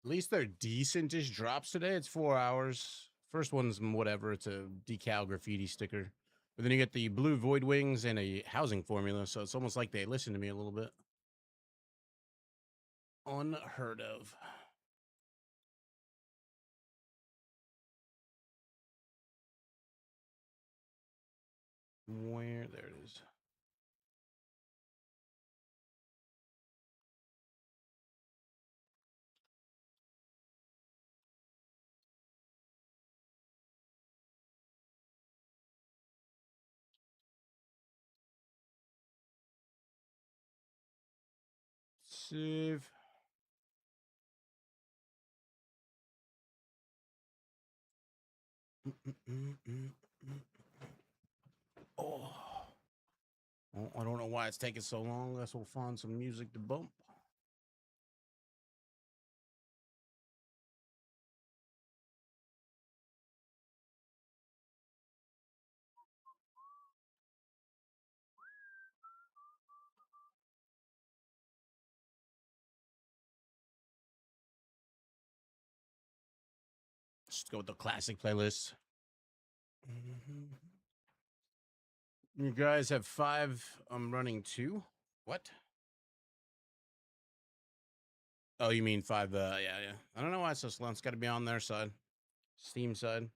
At least they're decentish drops today. It's 4 hours. First one's whatever. It's a decal graffiti sticker. But then you get the blue void wings and a housing formula. So it's almost like they listen to me a little bit. Unheard of. Where? There it is. Save. Oh. Well, I don't know why it's taking so long. Guess we'll find some music to bump. Just go with the classic playlist. You guys have 5. I'm running 2. What? Oh, you mean 5? Yeah. I don't know why it's so slow. It's got to be on their side, Steam side.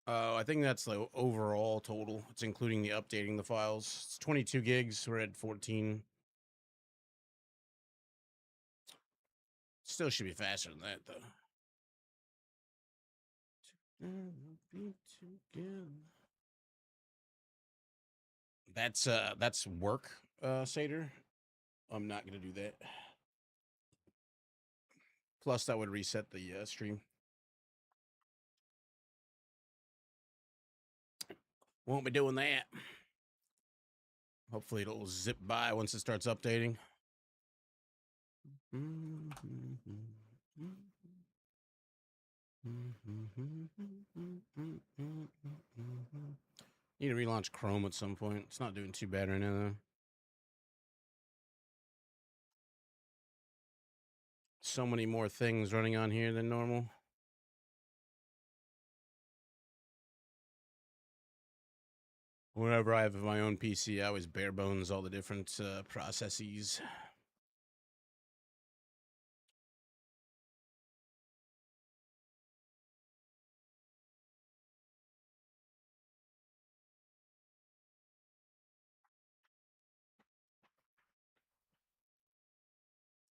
Oh, I think that's the overall total. It's including the updating the files. It's 22 gigs. We're at 14. Still should be faster than that, though. That's work, Satyr. I'm not gonna do that. Plus, that would reset the stream. Won't be doing that. Hopefully, it'll zip by once it starts updating. Need to relaunch Chrome at some point. It's not doing too bad right now, though. So many more things running on here than normal. Whenever I have my own PC, I always bare bones all the different processes.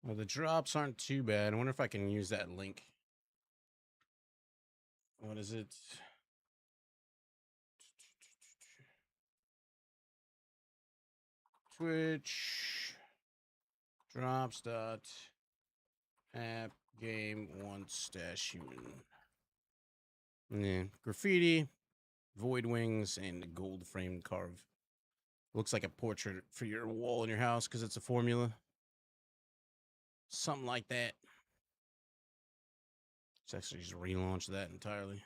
Well, the drops aren't too bad. I wonder if I can use that link. What is it? Twitch drops dot app game once dash human. Yeah, graffiti, void wings, and gold framed carve. Looks like a portrait for your wall in your house because it's a formula. Something like that. Let's actually just relaunch that entirely.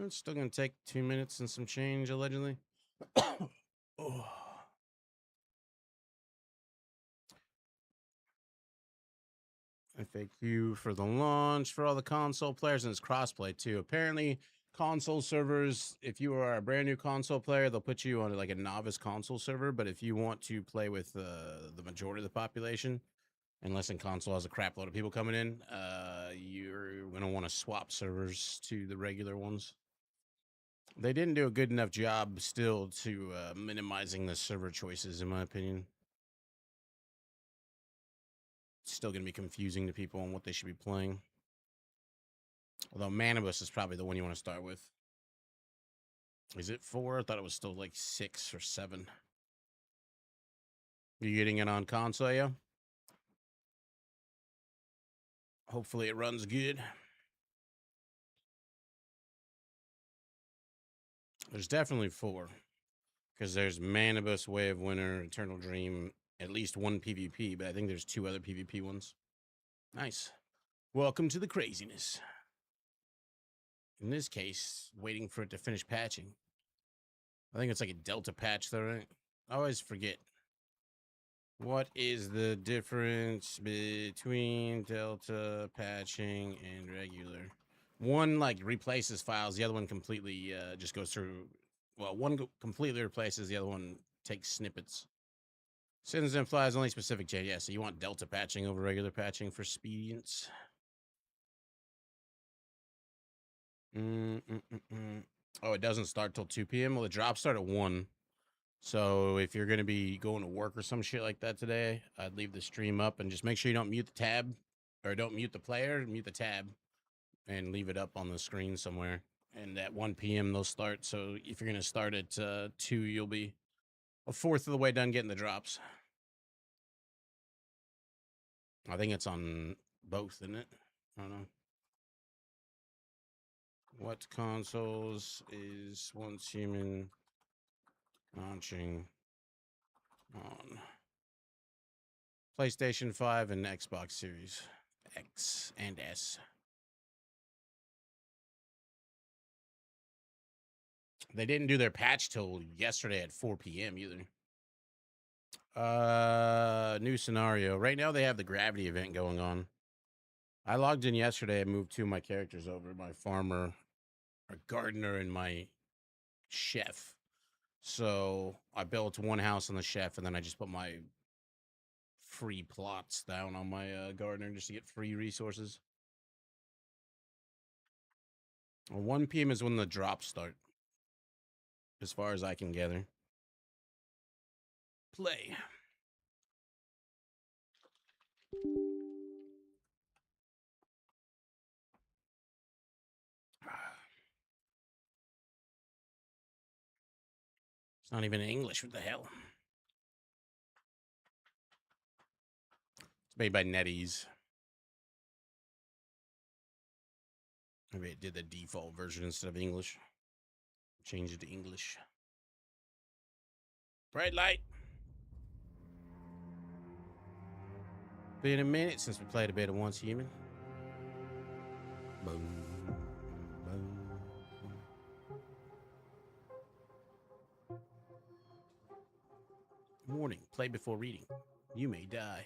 It's still gonna take 2 minutes and some change, allegedly. Oh. FAQ for the launch for all the console players, and it's crossplay too. Apparently, console servers, if you are a brand new console player, they'll put you on like a novice console server. But if you want to play with the majority of the population, unless in console has a crap load of people coming in, you're gonna want to swap servers to the regular ones. They didn't do a good enough job still to minimizing the server choices, in my opinion. It's still going to be confusing to people on what they should be playing. Although Manibus is probably the one you want to start with. Is it 4? I thought it was still like 6 or 7. You getting it on console, yeah? Hopefully it runs good. There's definitely 4. Because there's Manibus, Way of Winter, Eternal Dream, at least 1 PvP, but I think there's 2 other PvP ones. Nice. Welcome to the craziness. In this case, waiting for it to finish patching. I think it's like a Delta patch though, right? I always forget. What is the difference between Delta patching and regular? One like replaces files, the other one completely just goes through. Well, one completely replaces, the other one takes snippets. Sins implies only specific change. Yeah, so you want Delta patching over regular patching for expedience. Oh, it doesn't start till 2 p.m. Well, the drops start at 1. So if you're going to be going to work or some shit like that today, I'd leave the stream up and just make sure you don't mute the tab or don't mute the player, mute the tab and leave it up on the screen somewhere. And at 1 p.m. they'll start. So if you're going to start at 2, you'll be a fourth of the way done getting the drops. I think it's on both, isn't it? I don't know. What consoles is once human launching on? PlayStation 5 and Xbox Series X and S. They didn't do their patch till yesterday at 4 p.m. either. New scenario. Right now they have the gravity event going on. I logged in yesterday and moved 2 of my characters over, my farmer, our gardener, and my chef. So I built 1 house on the chef, and then I just put my free plots down on my gardener just to get free resources. 1 p.m. is when the drops start, as far as I can gather. Play. It's not even in English. What the hell? It's made by NetEase. Maybe it did the default version instead of English. Change it to English. Bright light. Been a minute since we played a bit of Once Human. Boom, boom. Warning, play before reading. You may die.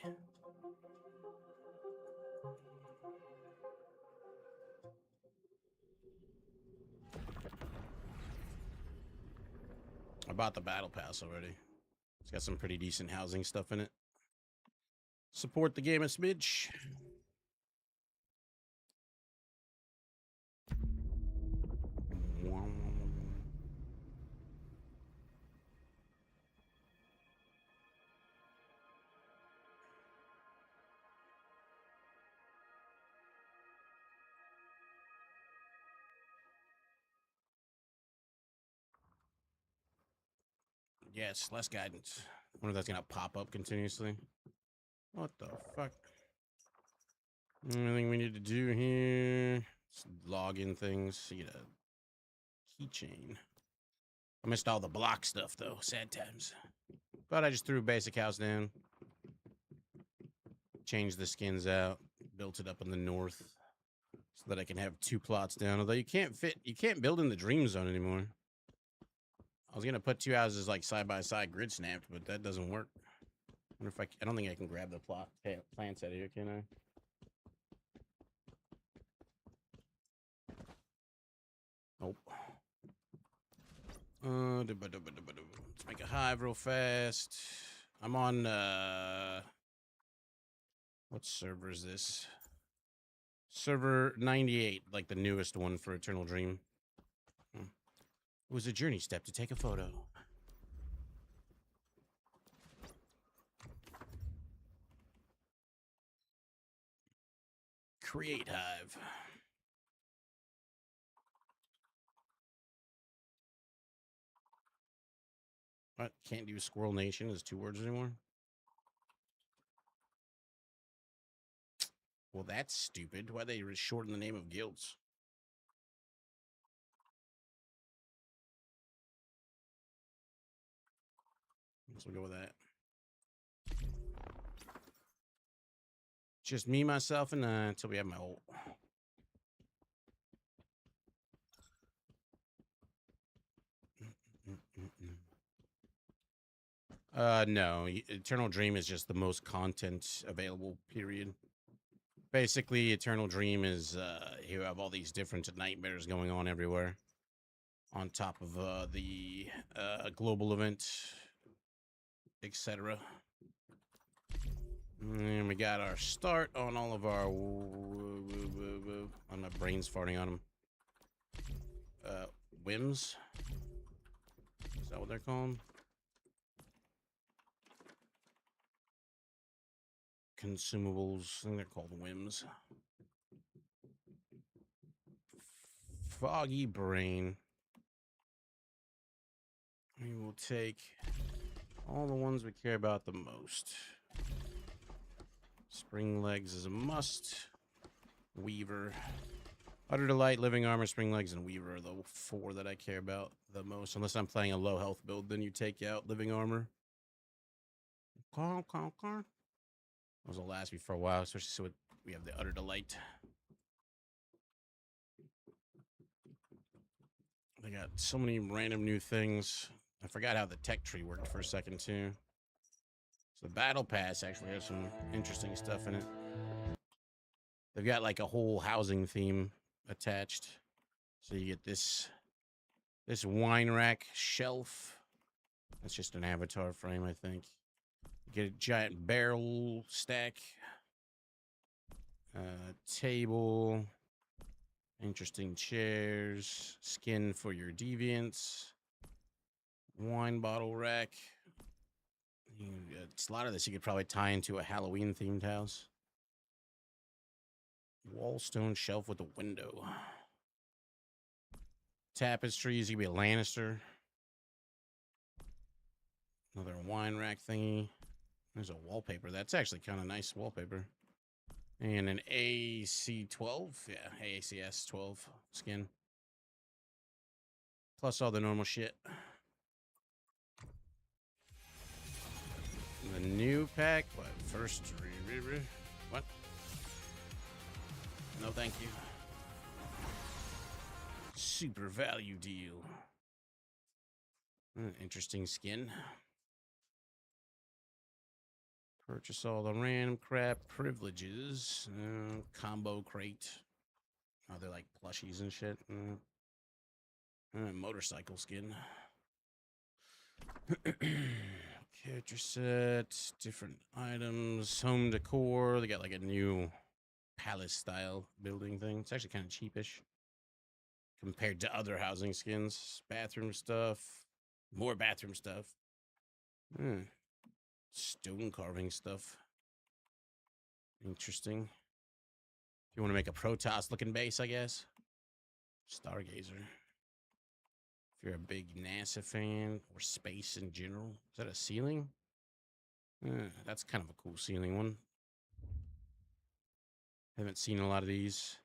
I bought the battle pass already. It's got some pretty decent housing stuff in it. Support the game a smidge. Yes, less guidance. I wonder if that's gonna pop up continuously. What the fuck? Anything we need to do here? Just log in things. You get a keychain. I missed all the block stuff though. Sad times. But I just threw a basic house down. Changed the skins out. Built it up in the north so that I can have 2 plots down. Although you can't build in the dream zone anymore. I was gonna put 2 houses like side by side grid snapped, but that doesn't work. I wonder if I don't think I can grab the plants out of here, can I? Nope. Let's make a hive real fast. I'm on what server is this? Server 98, like the newest one for Eternal Dream. It was a journey step to take a photo. Create hive. What? Can't do Squirrel Nation as 2 words anymore? Well, that's stupid. Why they shorten the name of guilds? So we'll go with that. Just me, myself, and until we have my ult. No. Eternal Dream is just the most content available, period. Basically, Eternal Dream is you have all these different nightmares going on everywhere. On top of the global event, etc. And we got our start on all of our... My brain's farting on them. Whims? Is that what they're called? Consumables. I think they're called whims. Foggy brain. We will take all the ones we care about the most. Spring legs is a must. Weaver. Utter Delight, Living Armor, Spring Legs, and Weaver are the 4 that I care about the most. Unless I'm playing a low health build, then you take out Living Armor. Those will last me for a while, especially so we have the Utter Delight. They got so many random new things. I forgot how the tech tree worked for a second, too. So the Battle Pass actually has some interesting stuff in it. They've got like a whole housing theme attached. So you get this wine rack shelf. That's just an avatar frame, I think. You get a giant barrel stack. Table. Interesting chairs. Skin for your deviants. Wine bottle rack. A lot of this you could probably tie into a Halloween themed house. Wallstone shelf with a window. Tapestries, you could be a Lannister. Another wine rack thingy. There's a wallpaper. That's actually kind of nice wallpaper. And an AC12. Yeah, AACS 12 skin. Plus all the normal shit. The new pack. What? First. What? No, thank you. Super value deal. Interesting skin. Purchase all the random crap privileges. Combo crate. Oh, they're like plushies and shit. Motorcycle skin. Character set. Different items. Home decor. They got like a new palace style building thing. It's actually kind of cheapish compared to other housing skins. Bathroom stuff. More bathroom stuff. Stone carving stuff. Interesting. If you want to make a Protoss looking base, I guess. Stargazer. If you're a big NASA fan or space in general. Is that a ceiling? That's kind of a cool ceiling one. Haven't seen a lot of these.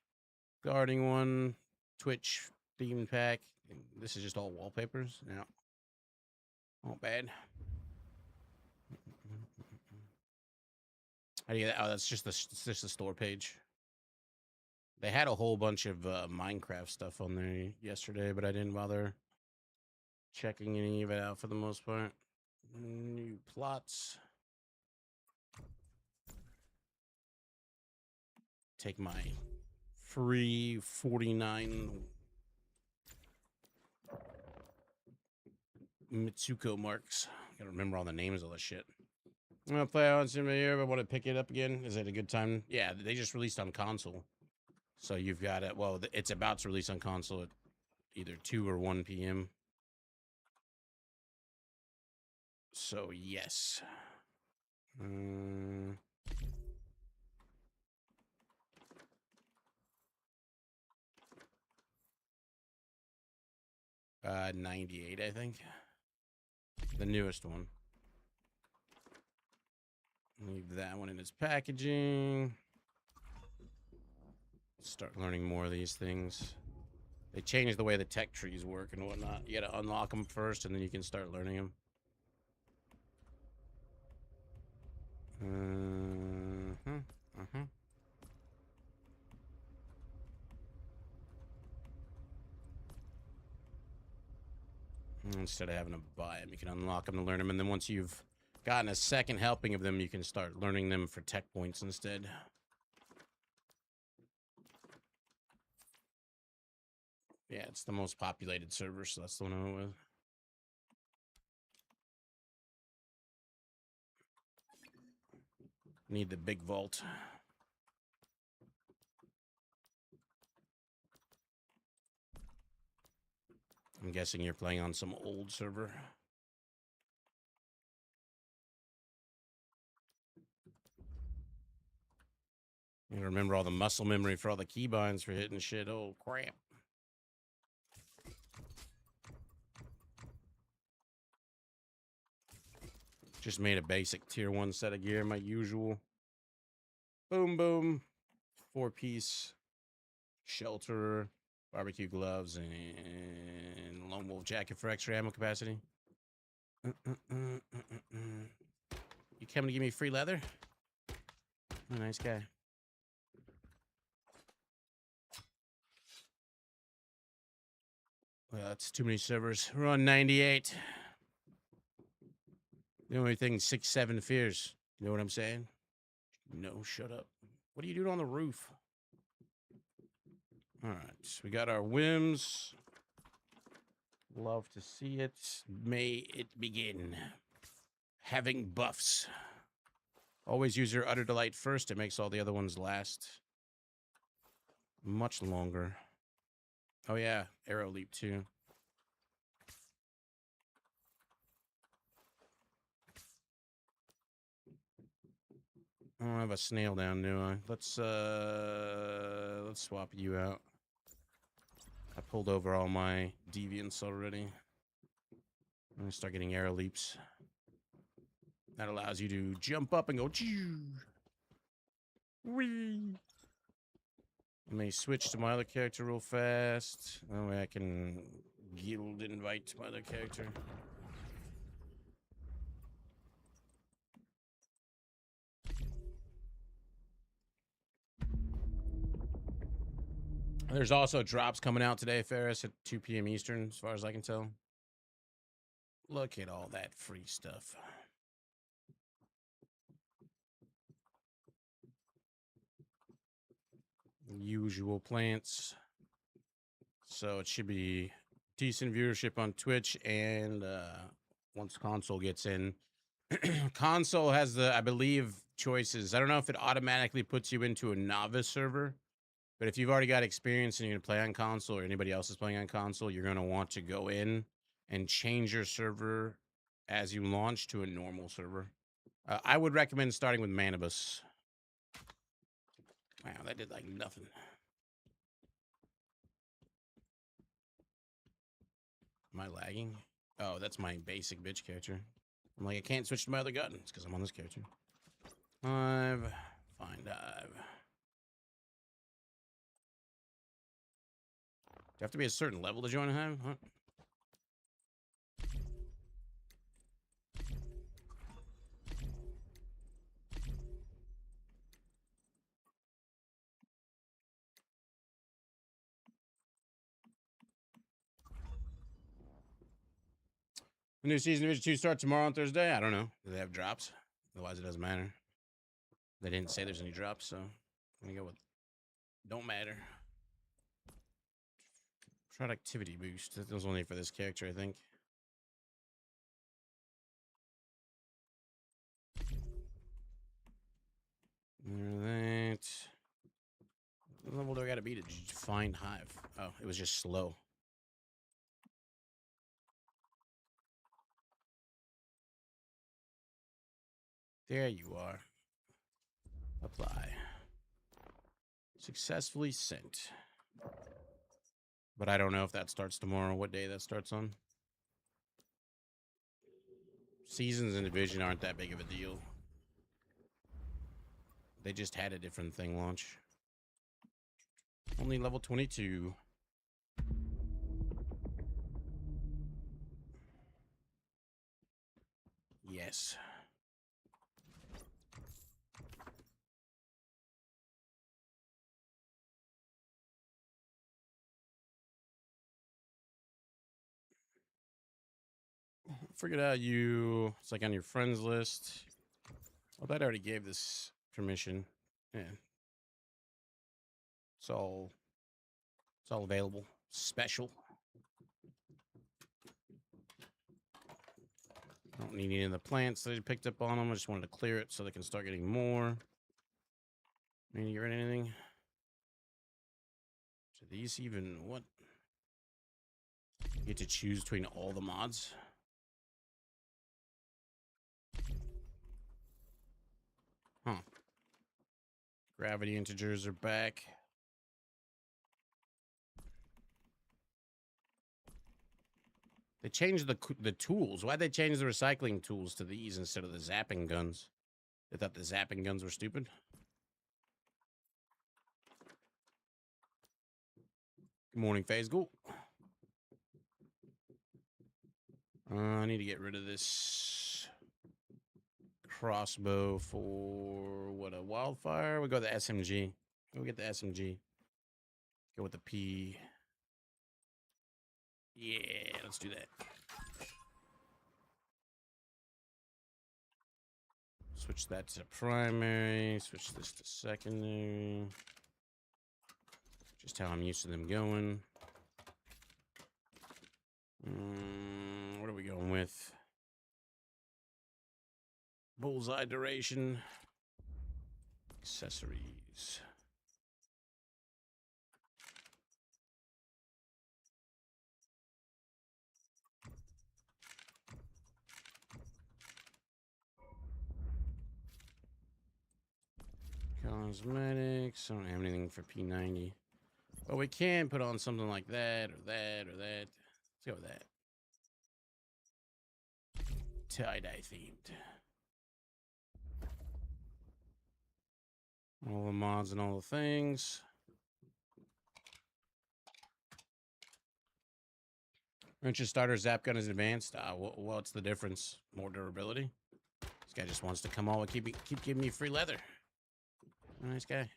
Guarding one. Twitch theme pack. And this is just all wallpapers. Yeah. Not bad. How do you get that? Oh, that's just the store page. They had a whole bunch of Minecraft stuff on there yesterday, but I didn't bother checking any of it out for the most part. New plots. Take my free 49 Mitsuko marks. Gotta remember all the names of this shit. I'm gonna play on Sim here, but I want to pick it up again. Is it a good time? Yeah, they just released on console. So you've got it. Well, it's about to release on console at either 2 or 1 p.m. So, yes. 98, I think. The newest one. Leave that one in its packaging. Start learning more of these things. They changed the way the tech trees work and whatnot. You gotta unlock them first, and then you can start learning them. Instead of having to buy them, you can unlock them to learn them, and then once you've gotten a second helping of them, you can start learning them for tech points instead. Yeah, it's the most populated server, so that's the one I went with. Need the big vault. I'm guessing you're playing on some old server. You remember all the muscle memory for all the keybinds for hitting shit. Oh, crap. Just made a basic tier 1 set of gear, my usual. Boom, boom. 4-piece shelter, barbecue gloves, and lone wolf jacket for extra ammo capacity. You coming to give me free leather? Oh, nice guy. Well, that's too many servers. We're on 98. The only thing 6-7 fears. You know what I'm saying? No, shut up. What are you doing on the roof? All right, we got our whims. Love to see it. May it begin. Having buffs. Always use your Utter Delight first. It makes all the other ones last much longer. Oh yeah, Arrow Leap too. I don't have a snail down, do I? Let's swap you out. I pulled over all my deviants already. I'm gonna start getting arrow leaps. That allows you to jump up and go choo. Whee. Let me switch to my other character real fast. That way I can guild invite my other character. There's also drops coming out today, Ferris, at 2 p.m. Eastern, as far as I can tell. Look at all that free stuff. Usual plants. So it should be decent viewership on Twitch, and once console gets in, console has the, I believe, choices. I don't know if it automatically puts you into a novice server, but if you've already got experience and you're gonna play on console, or anybody else is playing on console, you're gonna want to go in and change your server as you launch to a normal server. I would recommend starting with Manibus. Wow, that did like nothing. Am I lagging? Oh, that's my basic bitch character. I'm like, I can't switch to my other gun. It's because I'm on this character. 5, find dive. Do you have to be a certain level to join a hive? Huh? The new season of Division 2 starts tomorrow on Thursday. I don't know. Do they have drops? Otherwise, it doesn't matter. They didn't say there's any drops, so I'm gonna go with don't matter. Productivity boost. That was only for this character, I think. That. What level do I gotta be to find hive? Oh, it was just slow. There you are. Apply. Successfully sent. But I don't know if that starts tomorrow, what day that starts on. Seasons in Division aren't that big of a deal. They just had a different thing launch. Only level 22. Yes. figured out it's like on your friends list. Well, that already gave this permission. Yeah. It's all available. Special. I don't need any of the plants that I picked up on them. I just wanted to clear it so they can start getting more. Need to get rid of anything? So these even what? You get to choose between all the mods. Huh. Gravity integers are back. They changed the tools. Why'd they change the recycling tools to these instead of the zapping guns? They thought the zapping guns were stupid. Good morning, Phase Ghoul. I need to get rid of this crossbow for what, a wildfire? We go the SMG. Go get the SMG. Go with the P. Yeah, let's do that. Switch that to primary. Switch this to secondary. Just how I'm used to them going. What are we going with? Bullseye duration. Accessories. Cosmetics. I don't have anything for P90. But we can put on something like that or that or that. Let's go with that. Tie-dye themed. All the mods and all the things. Wrench's starter zap gun is advanced. What's the difference? More durability? This guy just wants to come all and keep giving me free leather. Nice guy.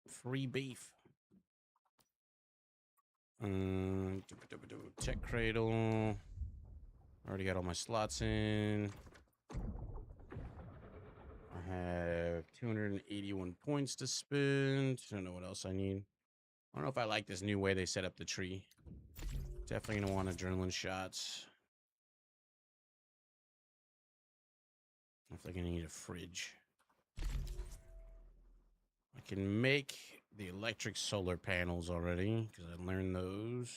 Free beef. Tech cradle. Already got all my slots in. I have 281 points to spend. I don't know what else I need. I don't know if I like this new way they set up the tree. Definitely gonna want adrenaline shots. I'm gonna need a fridge. I can make the electric solar panels already because I learned those.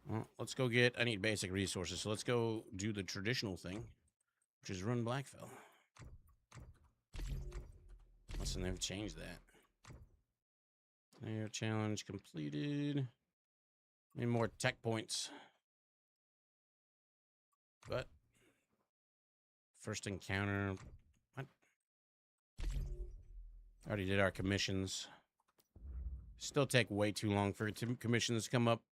Well, let's go get. I need basic resources, so let's go do the traditional thing, which is run Blackfell. Listen, they've changed that. Layer challenge completed. Need more tech points. But first encounter. What? Already did our commissions. Still take way too long for commissions to come up.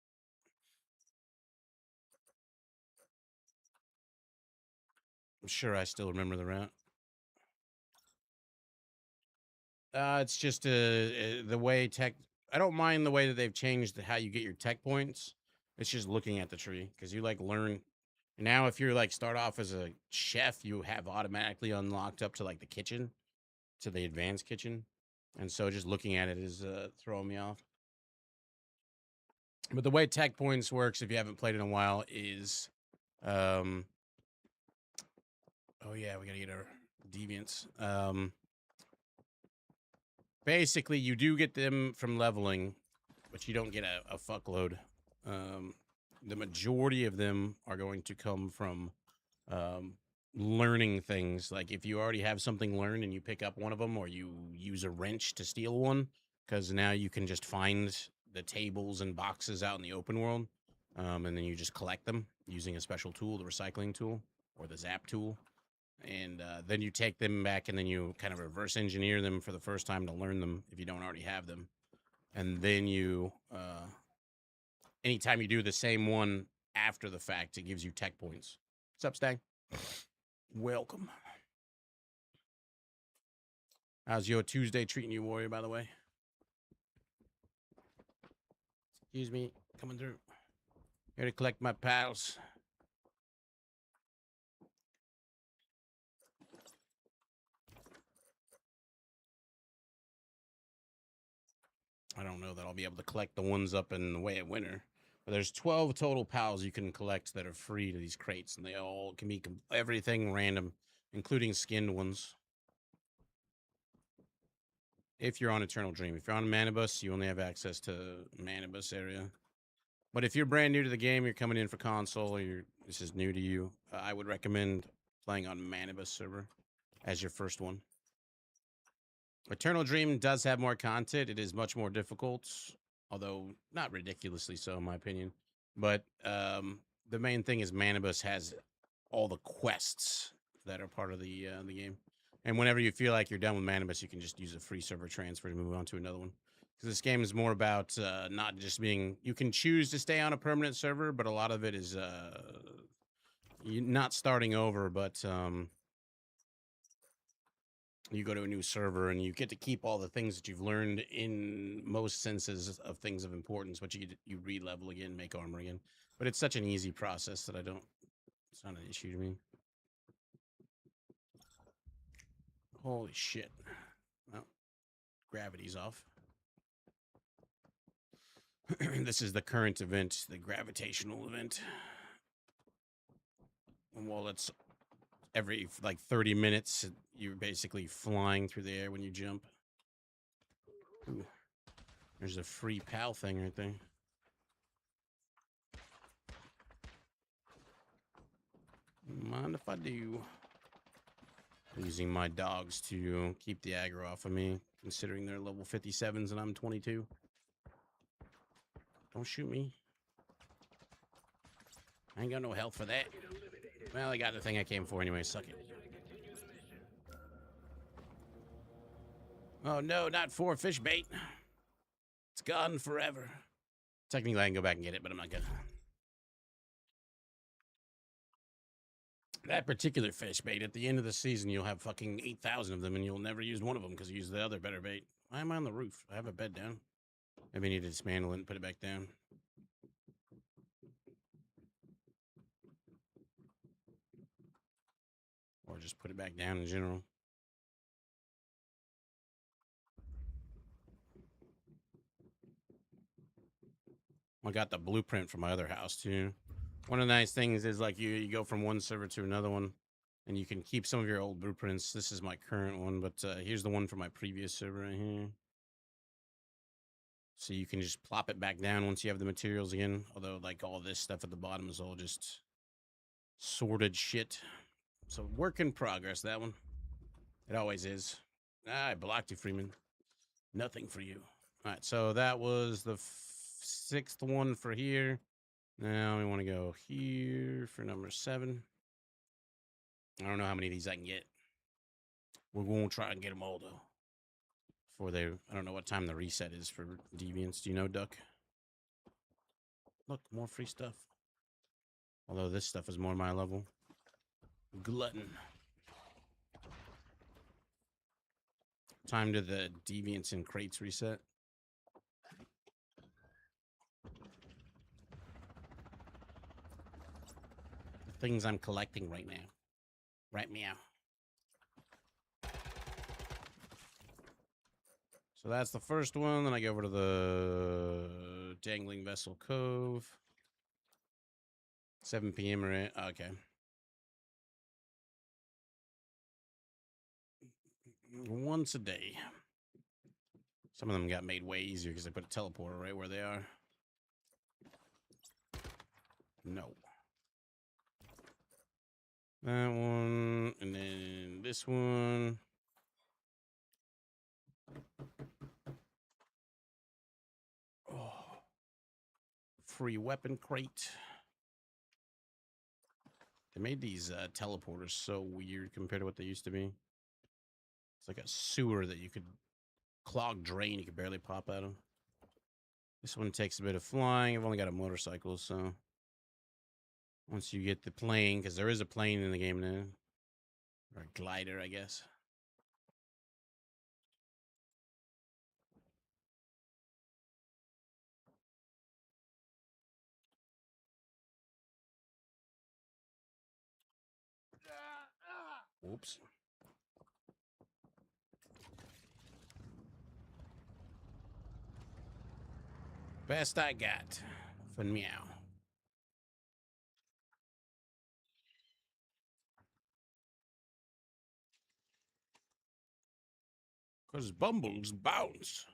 I'm sure I still remember the route. It's just the way tech. I don't mind the way that they've changed how you get your tech points. It's just looking at the tree because you like learn. Now, if you're like start off as a chef, you have automatically unlocked up to like the kitchen, to the advanced kitchen, and so just looking at it is throwing me off. But the way tech points works, if you haven't played in a while, is, oh yeah, we gotta get our deviants. Basically, you do get them from leveling, but you don't get a fuckload. The majority of them are going to come from learning things. Like if you already have something learned and you pick up one of them, or you use a wrench to steal one, because now you can just find the tables and boxes out in the open world, and then you just collect them using a special tool, the recycling tool or the zap tool. And then you take them back and then you kind of reverse engineer them for the first time to learn them if you don't already have them. And then you, anytime you do the same one after the fact, it gives you tech points. What's up, Stang? Welcome. How's your Tuesday treating you, Warrior, by the way? Excuse me, coming through. Here to collect my pals. I don't know that I'll be able to collect the ones up in the way at winter. But there's 12 total pals you can collect that are free to these crates, and they all can be everything random, including skinned ones. If you're on Eternal Dream. If you're on Manibus, you only have access to Manibus area. But if you're brand new to the game, you're coming in for console, or this is new to you, I would recommend playing on Manibus server as your first one. Eternal Dream does have more content. It is much more difficult, although not ridiculously so, in my opinion. But the main thing is Manibus has all the quests that are part of the game. And whenever you feel like you're done with Manibus, you can just use a free server transfer to move on to another one. Because this game is more about not just being... You can choose to stay on a permanent server, but a lot of it is not starting over, but... you go to a new server and you get to keep all the things that you've learned in most senses of things of importance, but you re-level again, make armor again. But it's such an easy process that it's not an issue to me. Holy shit. Well, gravity's off. This is the current event, the gravitational event. Well, it's every like 30 minutes, you're basically flying through the air when you jump. Ooh, there's a free pal thing right there. Mind if I do? Using my dogs to keep the aggro off of me, considering they're level 57s and I'm 22. Don't shoot me. I ain't got no health for that. Well, I got the thing I came for anyway. Suck it. Oh no, not 4 fish bait. It's gone forever. Technically, I can go back and get it, but I'm not gonna. That particular fish bait, at the end of the season, you'll have fucking 8,000 of them, and you'll never use one of them because you use the other better bait. Why am I on the roof? I have a bed down. Maybe I need to dismantle it and put it back down. Or just put it back down in general. I got the blueprint from my other house, too. One of the nice things is, like, you go from one server to another one, and you can keep some of your old blueprints. This is my current one, but here's the one from my previous server right here. So you can just plop it back down once you have the materials again. Although, like, all this stuff at the bottom is all just sorted shit. So work in progress, that one. It always is. I blocked you, Freeman. Nothing for you. All right, so that was the 6th one for here. Now we want to go here for number 7. I don't know how many of these I can get. We're going to try and get them all, though. Before they... I don't know what time the reset is for Deviants. Do you know, Duck? Look, more free stuff. Although this stuff is more my level. Glutton. Time to the Deviants and Crates reset. The things I'm collecting right now. Right meow. So that's the first one. Then I go over to the Dangling Vessel Cove. 7 p.m. right? Okay. Once a day. Some of them got made way easier because they put a teleporter right where they are. No. That one. And then this one. Oh. Free weapon crate. They made these teleporters so weird compared to what they used to be. It's like a sewer that you could clog drain. You could barely pop out of. This one takes a bit of flying. I've only got a motorcycle, so once you get the plane, because there is a plane in the game now, or a glider, I guess. Oops. Best I got for meow. Because Bumbles bounce.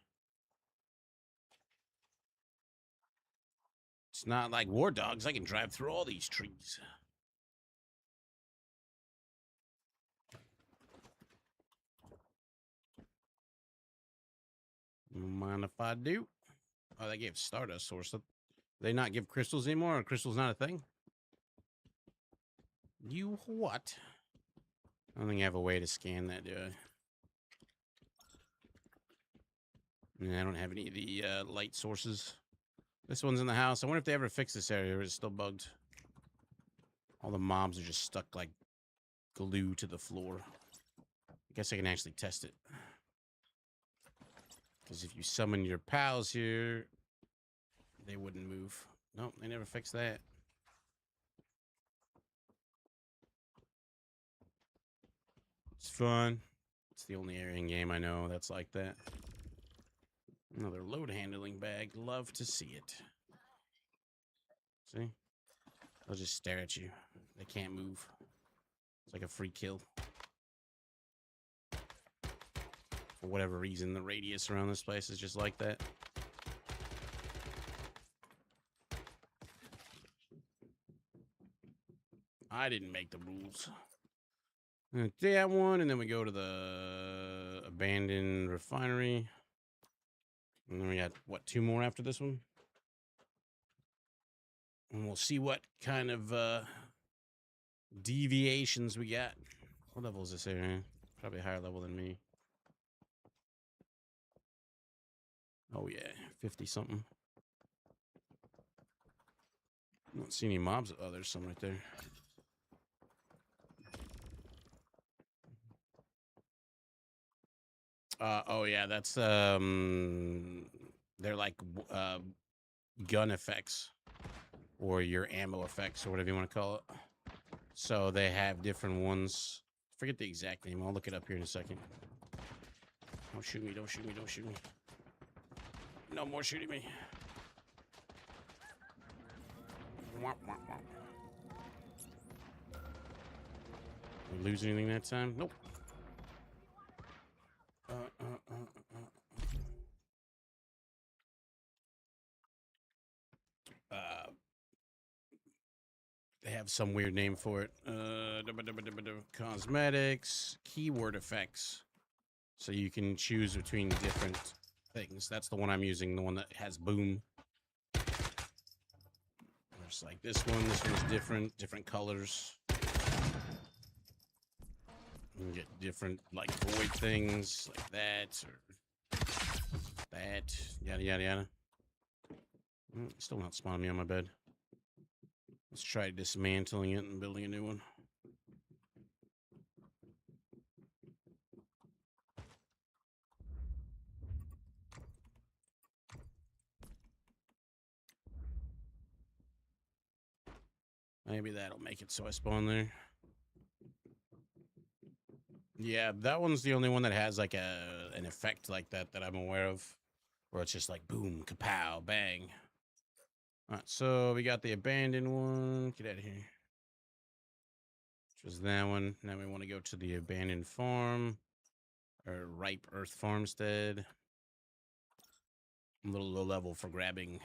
It's not like War Dogs. I can drive through all these trees. Mind if I do? Oh, they gave Stardust source. They not give crystals anymore, or crystals not a thing? You what? I don't think I have a way to scan that, do I? I don't have any of the light sources. This one's in the house. I wonder if they ever fix this area or it's still bugged. All the mobs are just stuck like glue to the floor. I guess I can actually test it. Because if you summon your pals here, they wouldn't move. Nope, they never fixed that. It's fun. It's the only area in game I know that's like that. Another load handling bag. Love to see it. See? They'll just stare at you. They can't move. It's like a free kill. For whatever reason, the radius around this place is just like that. I didn't make the rules. That one, and then we go to the abandoned refinery. And then we got, what, 2 more after this one? And we'll see what kind of deviations we got. What level is this area? Probably a higher level than me. Oh, yeah, 50-something. I don't see any mobs. Oh, there's some right there. Oh, yeah, that's, they're like gun effects. Or your ammo effects, or whatever you want to call it. So they have different ones. Forget the exact name. I'll look it up here in a second. Don't shoot me, don't shoot me, don't shoot me. No more shooting me. Did we lose anything that time? Nope. They have some weird name for it. Cosmetics, keyword effects. So you can choose between different things. That's the one I'm using, the one that has boom. There's like this one's different colors. You can get different like void things like that or that, yada yada yada. Still not spawning me on my bed. Let's try dismantling it and building a new one. Maybe that'll make it so I spawn there. Yeah, that one's the only one that has like an effect like that I'm aware of. Where it's just like boom, kapow, bang. Alright, so we got the abandoned one. Get out of here. Which was that one. Now we want to go to the abandoned farm. Or ripe earth farmstead. I'm a little low level for grabbing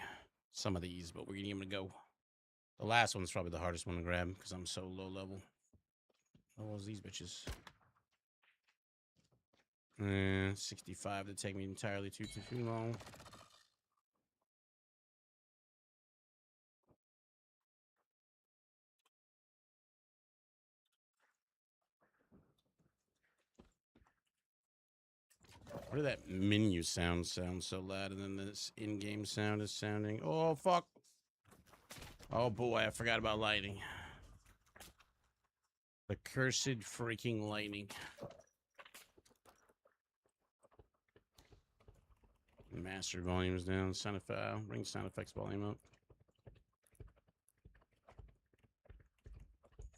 some of these, but we're gonna give them a go. The last one's probably the hardest one to grab because I'm so low level. What was these bitches? 65 to take me entirely too long. Where did that menu sound so loud, and then this in-game sound is sounding? Oh fuck! Oh boy, I forgot about lightning. The cursed freaking lightning. Master volume's down. Sound effect. Bring sound effects volume up.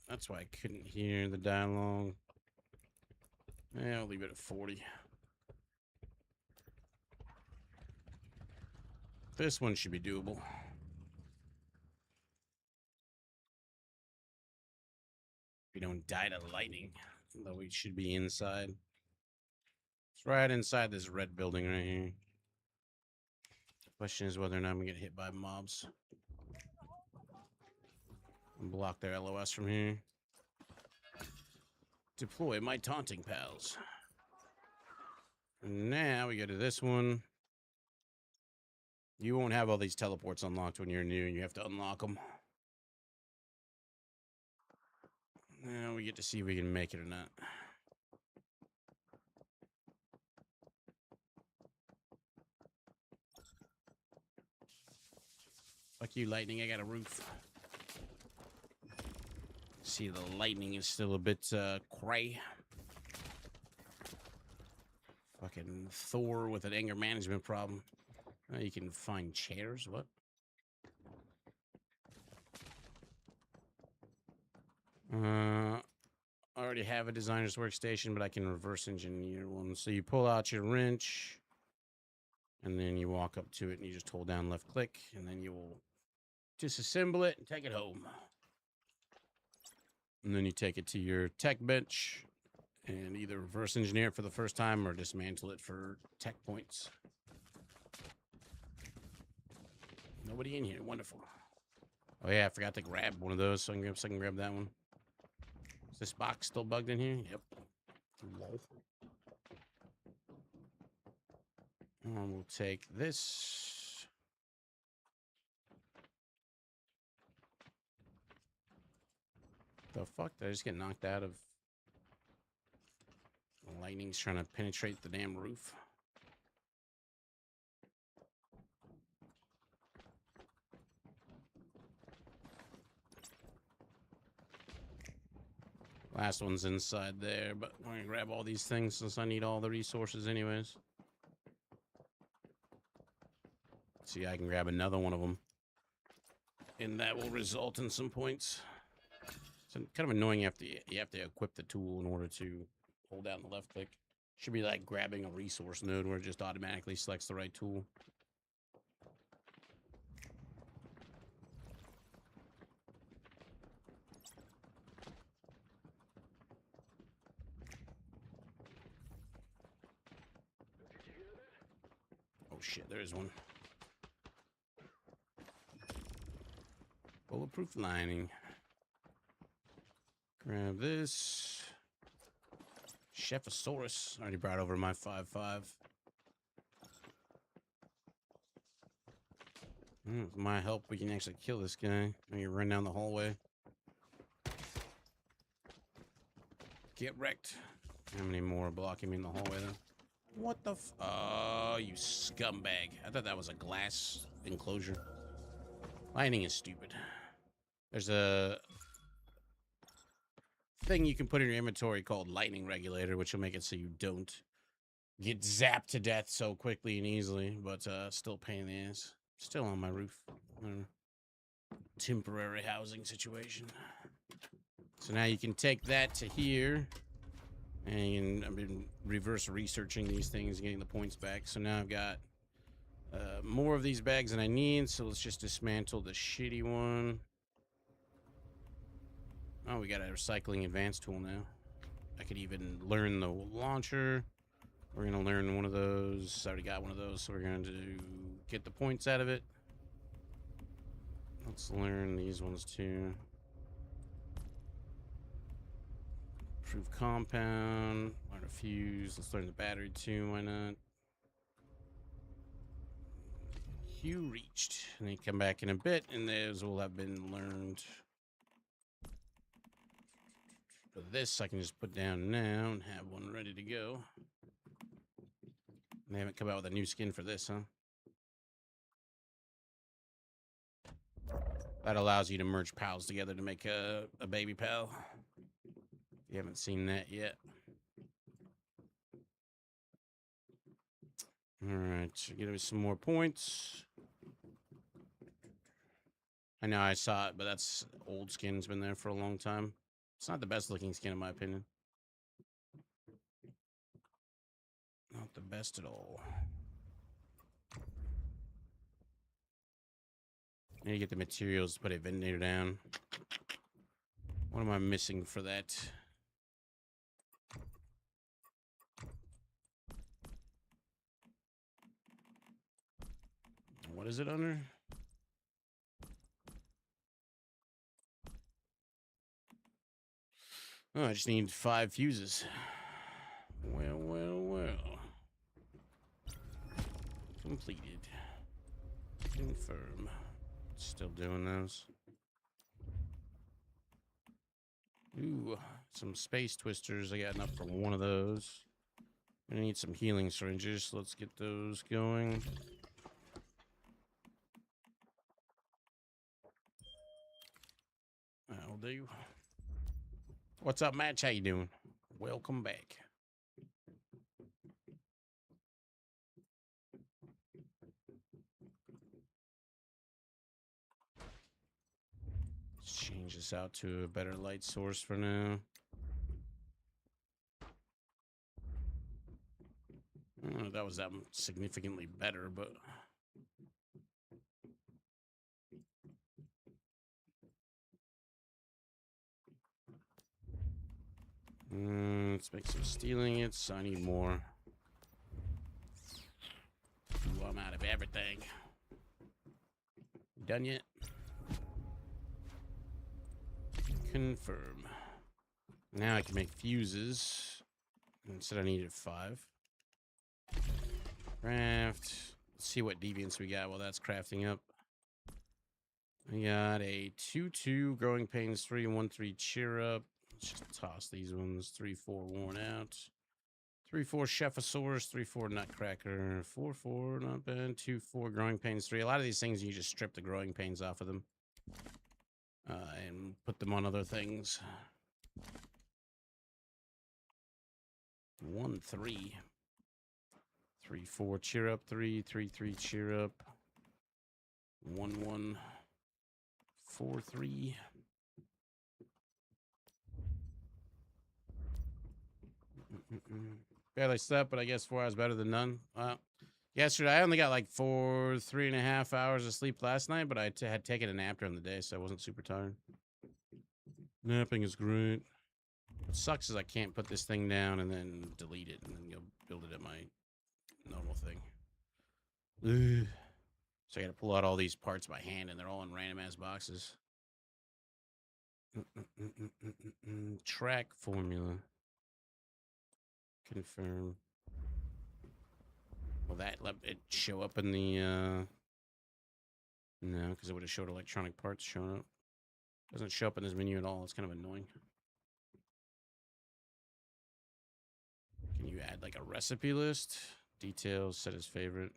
That's why I couldn't hear the dialogue. Yeah, I'll leave it at 40. This one should be doable. We don't die to lightning, though we should be inside. It's right inside this red building right here. Question is whether or not I'm gonna get hit by mobs. Block their LOS from here. Deploy my taunting pals. And now we go to this one. You won't have all these teleports unlocked when you're new. You have to unlock them. Now we get to see if we can make it or not. Fuck you, lightning. I got a roof. See, the lightning is still a bit cray. Fucking Thor with an anger management problem. You can find chairs. What? I already have a designer's workstation, but I can reverse engineer one. So you pull out your wrench, and then you walk up to it, and you just hold down left click, and then you will disassemble it and take it home. And then you take it to your tech bench and either reverse engineer it for the first time or dismantle it for tech points. Nobody in here. Wonderful. Oh yeah, I forgot to grab one of those, so I can grab that one. Is this box still bugged in here? Yep. Lol. And we'll take this. The fuck? Did I just get knocked out of? The lightning's trying to penetrate the damn roof. Last one's inside there, but I'm gonna grab all these things since I need all the resources anyways. See, I can grab another one of them. And that will result in some points. It's kind of annoying. You have to equip the tool in order to hold down the left click. Should be like grabbing a resource node where it just automatically selects the right tool. Oh shit, there is one. Bulletproof lining. Grab this. Chefosaurus. Already brought over my 5.5. With my help, we can actually kill this guy. When you run down the hallway. Get wrecked. How many more are blocking me in the hallway, then? What the f... Oh, you scumbag. I thought that was a glass enclosure. Lightning is stupid. There's a thing you can put in your inventory called lightning regulator, which will make it so you don't get zapped to death so quickly and easily, but still pain in the ass. Still on my roof. Temporary housing situation. So now you can take that to here, and I've been reverse researching these things, getting the points back. So now I've got more of these bags than I need, so let's just dismantle the shitty one. Oh, we got a recycling advanced tool now. I could even learn the launcher. We're gonna learn one of those. I already got one of those, so we're going to get the points out of it. Let's learn these ones too. Improve compound. Learn a fuse. Let's learn the battery too. Why not? Hue reached. And then come back in a bit, and those will have been learned. For this, I can just put down now and have one ready to go. They haven't come out with a new skin for this, huh? That allows you to merge pals together to make a baby pal. You haven't seen that yet. All right, so give me some more points. I know I saw it, but that's old skin's been there for a long time. It's not the best looking skin in my opinion. Not the best at all. I need to get the materials to put a ventilator down. What am I missing for that? What is it under? Oh, I just need 5 fuses. Well, well, well. Completed. Confirm. Still doing those. Ooh, some space twisters. I got enough for one of those. I need some healing syringes. So let's get those going. That'll do. What's up, Match? How you doing? Welcome back. Let's change this out to a better light source for now. I don't know if that was that significantly better, but let's make some steel ingots. I need more. Ooh, I'm out of everything. Done yet? Confirm. Now I can make fuses. Instead I needed 5. Craft. Let's see what deviants we got while that's crafting up. We got a 2-2 growing pains 3 and 1-3 cheer up. Let's just toss these ones. 3-4 worn out. 3-4 Chefosaurus, 3-4 Nutcracker, 4-4 not bad. 2-4 growing pains 3. A lot of these things you just strip the growing pains off of them and put them on other things. 1-3. 3-4 cheer up 3. 3-3 cheer up. 1-1. 4-3. Barely slept, but I guess 4 hours better than none. Yesterday I only got like 3.5 hours of sleep last night, but I had taken a nap during the day, so I wasn't super tired. Napping is great. What sucks is I can't put this thing down and then delete it and then go build it at my normal thing. Ugh. So I gotta pull out all these parts by hand, and they're all in random ass boxes. Track formula. Confirm. Will that let it show up in the no, because it would have showed electronic parts showing up. Doesn't show up in this menu at all. It's kind of annoying. Can you add like a recipe list? Details, set as favorite.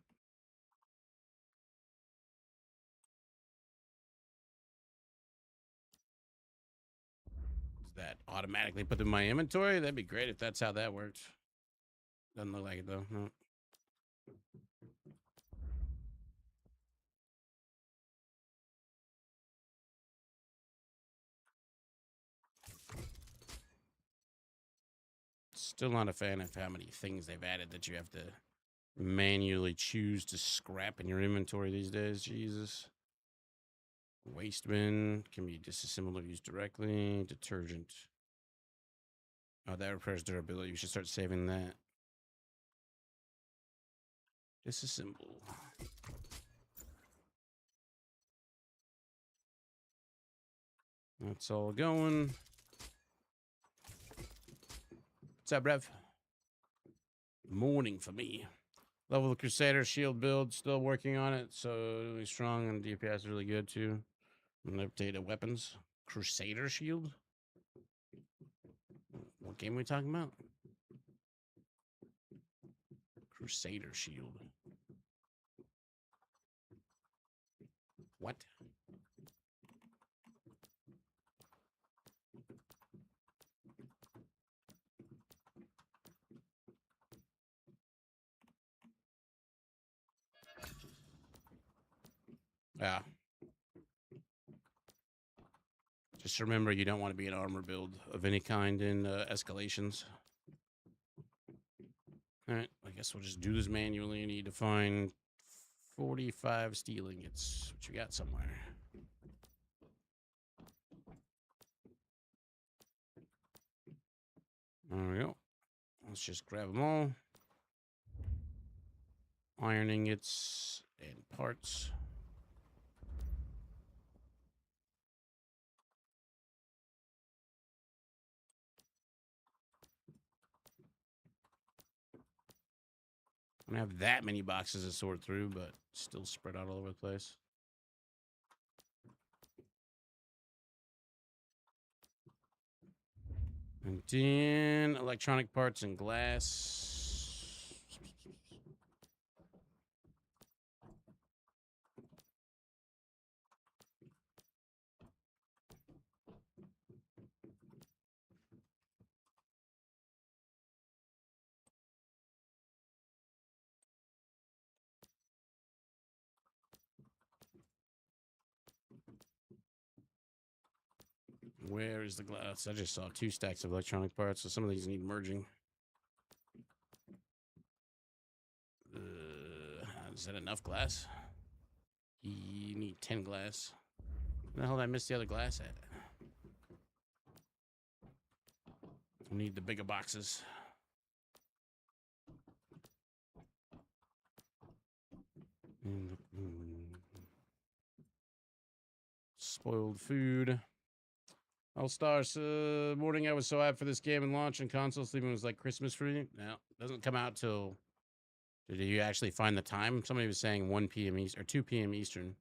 Does that automatically put them in my inventory? That'd be great if that's how that worked. Doesn't look like it though. No. Still not a fan of how many things they've added that you have to manually choose to scrap in your inventory these days. Jesus. Waste bin can be disassembled or used directly. Detergent. Oh, that repairs durability. You should start saving that. Disassemble. That's all going. What's up, Rev? Morning for me. Level the Crusader shield build. Still working on it. So really strong, and DPS is really good too. And updated weapons. Crusader shield? What game are we talking about? Crusader shield. What? Yeah. Just remember, you don't want to be an armor build of any kind in escalations. All right, I guess we'll just do this manually. You need to find 45 steel ingots, which we got somewhere. There we go. Let's just grab them all. Iron ingots and parts. I don't have that many boxes to sort through, but still spread out all over the place. And then electronic parts and glass. Where is the glass? I just saw 2 stacks of electronic parts, so some of these need merging. Is that enough glass? You need 10 glass. Where the hell did I miss the other glass at? I need the bigger boxes. Spoiled food. All stars. Morning. I was so hyped for this game and launch and console sleeping was like Christmas for me. No, doesn't come out till. Did you actually find the time? Somebody was saying 1 p.m. Eastern or 2 p.m. Eastern.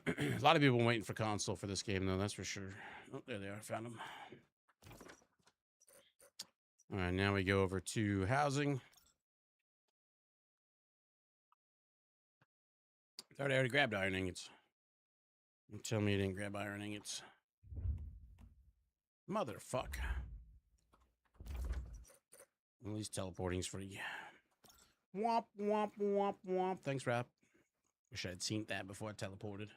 A lot of people waiting for console for this game, though. That's for sure. Oh, there they are. Found them. All right, now we go over to housing. I thought I already grabbed iron ingots. You tell me you didn't grab iron ingots. Motherfuck. At least teleporting's free. Womp, womp, womp, womp. Thanks, Rap. Wish I'd seen that before I teleported.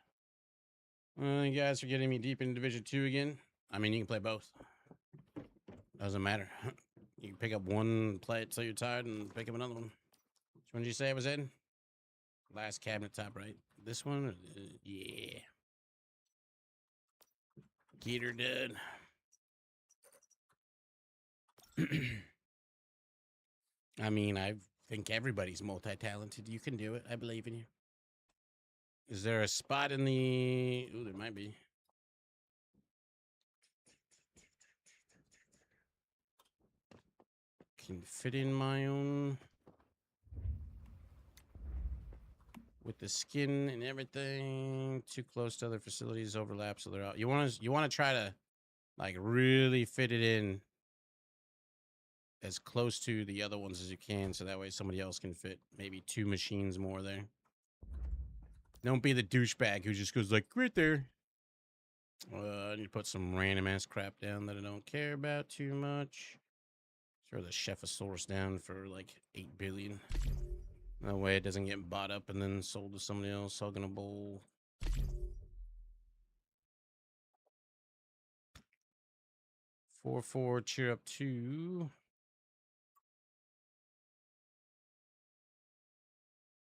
You guys are getting me deep into Division 2 again. I mean, you can play both. Doesn't matter. You can pick up one, play it till you're tired, and pick up another one. Which one did you say I was in? Last cabinet top right. This one? Yeah. Get her done. I mean, I think everybody's multi-talented. You can do it. I believe in you. Is there a spot in the... Ooh, there might be. Can fit in my own... With the skin and everything. Too close to other facilities. Overlap, so they're out. You want to try to, like, really fit it in as close to the other ones as you can, so that way somebody else can fit maybe 2 machines more there. Don't be the douchebag who just goes like right there. I need to put some random ass crap down that I don't care about too much. Throw the Chephosaurus down for like 8 billion. That way it doesn't get bought up and then sold to somebody else, hugging a bowl. Four, cheer up 2.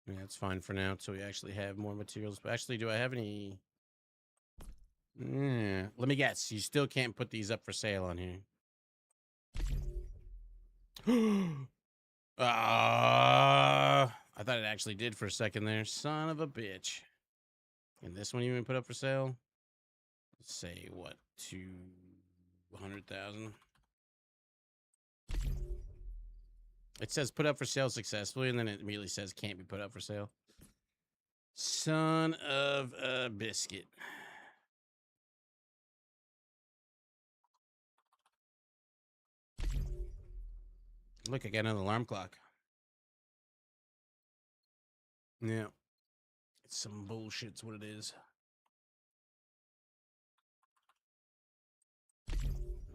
Yeah, that's fine for now until we actually have more materials. But actually, do I have any? Yeah. Let me guess. You still can't put these up for sale on here. I thought it actually did for a second there. Son of a bitch. And this one even put up for sale? Let's say what? 200,000. It says put up for sale successfully, and then it immediately says can't be put up for sale. Son of a biscuit. Look, I got another alarm clock. Yeah. It's some bullshit's what it is.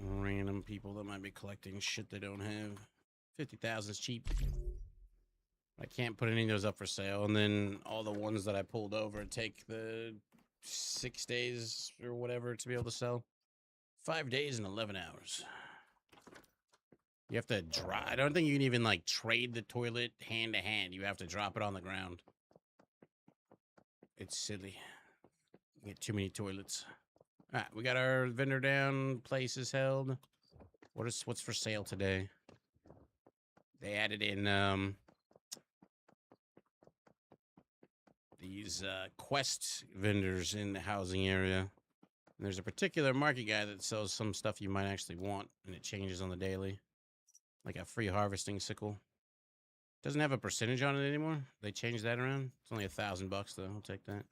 Random people that might be collecting shit they don't have. 50,000 is cheap. I can't put any of those up for sale. And then all the ones that I pulled over take the 6 days or whatever to be able to sell. 5 days and 11 hours. You have to drop. I don't think you can even like trade the toilet hand to hand. You have to drop it on the ground. It's silly. You get too many toilets. All right, we got our vendor down. Places held. What's for sale today? They added in these quest vendors in the housing area. And there's a particular market guy that sells some stuff you might actually want, and it changes on the daily. Like a free harvesting sickle. Doesn't have a percentage on it anymore. They changed that around. It's only $1,000 though. I'll take that.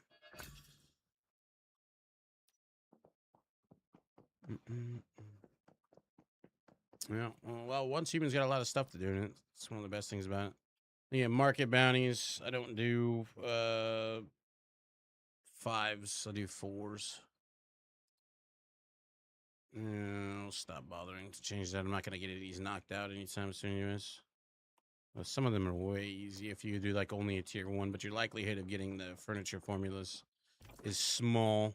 Yeah. Well, once humans got a lot of stuff to do in it. It's one of the best things about it. Yeah, market bounties. I don't do 5s. I do 4s. I'll stop bothering to change that. I'm not gonna get these knocked out anytime soon, anyways. Well, some of them are way easy if you do like only a tier 1, but your likelihood of getting the furniture formulas is small.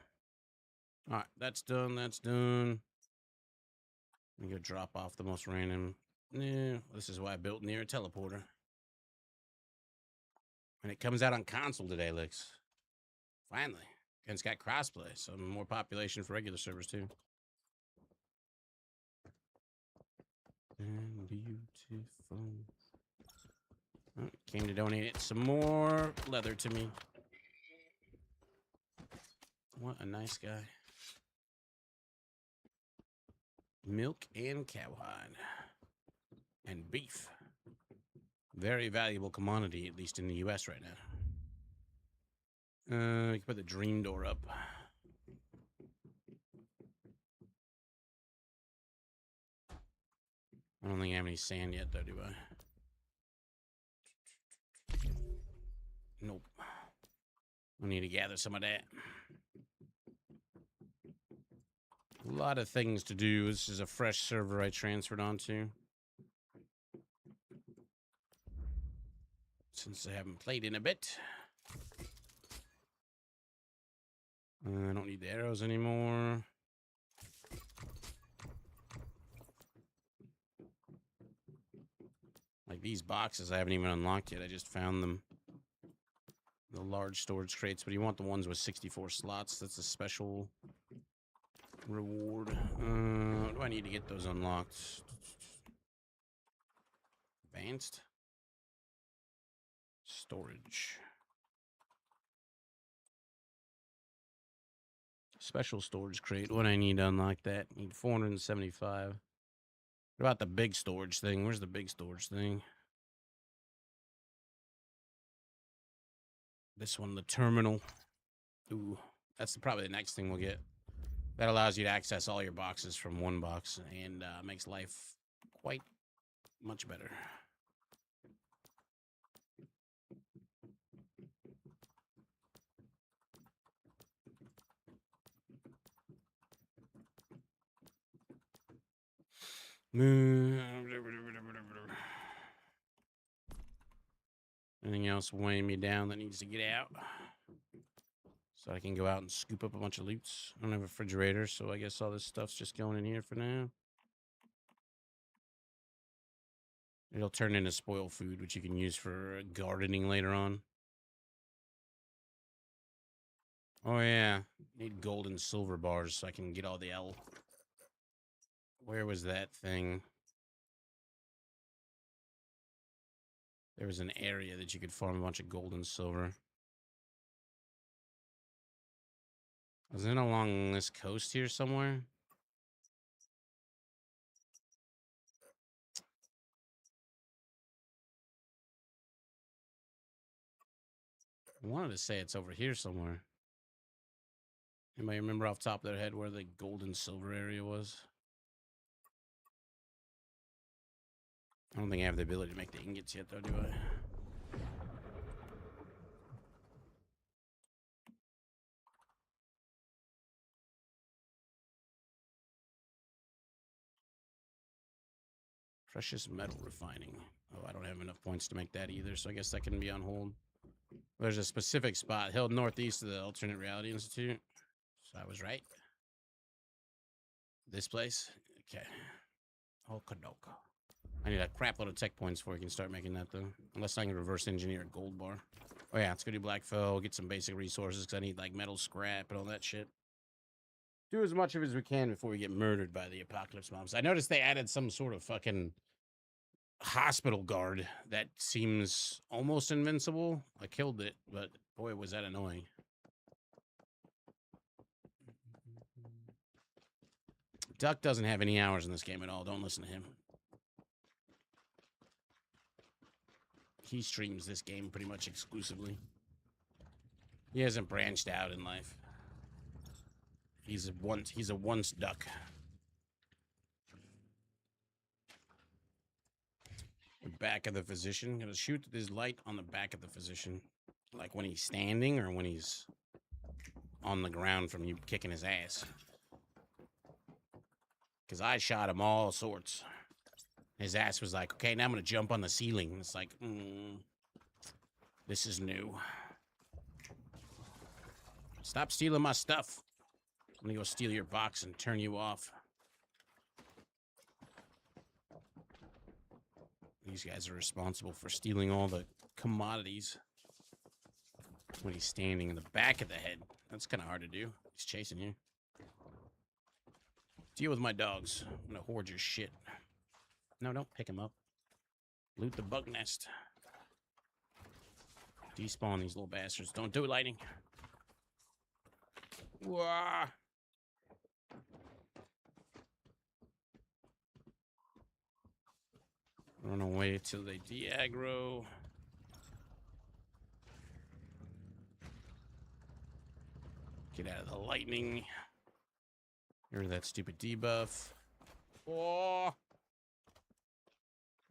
All right, that's done. That's done. I'm gonna drop off the most random. Yeah, this is why I built near a teleporter. And it comes out on console today, Licks. Finally. And it's got crossplay, so more population for regular servers too. And beautiful. Oh, came to donate some more leather to me. What a nice guy. Milk and cowhide. And beef. Very valuable commodity, at least in the US right now. You can put the dream door up. I don't think I have any sand yet, though, do I? Nope. I need to gather some of that. A lot of things to do. This is a fresh server I transferred onto. Since I haven't played in a bit. I don't need the arrows anymore. Like these boxes I haven't even unlocked yet. I just found them. The large storage crates, but you want the ones with 64 slots. That's a special reward. Do I need to get those unlocked? Advanced. Storage. Special storage crate. What I need to unlock that? Need 475. What about the big storage thing? Where's the big storage thing? This one, the terminal. Ooh, that's probably the next thing we'll get. That allows you to access all your boxes from one box and makes life quite much better. Anything else weighing me down that needs to get out? So I can go out and scoop up a bunch of loots. I don't have a refrigerator, so I guess all this stuff's just going in here for now. It'll turn into spoil food, which you can use for gardening later on. Oh yeah, need gold and silver bars so I can get all the L. Where was that thing? There was an area that you could farm a bunch of gold and silver. Was it along this coast here somewhere? I wanted to say it's over here somewhere. Anybody remember off the top of their head where the gold and silver area was? I don't think I have the ability to make the ingots yet, though, do I? Precious metal refining. Oh, I don't have enough points to make that either, so I guess that can be on hold. There's a specific spot held northeast of the Alternate Reality Institute. So I was right. This place? Okay. Okadoka. I need a crap load of tech points before we can start making that, though. Unless I can reverse engineer a gold bar. Oh, yeah, let's go do Blackfell, get some basic resources, because I need, like, metal scrap and all that shit. Do as much of it as we can before we get murdered by the apocalypse mobs. I noticed they added some sort of fucking hospital guard that seems almost invincible. I killed it, but boy, was that annoying. Duck doesn't have any hours in this game at all. Don't listen to him. He streams this game pretty much exclusively. He hasn't branched out in life. He's a once duck. The back of the physician. Gonna shoot this light on the back of the physician. Like when he's standing or when he's on the ground from you kicking his ass. Because I shot him all sorts. His ass was like, okay, now I'm going to jump on the ceiling. It's like, this is new. Stop stealing my stuff. I'm going to go steal your box and turn you off. These guys are responsible for stealing all the commodities. When he's standing in the back of the head. That's kind of hard to do. He's chasing you. Deal with my dogs. I'm going to hoard your shit. No, don't pick him up. Loot the bug nest. Despawn these little bastards. Don't do it, lightning. Wah. Run away till they de-aggro. Get out of the lightning. Hear that stupid debuff. Oh.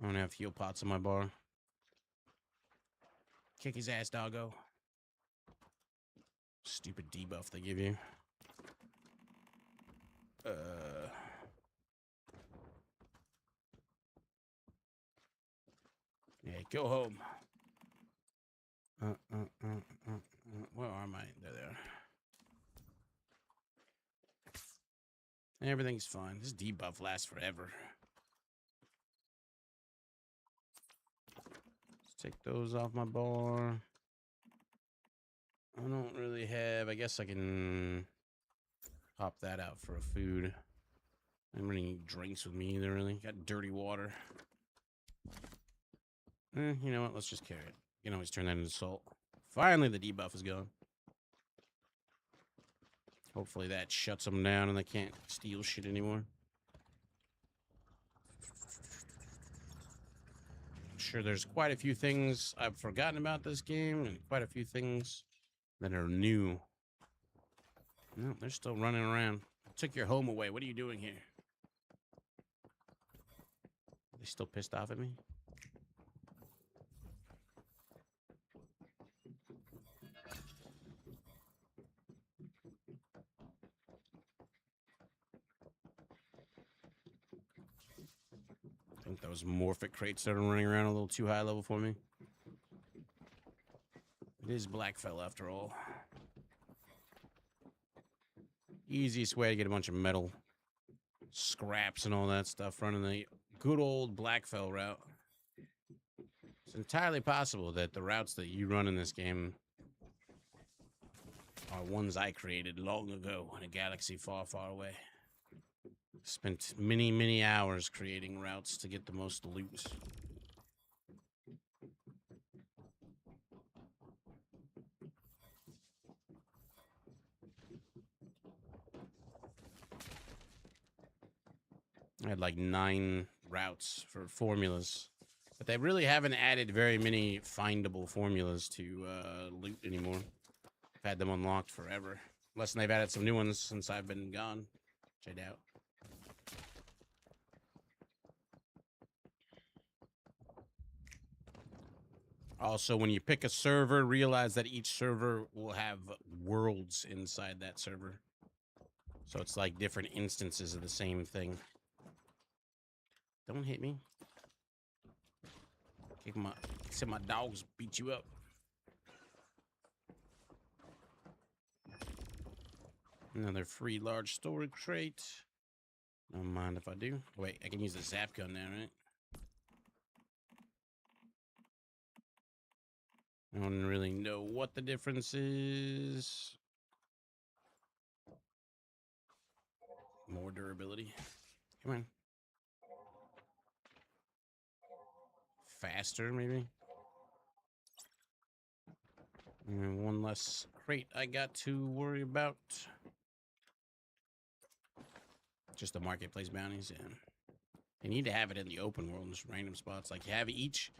I don't have heal pots in my bar. Kick his ass, doggo. Stupid debuff they give you. Yeah, go home. Where am I? There they are. Everything's fine. This debuff lasts forever. Let's take those off my bar. I don't really have... I guess I can pop that out for a food. I don't really need drinks with me either, really. Got dirty water. You know what? Let's just carry it. You can always turn that into salt. Finally, the debuff is gone. Hopefully that shuts them down and they can't steal shit anymore. I'm sure there's quite a few things I've forgotten about this game and quite a few things that are new. No, they're still running around. I took your home away. What are you doing here? Are they still pissed off at me? I think those morphic crates started running around a little too high level for me. It is Blackfell after all. Easiest way to get a bunch of metal scraps and all that stuff running the good old Blackfell route. It's entirely possible that the routes that you run in this game are ones I created long ago in a galaxy far, far away. Spent many, many hours creating routes to get the most loot. I had like 9 routes for formulas, but they really haven't added very many findable formulas to loot anymore. I've had them unlocked forever, unless they've added some new ones since I've been gone, which I doubt. Also, when you pick a server, realize that each server will have worlds inside that server. So it's like different instances of the same thing. Don't hit me. Said my dogs beat you up. Another free large storage crate. Don't mind if I do. Wait, I can use the zap gun now, right? I don't really know what the difference is. More durability. Come on. Faster, maybe. And one less crate I got to worry about. Just the marketplace bounties, yeah. They need to have it in the open world in just random spots. Like, have each...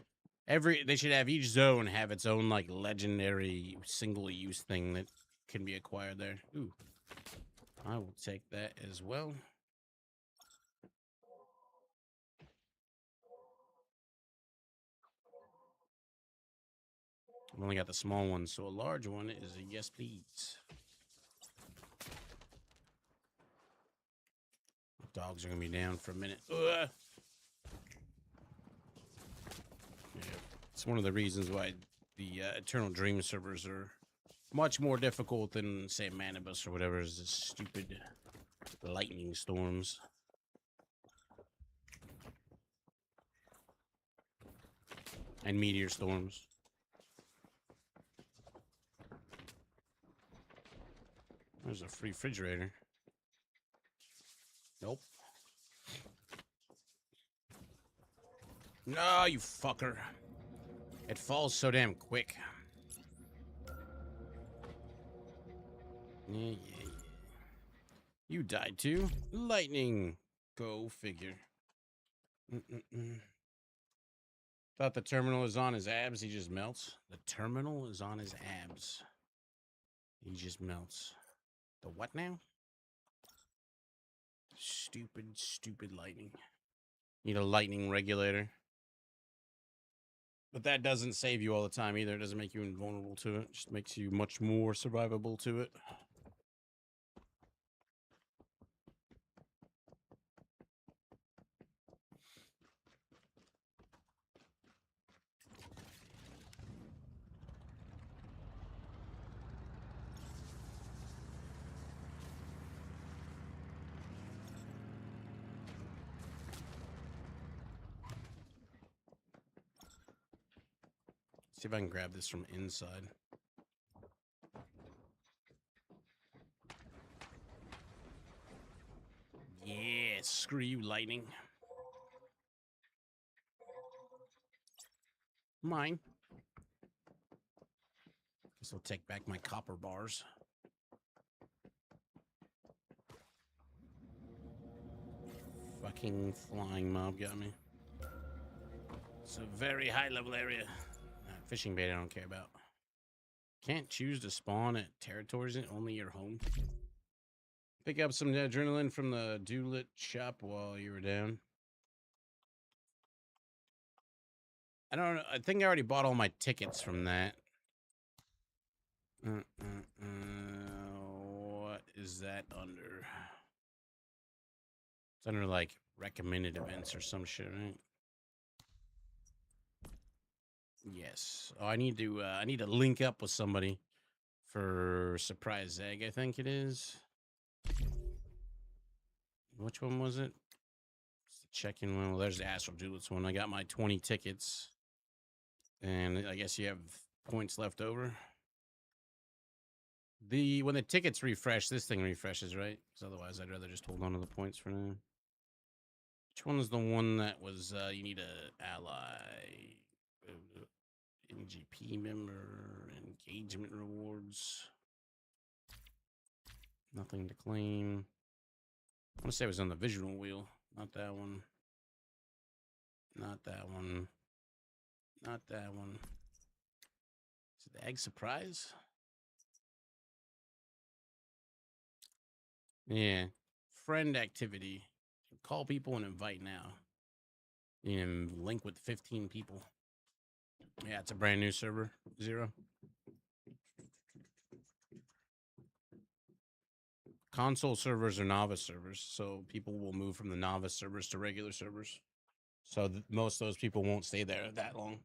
They should have each zone have its own, like, legendary single-use thing that can be acquired there. Ooh. I will take that as well. I've only got the small one, so a large one is a yes, please. Dogs are going to be down for a minute. Ugh. Yeah. It's one of the reasons why the Eternal Dream servers are much more difficult than, say, Manibus or whatever, is the stupid lightning storms. And meteor storms. There's a free refrigerator. Nope. No, you fucker. It falls so damn quick. Yeah. You died too. Lightning. Go figure. Thought the terminal is on his abs. He just melts. The terminal is on his abs. He just melts. The what now? Stupid, stupid lightning. Need a lightning regulator. But that doesn't save you all the time either. It doesn't make you invulnerable to it. It just makes you much more survivable to it. See if I can grab this from inside. Yeah, screw you, lightning. Mine. Guess I'll take back my copper bars. Fucking flying mob got me. It's a very high level area. Fishing bait I don't care about. Can't choose to spawn at territories in only your home. Pick up some adrenaline from the Doolittle shop while you were down. I don't know. I think I already bought all my tickets from that. What is that under? It's under like recommended events or some shit, right? Yes. Oh, I need to link up with somebody for Surprise Egg, I think it is. Which one was it? It's the check-in one. Well, there's the Astral Duelist one. I got my 20 tickets. And I guess you have points left over. When the tickets refresh, this thing refreshes, right? Because otherwise I'd rather just hold on to the points for now. Which one is the one that was you need a ally? NGP member, engagement rewards. Nothing to claim. I want to say it was on the visual wheel. Not that one. Not that one. Not that one. Is it the egg surprise? Yeah. Friend activity. Call people and invite now. And link with 15 people. Yeah, it's a brand new server. 0. Console servers are novice servers, so people will move from the novice servers to regular servers. So most of those people won't stay there that long.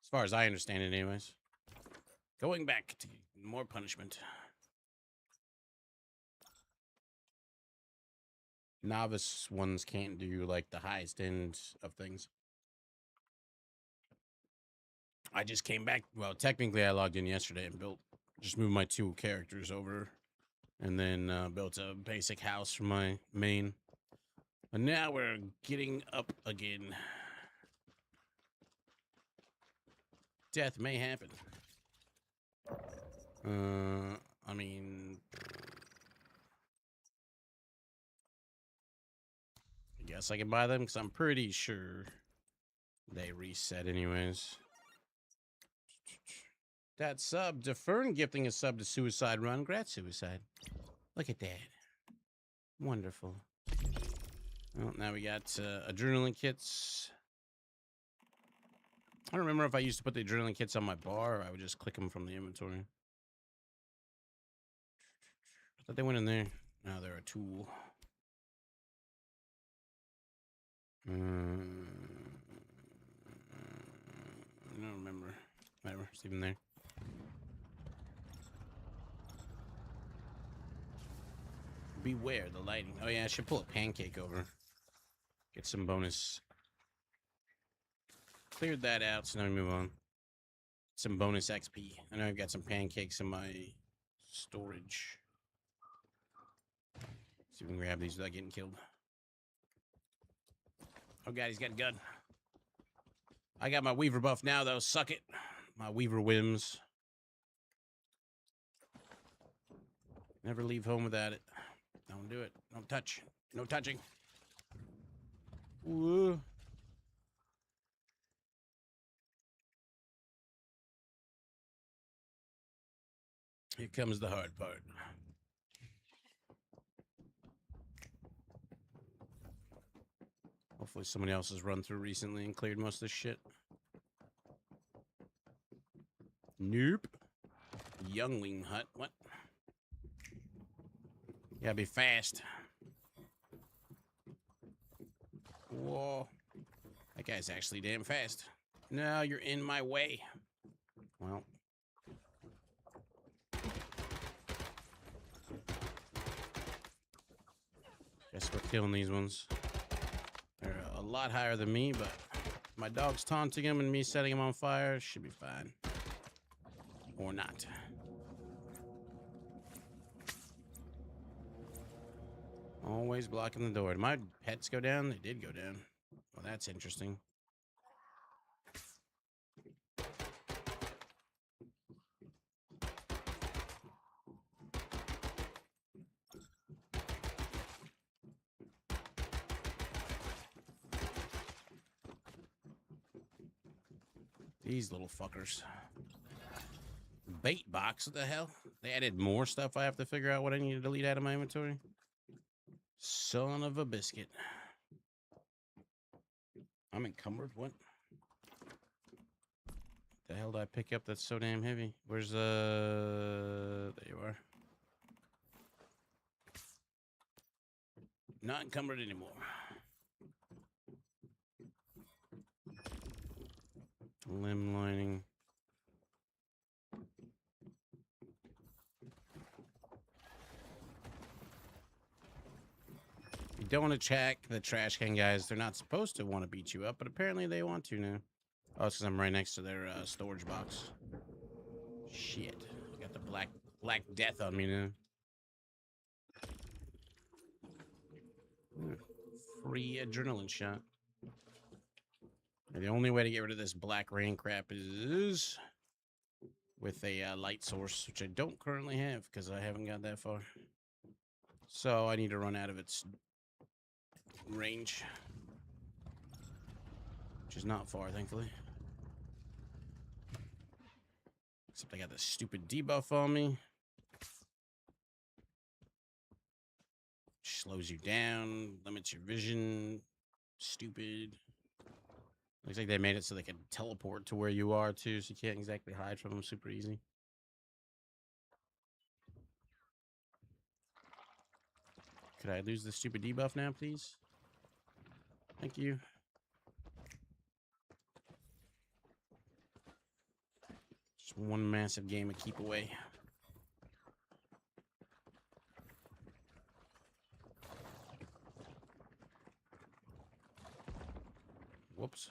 As far as I understand it, anyways. Going back to more punishment. Novice ones can't do like the highest end of things. I just came back. Well, technically, I logged in yesterday and just moved my 2 characters over, and then built a basic house for my main. And now we're getting up again. Death may happen. I mean, I guess I can buy them because I'm pretty sure they reset anyways. That sub to Fern gifting a sub to Suicide Run. Congrats, Suicide. Look at that. Wonderful. Well, now we got adrenaline kits. I don't remember if I used to put the adrenaline kits on my bar or I would just click them from the inventory. I thought they went in there. Now they're a tool. I don't remember. Whatever, it's even there. Beware the lighting. Oh yeah, I should pull a pancake over. Get some bonus. Cleared that out, so now we move on. Some bonus XP. I know I've got some pancakes in my storage. See if we can grab these without getting killed. Oh god, he's got a gun. I got my Weaver buff now, though. Suck it. My Weaver whims. Never leave home without it. Don't do it. Don't touch. No touching. Woo. Here comes the hard part. Hopefully somebody else has run through recently and cleared most of this shit. Nope. Youngling hut. What? You gotta be fast. Whoa. That guy's actually damn fast. No, you're in my way. Well. Guess we're killing these ones. They're a lot higher than me, but my dog's taunting him and me setting him on fire should be fine. Or not. Always blocking the door. Did my pets go down? They did go down. Well, that's interesting. These little fuckers. Bait box, what the hell? They added more stuff I have to figure out what I need to delete out of my inventory. Son of a biscuit. I'm encumbered, what? The hell did I pick up that's so damn heavy? Where's there you are. Not encumbered anymore. Limb lining. You don't want to check the trash can guys. They're not supposed to want to beat you up, but apparently they want to now. Oh, it's because I'm right next to their storage box. Shit. I got the black death on me now. Free adrenaline shot. And the only way to get rid of this black rain crap is with a light source, which I don't currently have because I haven't got that far. So I need to run out of its range, which is not far, thankfully. Except I got this stupid debuff on me. Slows you down, limits your vision. Stupid. Looks like they made it so they can teleport to where you are, too, so you can't exactly hide from them super easy. Could I lose the stupid debuff now, please? Thank you. Just one massive game of keep away. Whoops.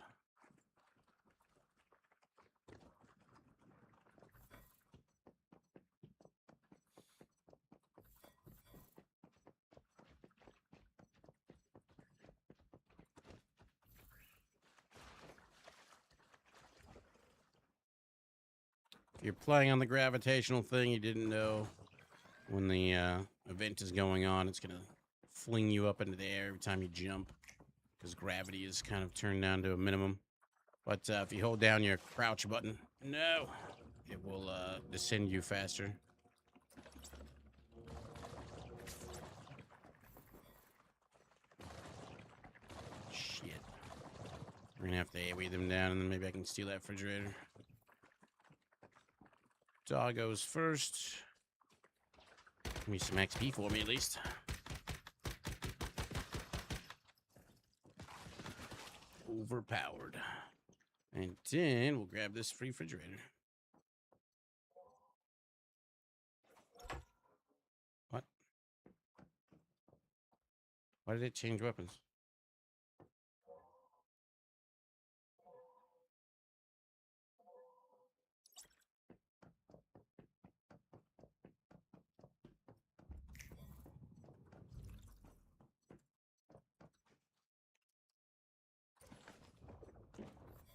If you're playing on the gravitational thing, you didn't know when the event is going on, it's going to fling you up into the air every time you jump because gravity is kind of turned down to a minimum. But if you hold down your crouch button, no, it will descend you faster. Shit. We're going to have to AoE them down, and then maybe I can steal that refrigerator. Doggos first. Give me some XP for me, at least. Overpowered. And then we'll grab this free refrigerator. What? Why did it change weapons?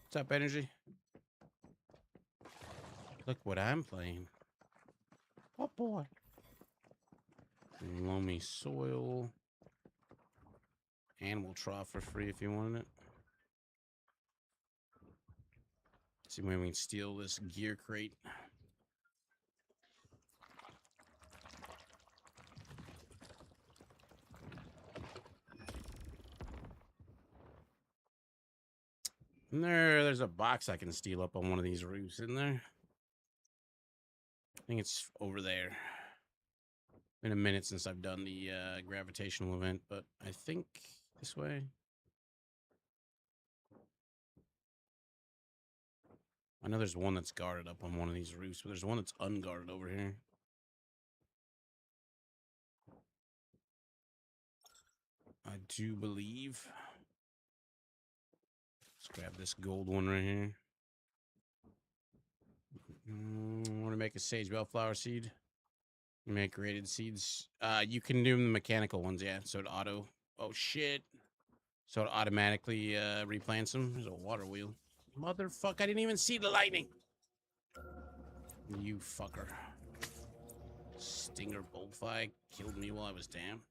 What's up, Energy? Look what I'm playing. Oh, boy. Loamy soil. Animal trough for free if you wanted it. See when we can steal this gear crate. And there's a box I can steal up on one of these roofs, isn't there? I think it's over there. Been a minute since I've done the gravitational event, but I think this way. I know there's one that's guarded up on one of these roofs, but there's one that's unguarded over here. I do believe. Let's grab this gold one right here. I want to make a sage bellflower seed. Make rated seeds. You can do the mechanical ones, yeah. So it auto. Oh shit. So it automatically replants them. There's a water wheel. Motherfucker! I didn't even see the lightning. You fucker. Stinger bullfly killed me while I was down.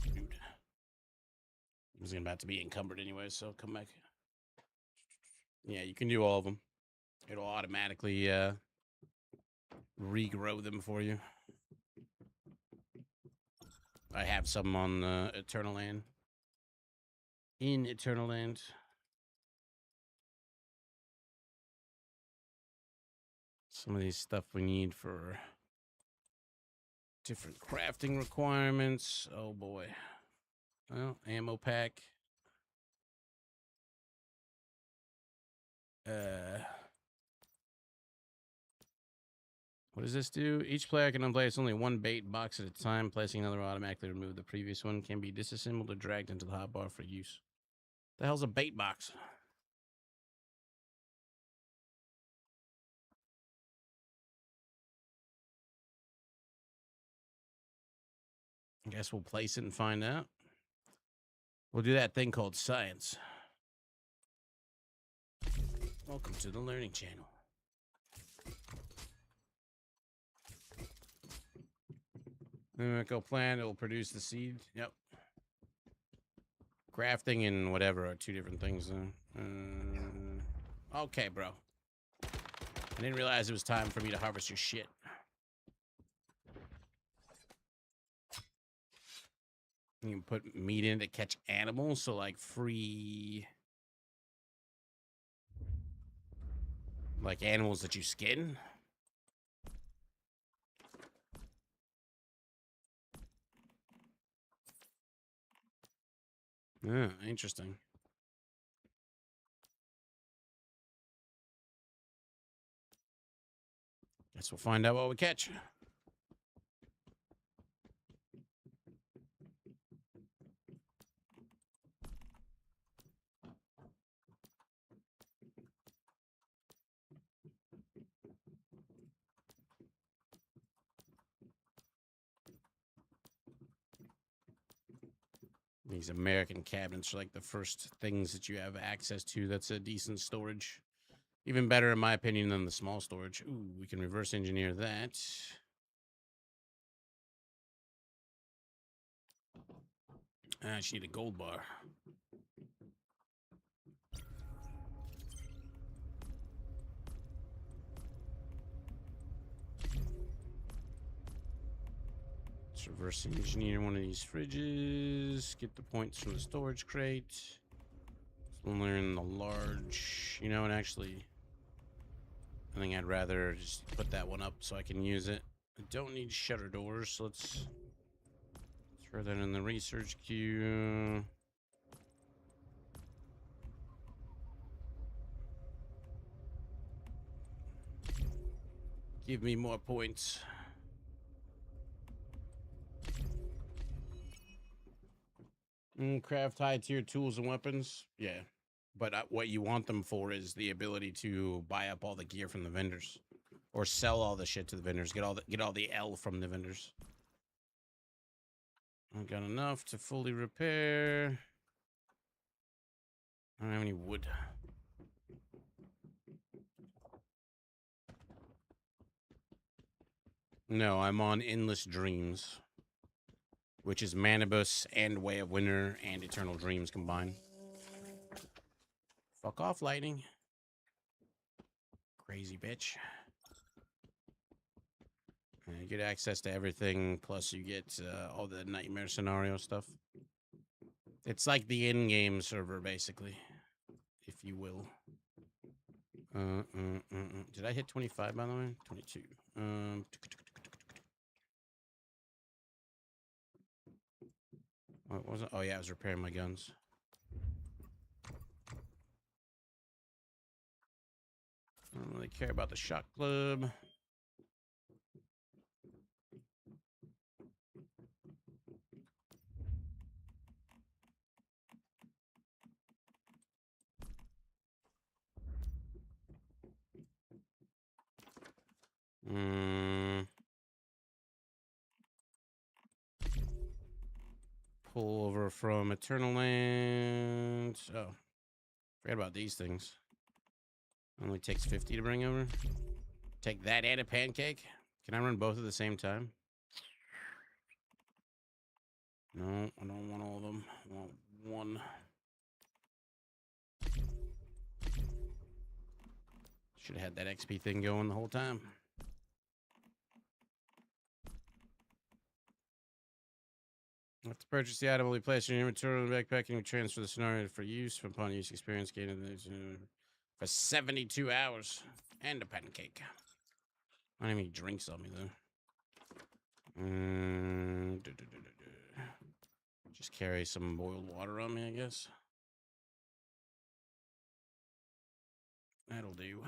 Dude. I was about to be encumbered anyway, so come back. Yeah, you can do all of them. It'll automatically regrow them for you. I have some on Eternal Land. In Eternal Land. Some of these stuff we need for different crafting requirements. Oh boy. Well, ammo pack. What does this do? Each player can unplace only one bait box at a time. Placing another will automatically remove the previous one. Can be disassembled or dragged into the hotbar for use. The hell's a bait box? I guess we'll place it and find out. We'll do that thing called science. Welcome to the learning channel. Go plant, it'll produce the seed. Yep. Crafting and whatever are two different things. Okay, bro. I didn't realize it was time for me to harvest your shit. You can put meat in to catch animals, so like free... like animals that you skin. Yeah, interesting. Guess we'll find out what we catch. These American cabinets are like the first things that you have access to that's a decent storage. Even better, in my opinion, than the small storage. Ooh, we can reverse engineer that. I just need a gold bar. Let's reverse engineer one of these fridges. Get the points from the storage crate. So learn the large. You know, and actually, I think I'd rather just put that one up so I can use it. I don't need shutter doors, so let's throw that in the research queue. Give me more points. Craft high tier tools and weapons. Yeah. But what you want them for is the ability to buy up all the gear from the vendors. Or sell all the shit to the vendors. Get all the L from the vendors. I've got enough to fully repair. I don't have any wood. No, I'm on Endless Dreams, which is Manibus and Way of Winter and Eternal Dreams combined. Fuck off, lightning. Crazy bitch. You get access to everything, plus you get all the nightmare scenario stuff. It's like the in-game server, basically, if you will. Did I hit 25, by the way? 22. What was it? Oh, yeah, I was repairing my guns. I don't really care about the shot club. Pull over from Eternal Land. Oh, forgot about these things. Only takes 50 to bring over. Take that and a pancake. Can I run both at the same time? No, I don't want all of them. I want one. Should have had that XP thing going the whole time. You have to purchase the item will be placed in your inventory in the backpack and transfer the scenario for use. Upon use, experience gained for 72 hours. And a pancake. I don't have any drinks on me, though. Just carry some boiled water on me, I guess. That'll do.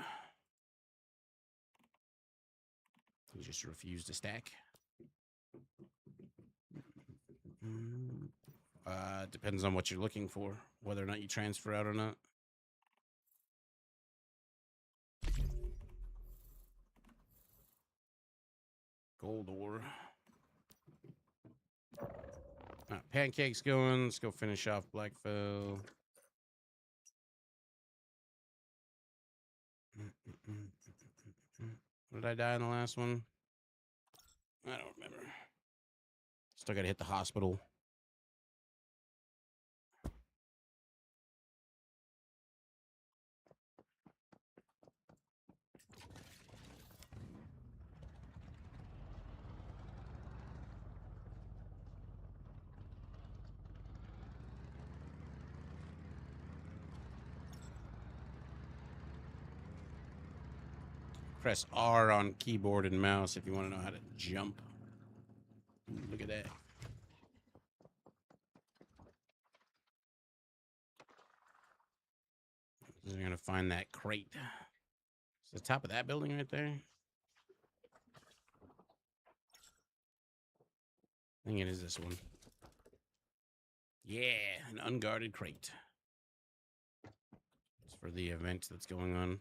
You just refuse to stack. Depends on what you're looking for, whether or not you transfer out or not. Gold ore. Pancakes going. Let's go finish off Blackfell. Did I die in the last one? I don't remember. Still gotta hit the hospital. Press R on keyboard and mouse if you want to know how to jump. Ooh, look at that. You're gonna find that crate. It's the top of that building right there. I think it is this one. Yeah, an unguarded crate. It's for the event that's going on.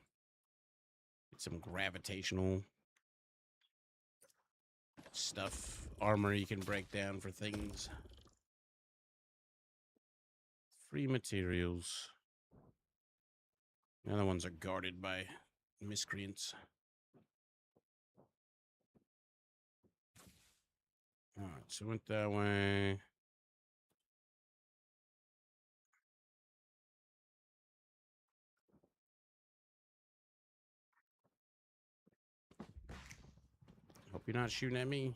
Get some gravitational stuff, armor you can break down for things. Free materials. The other ones are guarded by miscreants. All right, so went that way. Hope you're not shooting at me.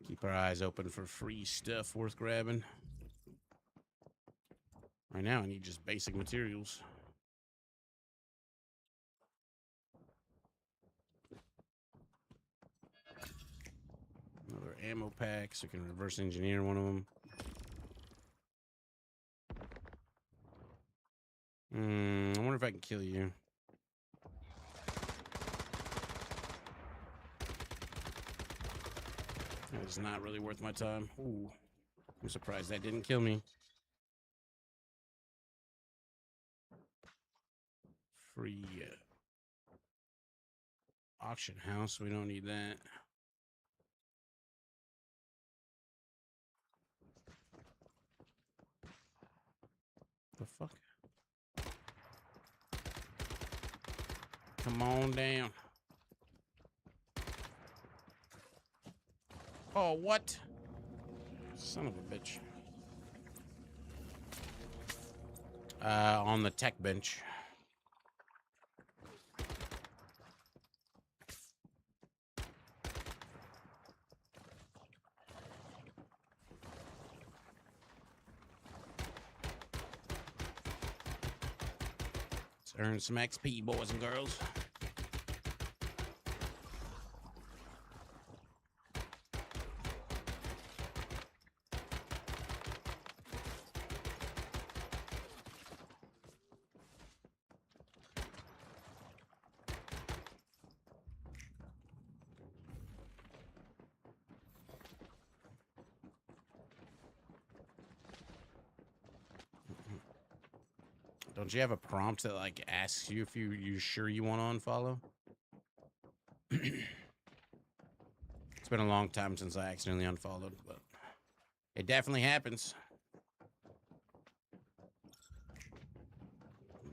Keep our eyes open for free stuff worth grabbing. Right now, I need just basic materials. Another ammo pack, so I can reverse engineer one of them. I wonder if I can kill you. That is not really worth my time. Ooh, I'm surprised that didn't kill me. Free auction house. We don't need that. The fuck? Come on down. Oh, what? Son of a bitch. On the tech bench. Let's earn some XP, boys and girls. Don't you have a prompt that like asks you if you sure you want to unfollow? It's been a long time since I accidentally unfollowed, but it definitely happens.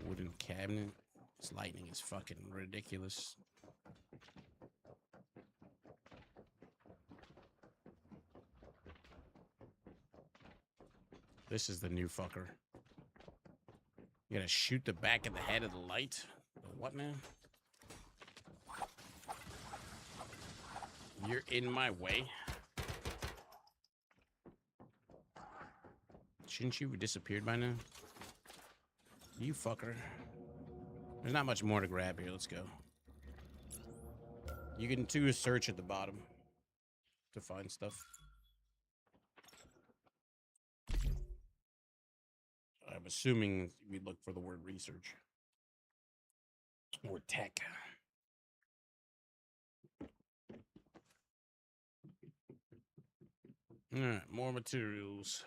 Wooden cabinet. This lightning is fucking ridiculous. This is the new fucker. You gotta shoot the back of the head of the light. What now? You're in my way. Shouldn't you have disappeared by now? You fucker. There's not much more to grab here. Let's go. You can do a search at the bottom to find stuff. I'm assuming we look for the word research or tech. All right, more materials.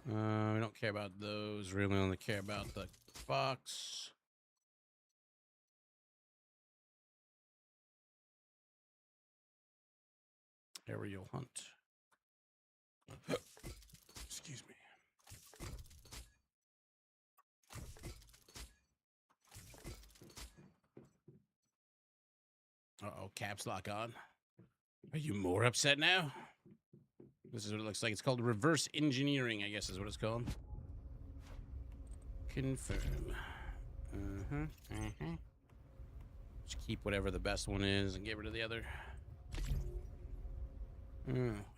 We don't care about those. Really only care about the box. Aerial hunt. Excuse me. Uh-oh, caps lock on. Are you more upset now? This is what it looks like. It's called reverse engineering, I guess is what it's called. Confirm. Just keep whatever the best one is and get rid of the other.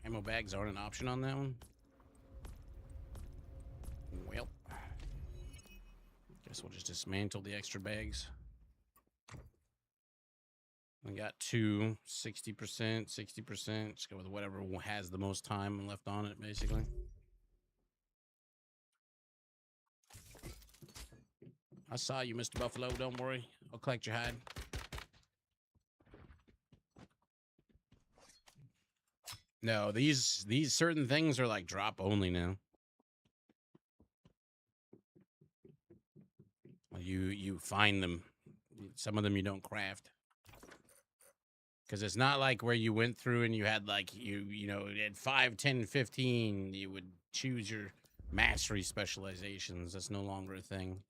Ammo bags aren't an option on that one. Well, guess we'll just dismantle the extra bags. We got 2, 60%, 60%. Just go with whatever has the most time left on it, basically. I saw you, Mr. Buffalo. Don't worry. I'll collect your hide. No, these certain things are like drop only now. you find them. Some of them you don't craft. Because it's not like where you went through and you had like, you know, at 5, 10, 15, you would choose your mastery specializations. That's no longer a thing.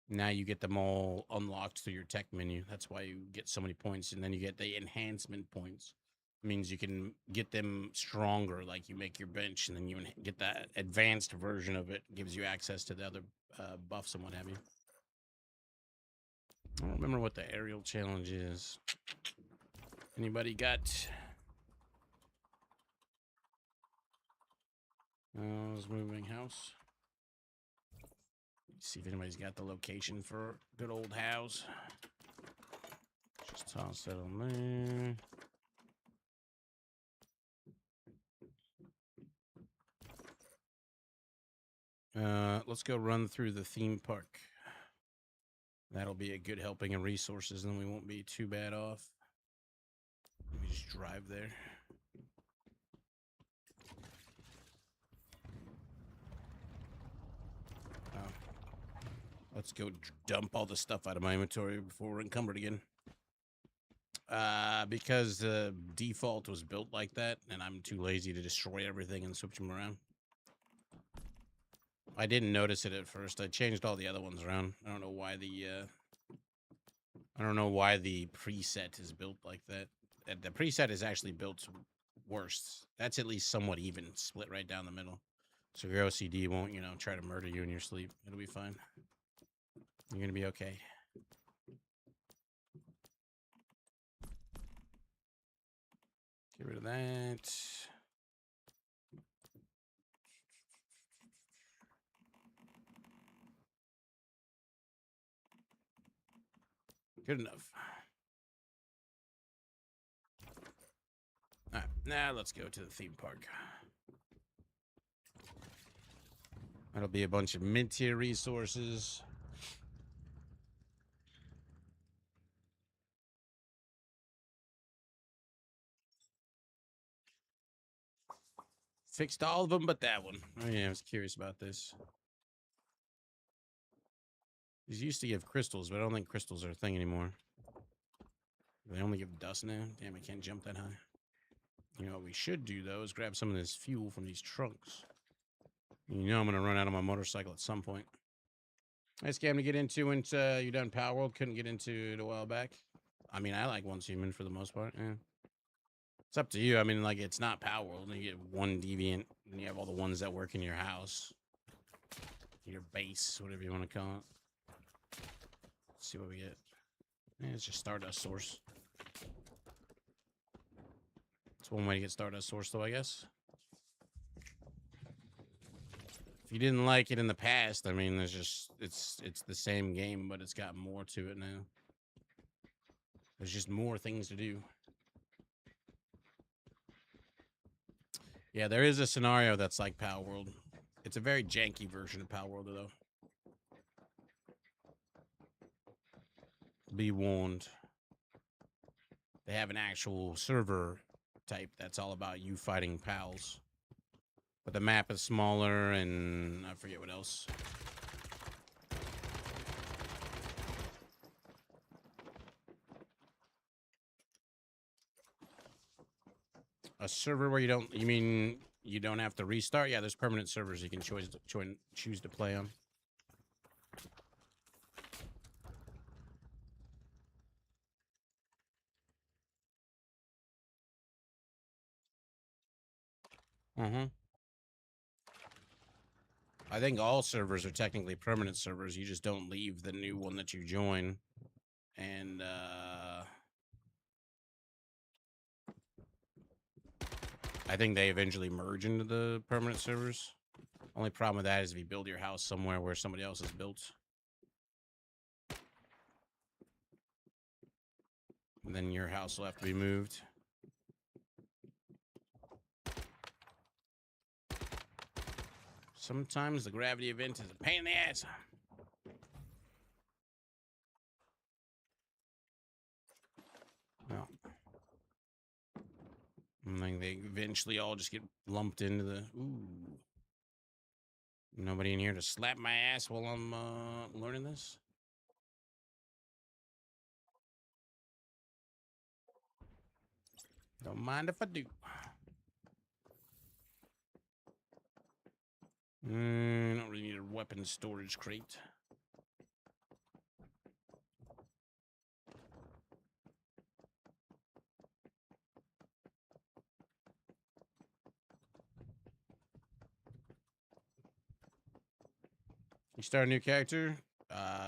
Now you get them all unlocked through your tech menu. That's why you get so many points. And then you get the enhancement points. It means you can get them stronger, like you make your bench and then you get that advanced version of it. Gives you access to the other buffs and what have you. I don't remember what the aerial challenge is. Anybody got... Let's moving house. See if anybody's got the location for good old house. Just toss that on there. Let's go run through the theme park. That'll be a good helping of resources, and we won't be too bad off. Let me just drive there. Let's go dump all the stuff out of my inventory before we're encumbered again. Because the default was built like that, and I'm too lazy to destroy everything and switch them around. I didn't notice it at first. I changed all the other ones around. I don't know why the preset is built like that. The preset is actually built worse. That's at least somewhat even, split right down the middle. So your OCD won't, you know, try to murder you in your sleep. It'll be fine. You're gonna be okay. Get rid of that. Good enough. All right, now let's go to the theme park. That'll be a bunch of mid-tier resources. Fixed all of them but that one. Oh yeah, I was curious about this. These used to give crystals, but I don't think crystals are a thing anymore. They only give dust now. Damn, I can't jump that high. You know what we should do, though, is grab some of this fuel from these trunks. You know I'm going to run out of my motorcycle at some point. Nice game to get into when you done Power World. Couldn't get into it a while back. I mean, I like Once Human for the most part, yeah. It's up to you. I mean, like, it's not Power World. You get one deviant, and you have all the ones that work in your house. Your base, whatever you want to call it. Let's see what we get. Yeah, it's just Stardust Source. It's one way to get Stardust Source, though, I guess. If you didn't like it in the past, I mean, there's just it's the same game, but it's got more to it now. There's just more things to do. Yeah, there is a scenario that's like Power World. It's a very janky version of Power World, though. Be warned. They have an actual server type that's all about you fighting pals. But the map is smaller, and I forget what else. A server where you mean you don't have to restart? Yeah, there's permanent servers you can choose to play on. I think all servers are technically permanent servers. You just don't leave the new one that you join. And I think they eventually merge into the permanent servers. Only problem with that is if you build your house somewhere where somebody else has built. And then your house will have to be moved. Sometimes the gravity event is a pain in the ass. No. I think they eventually all just get lumped into the... Ooh. Nobody in here to slap my ass while I'm learning this? Don't mind if I do. Don't really need a weapon storage crate. You start a new character?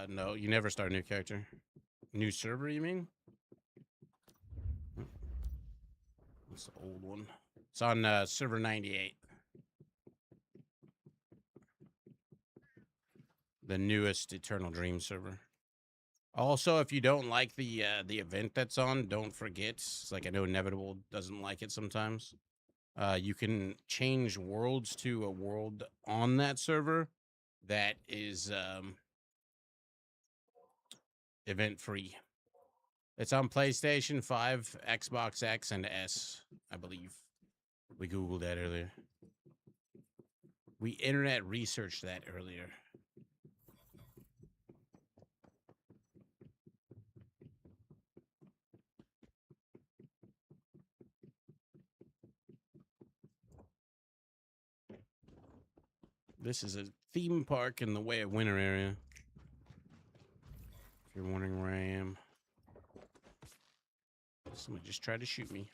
No, you never start a new character. New server, you mean? That's the old one. It's on server 98. The newest Eternal Dream server. Also, if you don't like the event that's on, don't forget. It's like I know Inevitable doesn't like it sometimes. You can change worlds to a world on that server that is event free. It's on PlayStation 5, Xbox X, and S, I believe. We Googled that earlier. We internet researched that earlier. This is a theme park in the Way of Winter area. If you're wondering where I am. Somebody just tried to shoot me.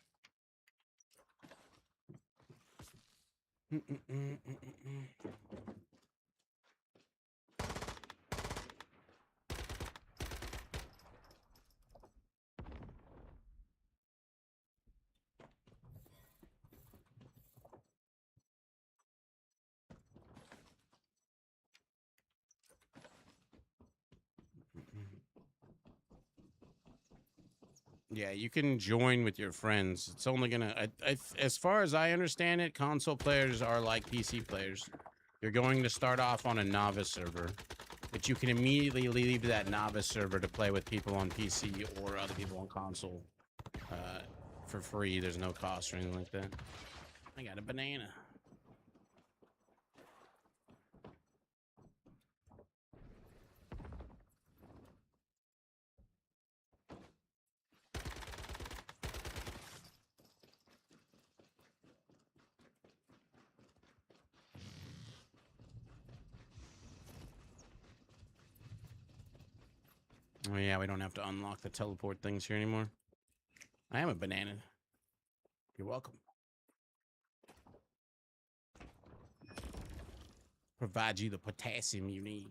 Yeah, you can join with your friends. It's only gonna, as far as I understand it, console players are like PC players. You're going to start off on a novice server, but you can immediately leave that novice server to play with people on PC or other people on console for free. There's no cost or anything like that. I got a banana. Oh yeah, we don't have to unlock the teleport things here anymore. I am a banana. You're welcome. Provide you the potassium you need.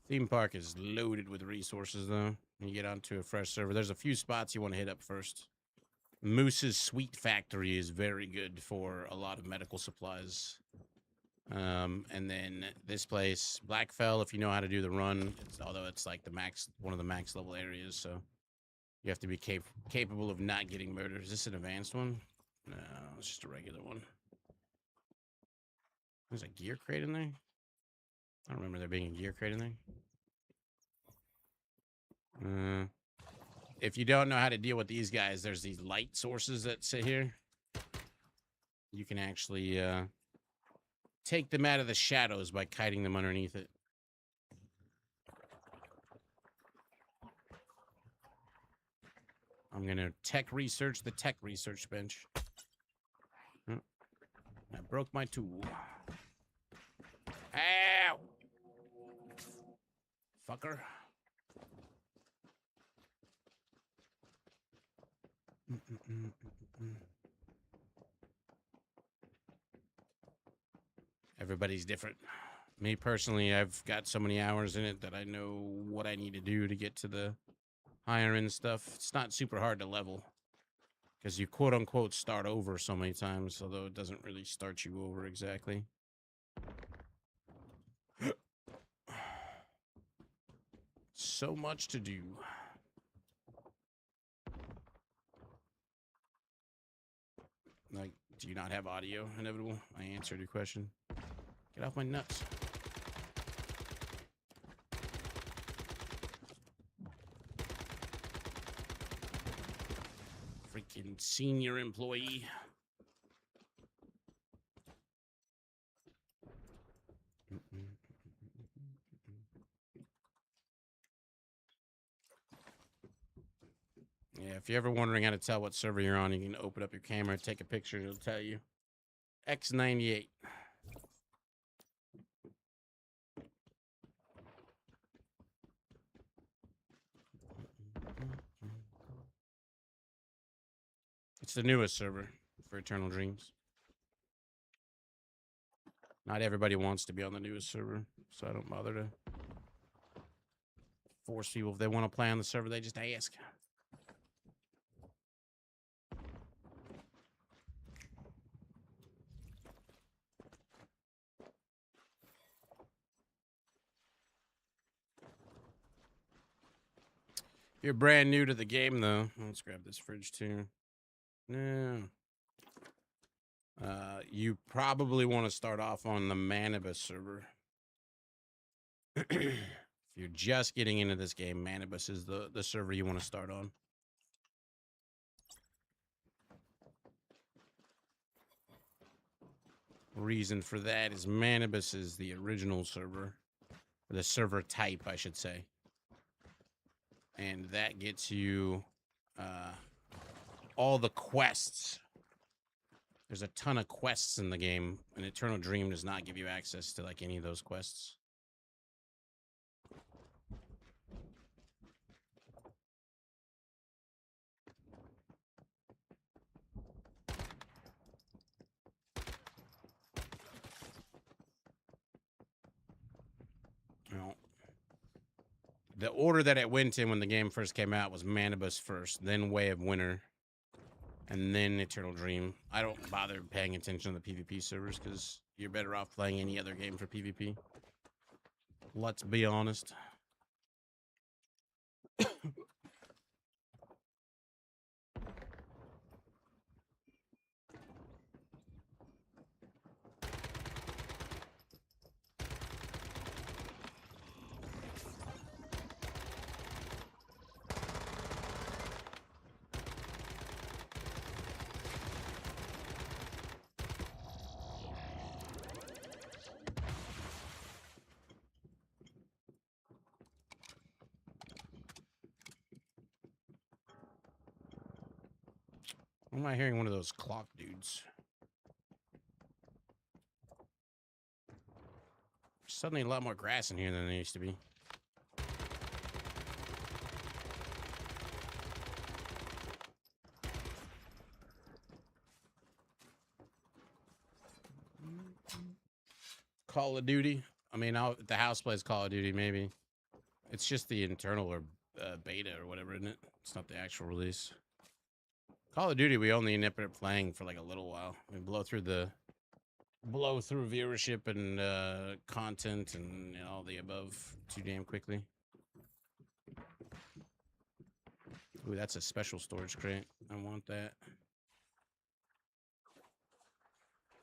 Theme park is loaded with resources, though. When you get onto a fresh server, there's a few spots you want to hit up first. Moose's Sweet Factory is very good for a lot of medical supplies. And then this place, Blackfell, if you know how to do the run, although it's like the max, one of the max level areas, so you have to be capable of not getting murdered. Is this an advanced one? No, it's just a regular one. There's a gear crate in there? I don't remember there being a gear crate in there. If you don't know how to deal with these guys, there's these light sources that sit here. You can actually take them out of the shadows by kiting them underneath it. I'm going to tech research the tech research bench. Oh, I broke my tool. Ow! Fucker. Everybody's different. Me personally, I've got so many hours in it that I know what I need to do to get to the higher end stuff. It's not super hard to level because you quote unquote start over so many times, although it doesn't really start you over exactly. So much to do. Like, do you not have audio? Inevitable. I answered your question. Get off my nuts. Freaking senior employee. If you're ever wondering how to tell what server you're on, you can open up your camera, take a picture, it'll tell you. X98. It's the newest server for Eternal Dreams. Not everybody wants to be on the newest server, so I don't bother to force people. If they want to play on the server, they just ask. If you're brand new to the game, though, let's grab this fridge too. No. You probably want to start off on the Manibus server. If you're just getting into this game, Manibus is the server you want to start on. Reason for that is Manibus is the original server, or the server type, I should say. And that gets you all the quests. There's a ton of quests in the game, and Eternal Dream does not give you access to like any of those quests. Well, the order that it went in when the game first came out was Manibus first, then Way of Winter, and then Eternal Dream. I don't bother paying attention to the PvP servers because you're better off playing any other game for PvP. Let's be honest. Why am I hearing one of those clock dudes? Suddenly a lot more grass in here than there used to be. Call of Duty. I mean, the house plays Call of Duty, maybe. It's just the internal or beta or whatever, isn't it? It's not the actual release. Call of Duty, we only end up playing for like a little while. We blow through viewership and content and all the above too damn quickly. Ooh, that's a special storage crate. I want that.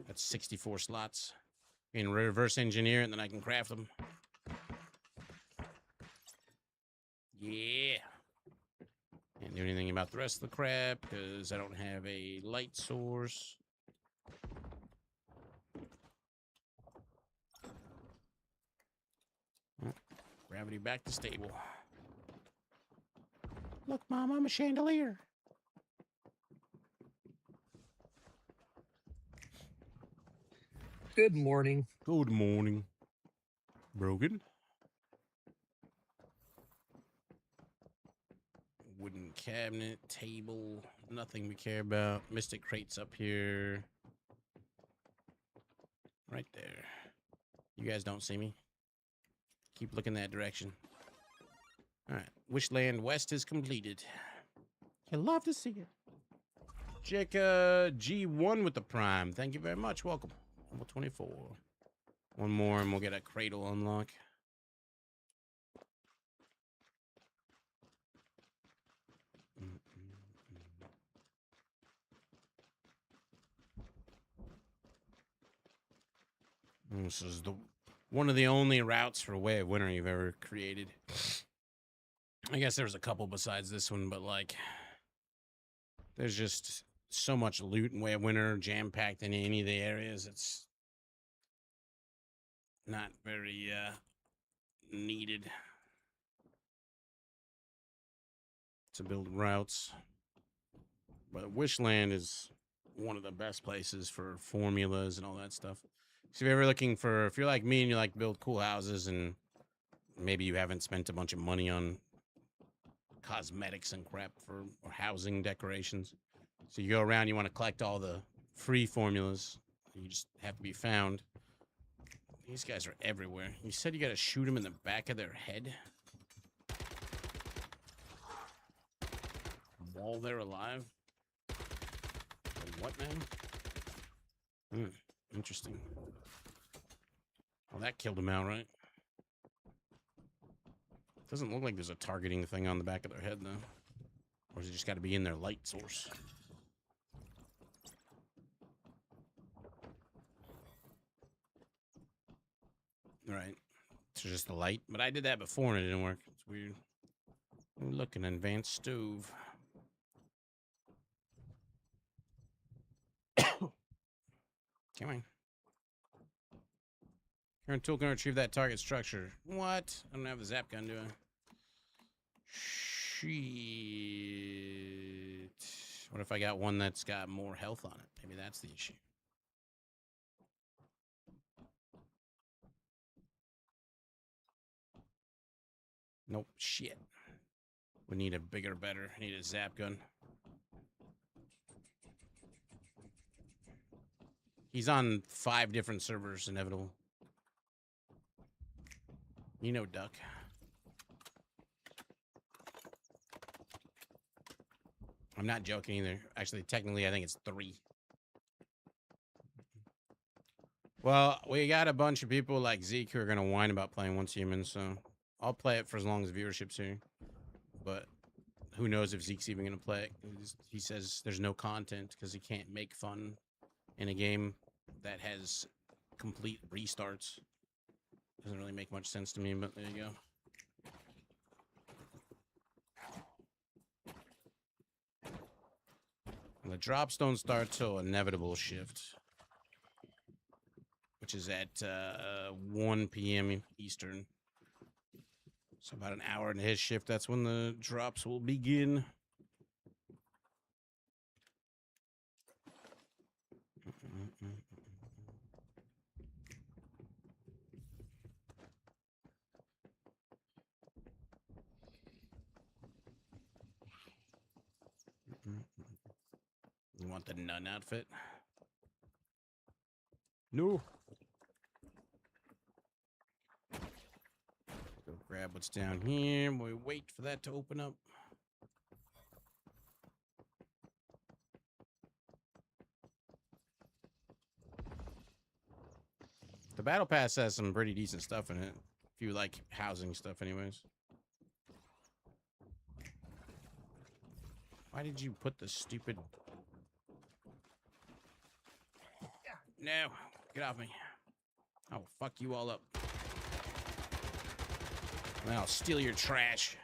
That's 64 slots. I can reverse engineer it and then I can craft them. Yeah. Can't do anything about the rest of the crap because I don't have a light source. Gravity back to stable. Look, Mom, I'm a chandelier. Good morning. Good morning. Brogan. Wooden cabinet, table, nothing we care about. Mystic crates up here. Right there. You guys don't see me. Keep looking that direction. All right. Wishland West is completed. You'll love to see it. Jeka G1 with the Prime. Thank you very much. Welcome. Level 24. One more and we'll get a cradle unlock. This is one of the only routes for Way of Winter you've ever created. I guess there's a couple besides this one, but like there's just so much loot in Way of Winter jam-packed in any of the areas. It's not very needed to build routes. But Wishland is one of the best places for formulas and all that stuff. So if you're ever looking for, if you're like me and you like to build cool houses and maybe you haven't spent a bunch of money on cosmetics and crap for or housing decorations, so you go around, you want to collect all the free formulas, you just have to be found. These guys are everywhere. You said you got to shoot them in the back of their head while they're alive. What, man? Interesting. Well, that killed him outright. Doesn't look like there's a targeting thing on the back of their head, though. Or has it just got to be in their light source? Right. It's just the light. But I did that before and it didn't work. It's weird. Look, an advanced stove. Come on. Current tool can retrieve that target structure. What? I don't have the zap gun, do I? Shit. What if I got one that's got more health on it? Maybe that's the issue. Nope. Shit. We need a bigger, better. I need a zap gun. He's on 5 different servers, inevitable. You know, duck. I'm not joking either. Actually, technically, I think it's 3. Well, we got a bunch of people like Zeke who are going to whine about playing Once Human, so I'll play it for as long as viewership's here. But who knows if Zeke's even going to play it. He says there's no content because he can't make fun in a game that has complete restarts. Doesn't really make much sense to me, but there you go. And the drops don't start till inevitable shift, which is at 1 p.m. Eastern. So about an hour into his shift, that's when the drops will begin. You want the nun outfit? No. Go grab what's down here. We wait for that to open up. The battle pass has some pretty decent stuff in it. If you like housing stuff anyways. Why did you put the stupid... No, get off me. I'll fuck you all up. And I'll steal your trash.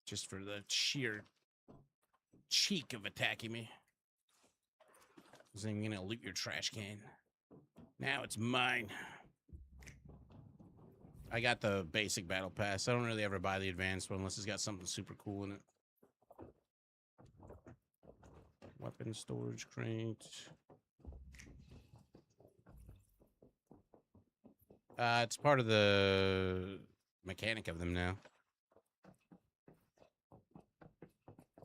Just for the sheer cheek of attacking me. I'm gonna loot your trash can. Now it's mine. I got the basic battle pass. I don't really ever buy the advanced one unless it's got something super cool in it. Weapon storage crate. It's part of the mechanic of them now.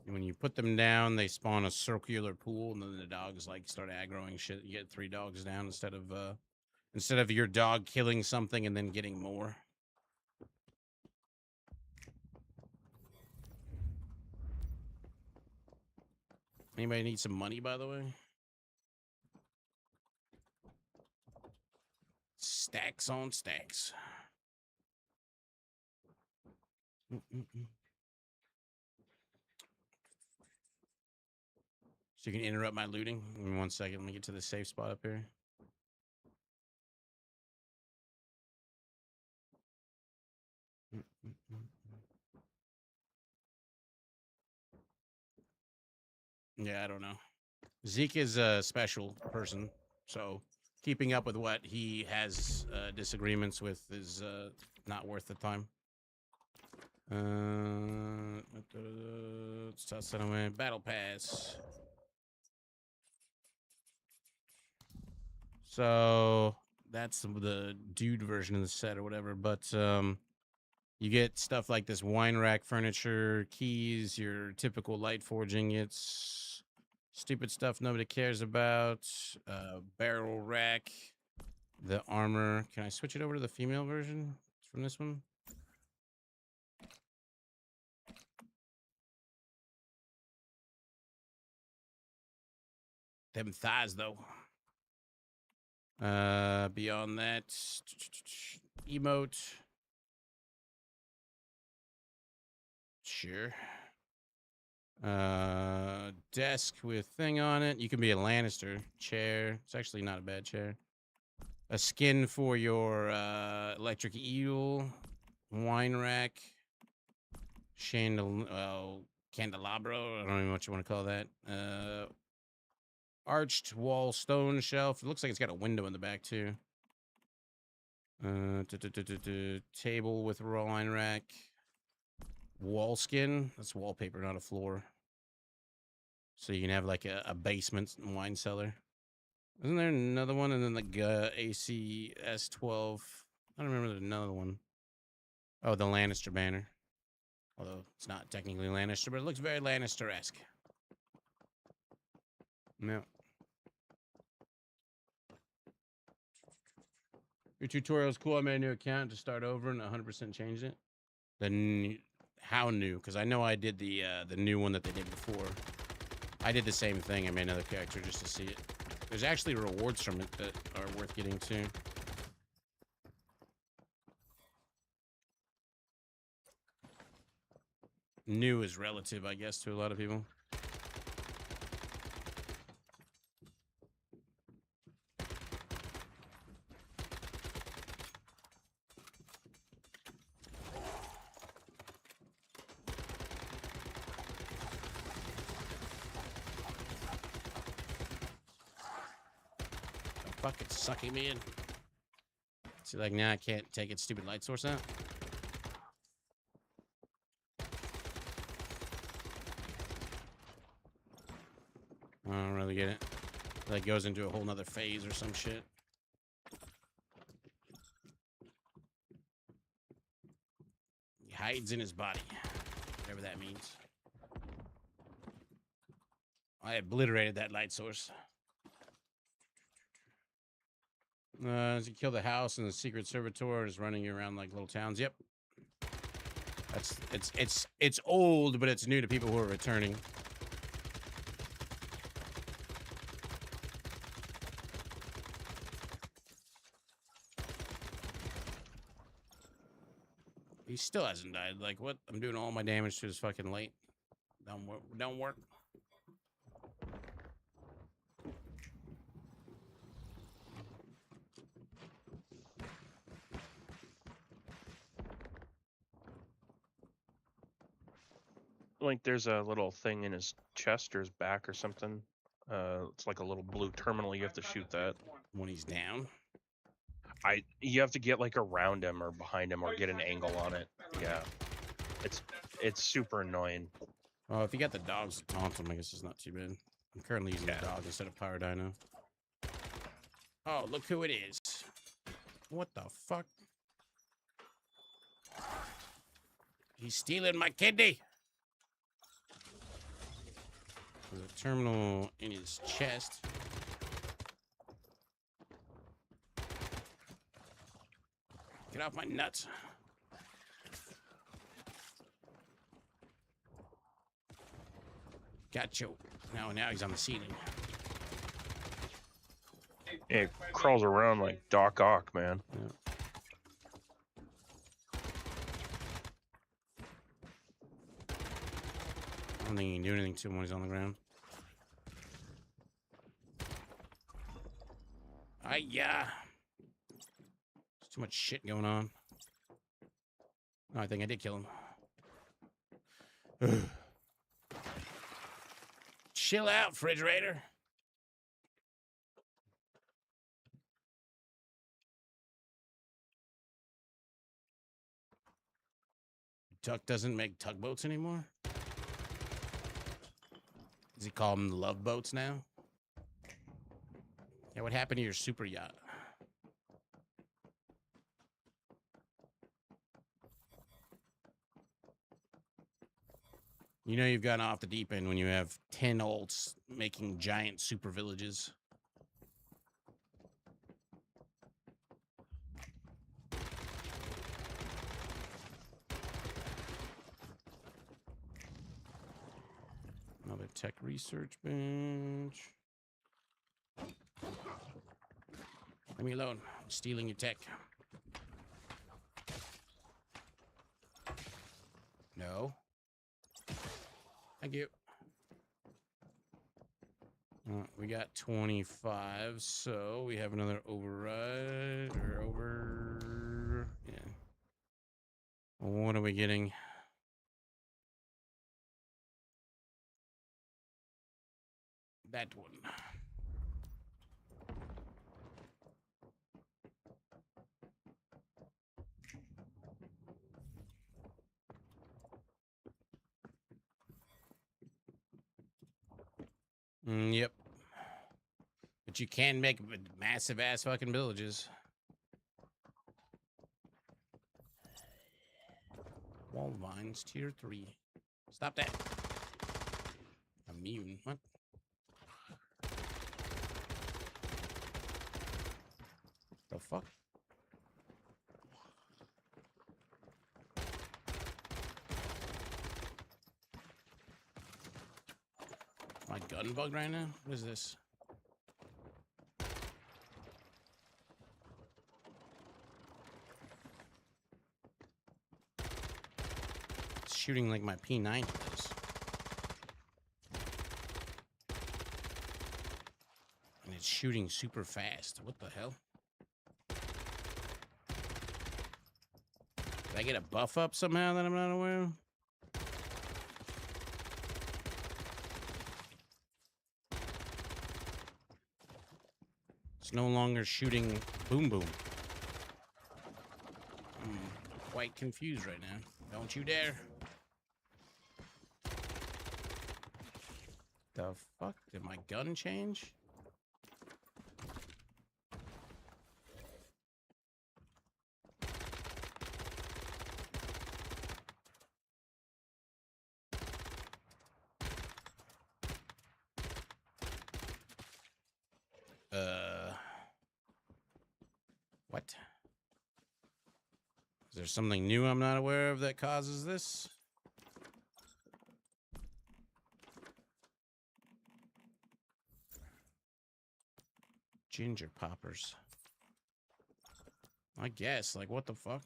When you put them down, they spawn a circular pool, and then the dogs like start aggroing shit. You get 3 dogs down instead of your dog killing something and then getting more. Anybody need some money, by the way? Stacks on stacks. So you can interrupt my looting. Give me 1 second. Let me get to the safe spot up here. Yeah, I don't know. Zeke is a special person, so keeping up with what he has disagreements with is not worth the time. Let's toss that away. Battle pass. So that's the dude version of the set or whatever. But you get stuff like this wine rack furniture, keys, your typical light forging. It's stupid stuff nobody cares about. Barrel rack, the armor. Can I switch it over to the female version from this one? Them thighs though. Beyond that, emote. Sure. Desk with thing on it. You can be a Lannister. Chair. It's actually not a bad chair. A skin for your electric eel. Wine rack. Candelabro. I don't even know what you want to call that. Arched wall stone shelf. It looks like it's got a window in the back too. Table with wine rack. Wall skin. That's wallpaper, not a floor. So you can have like a basement wine cellar. Isn't there another one? And then the ACS 12. I don't remember another one. Oh, the Lannister banner. Although it's not technically Lannister, but it looks very Lannister-esque. No. Your tutorial is cool. I made a new account to start over and 100% changed it. How new? Because I know I did the new one that they did before. I did the same thing. I made another character just to see it. There's actually rewards from it that are worth getting too. New is relative, I guess, to a lot of people. Fuck, it's sucking me in. See, like now I can't take its stupid light source out. I don't really get it. Like goes into a whole nother phase or some shit. He hides in his body. Whatever that means. I obliterated that light source. As you kill the house and the secret servitor is running around like little towns. Yep. It's old, but it's new to people who are returning. He still hasn't died. Like, what? I'm doing all my damage to his fucking light. Don't work. Like there's a little thing in his chest or his back or something. It's like a little blue terminal. You have to shoot that when he's down. You have to get like around him or behind him or get an angle on it. Yeah, it's super annoying. Oh, if you got the dogs to taunt him, I guess it's not too bad. I'm currently using the dog instead of Power Dino. Oh, look who it is! What the fuck? He's stealing my kidney. There's a terminal in his chest. Get off my nuts. Gotcha. Now he's on the ceiling. It crawls around like Doc Ock, man. Yeah. I don't think you can do anything to him when he's on the ground. Yeah. There's too much shit going on. Oh, I think I did kill him. Chill out, refrigerator. Duck doesn't make tugboats anymore? Does he call them love boats now? Yeah, what happened to your super yacht? You know you've gotten off the deep end when you have 10 ults making giant super villages. Another tech research bench. Leave me alone. I'm stealing your tech. No. Thank you. We got 25, so we have another override or over. Yeah. Well, what are we getting? That one. Yep. But you can make massive ass fucking villages. Wall vines, tier 3. Stop that. Immune. What? The fuck? My gun bugged right now? What is this? It's shooting like my P90 does. And it's shooting super fast. What the hell? Did I get a buff up somehow that I'm not aware of? It's no longer shooting boom boom. I'm quite confused right now. Don't you dare. The fuck? Did my gun change? What? Is there something new I'm not aware of that causes this? Ginger poppers. I guess, like, what the fuck?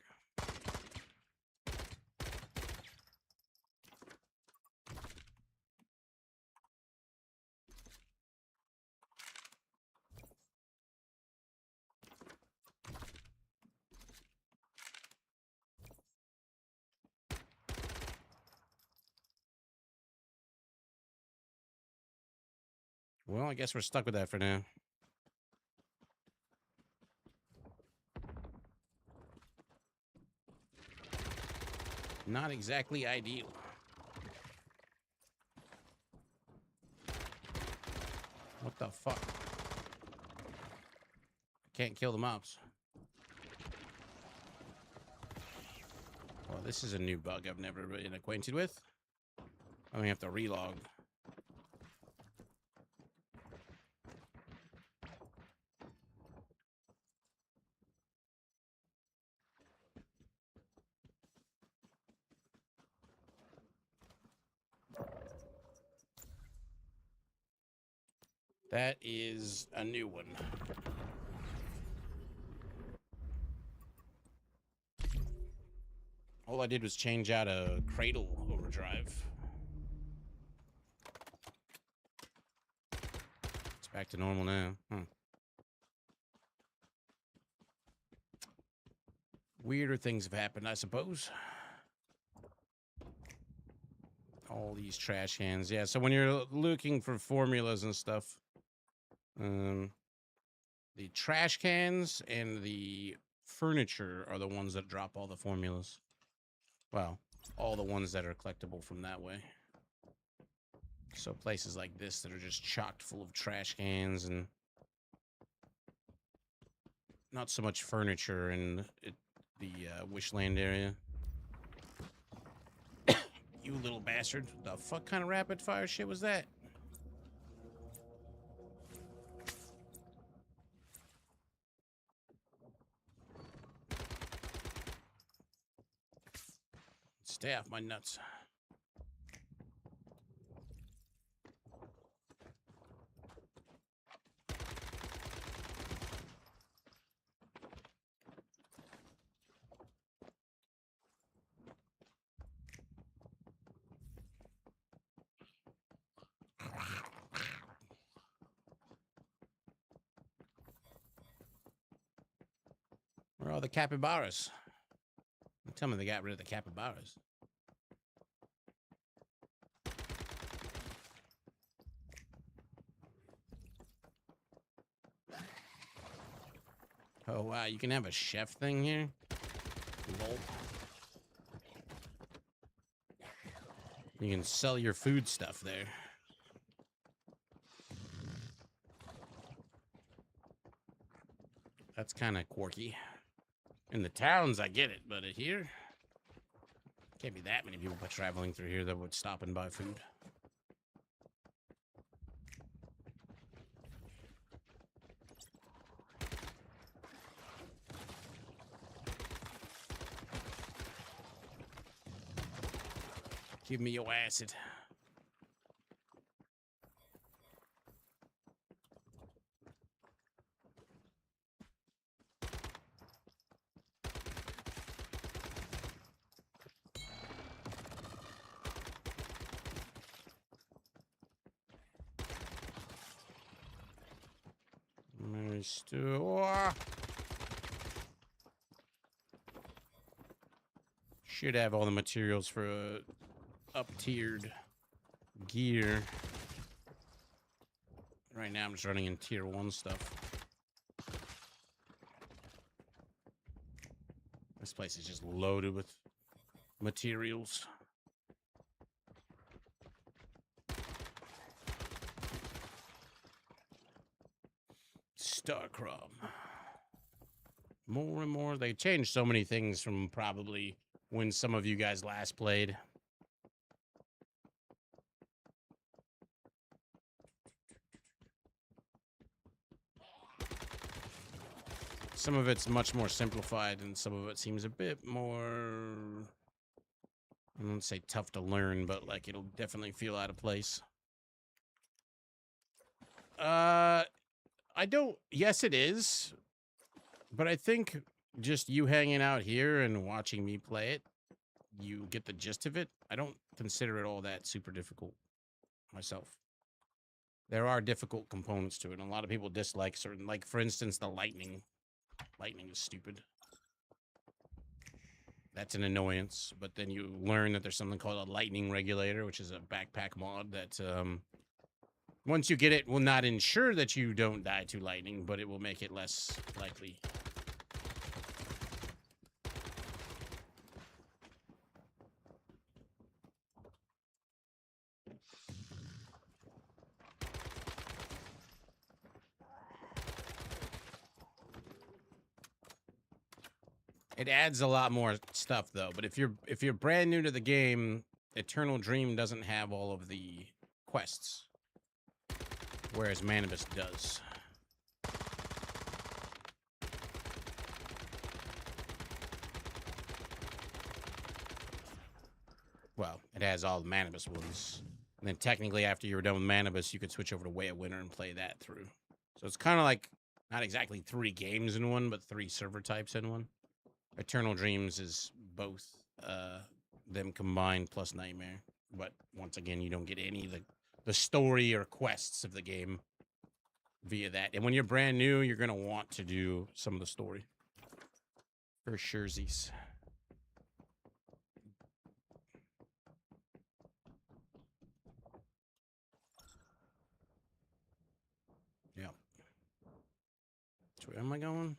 Well, I guess we're stuck with that for now. Not exactly ideal. What the fuck? Can't kill the mobs. Well, this is a new bug I've never been acquainted with. I only have to relog. That is a new one. All I did was change out a cradle overdrive. It's back to normal now. Weirder things have happened, I suppose. All these trash cans. Yeah, so when you're looking for formulas and stuff, the trash cans and the furniture are the ones that drop all the formulas. Well, all the ones that are collectible from that way. So places like this that are just chocked full of trash cans and not so much furniture in the Wishland area. You little bastard. The fuck kind of rapid fire shit was that? Stay off my nuts. Where are all the capybaras? Tell me they got rid of the capybaras. Oh, wow. You can have a chef thing here? Lol. You can sell your food stuff there. That's kind of quirky. In the towns, I get it, but here, can't be that many people traveling through here that would stop and buy food. Give me your acid. Should have all the materials for a up-tiered gear. Right now I'm just running in tier 1 stuff. This place is just loaded with materials. Starcrom. More and more. They changed so many things from probably when some of you guys last played. Some of it's much more simplified, and some of it seems a bit more, I won't say tough to learn, but like it'll definitely feel out of place. I don't, yes it is, but I think just you hanging out here and watching me play it, you get the gist of it. I don't consider it all that super difficult myself. There are difficult components to it, and a lot of people dislike certain, like for instance, the lightning. Lightning is stupid. That's an annoyance, but then you learn that there's something called a lightning regulator, which is a backpack mod that once you get it, will not ensure that you don't die to lightning, but it will make it less likely. It adds a lot more stuff though, but if you're brand new to the game, Eternal Dream doesn't have all of the quests, whereas Manibus does. Well, it has all the Manibus ones. And then technically after you're done with Manibus, you could switch over to Way of Winter and play that through. So it's kind of like, not exactly 3 games in one, but 3 server types in one. Eternal Dreams is both them combined plus Nightmare. But once again, you don't get any of the story or quests of the game via that. And when you're brand new, you're going to want to do some of the story. For surezies. Yeah. So where am I going?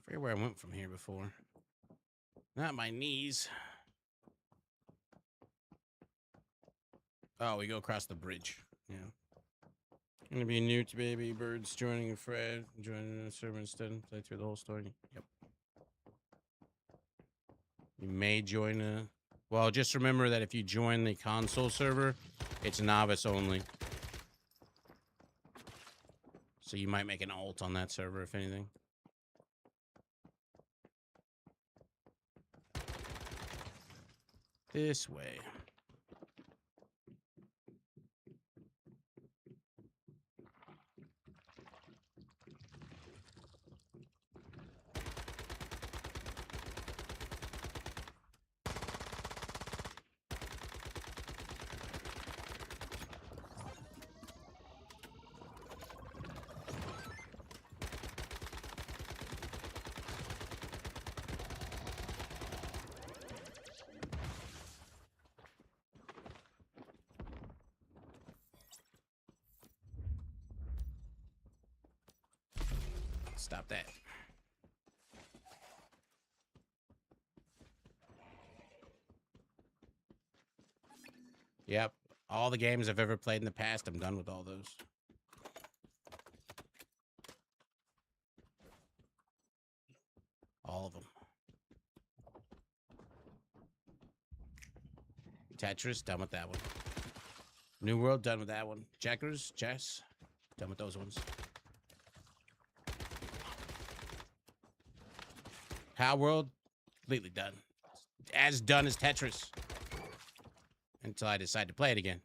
forget where I went from here before. Not my knees. Oh, we go across the bridge. Yeah. Gonna be new to baby birds joining Fred, joining the server instead. Play through the whole story. Yep. You may join a. Well, just remember that if you join the console server, it's novice only. So you might make an alt on that server, if anything. This way. Stop that. Yep. All the games I've ever played in the past, I'm done with all those. All of them. Tetris, done with that one. New World, done with that one. Checkers, chess, done with those ones. Power World, completely done. As done as Tetris. Until I decide to play it again.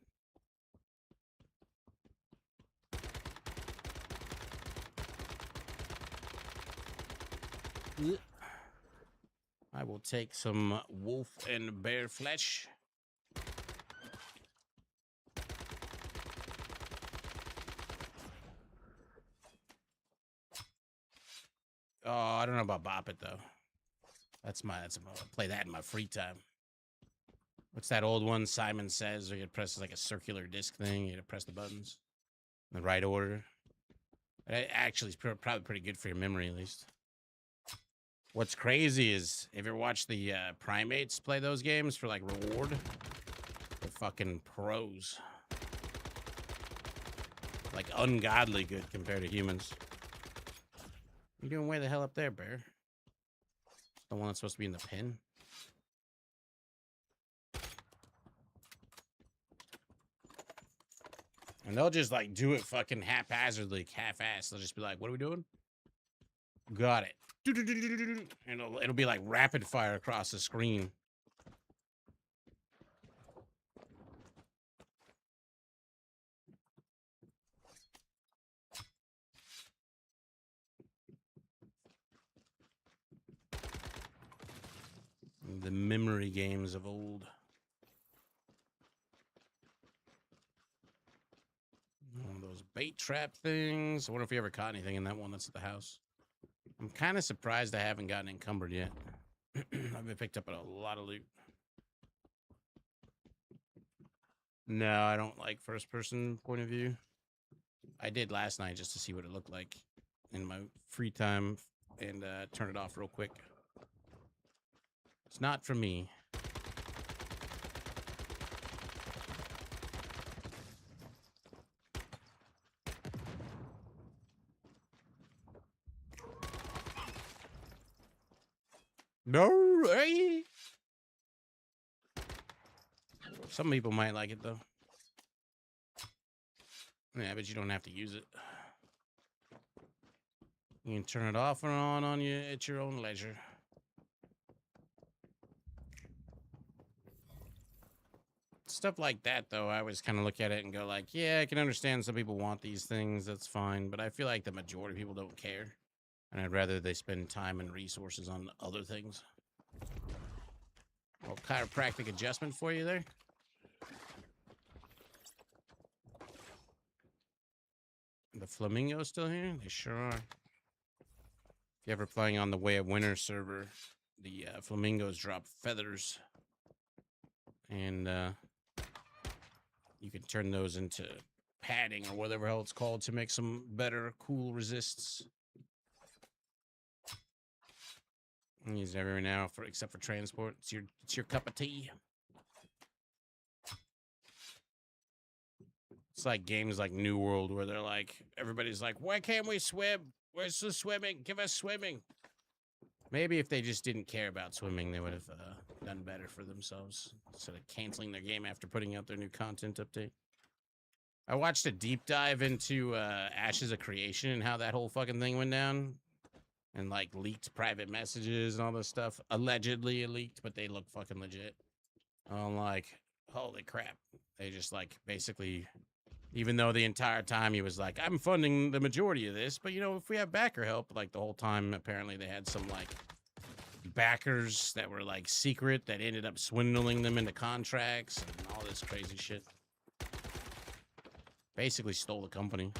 I will take some wolf and bear flesh. Oh, I don't know about Bop It though. That's I'll play that in my free time. What's that old one Simon Says? Where you press like a circular disc thing. You gotta press the buttons in the right order. It actually is probably pretty good for your memory, at least. What's crazy is, if you ever watch the primates play those games for like reward, they're fucking pros. Like ungodly good compared to humans. You doing way the hell up there, bear? The one that's supposed to be in the pen. And they'll just like do it fucking haphazardly, half-assed. They'll just be like, "What are we doing?" Got it. And it'll be like rapid fire across the screen. The memory games of old. One of those bait trap things. I wonder if you ever caught anything in that one that's at the house. I'm kind of surprised I haven't gotten encumbered yet. I've been picked up a lot of loot. No, I don't like first person point of view. I did last night just to see what it looked like in my free time and turn it off real quick. It's not for me. No way. Some people might like it though. Yeah, but you don't have to use it. You can turn it off and on you at your own leisure. Stuff like that, though, I always kind of look at it and go like, yeah, I can understand some people want these things. That's fine. But I feel like the majority of people don't care. And I'd rather they spend time and resources on other things. Well, chiropractic adjustment for you there. The flamingos still here? They sure are. If you're ever playing on the Way of Winter server, the flamingos drop feathers. And you can turn those into padding or whatever else it's called to make some better cool resists. I use it everywhere now, except for transport. It's your cup of tea. It's like games like New World where they're like, everybody's like, why can't we swim? Where's the swimming? Give us swimming. Maybe if they just didn't care about swimming, they would have done better for themselves instead of canceling their game after putting out their new content update. I watched a deep dive into Ashes of Creation and how that whole fucking thing went down. And like leaked private messages and all this stuff. Allegedly leaked, but they look fucking legit. I'm like, holy crap. They just like basically, even though the entire time he was like, I'm funding the majority of this, but you know, if we have backer help, like the whole time, apparently they had some like backers that were like secret that ended up swindling them into contracts and all this crazy shit. Basically stole the company.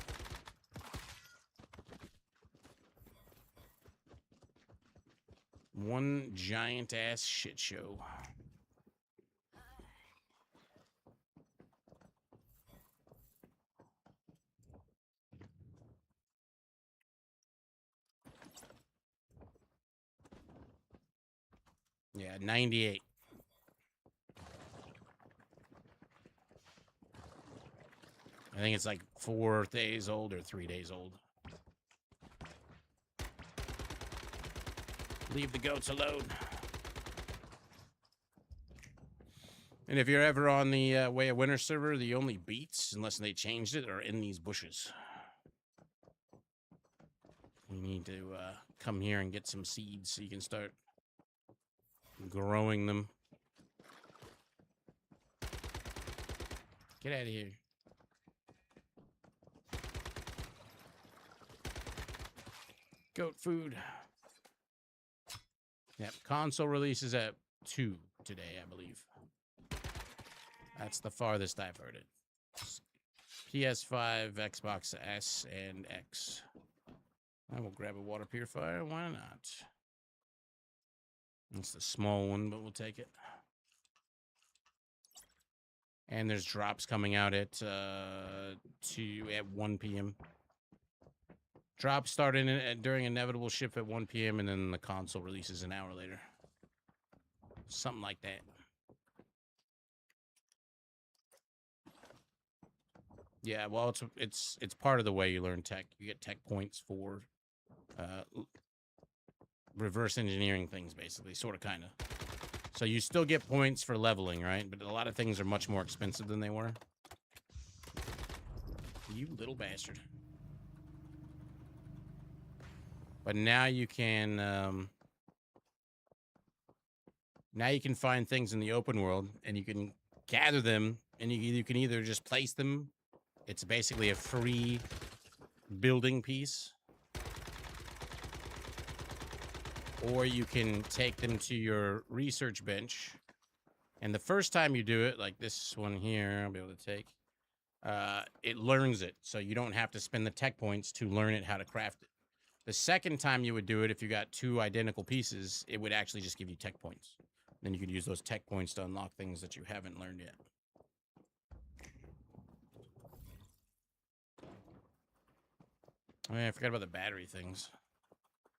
One giant ass shit show. Yeah, 98. I think it's like 4 days old or 3 days old. Leave the goats alone. And if you're ever on the Way of Winter server, the only beats, unless they changed it, are in these bushes. You need to come here and get some seeds so you can start growing them. Get out of here. Goat food. Yep, console releases at 2 today, I believe. That's the farthest I've heard it. PS5, Xbox S, and X. I will grab a water purifier. Why not? It's the small one, but we'll take it. And there's drops coming out at 1 p.m. Drops start during inevitable shift at 1 p.m. and then the console releases an hour later. Something like that. Yeah, well, it's part of the way you learn tech. You get tech points for reverse engineering things, basically, sort of, kind of. So you still get points for leveling, right? But a lot of things are much more expensive than they were. You little bastard. But now you can find things in the open world, and you can gather them, and you can either just place them. It's basically a free building piece. Or you can take them to your research bench. And the first time you do it, like this one here, I'll be able to take, it learns it. So you don't have to spend the tech points to learn it how to craft it. The second time you would do it, if you got 2 identical pieces, it would actually just give you tech points. Then you could use those tech points to unlock things that you haven't learned yet. Oh, yeah, I forgot about the battery things.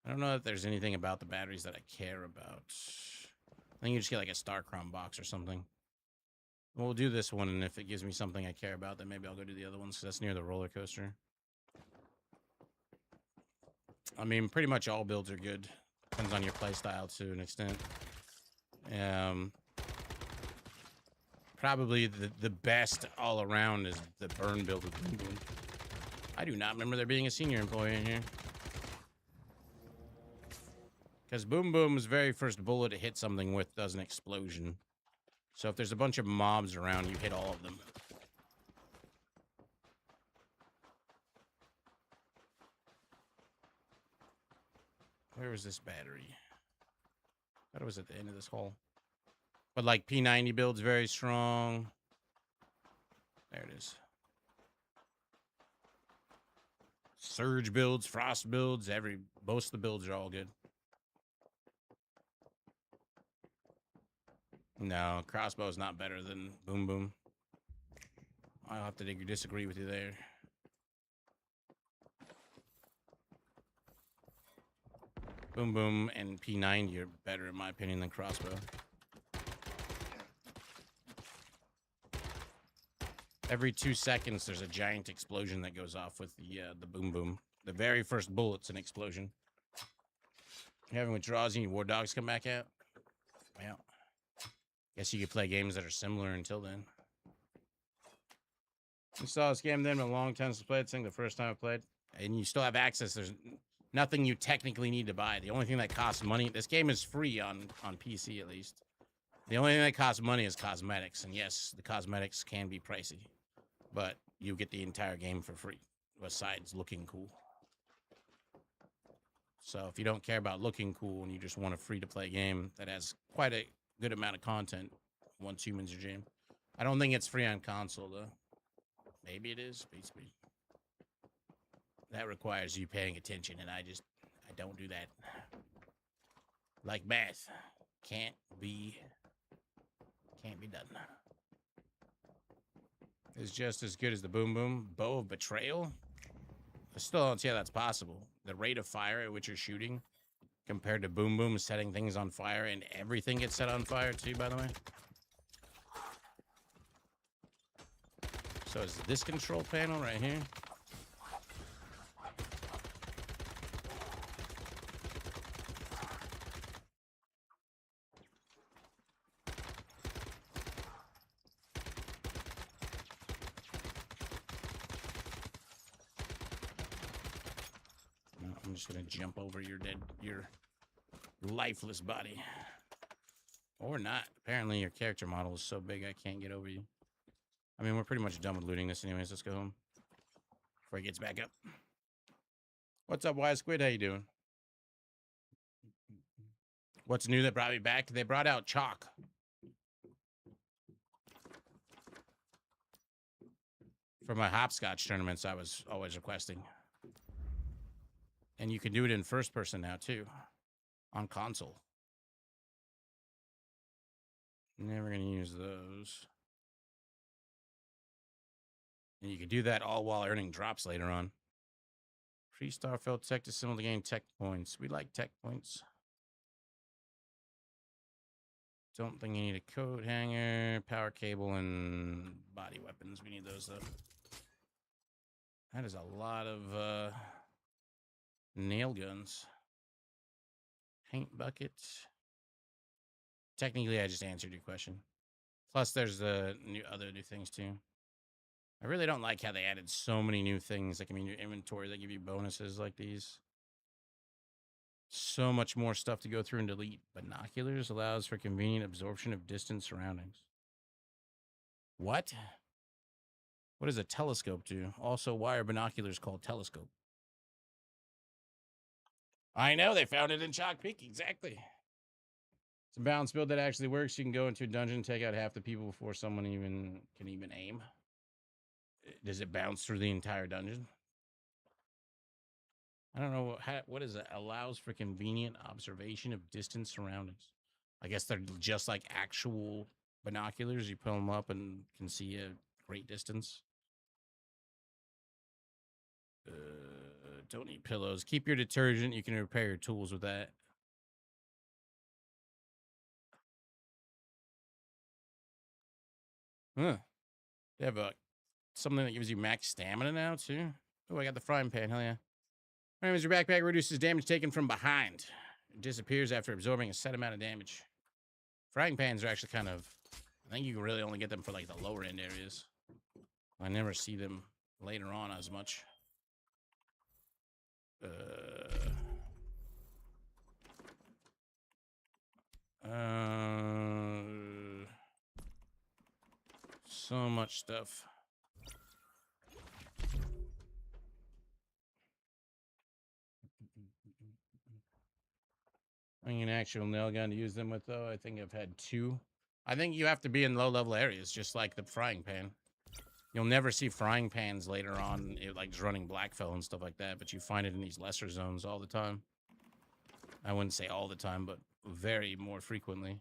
I don't know if there's anything about the batteries that I care about. I think you just get like a Starcrom box or something. We'll do this one, and if it gives me something I care about, then maybe I'll go do the other ones, because that's near the roller coaster. I mean, pretty much all builds are good. Depends on your playstyle to an extent. Probably the best all around is the burn build with Boom Boom. I do not remember there being a senior employee in here. Because Boom Boom's very first bullet to hit something with does an explosion. So if there's a bunch of mobs around, you hit all of them. Where was this battery? I thought it was at the end of this hole. But like P90 build's very strong. There it is. Surge builds, frost builds, most of the builds are all good. No, crossbow is not better than Boom Boom. I'll have to disagree with you there. Boom Boom and P90 are better, in my opinion, than Crossbow. Every 2 seconds, there's a giant explosion that goes off with the Boom Boom. The very first bullet's an explosion. You having withdrawals and your War Dogs come back out? Well, guess you could play games that are similar until then. Install this game then with a long time to play. It's the first time I played. And you still have access. There's nothing you technically need to buy. The only thing that costs money, this game is free on PC at least. The only thing that costs money is cosmetics. And yes, the cosmetics can be pricey, but you get the entire game for free, besides looking cool. So if you don't care about looking cool and you just want a free-to-play game that has quite a good amount of content, once humans are jam. I don't think it's free on console, though. Maybe it is. Basically. That requires you paying attention, and I don't do that. Like math. Can't be done. It's just as good as the Boom Boom. Bow of Betrayal? I still don't see how that's possible. The rate of fire at which you're shooting compared to Boom Boom setting things on fire, and everything gets set on fire too, by the way. So is this control panel right here? No, I'm just gonna jump over your lifeless body. Or not. Apparently your character model is so big I can't get over you. I mean, we're pretty much done with looting this anyways. Let's go home before he gets back up. What's up, Wise Squid? How you doing? What's new that brought me back? They brought out chalk. For my hopscotch tournaments, I was always requesting. And you can do it in first person now, too. On console. Never going to use those. And you can do that all while earning drops later on. Free Starfield tech to symbol to gain tech points. We like tech points. Don't think you need a coat hanger, power cable, and body weapons. We need those, though. That is a lot of nail guns. Paint bucket. Technically, I just answered your question. Plus, there's the other new things, too. I really don't like how they added so many new things that can be in your inventory that give you bonuses like these. So much more stuff to go through and delete. Binoculars allows for convenient absorption of distant surroundings. What? What does a telescope do? Also, why are binoculars called telescope? I know, they found it in Chalk Peak. Exactly. It's a balanced build that actually works. You can go into a dungeon and take out half the people before someone can even aim. Does it bounce through the entire dungeon? I don't know. What is it? Allows for convenient observation of distant surroundings. I guess they're just like actual binoculars. You pull them up and can see a great distance. Don't need pillows. Keep your detergent. You can repair your tools with that. Huh. They have something that gives you max stamina now, too. Oh, I got the frying pan. Hell yeah. My name is your backpack. Reduces damage taken from behind. It disappears after absorbing a set amount of damage. Frying pans are actually kind of... I think you can really only get them for, like, the lower end areas. I never see them later on as much. So much stuff. I need an actual nail gun to use them with, though. I think I've had 2. I think you have to be in low-level areas, just like the frying pan. You'll never see frying pans later on, like just running Blackfell and stuff like that, but you find it in these lesser zones all the time. I wouldn't say all the time, but very more frequently.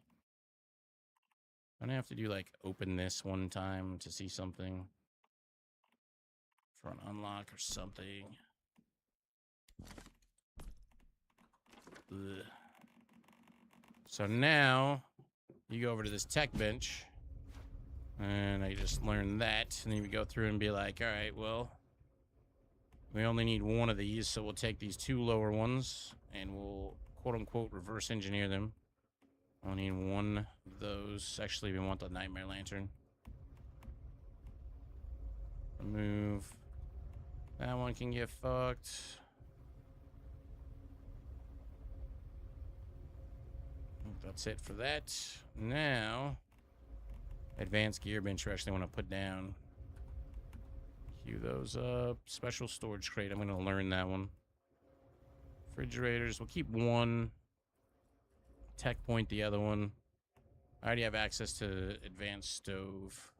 I'm gonna have to do, like, open this one time to see something. For an unlock or something. Ugh. So now you go over to this tech bench, and I just learned that, and then you go through and be like, all right, well, we only need one of these, so we'll take these 2 lower ones, and we'll quote-unquote reverse engineer them. I'll need 1 of those. Actually, we want the Nightmare Lantern. Remove. That one can get fucked. That's it for that. Now, advanced gear bench we actually want to put down. Queue those up. Special storage crate. I'm going to learn that one. Refrigerators. We'll keep 1. Tech point the other one. I already have access to advanced stove.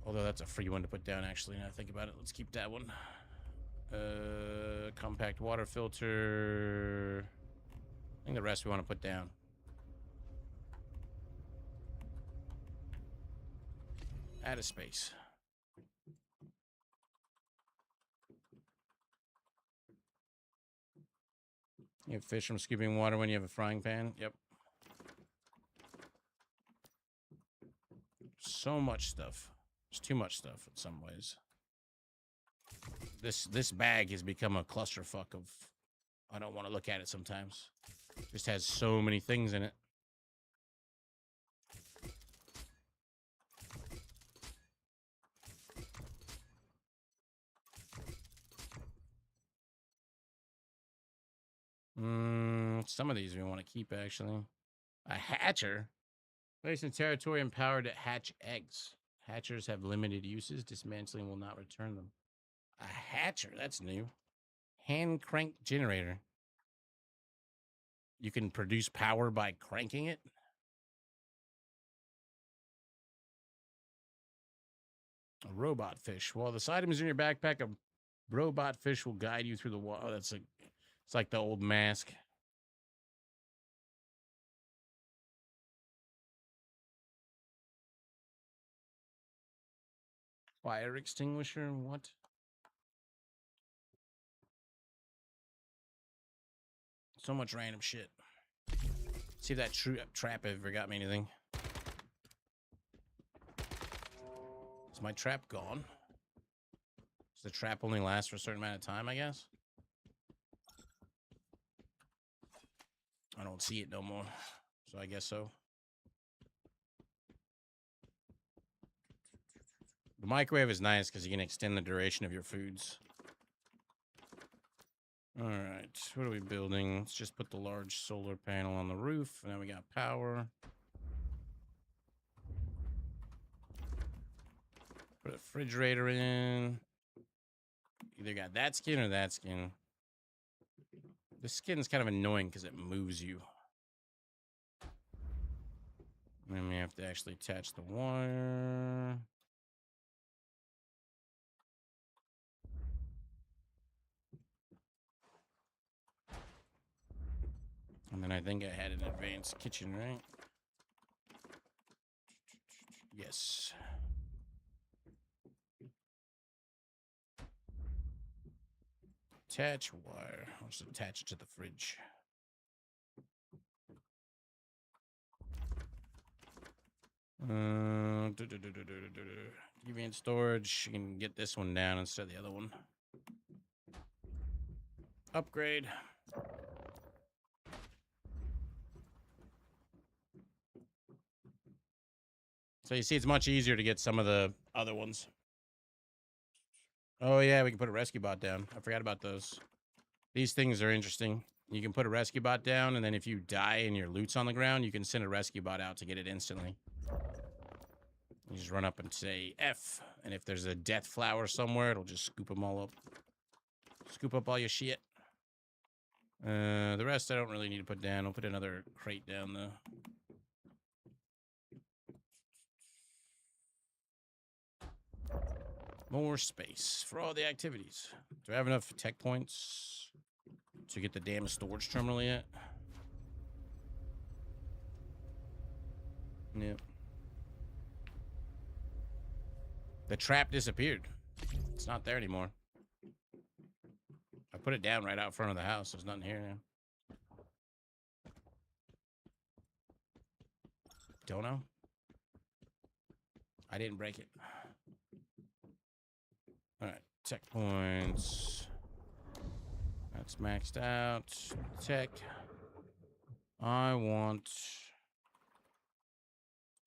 Although that's a free one to put down, actually, now I think about it. Let's keep that one. Compact water filter. I think the rest we want to put down. Out of space. You have fish from scooping water when you have a frying pan? Yep. So much stuff. There's too much stuff in some ways. This bag has become a clusterfuck of... I don't want to look at it sometimes. It just has so many things in it. Some of these we want to keep, actually. A hatcher? Placed in territory empowered to hatch eggs. Hatchers have limited uses. Dismantling will not return them. A hatcher? That's new. Hand crank generator. You can produce power by cranking it? A robot fish. While this item is in your backpack, a robot fish will guide you through the water. Oh, that's it's like the old mask. Fire extinguisher? What? So much random shit. See if that trap ever got me anything. Is my trap gone? Does the trap only last for a certain amount of time, I guess? I don't see it no more. So I guess so. The microwave is nice because you can extend the duration of your foods. All right, what are we building? Let's just put the large solar panel on the roof, and then we got power. Put a refrigerator in. Either got that skin or that skin. The skin's kind of annoying because it moves you. And then we have to actually attach the wire. And then I think I had an advanced kitchen, right? Yes. Attach wire. I'll just attach it to the fridge. Deviant storage. You can get this one down instead of the other one. Upgrade. So you see, it's much easier to get some of the other ones. Oh yeah, we can put a rescue bot down. I forgot about those. These things are interesting. You can put a rescue bot down, and then if you die and your loot's on the ground, you can send a rescue bot out to get it instantly. You just run up and say F, and if there's a death flower somewhere, it'll just scoop them all up. Scoop up all your shit. The rest I don't really need to put down. I'll put another crate down though. More space for all the activities. Do I have enough tech points to get the damn storage terminal yet? Yep. The trap disappeared. It's not there anymore. I put it down right out front of the house. There's nothing here now. Don't know. I didn't break it. All right, tech points. That's maxed out. Tech. I want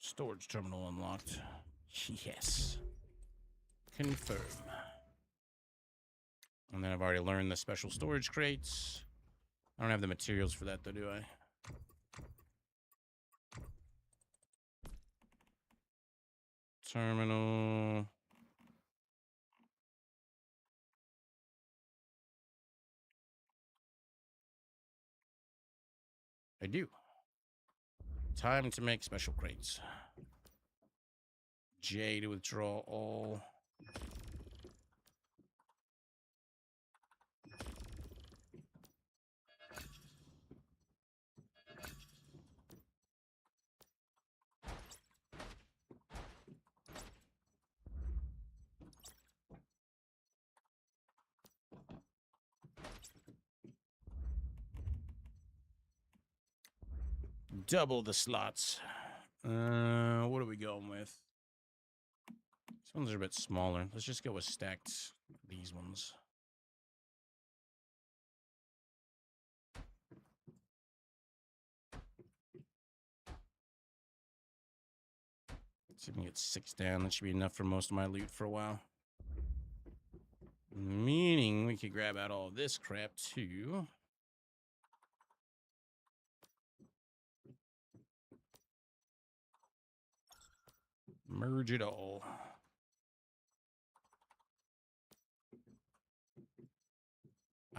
storage terminal unlocked. Yes. Confirm. And then I've already learned the special storage crates. I don't have the materials for that though, do I? Terminal. I do. Time to make special crates. J to withdraw all. Double the slots. What are we going with? These ones are a bit smaller. Let's just go with stacked these ones. Let's see if we can get 6 down. That should be enough for most of my loot for a while. Meaning we could grab out all this crap too. Merge it all.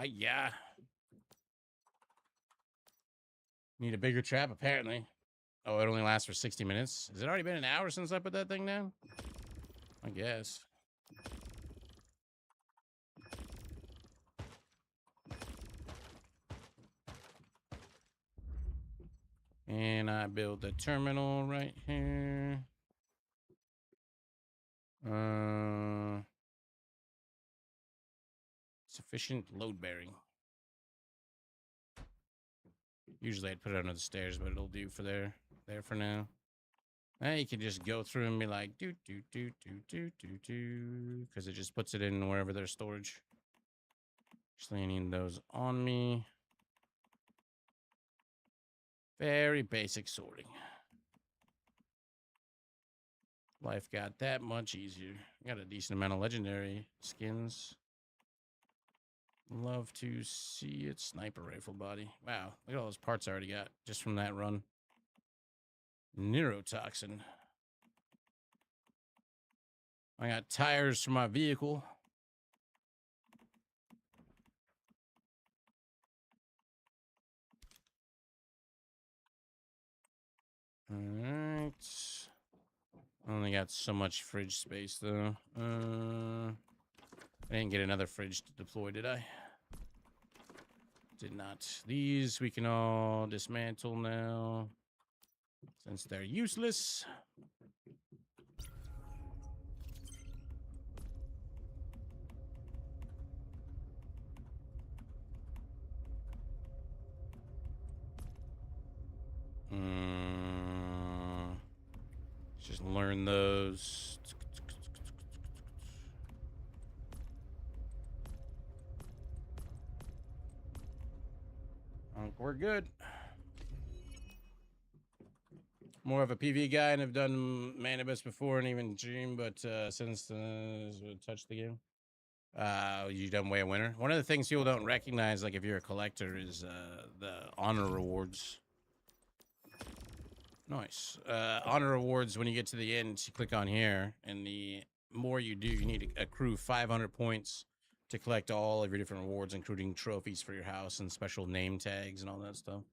Yeah. Need a bigger trap, apparently. Oh, it only lasts for 60 minutes. Has it already been an hour since I put that thing down? I guess. And I build the terminal right here. Sufficient load bearing. Usually I'd put it under the stairs, but it'll do for there for now. Now you can just go through and be like, do, because it just puts it in wherever there's storage. Actually, I need those on me. Very basic sorting. Life got that much easier. Got a decent amount of legendary skins. Love to see it. Sniper rifle body. Wow, look at all those parts I already got just from that run. Neurotoxin. I got tires for my vehicle. All right. Only got so much fridge space though. I didn't get another fridge to deploy, did I? Did not. These we can all dismantle now, since they're useless. Just learn those. We're good. More of a PV guy, and have done Manibus before and even Dream, but since touched the game. You done Way of Winter. One of the things people don't recognize, like if you're a collector, is the honor rewards. Nice. Honor rewards, when you get to the end, you click on here, and the more you do, you need to accrue 500 points to collect all of your different rewards, including trophies for your house and special name tags and all that stuff.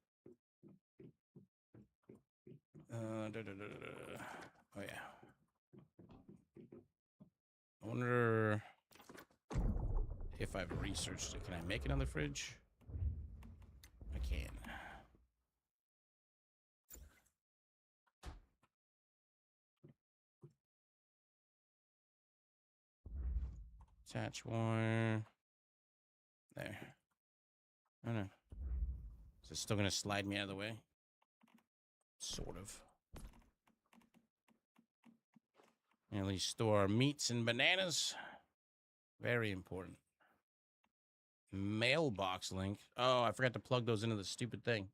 Oh yeah. I wonder if I've researched it. Can I make another fridge? I can. Attach wire. There. I don't know. Is it still going to slide me out of the way? Sort of. At least store our meats and bananas. Very important. Mailbox link. Oh, I forgot to plug those into the stupid thing.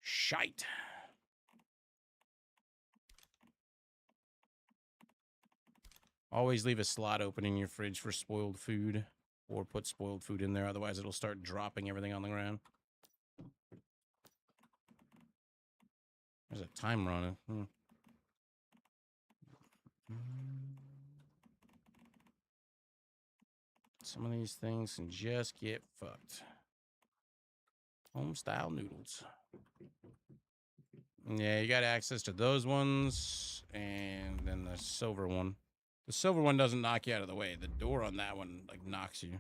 Shite. Always leave a slot open in your fridge for spoiled food. Or put spoiled food in there. Otherwise, it'll start dropping everything on the ground. There's a timer on it. Some of these things can just get fucked. Home-style noodles. Yeah, you got access to those ones. And then the silver one. The silver one doesn't knock you out of the way. The door on that one, like, knocks you.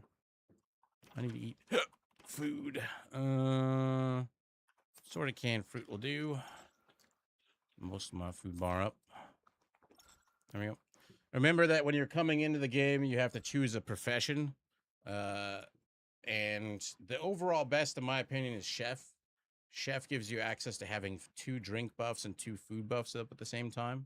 I need to eat food. Sort of canned fruit will do. Most of my food bar up. There we go. Remember that when you're coming into the game, you have to choose a profession. And the overall best, in my opinion, is chef. Chef gives you access to having 2 drink buffs and 2 food buffs up at the same time.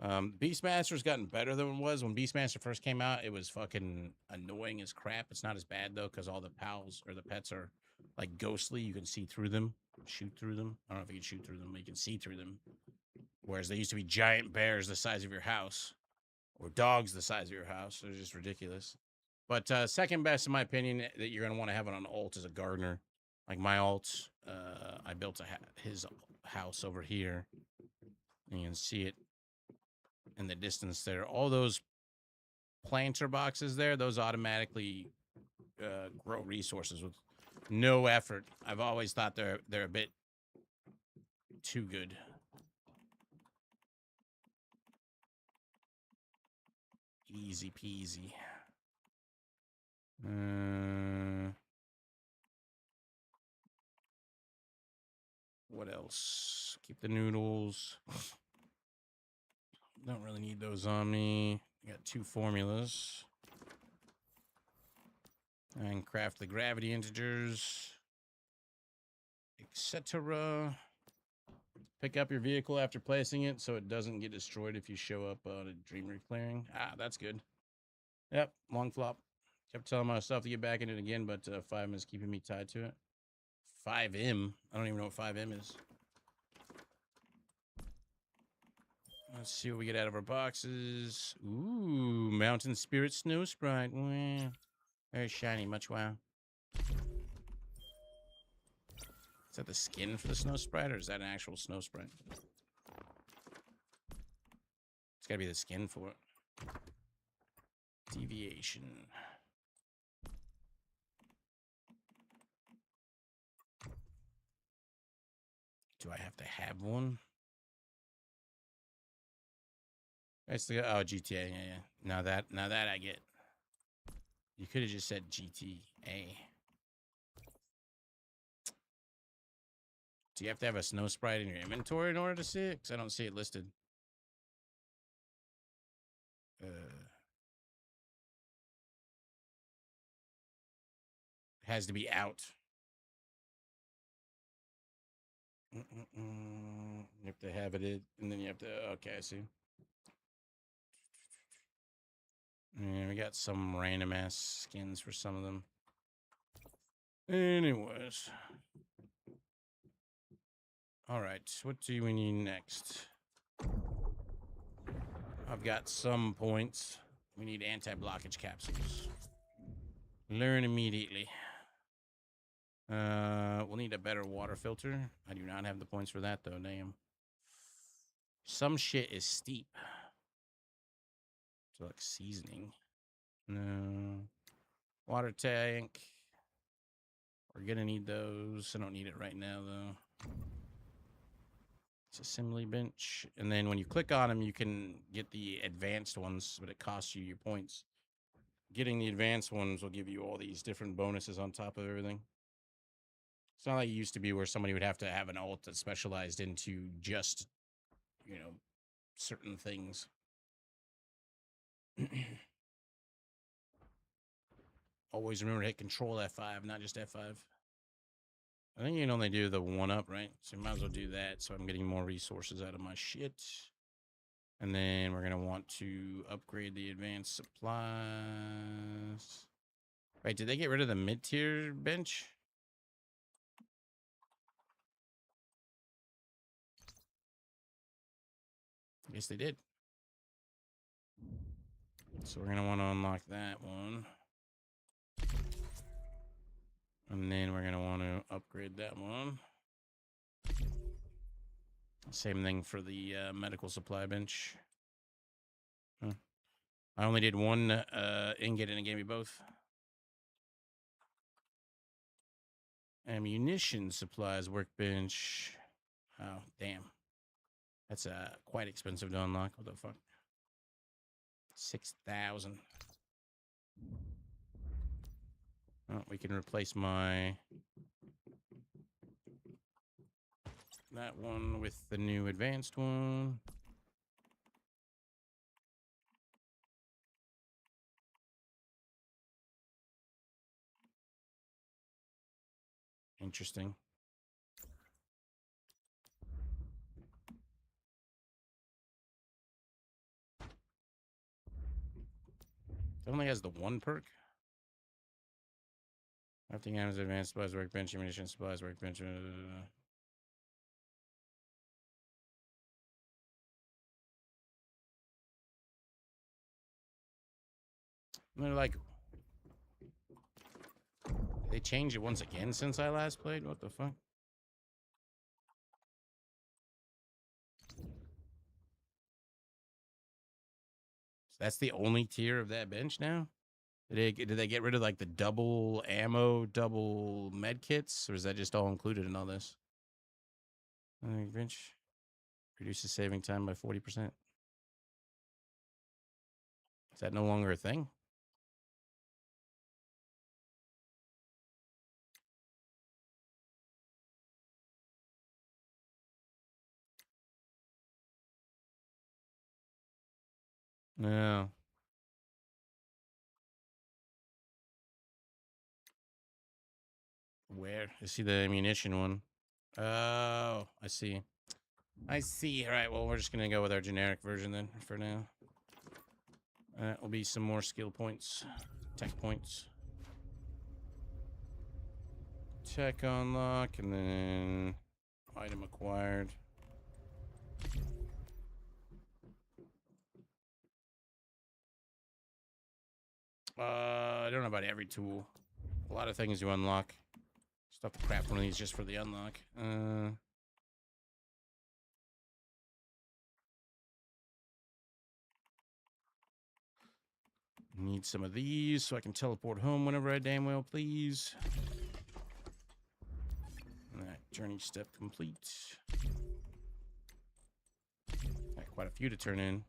Beastmaster's gotten better than it was. When Beastmaster first came out, it was fucking annoying as crap. It's not as bad, though, because all the pals or the pets are, like, ghostly. You can see through them, shoot through them. I don't know if you can shoot through them, but you can see through them. Whereas they used to be giant bears the size of your house. Or dogs the size of your house. They're just ridiculous. But second best, in my opinion, that you're going to want to have on an alt is a gardener. Like my alt, I built his house over here. And you can see it in the distance there. All those planter boxes there, those automatically grow resources with no effort. I've always thought they're a bit too good. Easy peasy. What else? Keep the noodles. Don't really need those on me. I got 2 formulas. And craft the gravity integers. Etc. Pick up your vehicle after placing it so it doesn't get destroyed if you show up on a dreamer clearing. Ah, that's good. Yep, long flop. Kept telling myself to get back in it again, but 5M is keeping me tied to it. 5M? I don't even know what 5M is. Let's see what we get out of our boxes. Ooh, Mountain Spirit Snow Sprite. Wow. Very shiny, much wow. Is that the skin for the Snow Sprite, or is that an actual Snow Sprite? It's gotta be the skin for it. Deviation. Do I have to have one? That's the GTA, yeah. Now that I get. You could have just said GTA. Do you have to have a Snow Sprite in your inventory in order to see it? Because I don't see it listed. It has to be out. You have to have it, and then you have to. Okay, I see. Yeah, we got some random ass skins for some of them. Anyways. All right, what do we need next? I've got some points. We need anti-blockage capsules. Learn immediately. We'll need a better water filter. I do not have the points for that, though. Damn. Some shit is steep. So, like, seasoning. No. Water tank. We're gonna need those. I don't need it right now, though. It's assembly bench. And then when you click on them, you can get the advanced ones, but it costs you your points. Getting the advanced ones will give you all these different bonuses on top of everything. It's not like it used to be where somebody would have to have an alt that specialized into just, you know, certain things. Always remember to hit Control F5, not just F5. I think you can only do the 1-up, right? So you might as well do that so I'm getting more resources out of my shit. And then we're going to want to upgrade the advanced supplies. Wait, did they get rid of the mid-tier bench? I guess they did. So we're going to want to unlock that one. And then we're going to want to upgrade that one. Same thing for the medical supply bench. Huh. I only did one ingot and it gave me both. Ammunition supplies workbench. Oh, damn. That's quite expensive to unlock. What the fuck? 6,000. Oh, we can replace that one with the new advanced one. Interesting. It only has the one perk. Crafting items, advanced supplies, workbench, ammunition supplies, workbench. And they're like, they changed it once again since I last played. What the fuck? So that's the only tier of that bench now. Did they get rid of like the double ammo, double med kits, or is that just all included in all this? Bench reduces saving time by 40%. Is that no longer a thing? No. Where? I see the ammunition one. Oh, I see. I see. All right, well, we're just going to go with our generic version then for now. That will be some more skill points, tech points. Tech unlock, and then item acquired. I don't know about every tool. A lot of things you unlock. Stuff to craft one of these just for the unlock. Need some of these so I can teleport home whenever I damn well please. Alright, journey step complete. Got quite a few to turn in.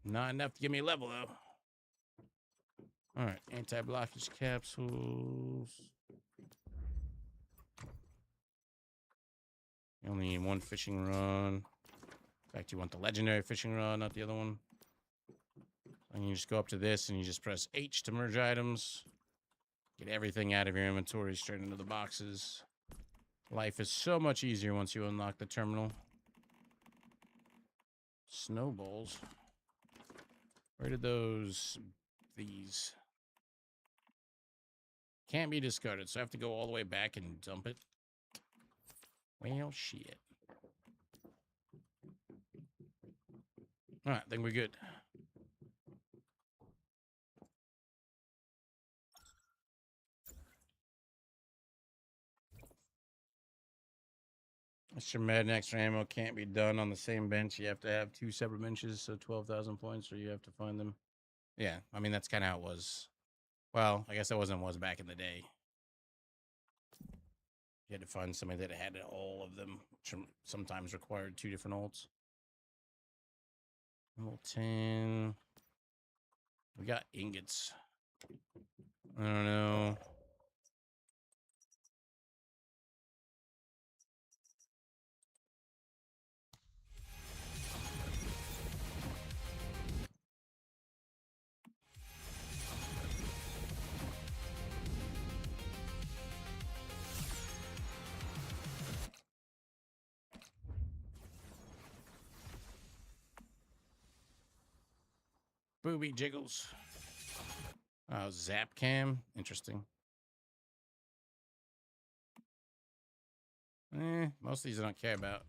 Not enough to give me a level though. Alright, anti-blockage capsules. You only need one fishing rod. In fact, you want the legendary fishing rod, not the other one. And you just go up to this and you just press H to merge items. Get everything out of your inventory straight into the boxes. Life is so much easier once you unlock the terminal. Snowballs. Where did these? Can't be discarded, so I have to go all the way back and dump it. Well, shit. All right, I think we're good. Extra med and extra ammo can't be done on the same bench. You have to have two separate benches, so 12,000 points, or you have to find them. Yeah, I mean, that's kind of how it was. Well, I guess that wasn't what it was back in the day. You had to find somebody that had all of them, which sometimes required two different ults. Level 10. We got ingots. I don't know. booby jiggles. Oh, zap cam. Interesting. Most of these I don't care about.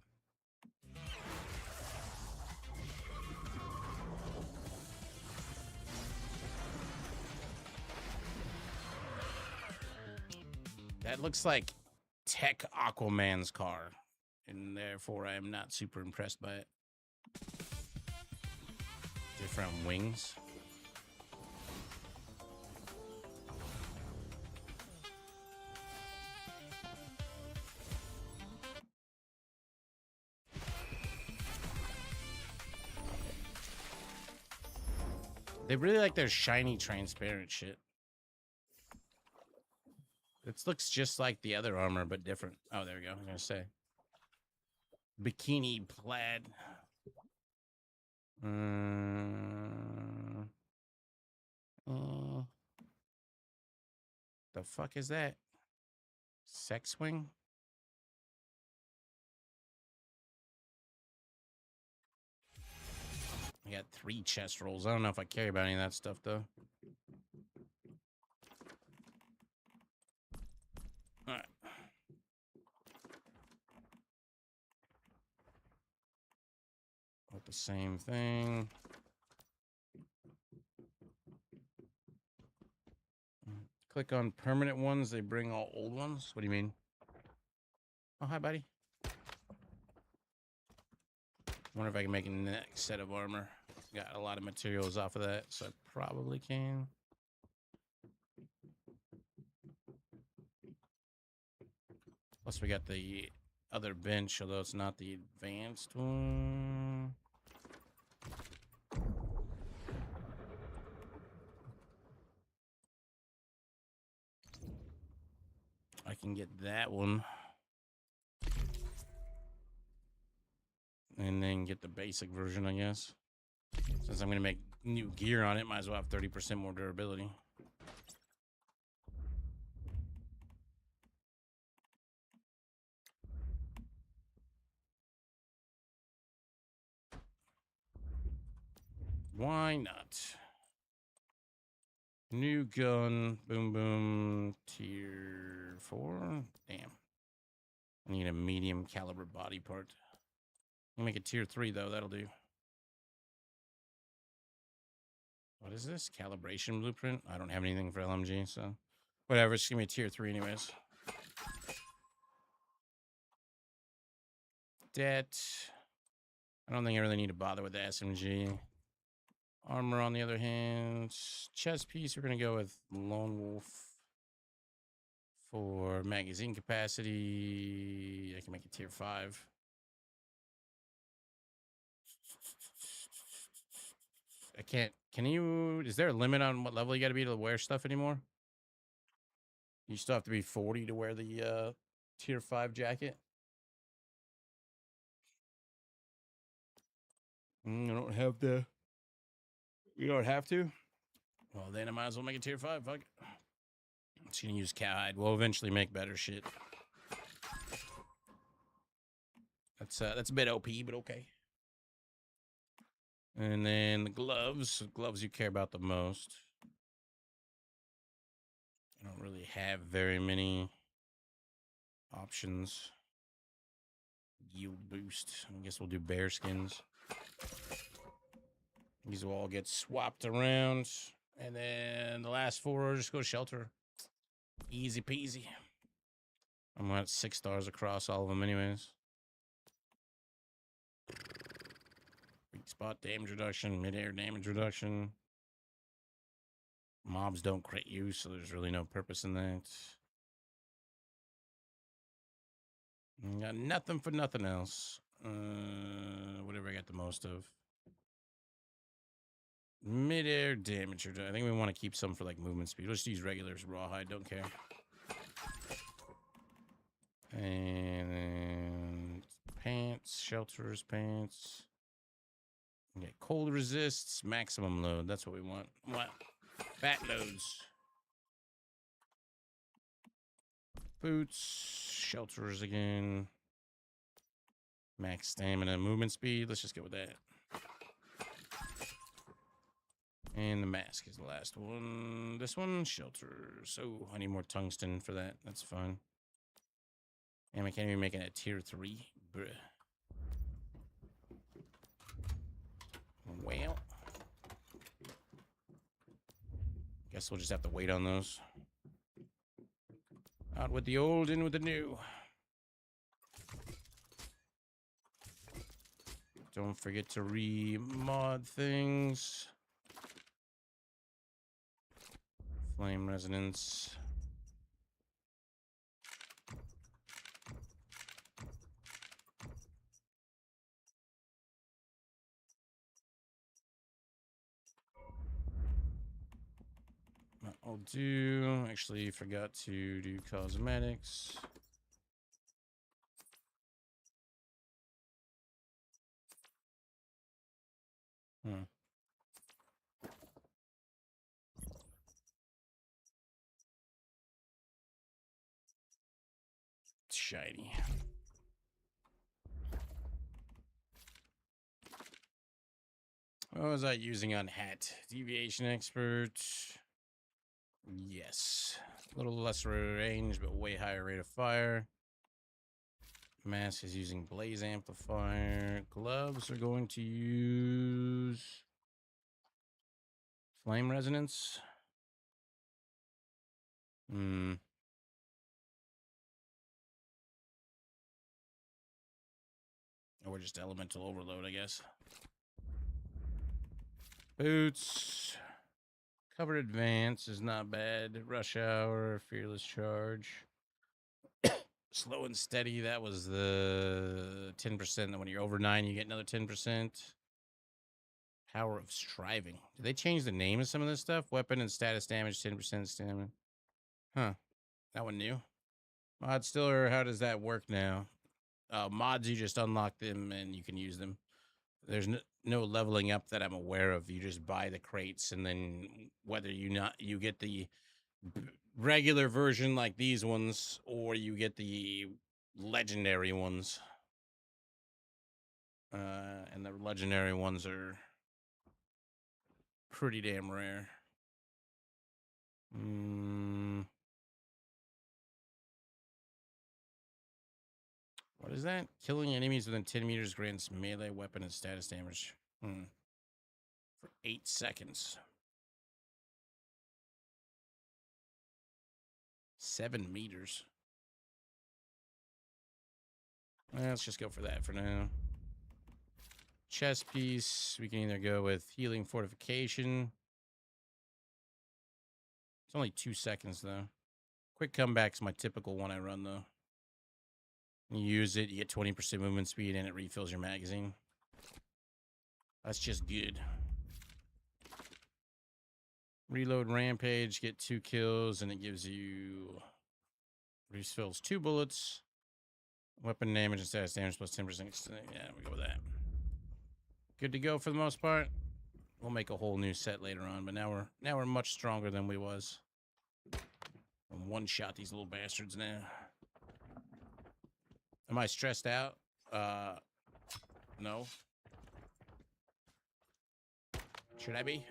That looks like Tech Aquaman's car, and therefore I am not super impressed by it. Different wings. They really like their shiny, transparent shit. This looks just like the other armor, but different. Oh, there we go. I'm gonna say bikini plaid. The fuck is that? Sex wing? I got 3 chest rolls. I don't know if I care about any of that stuff though. All right. With the same thing. Click on permanent ones. They bring all old ones. What do you mean? Oh, hi, buddy. Wonder if I can make a next set of armor. Got a lot of materials off of that, so I probably can. Plus, we got the other bench, although it's not the advanced one. I can get that one. And then get the basic version, I guess. Since I'm going to make new gear on it, might as well have 30% more durability. Why not? New gun, boom, boom, tier 4. Damn. I need a medium caliber body part. I'll make it tier 3, though. That'll do. What is this? Calibration blueprint? I don't have anything for LMG, so whatever. It's gonna be a tier 3 anyways. Debt. I don't think I really need to bother with the SMG. Armor, on the other hand. Chest piece, we're going to go with Lone Wolf. For magazine capacity, I can make it tier 5. I can't. Can you? Is there a limit on what level you got to be to wear stuff anymore? You still have to be 40 to wear the tier 5 jacket. I don't have the. You don't have to? Well, then I might as well make it tier 5. Fuck it. I'm just going to use cowhide. We'll eventually make better shit. That's a bit OP, but okay. And then the gloves. The gloves you care about the most. I don't really have very many options. Yield boost. I guess we'll do bear skins. These will all get swapped around. And then the last 4 just go shelter. Easy peasy. I'm at 6 stars across all of them anyways. Weak spot damage reduction, mid-air damage reduction. Mobs don't crit you, so there's really no purpose in that. Got nothing for nothing else. Whatever I got the most of. Mid-air damage reduction. I think we want to keep some for like movement speed. Let's use regulars, rawhide, don't care. And then pants, shelters, pants. Get cold resists, maximum load. That's what we want. What? Fat loads. Boots, shelters again. Max stamina, movement speed. Let's just go with that. And the mask is the last one. This one, shelter. So I need more tungsten for that. That's fine. And I can't even make it at tier 3. Bruh. Well, guess we'll just have to wait on those. Out with the old, in with the new. Don't forget to re-mod things. Flame resonance. I'll do, actually forgot to do cosmetics. Shiny. What was I using on hat? Deviation expert. Yes. A little less range, but way higher rate of fire. Mask is using blaze amplifier. Gloves are going to use flame resonance. Or just elemental overload, I guess. Boots. Covered advance is not bad. Rush hour, fearless charge. Slow and steady, that was the 10%. When you're over 9, you get another 10%. Power of striving. Did they change the name of some of this stuff? Weapon and status damage, 10% stamina. Huh. That one new. Mod stiller, how does that work now? Mods, you just unlock them and you can use them. There's no leveling up that I'm aware of. You just buy the crates, and then whether you get the regular version like these ones, or you get the legendary ones. And the legendary ones are pretty damn rare. What is that? Killing enemies within 10 meters grants melee weapon and status damage. For 8 seconds. 7 meters. Let's just go for that for now. Chest piece. We can either go with healing fortification. It's only 2 seconds, though. Quick comeback's my typical one I run, though. You use it, you get 20% movement speed, and it refills your magazine. That's just good. Reload rampage, get 2 kills, and it gives you... refills 2 bullets. Weapon damage and status damage plus 10%. Yeah, we go with that. Good to go for the most part. We'll make a whole new set later on, but now we're much stronger than we was. One shot these little bastards now. Am I stressed out? No. Should I be?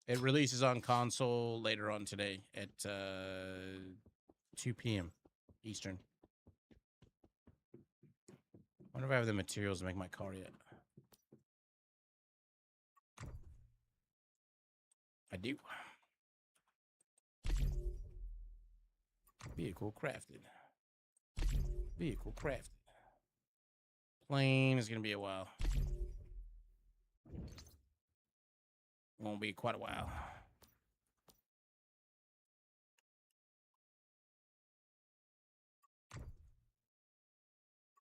It releases on console later on today at 2 p.m. Eastern. I wonder if I have the materials to make my car yet. I do. Vehicle crafted. Vehicle crafted. Plane is going to be a while. Won't be quite a while.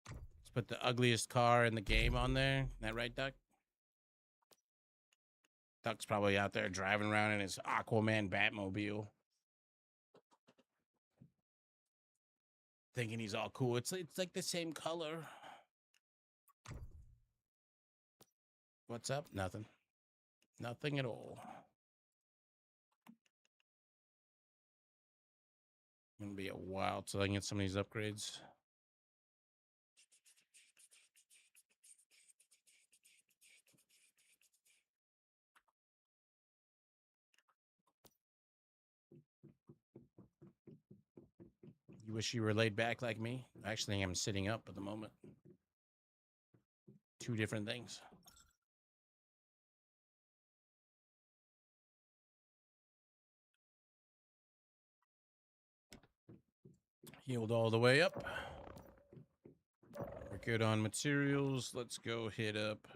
Let's put the ugliest car in the game on there. Isn't that right, Duck? Duck's probably out there driving around in his Aquaman Batmobile. Thinking he's all cool. It's like the same color. What's up? Nothing. Nothing at all. Gonna be a while till I can get some of these upgrades. You wish you were laid back like me? Actually, I'm sitting up at the moment. Two different things. Healed all the way up. We're good on materials. Let's go hit up.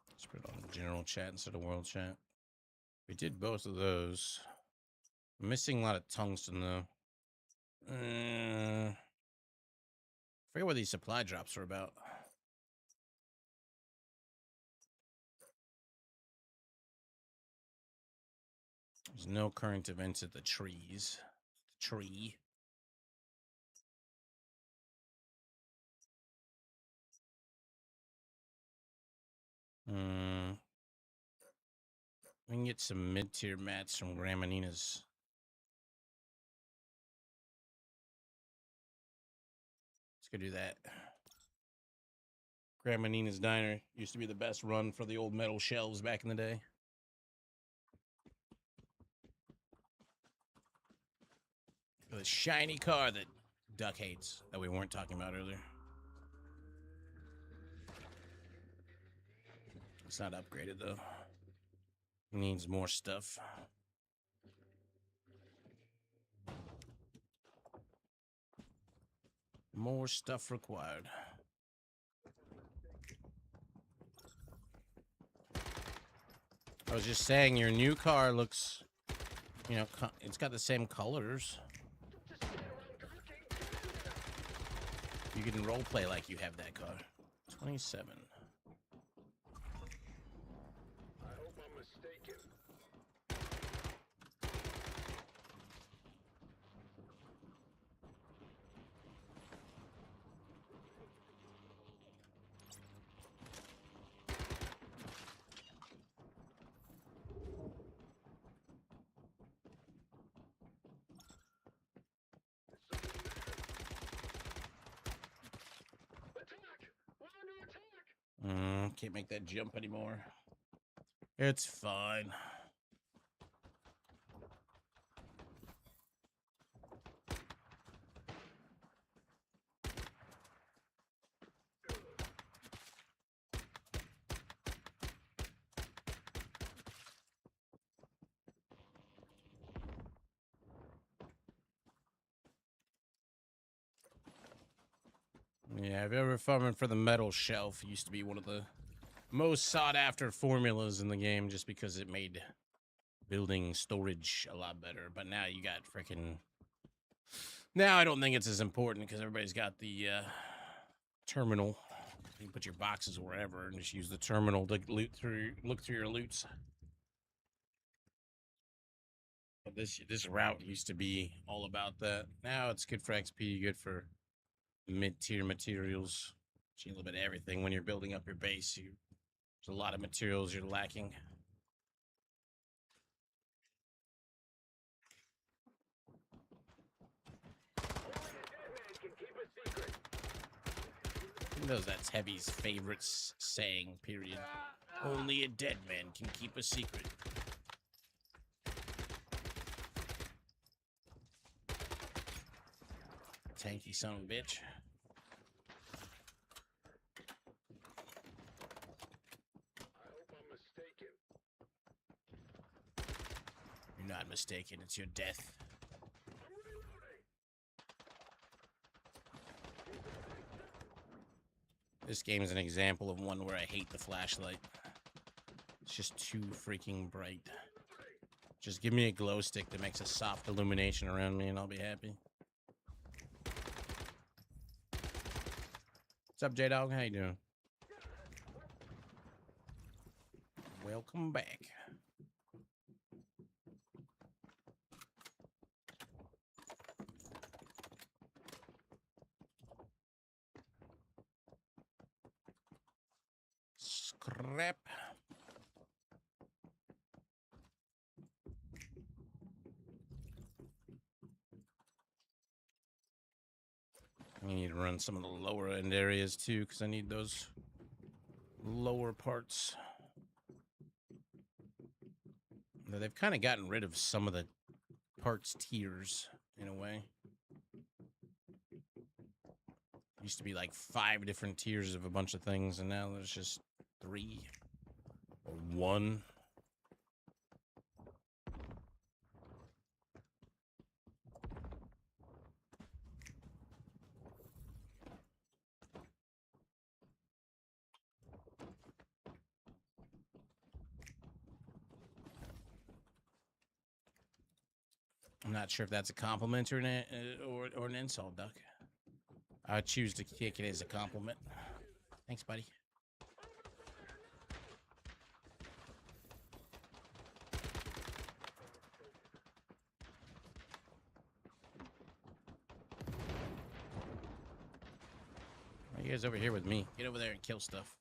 Let's put it on general chat instead of world chat. We did both of those. I'm missing a lot of tungsten though. I forget what these supply drops are about. There's no current events at the trees. The tree. We can get some mid-tier mats from Gramanina's. Let's go do that. Gramanina's Diner used to be the best run for the old metal shelves back in the day. The shiny car that Duck hates, that we weren't talking about earlier. It's not upgraded though. Needs more stuff. More stuff required. I was just saying, your new car looks, you know, it's got the same colors. You can roleplay like you have that car. 27. I hope I'm mistaken. Can't make that jump anymore. It's fine. Yeah, if you're ever farming for the metal shelf, it used to be one of the most sought after formulas in the game just because it made building storage a lot better. But now you got freaking. Now I don't think it's as important because everybody's got the terminal. You can put your boxes wherever and just use the terminal to look through your loots. But this route used to be all about that. Now it's good for XP, good for mid-tier materials. A little bit of everything when you're building up your base. There's a lot of materials you're lacking. Who knows that's Heavy's favorite saying, period. Only a dead man can keep a secret. Tanky son of a bitch. You're not mistaken, it's your death. This game is an example of one where I hate the flashlight. It's just too freaking bright. Just give me a glow stick that makes a soft illumination around me and I'll be happy. What's up, J-Dog? How you doing? Welcome back. Scrap. I need to run some of the lower end areas too, because I need those lower parts. Though they've kind of gotten rid of some of the parts tiers in a way. Used to be like 5 different tiers of a bunch of things, and now there's just 3 or 1. I'm not sure if that's a compliment or an insult, Duck. I would choose to take it as a compliment. Thanks, buddy. Why are you guys over here with me? Get over there and kill stuff.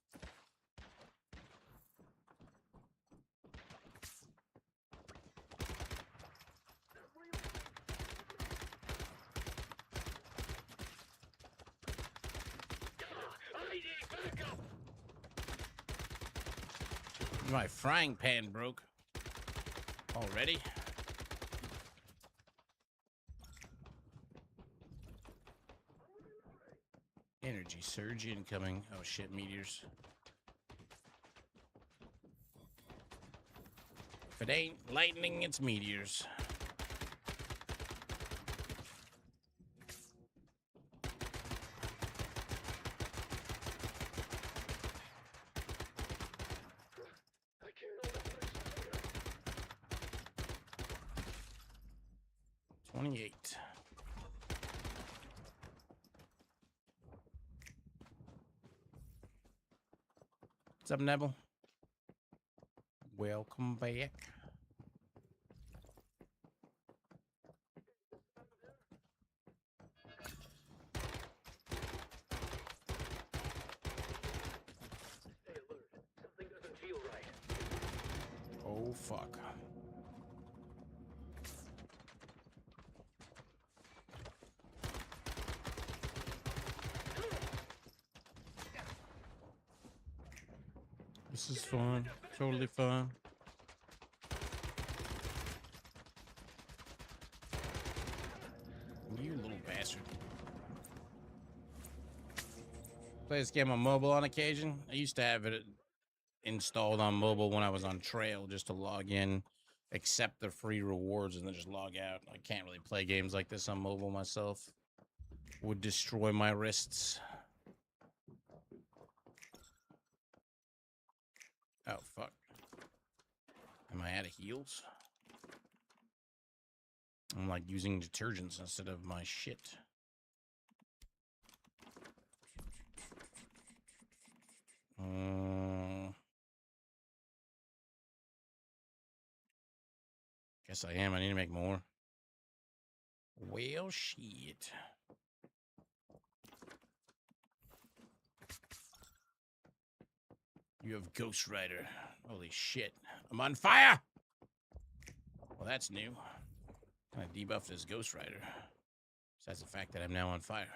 My frying pan broke already. Energy surge incoming. Oh shit, meteors. If it ain't lightning, it's meteors. What's up, Neville? Welcome back. Stay alert. Something doesn't feel right. Oh, fuck. This is fun. Totally fun. You little bastard. Play this game on mobile on occasion. I used to have it installed on mobile when I was on trail just to log in, accept the free rewards, and then just log out. I can't really play games like this on mobile myself. Would destroy my wrists. Oh, fuck. Am I out of heals? I'm like using detergents instead of my shit. Guess I am. I need to make more. Well, shit. You have Ghost Rider. Holy shit. I'm on fire! Well, that's new. I debuffed as Ghost Rider. Besides the fact that I'm now on fire.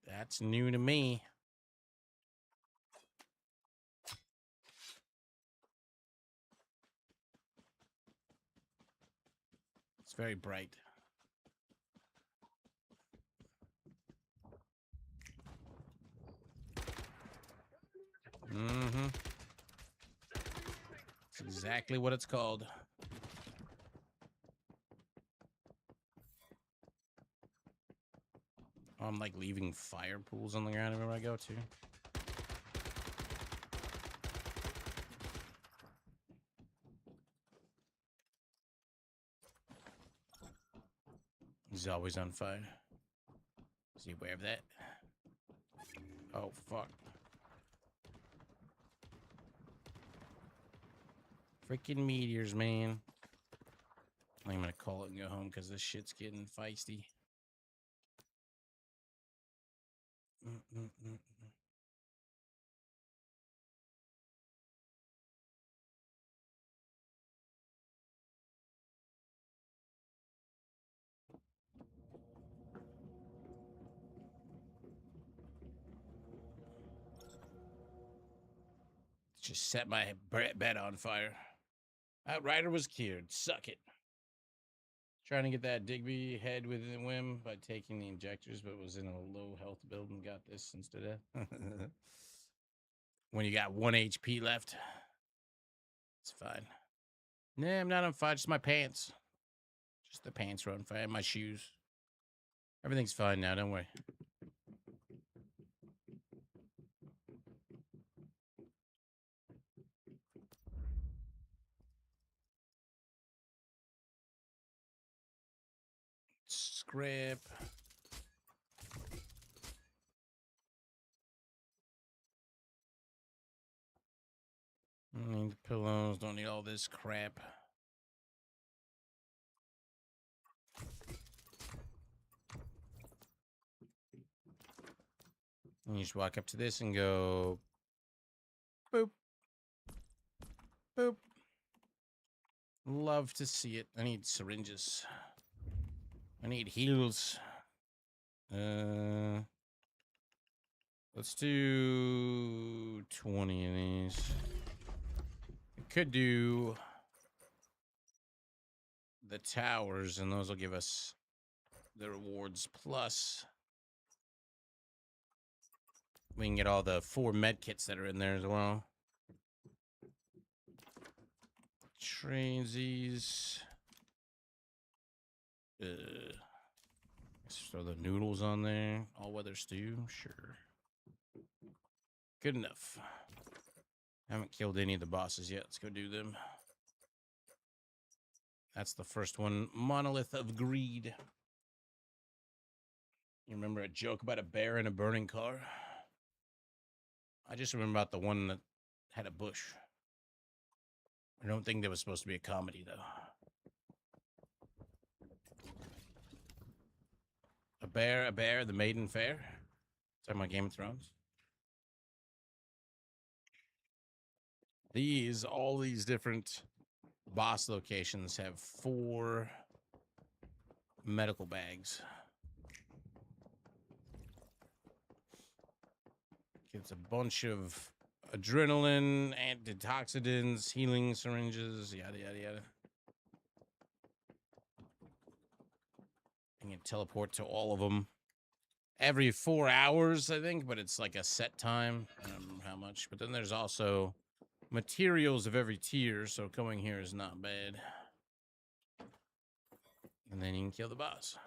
That's new to me. It's very bright. Mm-hmm. It's exactly what it's called. Oh, I'm like leaving fire pools on the ground everywhere I go to. He's always on fire. Is he aware of that? Oh, fuck. Freaking meteors, man. I'm gonna call it and go home because this shit's getting feisty. just set my bed on fire. Outrider was cured. Suck it. Trying to get that Digby head within a whim by taking the injectors, but was in a low health build and got this instead of. When you got 1 HP left, it's fine. Nah, I'm not on fire. Just my pants. Just the pants are on fire. And my shoes. Everything's fine now. Don't worry. Scrap. Don't need the pillows. Don't need all this crap. And you just walk up to this and go boop. Boop. Love to see it. I need syringes. I need heals. Let's do 20 of these. I could do the towers, and those will give us the rewards. Plus, we can get all the 4 med kits that are in there as well. Trainsies. Let's throw the noodles on there. All weather stew, sure. Good enough. Haven't killed any of the bosses yet. Let's go do them. That's the first one. Monolith of Greed. You remember a joke about a bear in a burning car? I just remember about the one that had a bush. I don't think that was supposed to be a comedy, though. A bear, the maiden fair. Talking about Game of Thrones. All these different boss locations have 4 medical bags. Gives a bunch of adrenaline, antioxidants, healing syringes, yada, yada, yada. You can teleport to all of them every 4 hours, I think, but it's like a set time. I don't remember how much. But then there's also materials of every tier, so going here is not bad. And then you can kill the boss.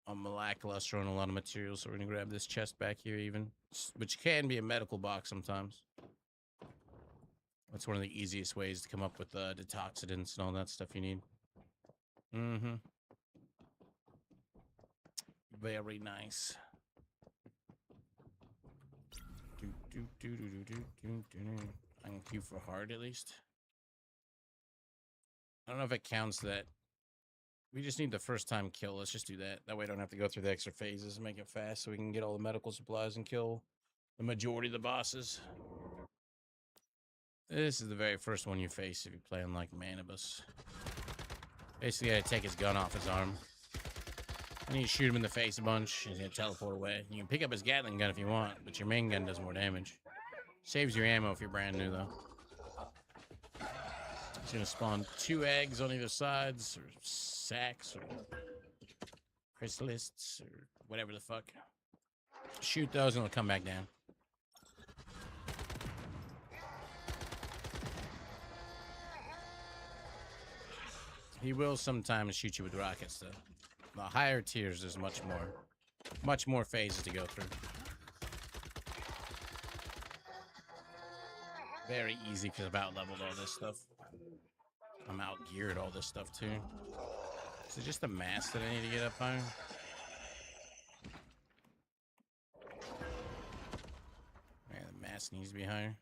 I'm lackluster on a lot of materials, so we're going to grab this chest back here even, which can be a medical box sometimes. That's one of the easiest ways to come up with detoxidants and all that stuff you need. Mm-hmm. Very nice. I can queue for hard at least. I don't know if it counts that. We just need the first time kill. Let's just do that. That way I don't have to go through the extra phases and make it fast so we can get all the medical supplies and kill the majority of the bosses. This is the very first one you face if you're playing like Manibus. Basically, I take his gun off his arm. And you shoot him in the face a bunch. He's going to teleport away. You can pick up his Gatling gun if you want, but your main gun does more damage. Saves your ammo if you're brand new, though. It's going to spawn 2 eggs on either sides, or sacks, or chrysalists, or whatever the fuck. Shoot those and they'll come back down. He will sometimes shoot you with rockets, though. The higher tiers, there's much more phases to go through. Very easy because I've out-leveled all this stuff. I'm out-geared all this stuff, too. Is it just the mask that I need to get up higher? Yeah, the mask needs to be higher.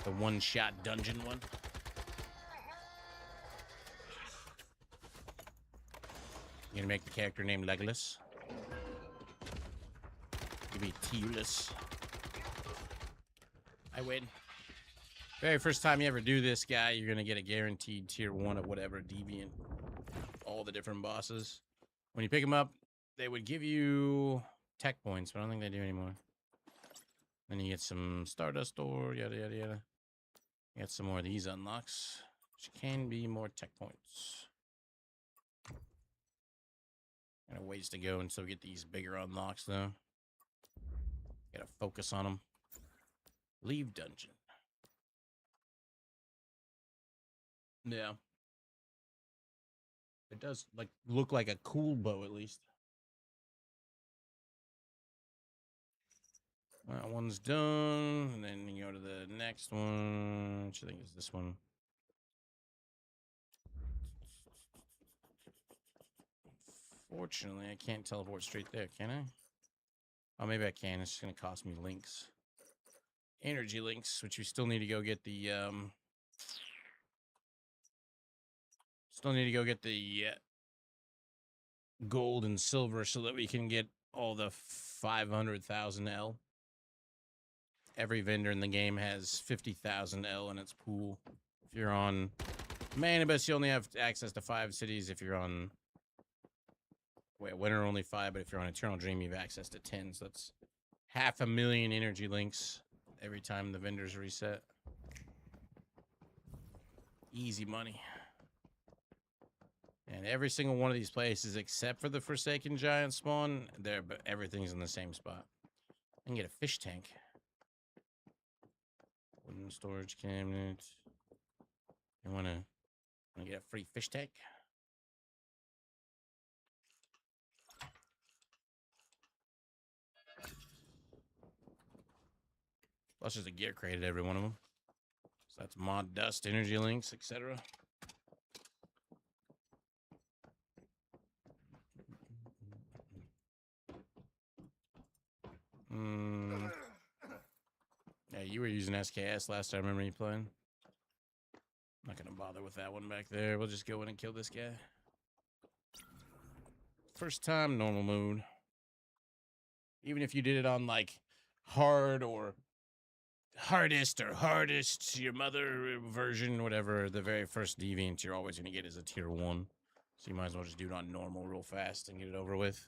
The one-shot dungeon one. You gonna make the character named Legolas? You be Tearless. I win. Very first time you ever do this, guy, you're gonna get a guaranteed tier 1 of whatever deviant. All the different bosses. When you pick them up, they would give you tech points, but I don't think they do anymore. Then you get some Stardust ore, yada, yada, yada. You get some more of these unlocks, which can be more tech points. Got a ways to go until we get these bigger unlocks, though. Gotta focus on them. Leave dungeon. Yeah. It does like look like a cool bow, at least. That one's done, and then you go to the next one, which I think is this one. Fortunately, I can't teleport straight there, can I? Oh, maybe I can. It's just gonna cost me links. Energy links, which we still need to go get the gold and silver so that we can get all the 500,000 L. Every vendor in the game has 50,000 L in its pool. If you're on Manibus, you only have access to 5 cities. If you're on Winter, only 5, but if you're on Eternal Dream, you have access to 10. So that's 500,000 energy links every time the vendors reset. Easy money. And every single one of these places, except for the Forsaken Giant spawn, but everything's in the same spot. I can get a fish tank. Wooden storage cabinet. You wanna get a free fish tank? Plus, there's a gear crate at every one of them. So that's mod dust, energy links, etc. Yeah, you were using SKS last time. I remember you playing. I'm not gonna bother with that one back there. We'll just go in and kill this guy. First time, normal mode. Even if you did it on like hard or hardest your mother version, whatever, the very first deviant you're always gonna get is a tier 1. So you might as well just do it on normal real fast and get it over with.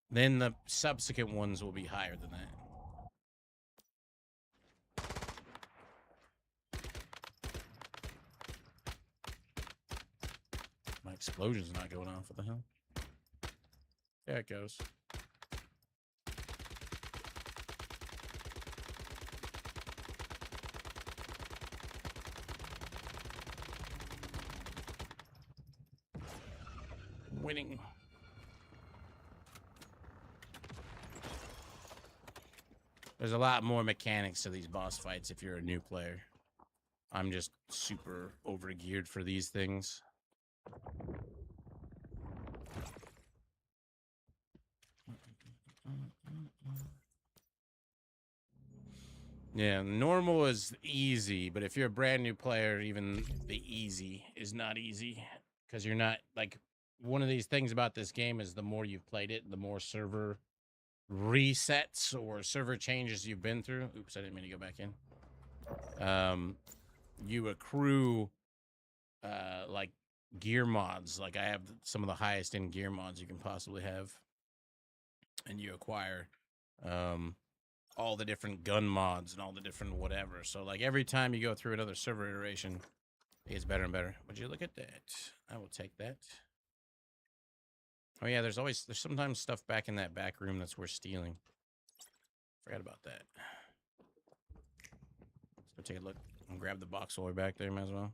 Then the subsequent ones will be higher than that. My explosion's not going off. What the hell? There it goes. Winning. There's a lot more mechanics to these boss fights if you're a new player. I'm just super overgeared for these things. Yeah, normal is easy, but if you're a brand new player, even the easy is not easy because you're not like one of these things about this game is the more you've played it, the more server resets or server changes you've been through. Oops, I didn't mean to go back in. You accrue like gear mods. Like I have some of the highest end gear mods you can possibly have, and you acquire all the different gun mods and all the different whatever. So like every time you go through another server iteration, it gets better and better. Would you look at that? I will take that. Oh yeah, there's sometimes stuff back in that back room that's worth stealing. Forgot about that. Let's go take a look and grab the box all the way back there, might as well.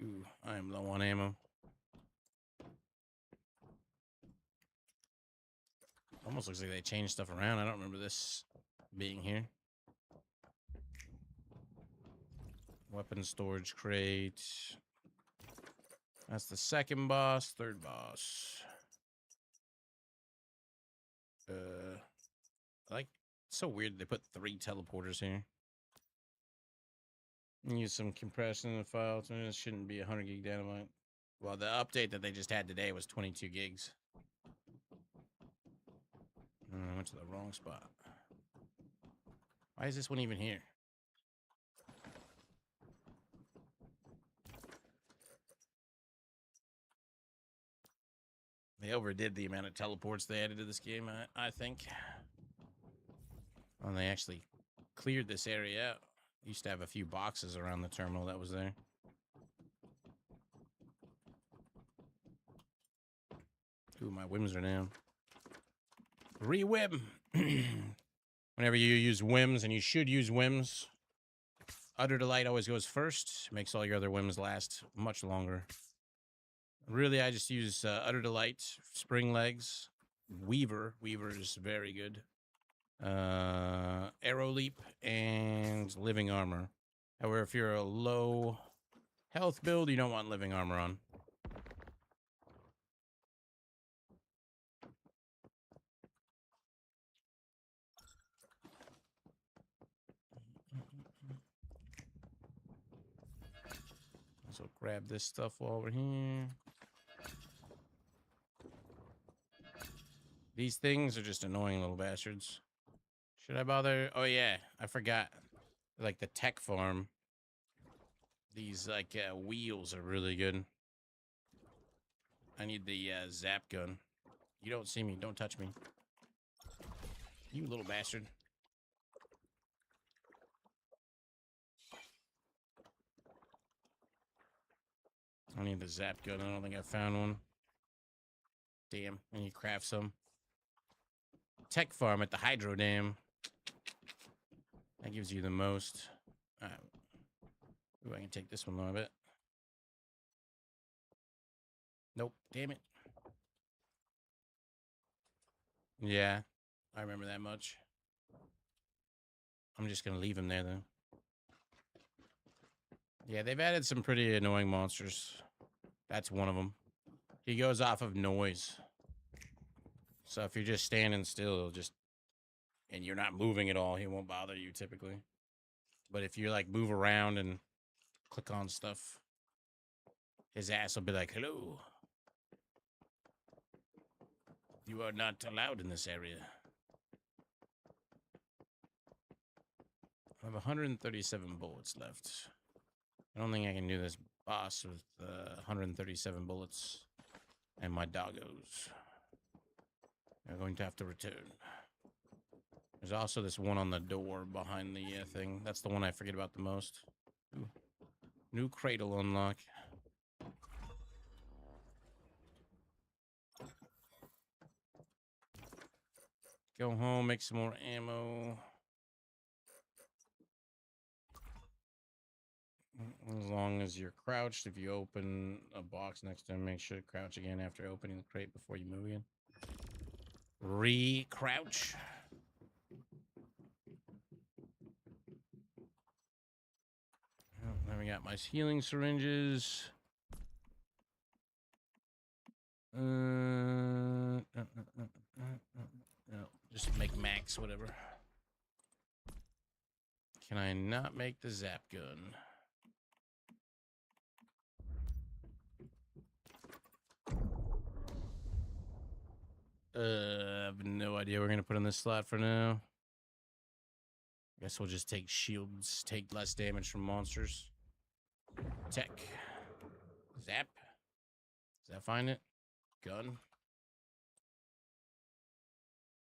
Ooh, I am low on ammo. Almost looks like they changed stuff around. I don't remember this being here. Weapon storage crate. That's the second boss, third boss. Like, it's so weird they put 3 teleporters here. Use some compression in the file. It shouldn't be 100 gig dynamite. Well, the update that they just had today was 22 gigs. I went to the wrong spot. Why is this one even here? overdid the amount of teleports they added to this game, I think. Well, they actually cleared this area out. Used to have a few boxes around the terminal that was there. Ooh, my whims are down. Re-whim. Whenever you use whims, and you should use whims, Utter Delight always goes first. Makes all your other whims last much longer. Really, I just use Utter Delight, Spring Legs, Weaver. Weaver is very good. Arrow Leap, and Living Armor. However, if you're a low health build, you don't want Living Armor on. So grab this stuff while we're here. These things are just annoying little bastards. Should I bother? Oh yeah, I forgot. Like the tech farm. These like wheels are really good. I need the zap gun. You don't see me. Don't touch me. You little bastard. I need the zap gun. I don't think I found one. Damn. I need to craft some. Tech farm at the hydro dam. That gives you the most. Ooh, I can take this one though, I bet. Nope. Damn it. Yeah. I remember that much. I'm just going to leave him there though. Yeah, they've added some pretty annoying monsters. That's one of them. He goes off of noise. So if you're just standing still, it'll just... and you're not moving at all, he won't bother you typically. But if you like move around and click on stuff, his ass will be like, hello. You are not allowed in this area. I have 137 bullets left. I don't think I can do this boss with 137 bullets and my doggos. I'm going to have to return. There's also this one on the door behind the thing. That's the one I forget about the most. Ooh. New cradle unlock. Go home, make some more ammo. As long as you're crouched, if you open a box next to him, make sure to crouch again after opening the crate before you move again. Re-crouch. Oh, then we got my healing syringes. No, just make max, whatever. Can I not make the zap gun? I have no idea what we're gonna put in this slot for now. Guess we'll just take shields, take less damage from monsters. Tech. Zap. Does that find it? Gun.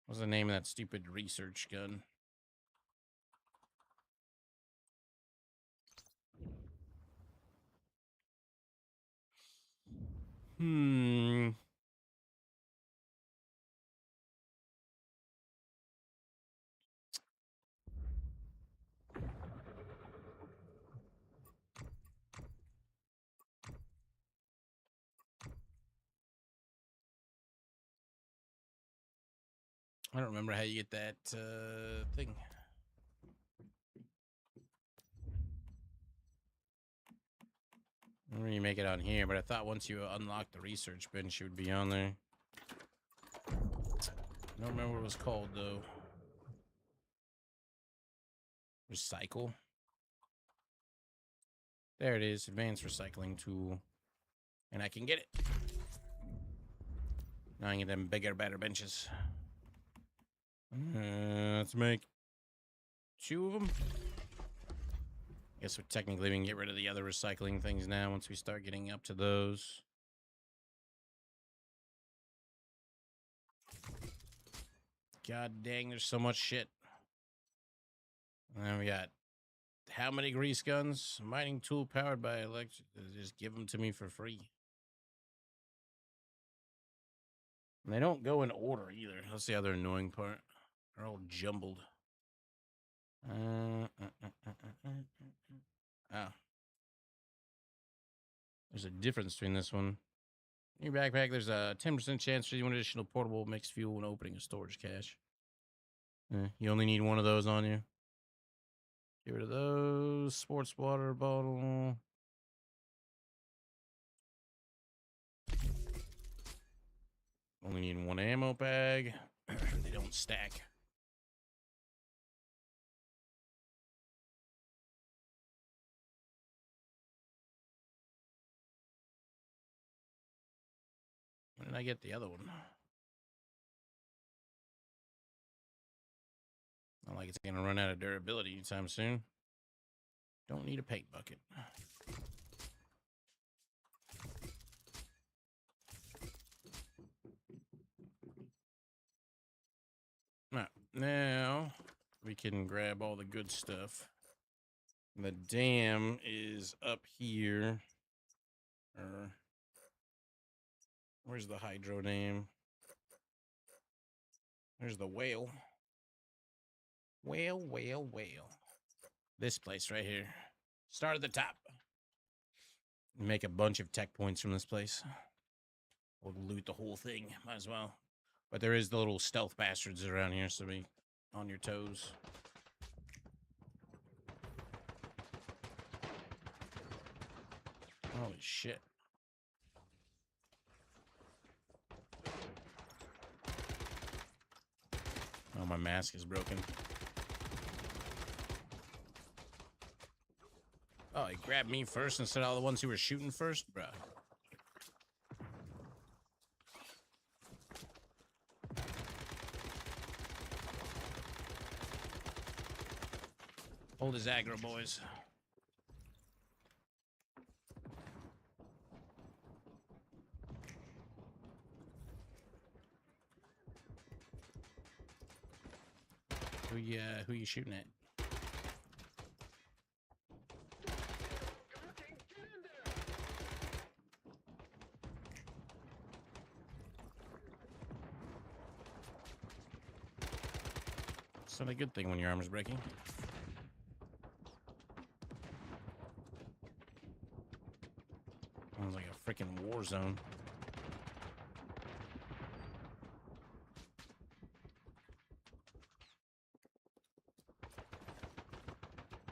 What's the name of that stupid research gun? I don't remember how you get that thing. I remember you make it on here, but I thought once you unlock the research bench, you would be on there. I don't remember what it was called, though. Recycle. There it is, advanced recycling tool. And I can get it. Now I can get them bigger, better benches. Let's make 2 of them. Guess we're technically we can get rid of the other recycling things now once we start getting up to those. God dang, there's so much shit. And then we got how many grease guns? Mining tool powered by electric. Just give them to me for free. And they don't go in order either. That's the other annoying part. They're all jumbled. Oh. There's a difference between this one. In your backpack, there's a 10% chance for one additional portable mixed fuel when opening a storage cache. You only need one of those on you. Get rid of those. Sports water bottle. Only need one ammo bag. They don't stack. When did I get the other one? Not like it's gonna run out of durability anytime soon. Don't need a paint bucket. Alright, now we can grab all the good stuff. The dam is up here. Where's the hydro dam? There's the whale. Whale. This place right here. Start at the top. Make a bunch of tech points from this place. We'll loot the whole thing. Might as well. But there is the little stealth bastards around here, so be on your toes. Holy shit. Oh, my mask is broken. Oh, he grabbed me first instead of all the ones who were shooting first? Bruh. Hold his aggro, boys. Who you shooting at? It's not a good thing when your armor's breaking. Sounds like a freaking war zone.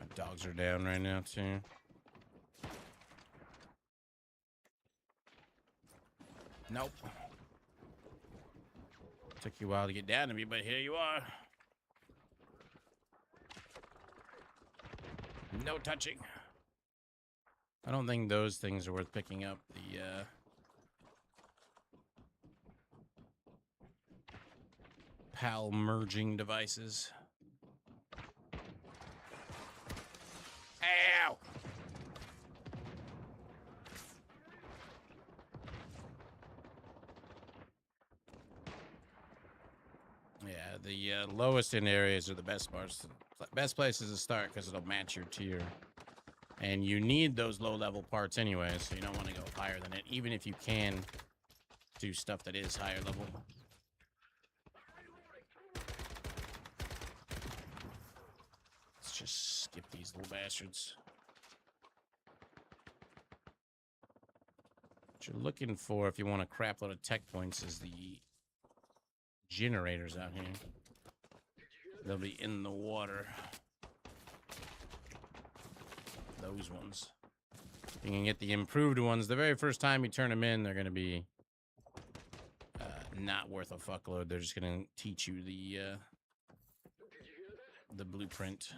My dogs are down right now, too. Nope. Took you a while to get down to me, but here you are. No touching. I don't think those things are worth picking up. The PAL merging devices. Ow! Yeah, the lowest in areas are the best parts. Best places to start because it'll match your tier. And you need those low-level parts anyway, so you don't want to go higher than it, even if you can do stuff that is higher level. Let's just skip these little bastards. What you're looking for if you want a crap load of tech points is the generators out here. They'll be in the water. Those ones. You can get the improved ones. The very first time you turn them in, they're going to be not worth a fuckload. They're just going to teach you the blueprint.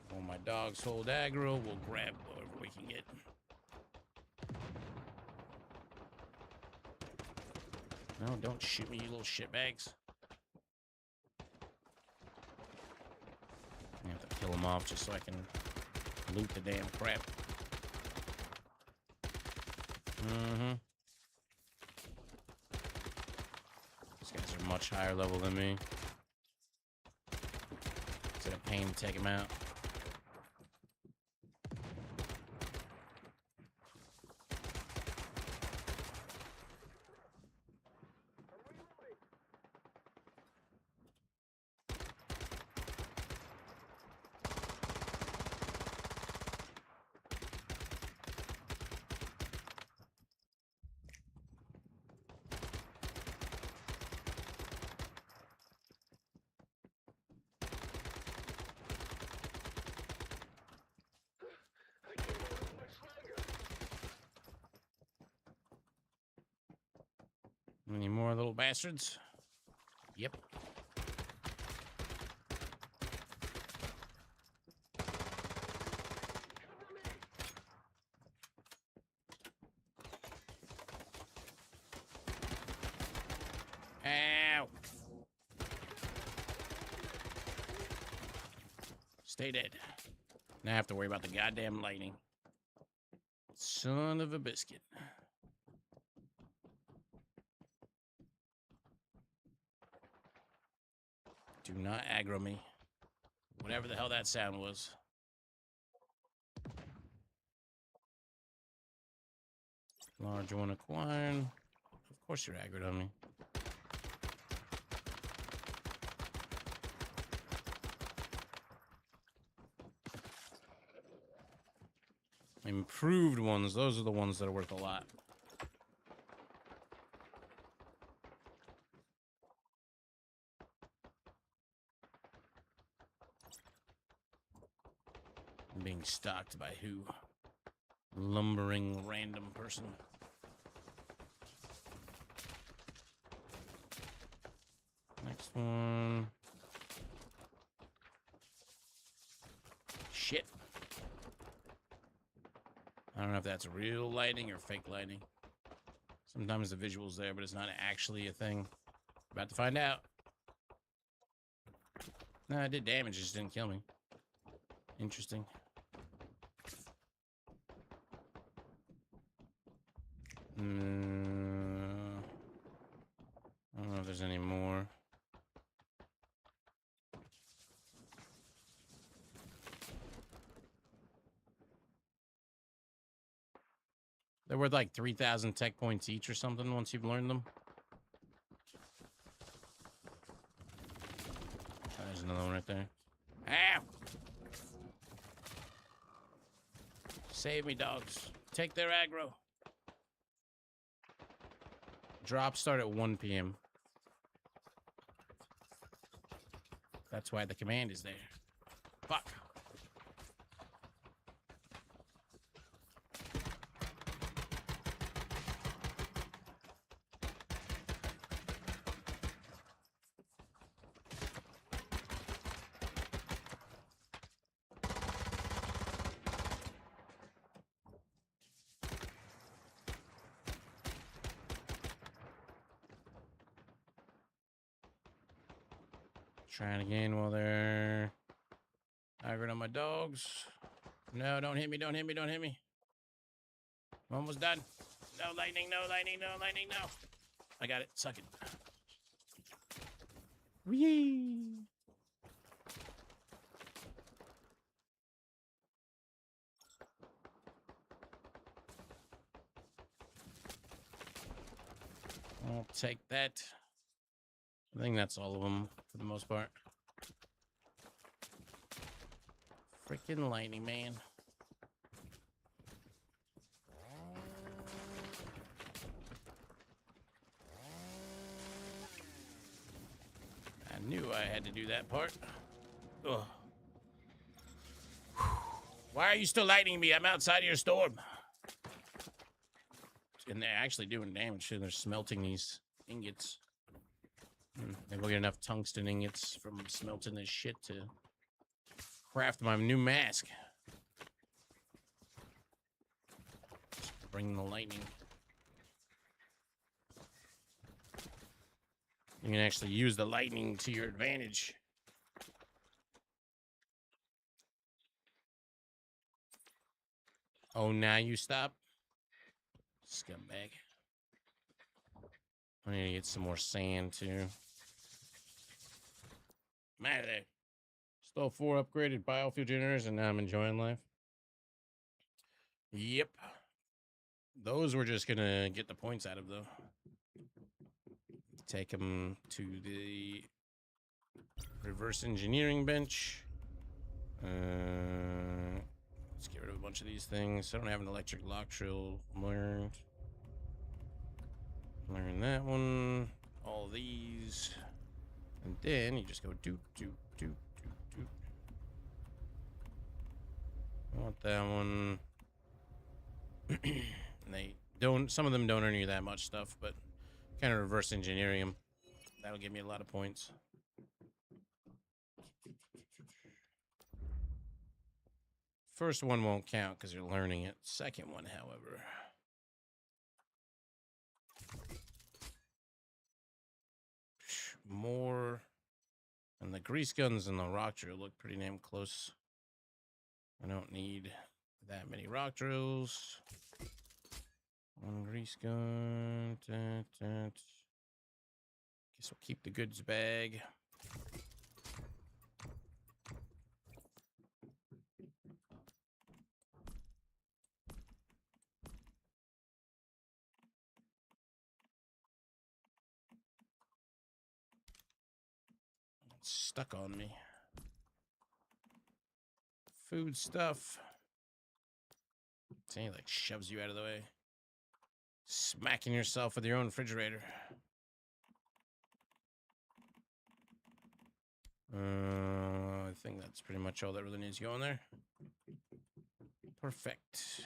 While my dogs hold aggro, we'll grab whatever we can get. No, don't shoot me, you little shitbags. I have to kill them off just so I can loot the damn crap. much higher level than me. It's a pain to take him out. Any more little bastards? Yep. Ow! Stay dead. Now I have to worry about the goddamn lightning. Son of a biscuit. Do not aggro me. Whatever the hell that sound was. Large one acquired. Of course you're aggroed on me. Improved ones, those are the ones that are worth a lot. I'm being stalked by who? Lumbering random person. Next one. Shit. I don't know if that's real lighting or fake lighting. Sometimes the visual's there, but it's not actually a thing. About to find out. No, I did damage, it just didn't kill me. Interesting. I don't know if there's any more. They're worth like 3,000 tech points each or something once you've learned them. There's another one right there. Ow! Save me, dogs. Take their aggro. Drops start at 1 p.m. That's why the command is there. Fuck. Trying again while they're aggroed on my dogs. No, don't hit me, don't hit me, don't hit me. I'm almost done. No lightning, no lightning, no lightning, no. I got it. Suck it. Whee! I'll take that. I think that's all of them for the most part. Freaking lightning, man. I knew I had to do that part. Ugh. Why are you still lightning me? I'm outside of your storm. And they're actually doing damage too. They're smelting these ingots. Maybe we'll get enough tungsten ingots from smelting this shit to craft my new mask. Just bring the lightning. You can actually use the lightning to your advantage. Oh, now you stop? Scumbag. I need to get some more sand too. Man, they stole 4 upgraded biofuel generators, and now I'm enjoying life. Yep. Those we're just gonna get the points out of, though. Take them to the reverse engineering bench. Let's get rid of a bunch of these things. I don't have an electric lock drill learned. Learn that one. All these. And then you just go doot, doot, doot, doot, doot. I want that one. And they don't, some of them don't earn you that much stuff, but kind of reverse engineering them. That'll give me a lot of points. First one won't count because you're learning it. Second one, however. More. And the grease guns and the rock drill look pretty damn close. I don't need that many rock drills. One grease gun. Guess we'll keep the goods bag. It's stuck on me. Food stuff. See, like shoves you out of the way. Smacking yourself with your own refrigerator. I think that's pretty much all that really needs to go in there. Perfect.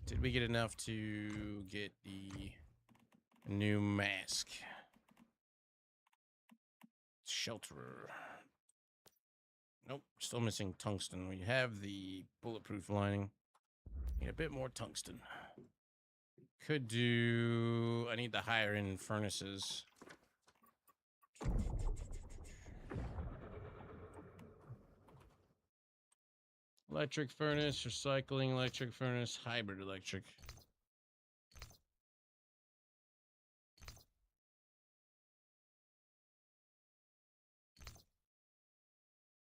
Did we get enough to get the new mask? Shelterer. Nope, still missing tungsten. We have the bulletproof lining. Need a bit more tungsten. Could do... I need the higher end furnaces. Electric furnace, recycling electric furnace, hybrid electric.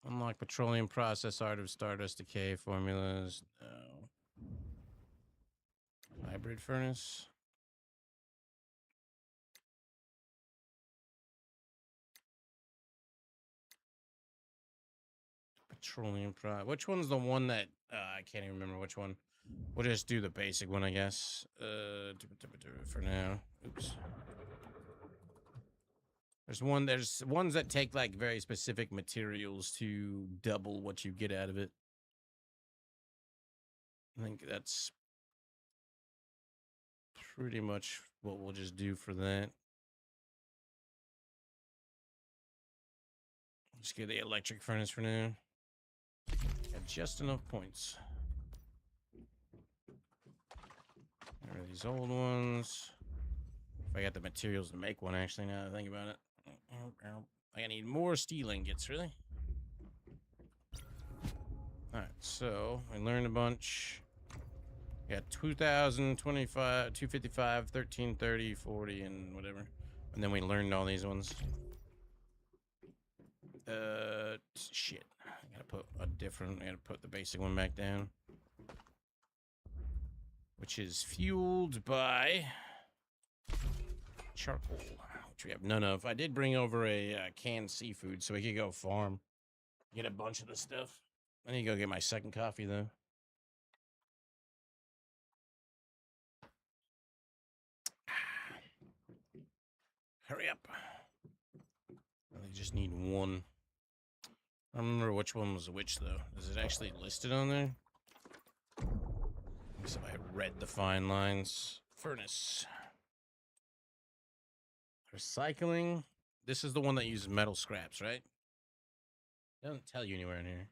Unlock petroleum process, art of stardust decay formulas. No. Hybrid furnace. Petroleum pro. Which one's the one that I can't even remember which one. We'll just do the basic one, I guess. For now. Oops. There's ones that take like very specific materials to double what you get out of it. I think that's pretty much what we'll just do for that. Just get the electric furnace for now. Got just enough points. There are these old ones. If I got the materials to make one, actually, now that I think about it. I need more steel ingots, really. Alright, so I learned a bunch. Got 2,000, 25, 255, 1330, 40, and whatever. And then we learned all these ones. Shit. I gotta put a different, I gotta put the basic one back down. Which is fueled by charcoal, which we have none of. I did bring over a canned seafood so we could go farm. Get a bunch of the stuff. I need to go get my second coffee, though. Hurry up. I just need one. I don't remember which one was which, though. Is it actually listed on there? So I read the fine lines. Furnace. Recycling. This is the one that uses metal scraps, right? It doesn't tell you anywhere in here.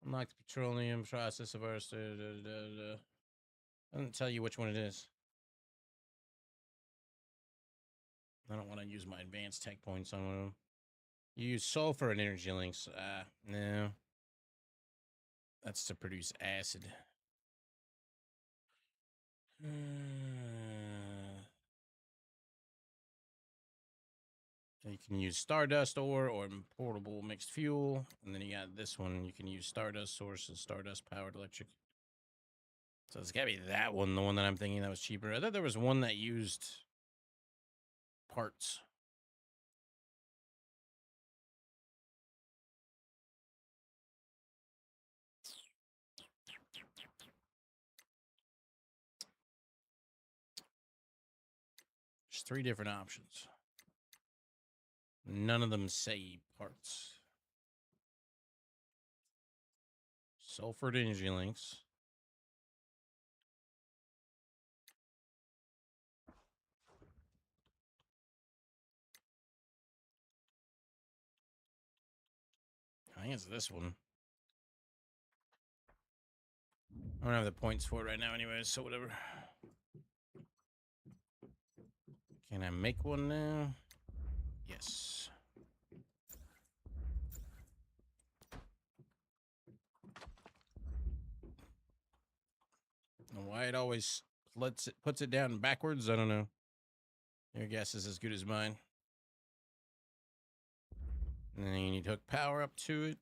Unlock the petroleum process of our... Doesn't tell you which one it is. I don't want to use my advanced tech points on one of them. You use sulfur and energy links. No. That's to produce acid. I You can use Stardust ore or portable mixed fuel. And then you got this one. You can use Stardust sources, Stardust powered electric. So it's gotta be that one, the one that I'm thinking that was cheaper. I thought there was one that used parts. There's 3 different options. None of them say parts. Sulfur energy links. I think it's this one. I don't have the points for it right now anyways, so whatever. Can I make one now? Yes. And why it always puts it down backwards, I don't know. Your guess is as good as mine. And then you need to hook power up to it.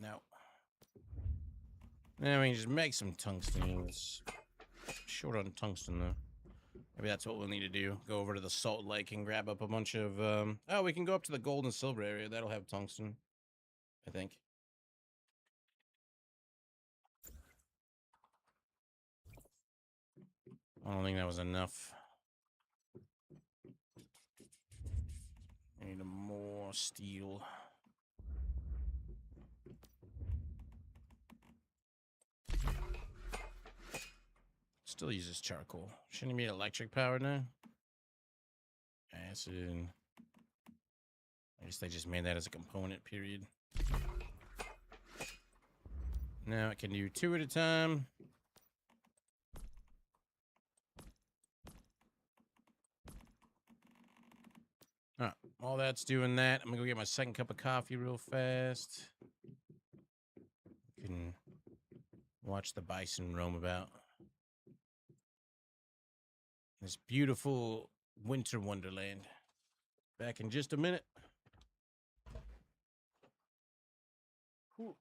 No. Now we can just make some tungsten. It's short on tungsten though. Maybe that's what we'll need to do. Go over to the salt lake and grab up a bunch of oh, we can go up to the gold and silver area. That'll have tungsten, I think. I don't think that was enough. I need more steel. Still uses charcoal. Shouldn't it be electric powered now? Acid. I guess they just made that as a component, period. Now it can do 2 at a time. All right, while that's doing that, I'm gonna go get my second cup of coffee real fast. You can watch the bison roam about. This beautiful winter wonderland. Back in just a minute. Whew.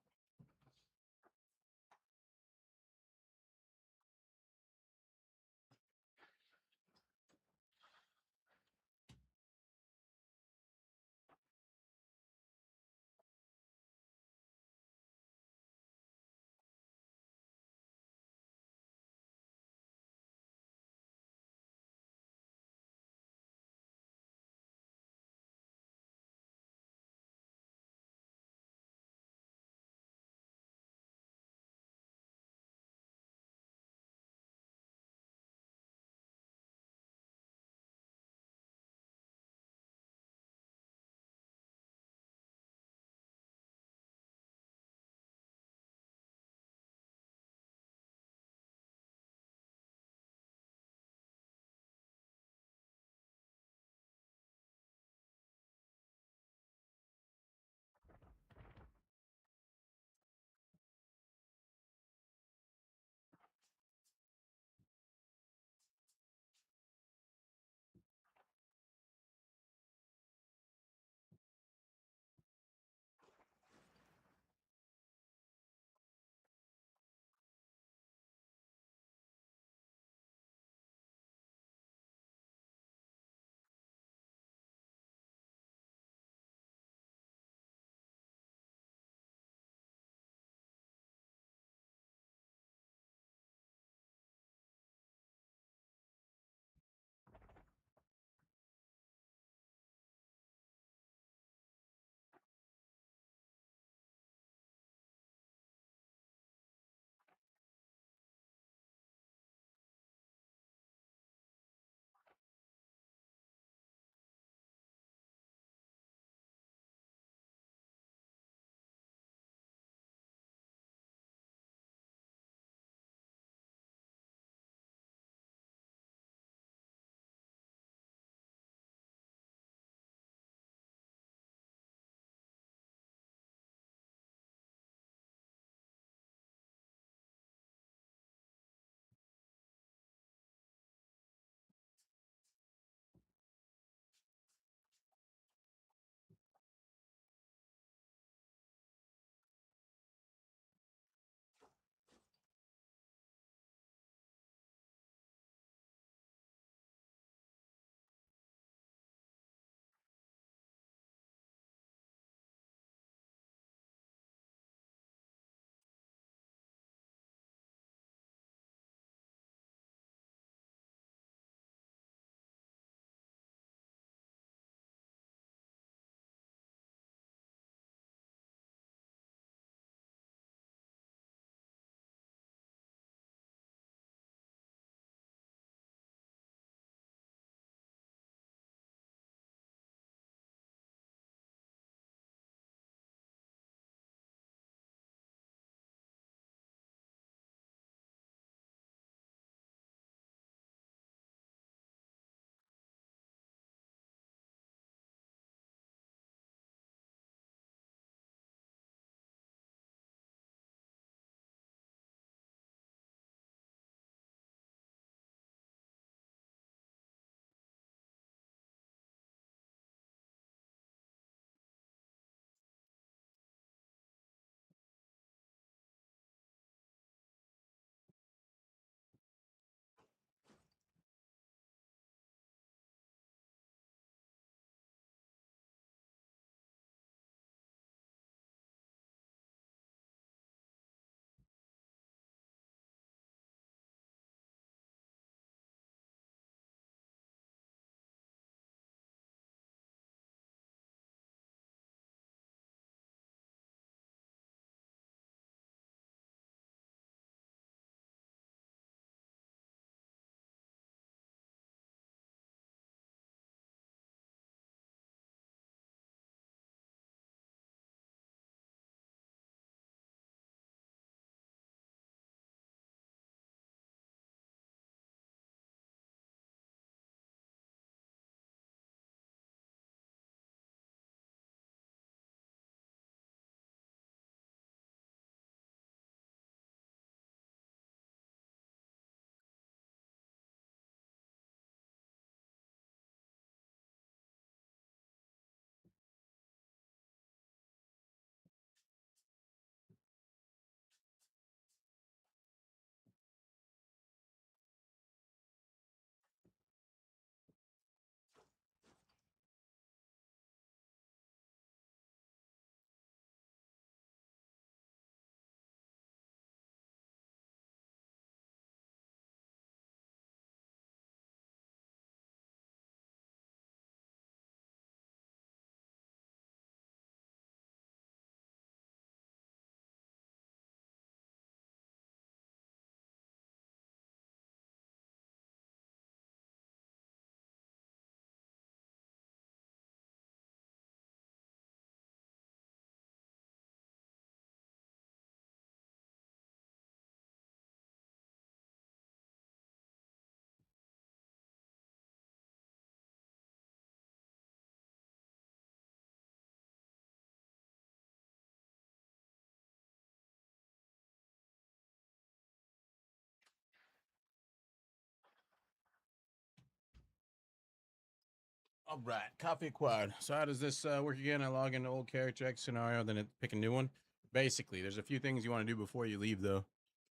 All right, copy acquired. So how does this work again? I log into old character X scenario, then it pick a new one. Basically, there's a few things you want to do before you leave, though.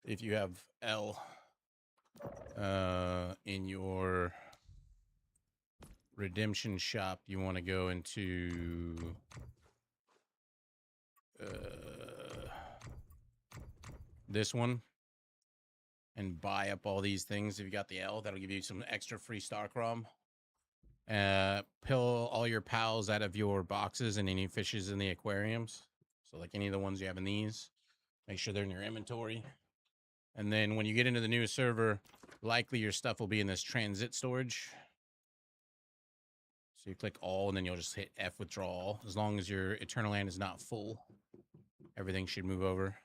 If you have L in your redemption shop, you want to go into this one and buy up all these things. If you got the L, that'll give you some extra free star crom. Pill all your pals out of your boxes and any fishes in the aquariums. So like any of the ones you have in these, make sure they're in your inventory. And then when you get into the new server, likely your stuff will be in this transit storage. So you click all and then you'll just hit F withdrawal. As long as your Eternal Land is not full, everything should move over.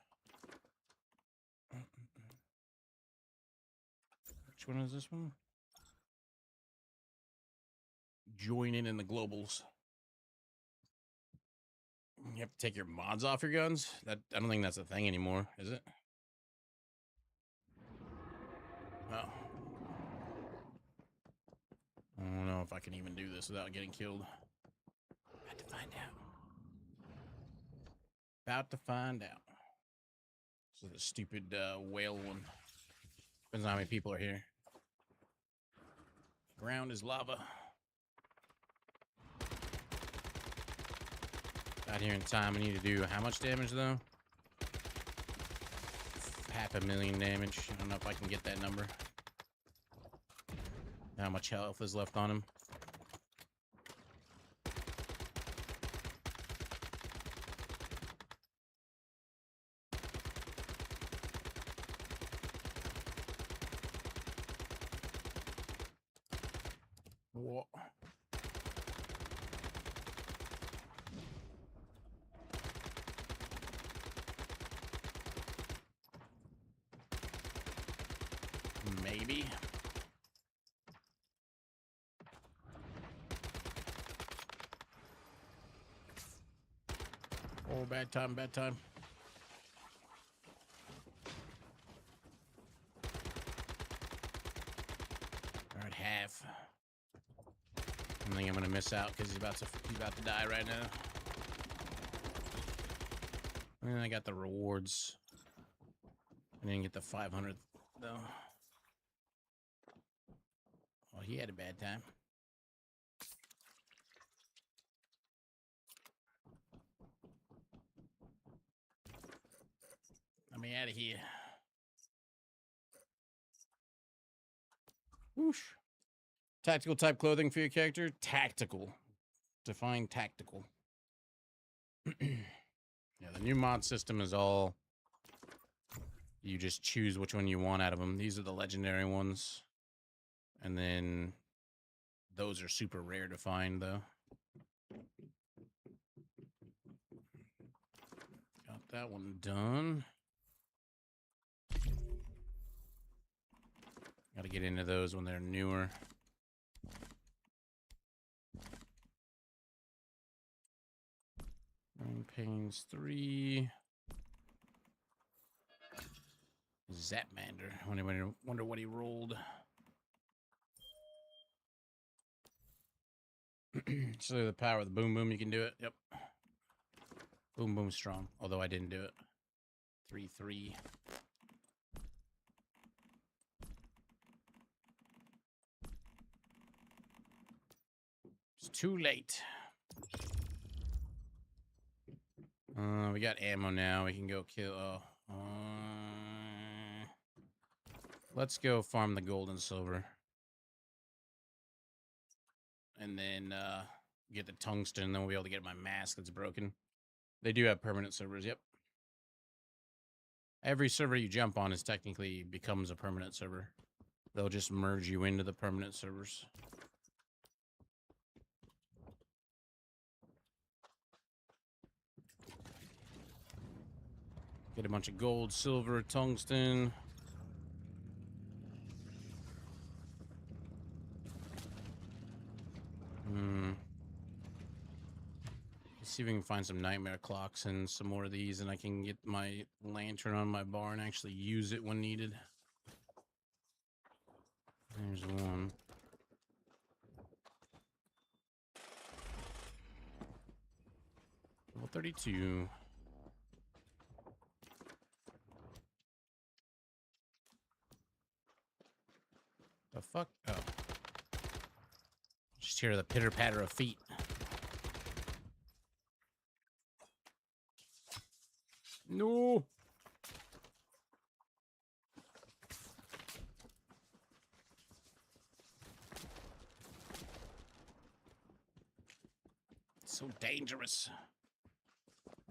Which one is this one? Join in the globals. You have to take your mods off your guns? That I don't think that's a thing anymore, is it? Oh. I don't know if I can even do this without getting killed. About to find out. About to find out. This is the stupid whale one. Depends on how many people are here. Ground is lava. Got here in time. I need to do how much damage though? 500,000 damage. I don't know if I can get that number. How much health is left on him? What? Maybe. Oh, bad time, bad time. All right, half. I think I'm gonna miss out because he's about to die right now. And I got the rewards. I didn't get the 500 though. Well, he had a bad time. Let me out of here. Whoosh. Tactical type clothing for your character. Tactical. Define tactical. Yeah, the new mod system is all... You just choose which one you want out of them. These are the legendary ones. And then those are super rare to find, though. Got that one done. Got to get into those when they're newer. Pains 3. Zapmander. I wonder what he rolled. So the power of the boom boom, you can do it. Yep. Boom boom strong. Although I didn't do it. 3-3. It's too late. We got ammo now. We can go kill. Let's go farm the gold and silver. And then get the tungsten, and then we'll be able to get my mask that's broken. They do have permanent servers, yep. Every server you jump on is technically becomes a permanent server. They'll just merge you into the permanent servers. Get a bunch of gold, silver, tungsten. Let's see if we can find some nightmare clocks and some more of these, and I can get my lantern on my bar and actually use it when needed. There's one. 32. The fuck? Oh. Just hear the pitter patter of feet. No. It's so dangerous.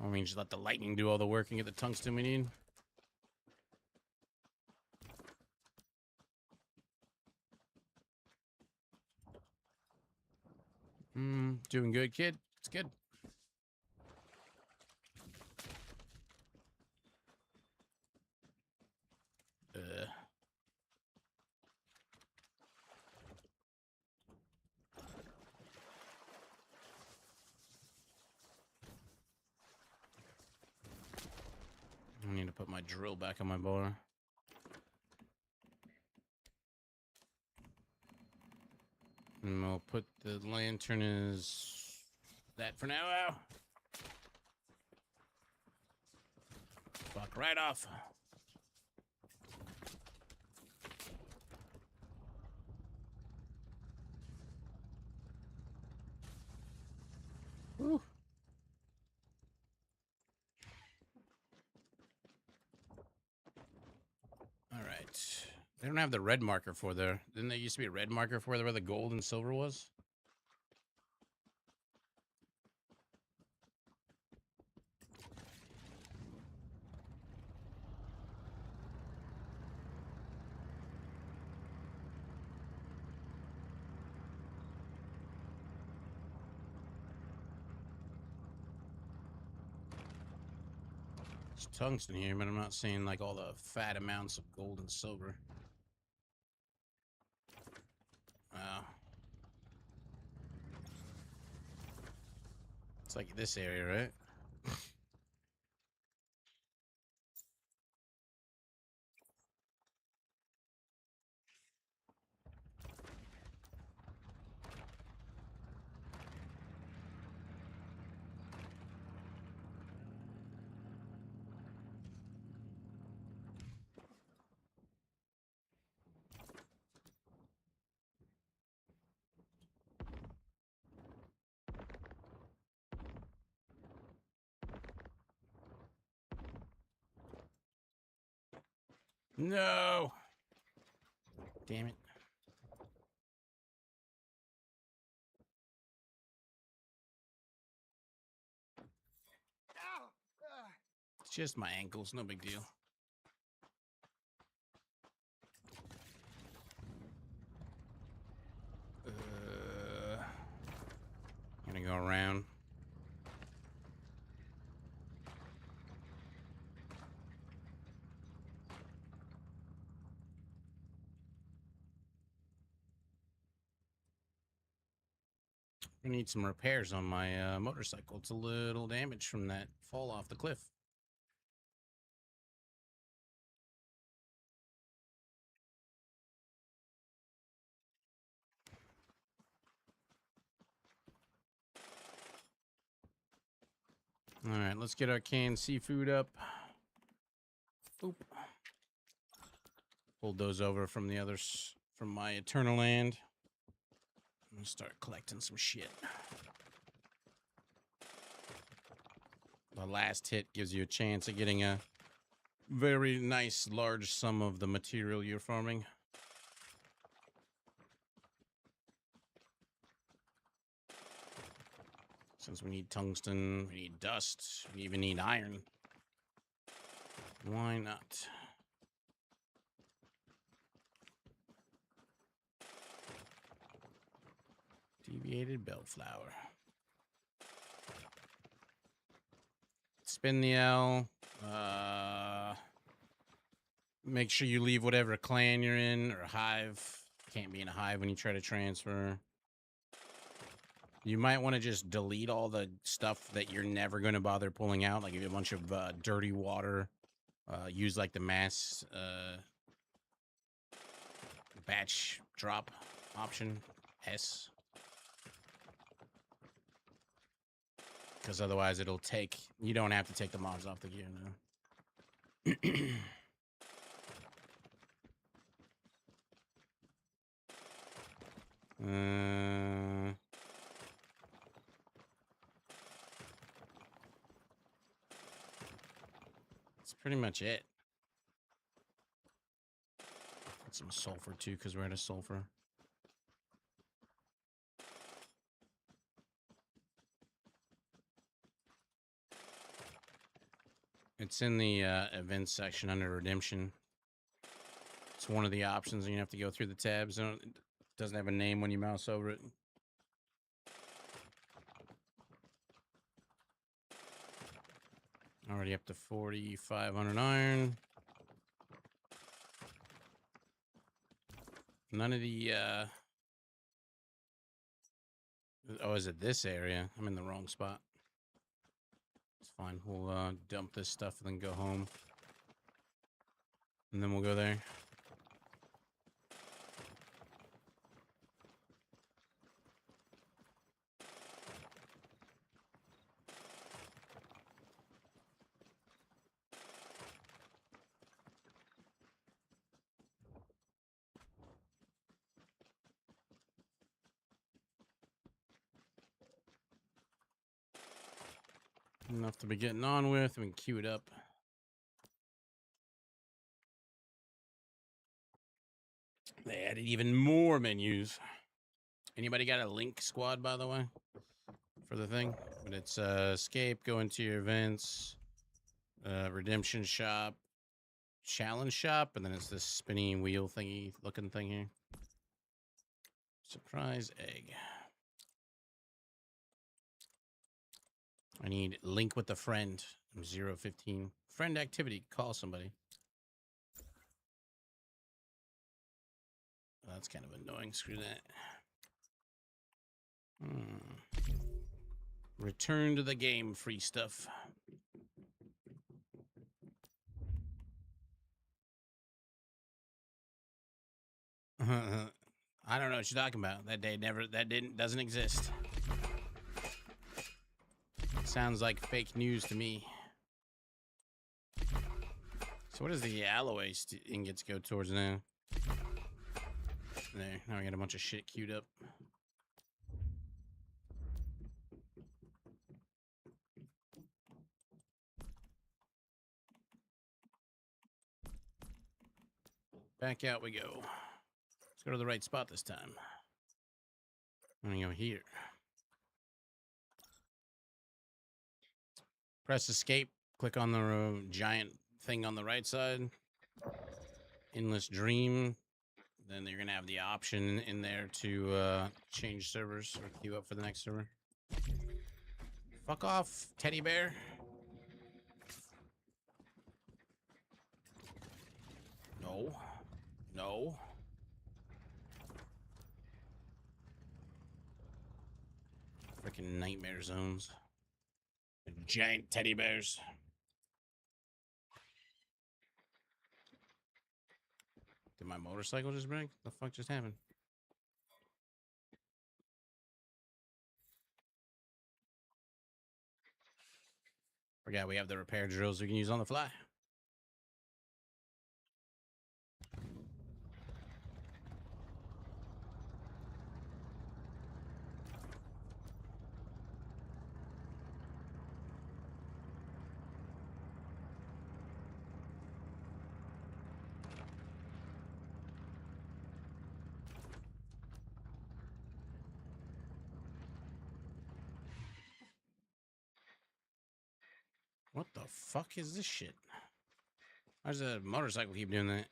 I mean, just let the lightning do all the work and get the tungsten we need. Doing good, kid. It's good. I need to put my drill back on my bar. And we'll put the lantern as that for now. Ow. Fuck right off. Whew. All right. They don't have the red marker for there. Didn't there used to be a red marker for where the gold and silver was? There's tungsten here, but I'm not seeing like all the fat amounts of gold and silver. Wow. It's like this area, right? No. Damn it. It's just my ankles, no big deal. Gonna go around. I need some repairs on my motorcycle. It's a little damaged from that fall off the cliff. All right, let's get our canned seafood up. Boop. Pulled those over from the others from my Eternal Land. I'm gonna start collecting some shit. The last hit gives you a chance at getting a very nice large sum of the material you're farming. Since we need tungsten, we need dust, we even need iron. Why not? Deviated bellflower. Spin the L. Make sure you leave whatever clan you're in or hive. Can't be in a hive when you try to transfer. You might want to just delete all the stuff that you're never going to bother pulling out. Like if you have a bunch of dirty water. Use like the mass batch drop option. S. because otherwise it'll take. You don't have to take the mods off the gear now. That's pretty much it. Get some sulfur too, because we're out of sulfur. It's in the events section under redemption. It's one of the options, and you have to go through the tabs. It doesn't have a name when you mouse over it. Already up to 4,500 iron. None of the oh, is it this area? I'm in the wrong spot. It's fine. We'll dump this stuff and then go home. And then we'll go there. Enough to be getting on with. We can queue it up. They added even more menus. Anybody got a link squad, by the way, for the thing? But it's escape, go into your events, redemption shop, challenge shop, and then it's this spinning wheel thingy looking thing here. Surprise egg. I need link with a friend. I'm 015. Friend activity. Call somebody. Oh, that's kind of annoying. Screw that. Return to the game. Free stuff. I don't know what you're talking about. That day doesn't exist. Sounds like fake news to me. So what does the alloy ingots go towards now? There, now we got a bunch of shit queued up. Back out we go. Let's go to the right spot this time. I'm gonna go here. Press escape, click on the giant thing on the right side. Endless Dream. Then you're going to have the option in there to change servers or queue up for the next server. Fuck off, teddy bear. No. No. Freaking nightmare zones. Giant teddy bears. Did my motorcycle just break? The fuck just happened? Forgot we have the repair drills we can use on the fly. What the fuck is this shit? Why does a motorcycle keep doing that?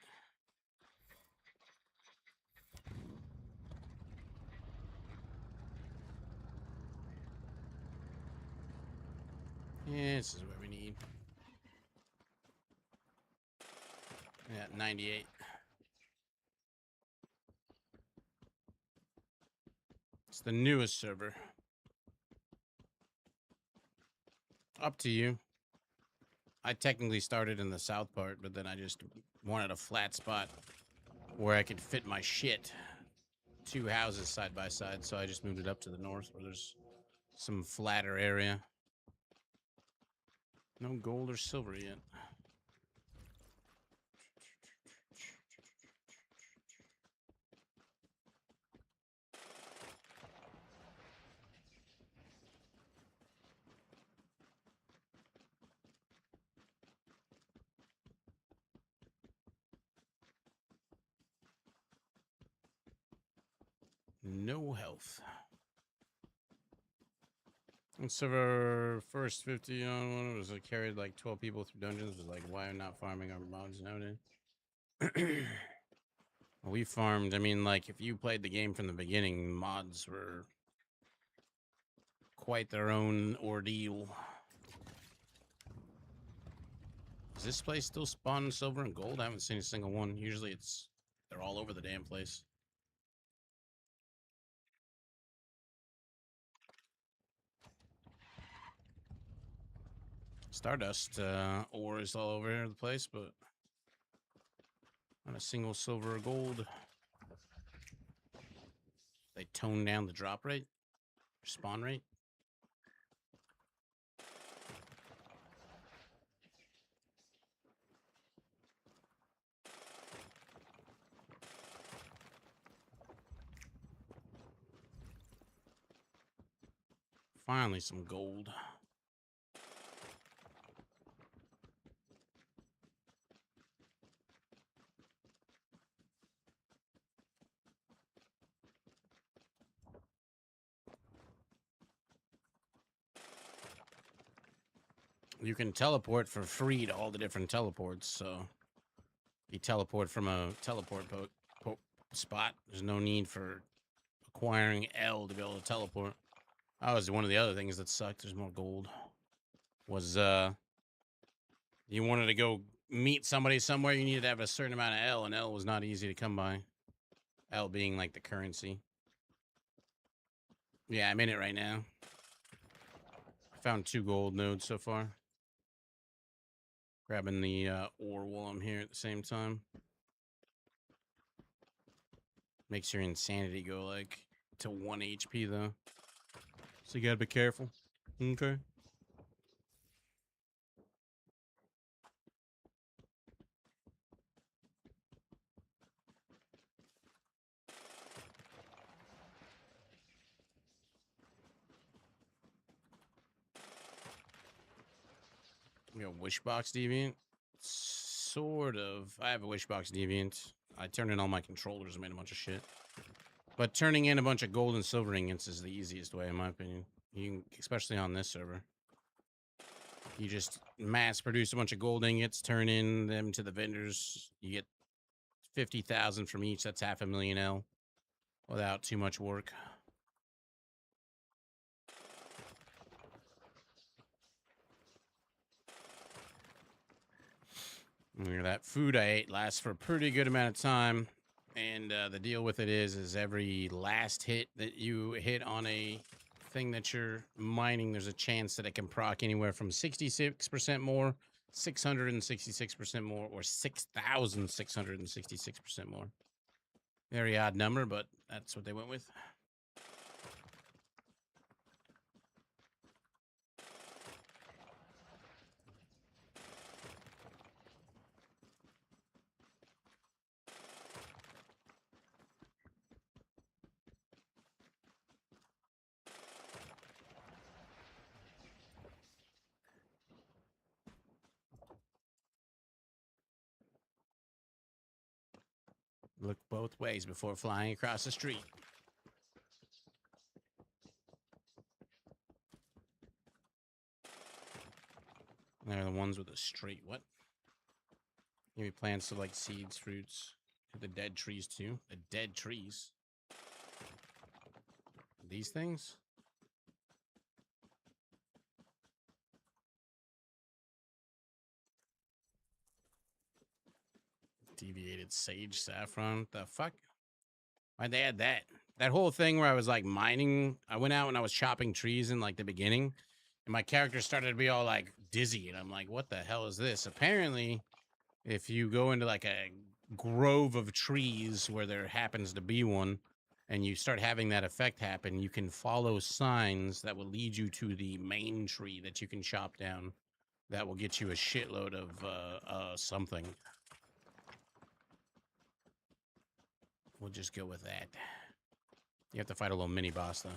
Yeah, this is what we need. Yeah, 98. It's the newest server. Up to you. I technically started in the south part, but then I just wanted a flat spot where I could fit my shit. 2 houses side by side, so I just moved it up to the north where there's some flatter area. No gold or silver yet. No health. And server first 50 on one was like carried like 12 people through dungeons. Was like, why am I not farming our mods nowadays? We farmed. I mean, like if you played the game from the beginning, mods were quite their own ordeal. Is this place still spawning silver and gold? I haven't seen a single one. Usually they're all over the damn place. Stardust ore is all over the place, but not a single silver or gold. They toned down the drop rate, spawn rate. Finally, some gold. You can teleport for free to all the different teleports, so you teleport from a teleport spot. There's no need for acquiring L to be able to teleport. That was one of the other things that sucked. There's more gold. Was you wanted to go meet somebody somewhere, you needed to have a certain amount of L, and L was not easy to come by. L being like the currency. Yeah, I'm in it right now. I found 2 gold nodes so far. Grabbing the ore while I'm here at the same time. Makes your insanity go like to 1 HP though. So you gotta be careful. Okay. We got Wishbox Deviant. Sort of. I have a Wishbox Deviant. I turned in all my controllers and made a bunch of shit. But turning in a bunch of gold and silver ingots is the easiest way, in my opinion. You can, especially on this server. You just mass produce a bunch of gold ingots, turn in them to the vendors. You get 50,000 from each. That's 500,000 L without too much work. That food I ate lasts for a pretty good amount of time. And the deal with it is every last hit that you hit on a thing that you're mining, there's a chance that it can proc anywhere from 66% more, 666% more, or 6,666% more. Very odd number, but that's what they went with. Look both ways before flying across the street. They're the ones with the straight what? Maybe plants of like seeds, fruits. The dead trees too. The dead trees. These things? Deviated sage saffron. The fuck? Why'd they add that? That whole thing where I was like mining. I went out and I was chopping trees in like the beginning. And my character started to be all like dizzy. And I'm like, what the hell is this? Apparently, if you go into like a grove of trees where there happens to be one, and you start having that effect happen, you can follow signs that will lead you to the main tree that you can chop down. That will get you a shitload of something. We'll just go with that. You have to fight a little mini boss though.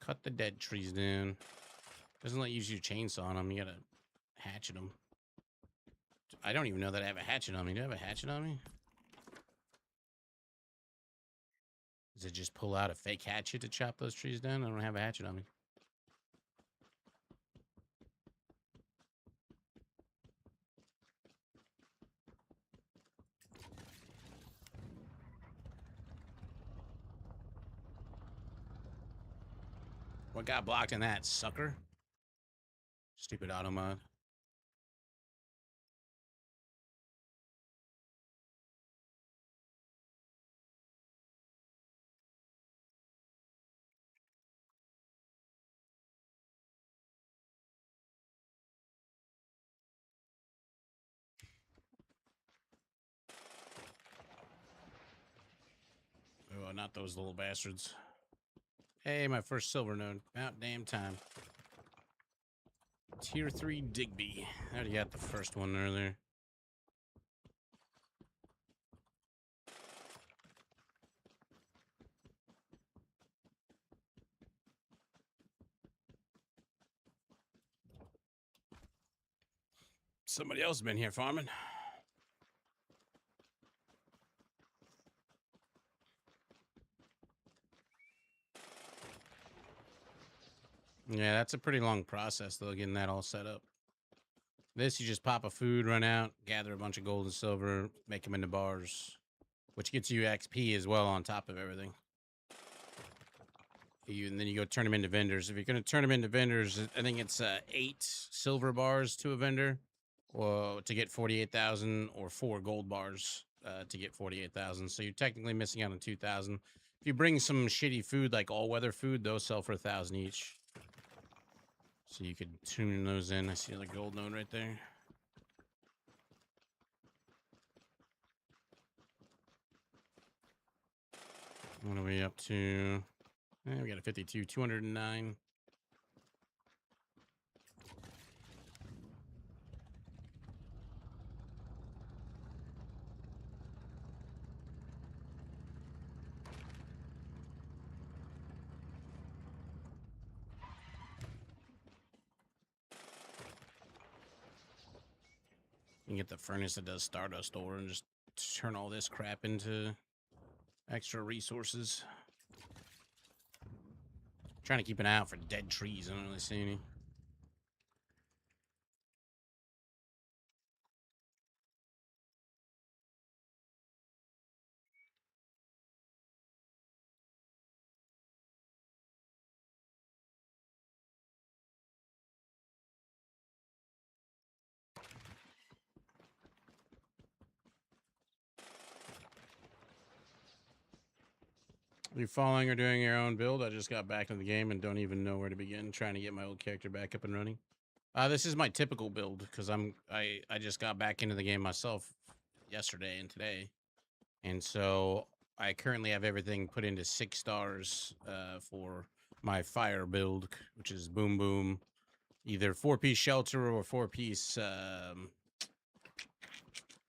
Cut the dead trees down. Doesn't let you use your chainsaw on them. You gotta hatchet them. I don't even know that I have a hatchet on me. Do I have a hatchet on me? Does it just pull out a fake hatchet to chop those trees down? I don't have a hatchet on me. What got blocked in that, sucker? Stupid auto mod. Oh, not those little bastards. Hey, my first silver node. About damn time. Tier 3 Digby. I already got the first one earlier. Somebody else has been here farming. Yeah, that's a pretty long process, though, getting that all set up. This, you just pop a food, run out, gather a bunch of gold and silver, make them into bars, which gets you XP as well on top of everything. And then you go turn them into vendors. If you're going to turn them into vendors, I think it's 8 silver bars to a vendor to get 48,000 or 4 gold bars to get 48,000. So you're technically missing out on 2,000. If you bring some shitty food, like all-weather food, those sell for 1,000 each. So you could tune those in. I see the gold node right there. What are we up to? We got a 52, 209. You can get the furnace that does Stardust ore and just turn all this crap into extra resources. Trying to keep an eye out for dead trees. I don't really see any. Are you following or doing your own build? I just got back in the game and don't even know where to begin trying to get my old character back up and running. This is my typical build because I just got back into the game myself yesterday and today. And so I currently have everything put into 6 stars for my fire build, which is boom boom, either 4-piece shelter or 4-piece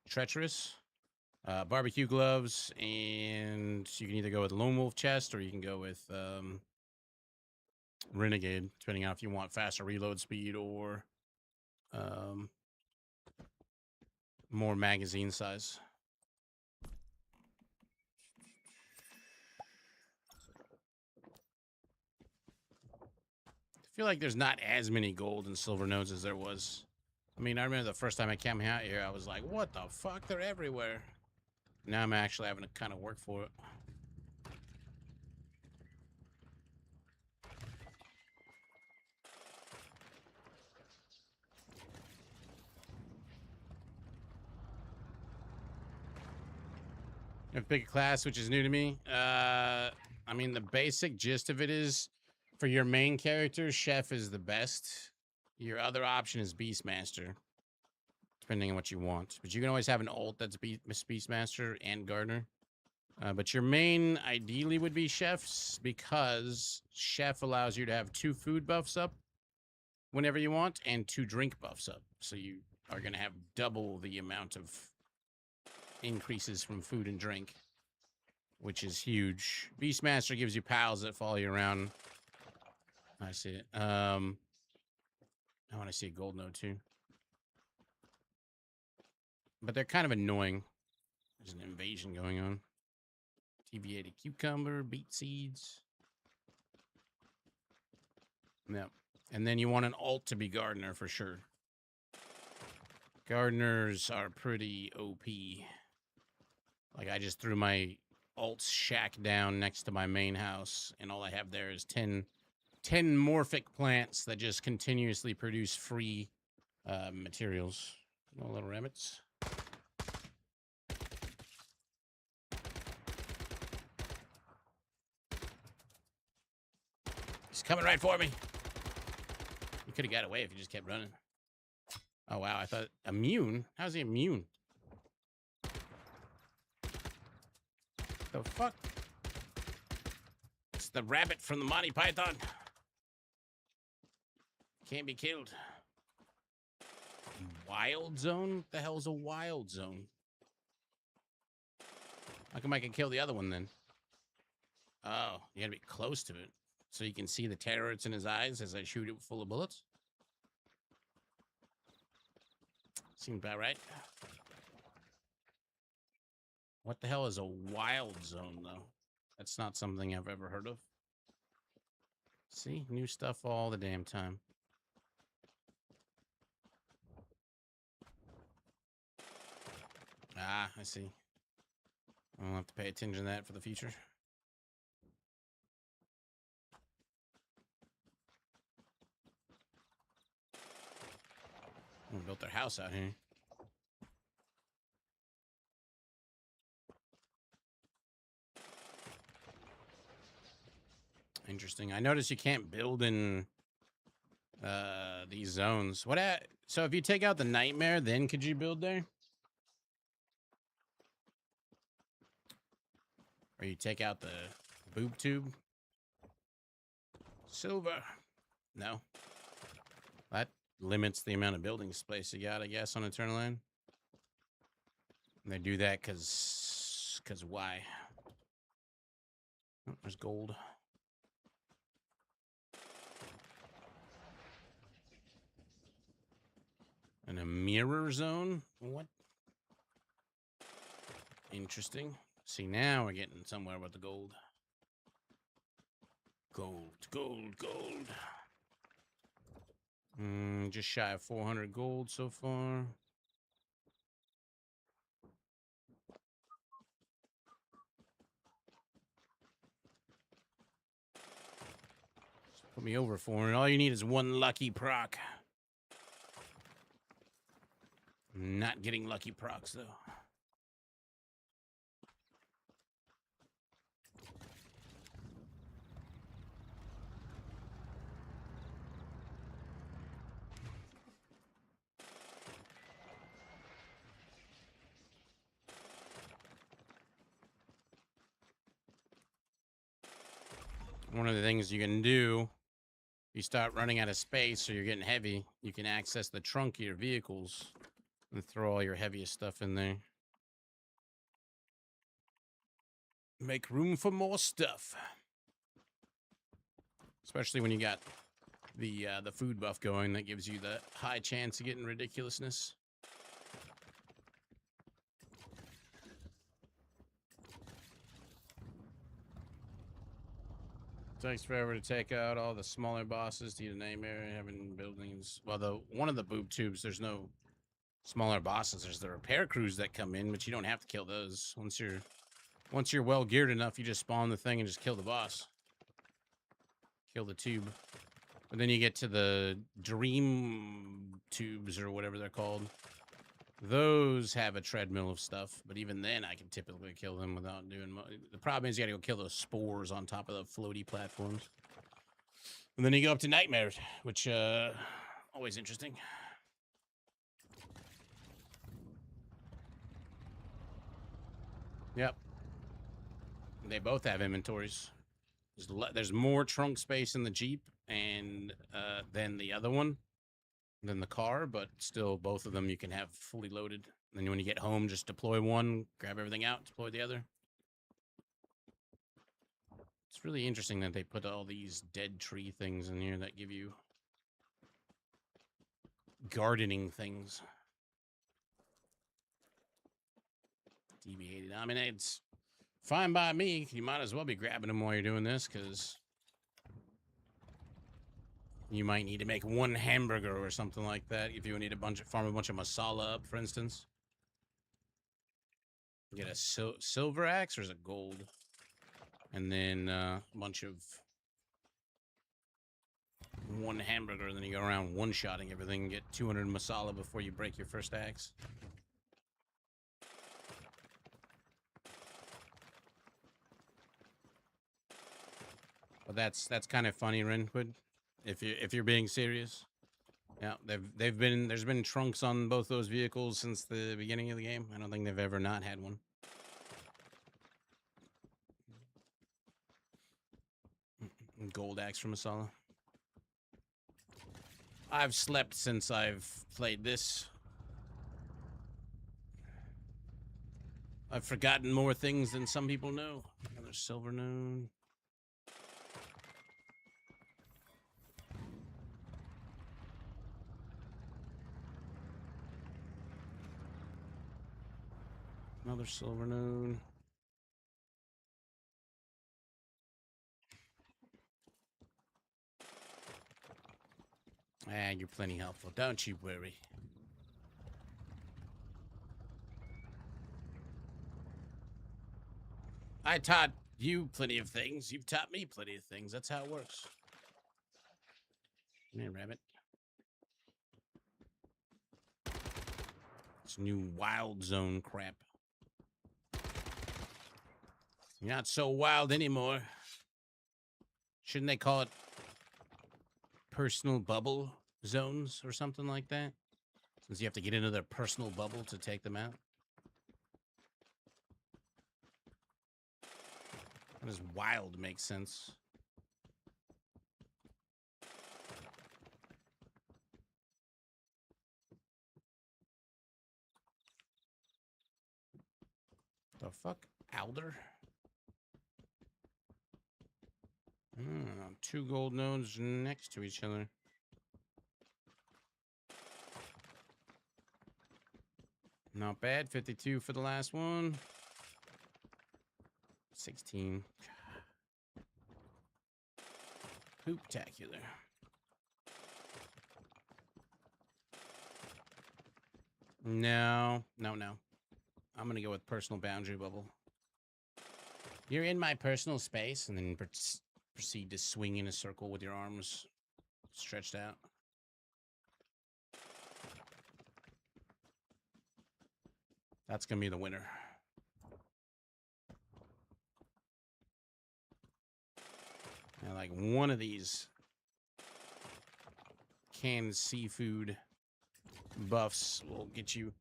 treacherous. Barbecue gloves, and you can either go with Lone Wolf chest or you can go with Renegade, depending on if you want faster reload speed or more magazine size. I feel like there's not as many gold and silver nodes as there was. I mean, I remember the first time I came out here, I was like, what the fuck? They're everywhere. Now I'm actually having to kind of work for it. You have to pick a class, which is new to me. I mean, the basic gist of it is for your main character, Chef is the best. Your other option is Beastmaster, depending on what you want. But you can always have an ult that's Beastmaster and Gardener. But your main ideally would be Chef's because Chef allows you to have 2 food buffs up whenever you want, and 2 drink buffs up. So you are going to have double the amount of increases from food and drink, which is huge. Beastmaster gives you pals that follow you around. I see it. I want to see a gold node too. But they're kind of annoying. There's an invasion going on. TBA cucumber, beet seeds. Yep. And then you want an alt to be gardener for sure. Gardeners are pretty OP. Like, I just threw my alt shack down next to my main house, and all I have there is 10 morphic plants that just continuously produce free materials. No little rabbits. He's coming right for me. You could have got away if you just kept running. Oh, wow. I thought immune? How's he immune? The fuck? It's the rabbit from the Monty Python. Can't be killed. Wild zone? What the hell's a wild zone? How come I can kill the other one then? Oh, you gotta be close to it. So you can see the terror it's in his eyes as I shoot it full of bullets. Seems about right. What the hell is a wild zone, though? That's not something I've ever heard of. See? New stuff all the damn time. Ah, I see. I'll have to pay attention to that for the future. Oh, built their house out here. Interesting. I noticed you can't build in these zones. So if you take out the nightmare, then could you build there? Or you take out the boob tube? Silver. No. That limits the amount of building space you got, I guess, on Eternal Land. And they do that because why? Oh, there's gold. And a mirror zone? What? Interesting. See, now we're getting somewhere with the gold. Gold, gold, gold. Just shy of 400 gold so far. Just put me over 400. All you need is one lucky proc. I'm not getting lucky procs, though. One of the things you can do, you start running out of space or you're getting heavy, you can access the trunk of your vehicles and throw all your heaviest stuff in there. Make room for more stuff. Especially when you got the food buff going, that gives you the high chance of getting ridiculousness. Takes forever to take out all the smaller bosses to get a nightmare, having buildings. Well, one of the boob tubes, there's no smaller bosses. There's the repair crews that come in, but you don't have to kill those. Once you're well geared enough, you just spawn the thing and just kill the boss. Kill the tube. But then you get to the dream tubes or whatever they're called. Those have a treadmill of stuff, but even then I can typically kill them without doing much. The problem is you gotta go kill those spores on top of the floaty platforms. And then you go up to nightmares, which always interesting. Yep. They both have inventories. There's more trunk space in the Jeep and than the other one, than the car, but still both of them you can have fully loaded. Then when you get home, just deploy one, grab everything out, deploy the other. It's really interesting that they put all these dead tree things in here that give you gardening things. Deviated. I mean, it's fine by me. You might as well be grabbing them while you're doing this, because you might need to make one hamburger or something like that if you need farm a bunch of masala up, for instance. Get a silver axe, or is it gold? And then a bunch of one hamburger, and then you go around one-shotting everything and get 200 masala before you break your first axe. But that's kind of funny, Renwood, if you're being serious. Yeah, there's been trunks on both those vehicles since the beginning of the game. I don't think they've ever not had one. Gold axe from Masala. I've slept since I've played this. I've forgotten more things than some people know. Another silver node. Another silver node. Ah, you're plenty helpful. Don't you worry. I taught you plenty of things. You've taught me plenty of things. That's how it works. Come here, rabbit. It's new wild zone crap. You're not so wild anymore. Shouldn't they call it personal bubble zones or something like that? Since you have to get into their personal bubble to take them out. How does wild make sense? The fuck? Alder? 2 gold nodes next to each other. Not bad. 52 for the last one. 16. Pooptacular. No. I'm going to go with personal boundary bubble. You're in my personal space, and then proceed to swing in a circle with your arms stretched out. That's going to be the winner. Now, like one of these canned seafood buffs will get you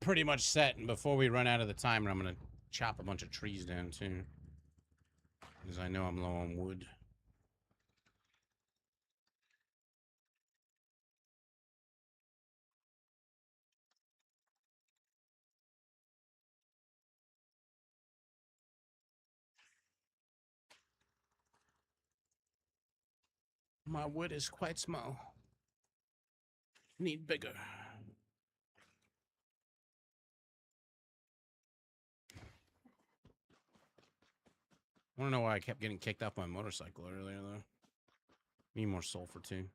pretty much set. And before we run out of the timer, I'm going to chop a bunch of trees down too, because I know I'm low on wood. My wood is quite small. Need bigger. I don't know why I kept getting kicked off my motorcycle earlier, though. Need more sulfur, too.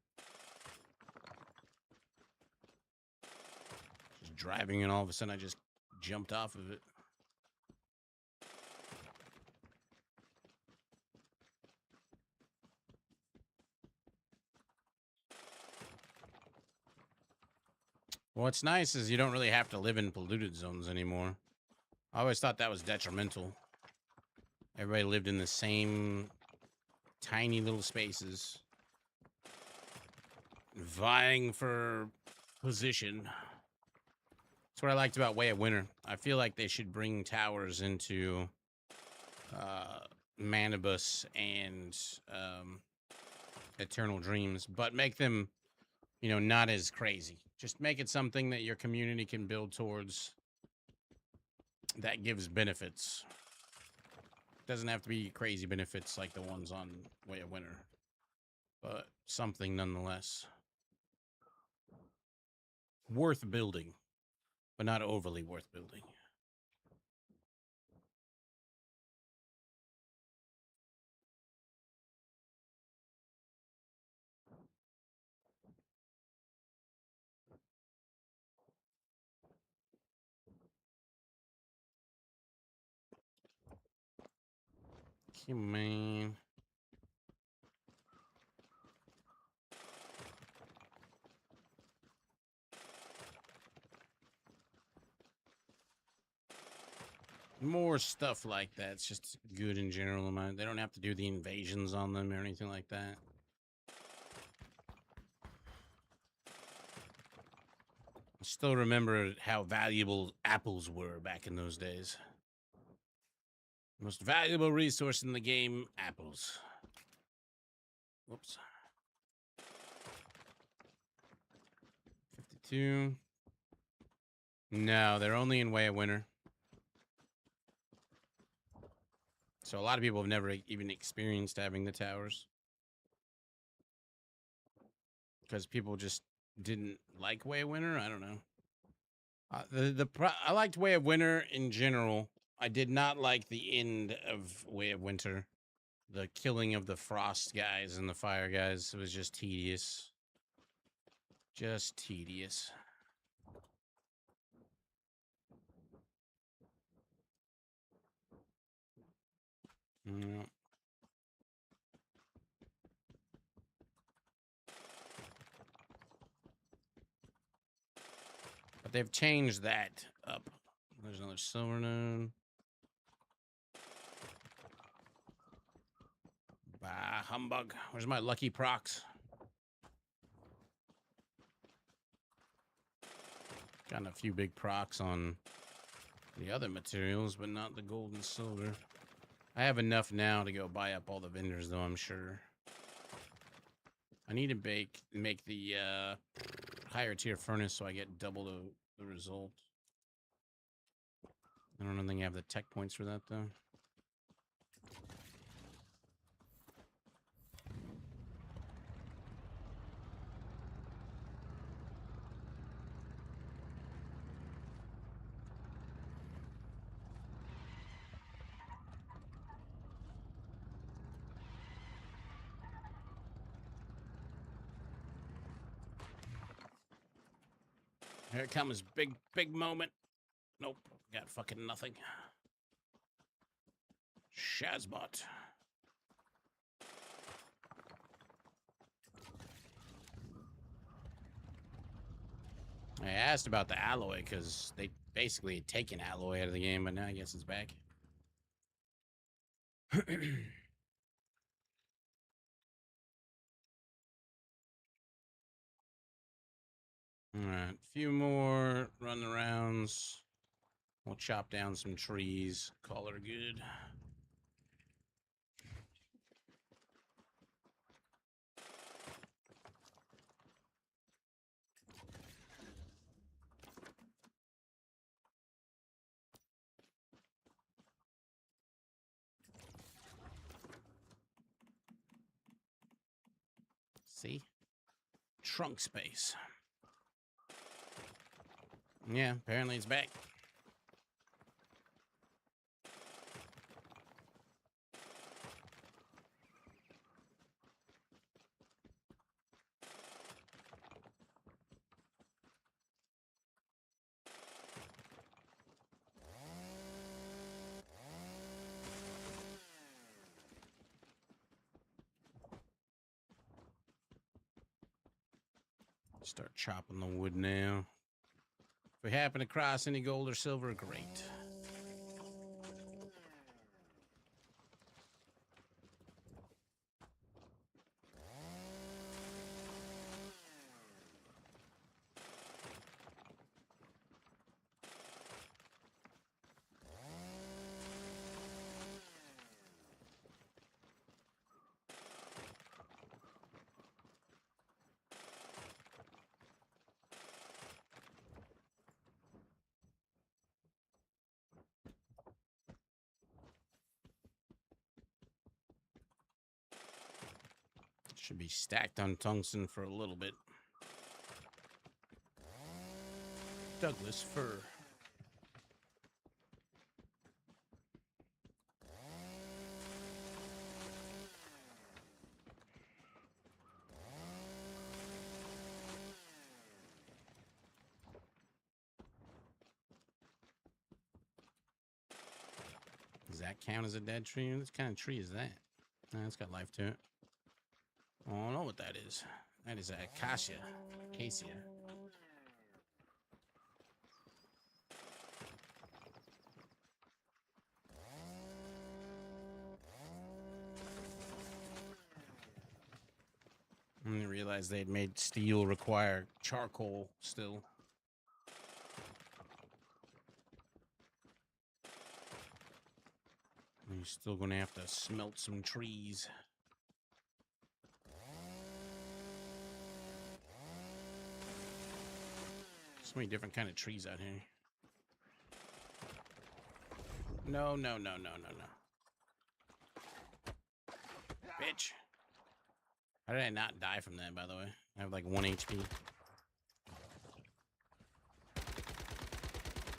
Just driving, and all of a sudden I just jumped off of it. What's nice is you don't really have to live in polluted zones anymore. I always thought that was detrimental. Everybody lived in the same tiny little spaces, vying for position. That's what I liked about Way of Winter. I feel like they should bring towers into Manibus and Eternal Dreams, but make them, you know, not as crazy. Just make it something that your community can build towards that gives benefits. Doesn't have to be crazy benefits like the ones on Way of Winter, but something nonetheless. Worth building, but not overly worth building. Come on. More stuff like that. It's just good in general. They don't have to do the invasions on them or anything like that. I still remember how valuable apples were back in those days. Most valuable resource in the game, apples. Whoops. 52. No, they're only in Way of Winter. So a lot of people have never even experienced having the towers. Because people just didn't like Way of Winter. I don't know. I liked Way of Winter in general. I did not like the end of Way of Winter. The killing of the frost guys and the fire guys. It was just tedious. Just tedious. Yeah. But they've changed that up. There's another silver node. Bah, humbug. Where's my lucky procs? Got a few big procs on the other materials, but not the gold and silver. I have enough now to go buy up all the vendors, though, I'm sure. I need to make the higher tier furnace so I get double the result. I don't think I have the tech points for that, though. Here it comes, big moment. Nope, got fucking nothing. Shazbot. I asked about the alloy because they basically had taken alloy out of the game, but now I guess it's back. All right, a few more run arounds. We'll chop down some trees. Call her good. See? Trunk space. Yeah, apparently it's back. Start chopping the wood now. If we happen to cross any gold or silver, great. Should be stacked on tungsten for a little bit. Douglas fir. Does that count as a dead tree? What kind of tree is that? Nah, it's got life to it. I don't know what that is. That is a acacia. Acacia. I didn't realize they'd made steel require charcoal still. You're still gonna have to smelt some trees. So many different kind of trees out here. No, no, no, no, no, no. Bitch. How did I not die from that, by the way? I have like 1 HP.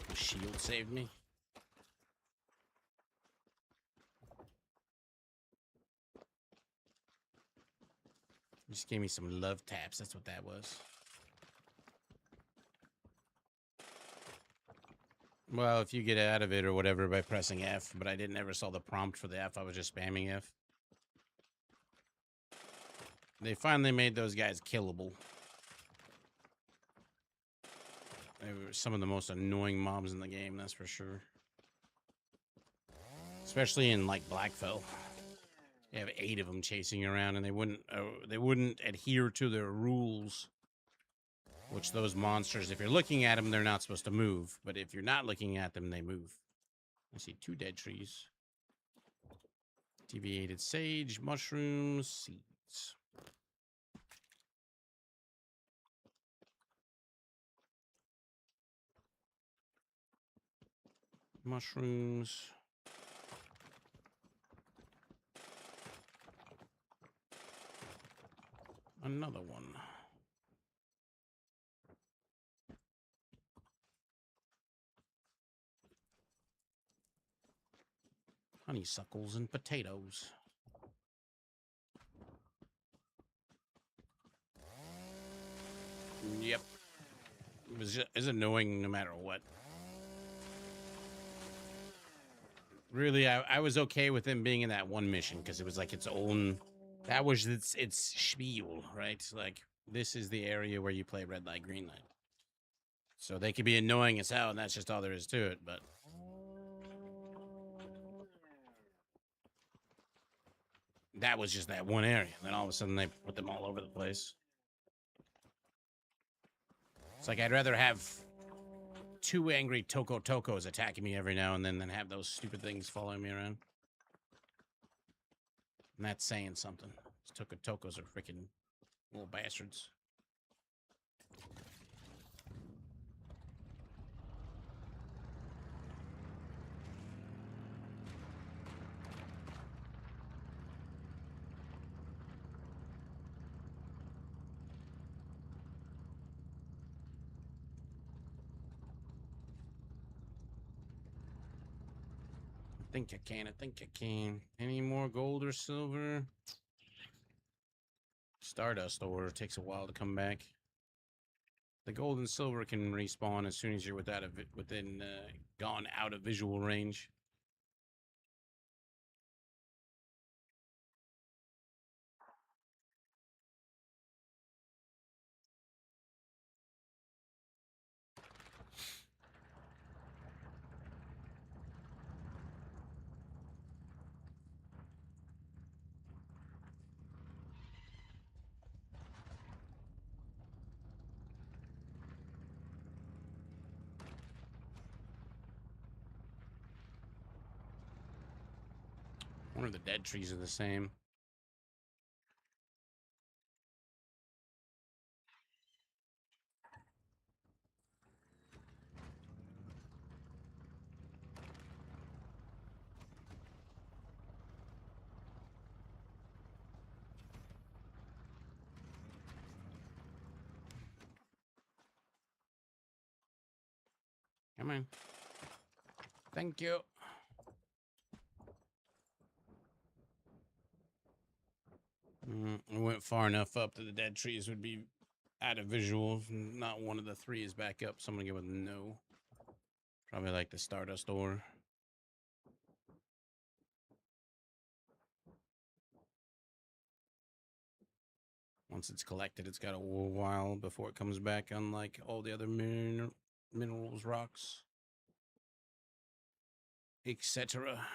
The shield saved me. Just gave me some love taps. That's what that was. Well, if you get out of it or whatever by pressing F, but I didn't ever saw the prompt for the F. I was just spamming F. They finally made those guys killable. They were some of the most annoying mobs in the game, that's for sure. Especially in like Blackfell. You have 8 of them chasing you around, and they wouldn't adhere to their rules. Which those monsters, if you're looking at them, they're not supposed to move. But if you're not looking at them, they move. I see 2 dead trees. Deviated sage, mushrooms, seeds. Mushrooms. Another one. Honeysuckles and potatoes. Yep. It's annoying no matter what. Really, I was okay with them being in that one mission because it was like its own. That was its spiel, right? Like, this is the area where you play red light, green light. So they could be annoying as hell, and that's just all there is to it, but... That was just that one area. Then all of a sudden they put them all over the place. It's like I'd rather have 2 angry Tokos attacking me every now and then than have those stupid things following me around. And that's saying something. These Tokos are freaking little bastards. I think I can. Any more gold or silver? Stardust ore takes a while to come back. The gold and silver can respawn as soon as you're gone out of visual range. One of the dead trees are the same. Come on. Thank you. I went far enough up that the dead trees would be out of visual. Not one of the three is back up, so I'm gonna go with no. Probably like the Stardust ore. Once it's collected, it's got a while before it comes back, unlike all the other minerals, rocks, etc.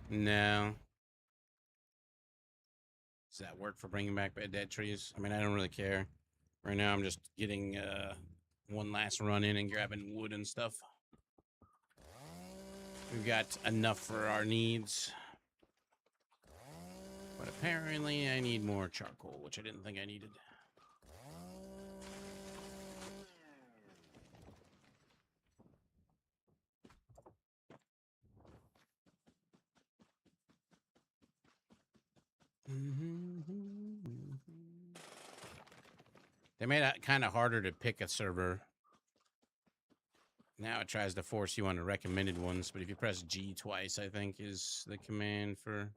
No. Does that work for bringing back dead trees? I mean, I don't really care. Right now, I'm just getting one last run in and grabbing wood and stuff. We've got enough for our needs. But apparently, I need more charcoal, which I didn't think I needed. They made it kind of harder to pick a server. Now it tries to force you on the recommended ones, but if you press G twice, I think is the command for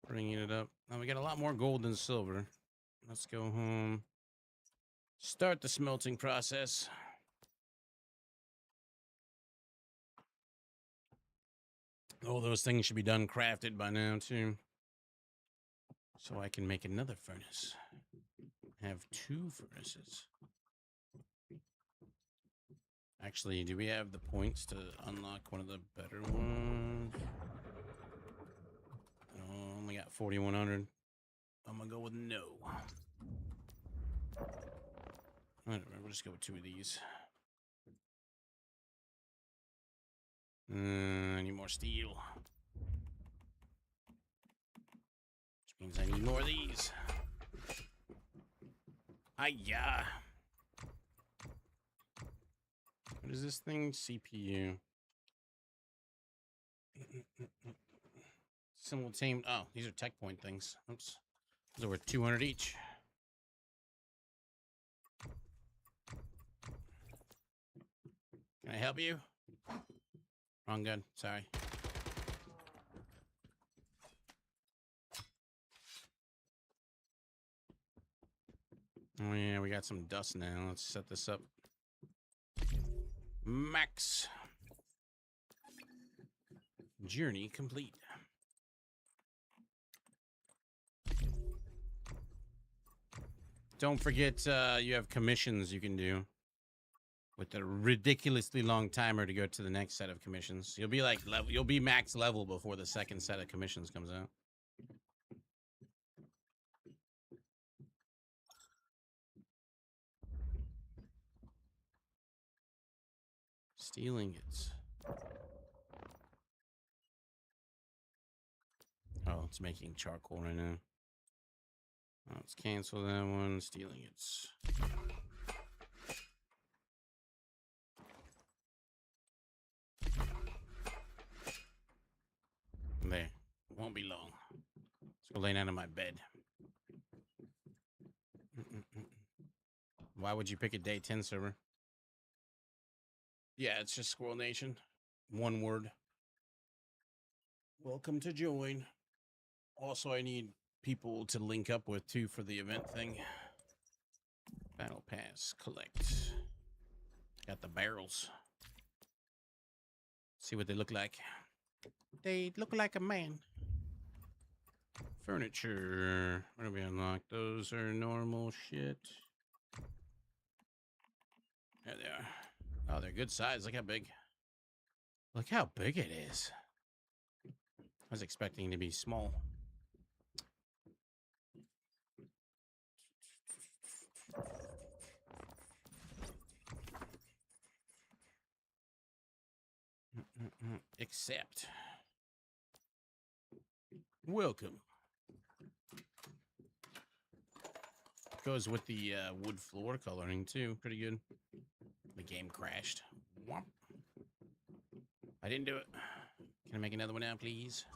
bringing it up. Now we got a lot more gold than silver. Let's go home. Start the smelting process. All those things should be done crafted by now too. So I can make another furnace. Have 2 furnaces. Actually, do we have the points to unlock one of the better ones? Oh, only got 4,100. I'm gonna go with no. Whatever, we'll just go with 2 of these. I need more steel. Which means I need more of these. Hiya. What is this thing? CPU. Simultaneous. Oh, these are tech point things. Oops. Those are worth 200 each. Can I help you? Wrong gun. Sorry. Oh yeah, we got some dust now. Let's set this up. Max. Journey complete. Don't forget you have commissions you can do with a ridiculously long timer to go to the next set of commissions. You'll be like you'll be max level before the second set of commissions comes out. Steel ingots. Oh, it's making charcoal right now. Oh, let's cancel that one. Steel ingots. There. Won't be long. Let's go lay down in my bed. Why would you pick a day 10 server? Yeah, it's just Squirrel Nation. One word. Welcome to join. Also, I need people to link up with too for the event thing. Battle pass, collect. Got the barrels. See what they look like. They look like a man. Furniture. What do we unlock? Those are normal shit. There they are. Oh, they're good size. Look how big. Look how big it is. I was expecting to be small. Accept. Welcome. Goes with the wood floor coloring too. Pretty good. The game crashed. Womp. I didn't do it. Can I make another one now, please?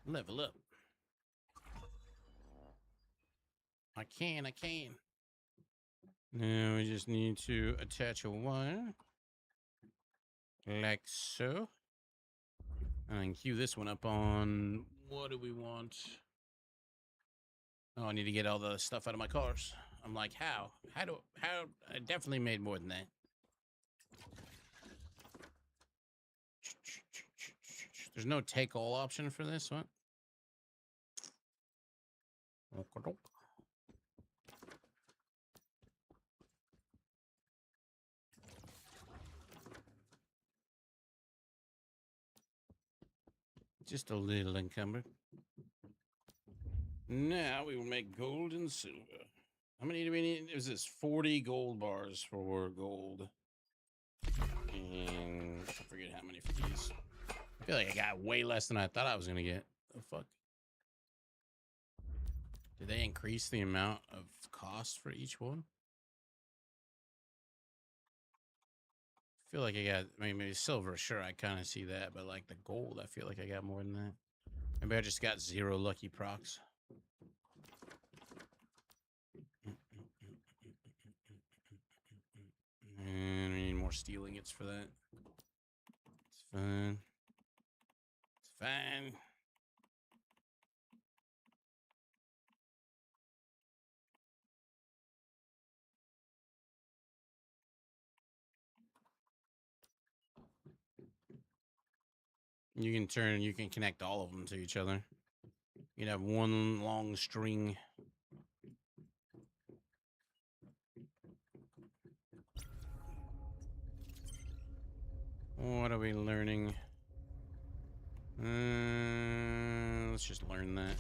Level up. I can. Now we just need to attach a wire. Like so. And cue this one up on, what do we want? Oh, I need to get all the stuff out of my cars. I'm like, how? How? I definitely made more than that. There's no take all option for this, what? Just a little encumbered. Now we will make gold and silver. How many do we need? Is this 40 gold bars for gold? And I forget how many for these. I feel like I got way less than I thought I was gonna get. The fuck? Did they increase the amount of cost for each one? I feel like I got, I mean, maybe silver, sure, I kind of see that, but like the gold, I feel like I got more than that. Maybe I just got 0 lucky procs. And we need more steel ingots for that. It's fine. It's fine. You can connect all of them to each other. You can have one long string. What are we learning? Let's just learn that.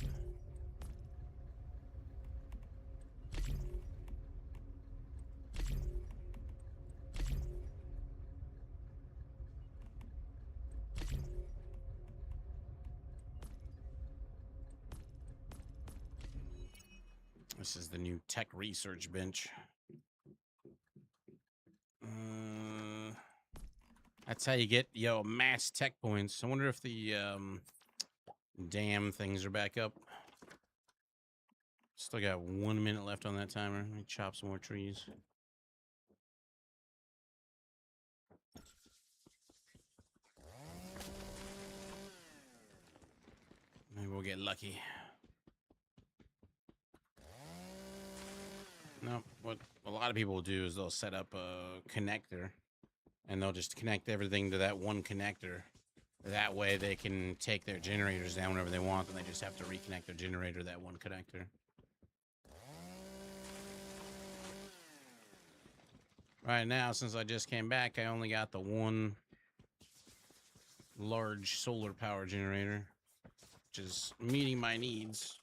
This is the new tech research bench. That's how you get, mass tech points. I wonder if the damn things are back up. Still got 1 minute left on that timer. Let me chop some more trees. Maybe we'll get lucky. No, what a lot of people will do is they'll set up a connector and they'll just connect everything to that one connector. That way they can take their generators down whenever they want, and they just have to reconnect their generator to that one connector. Right now, since I just came back, I only got the one large solar power generator, which is meeting my needs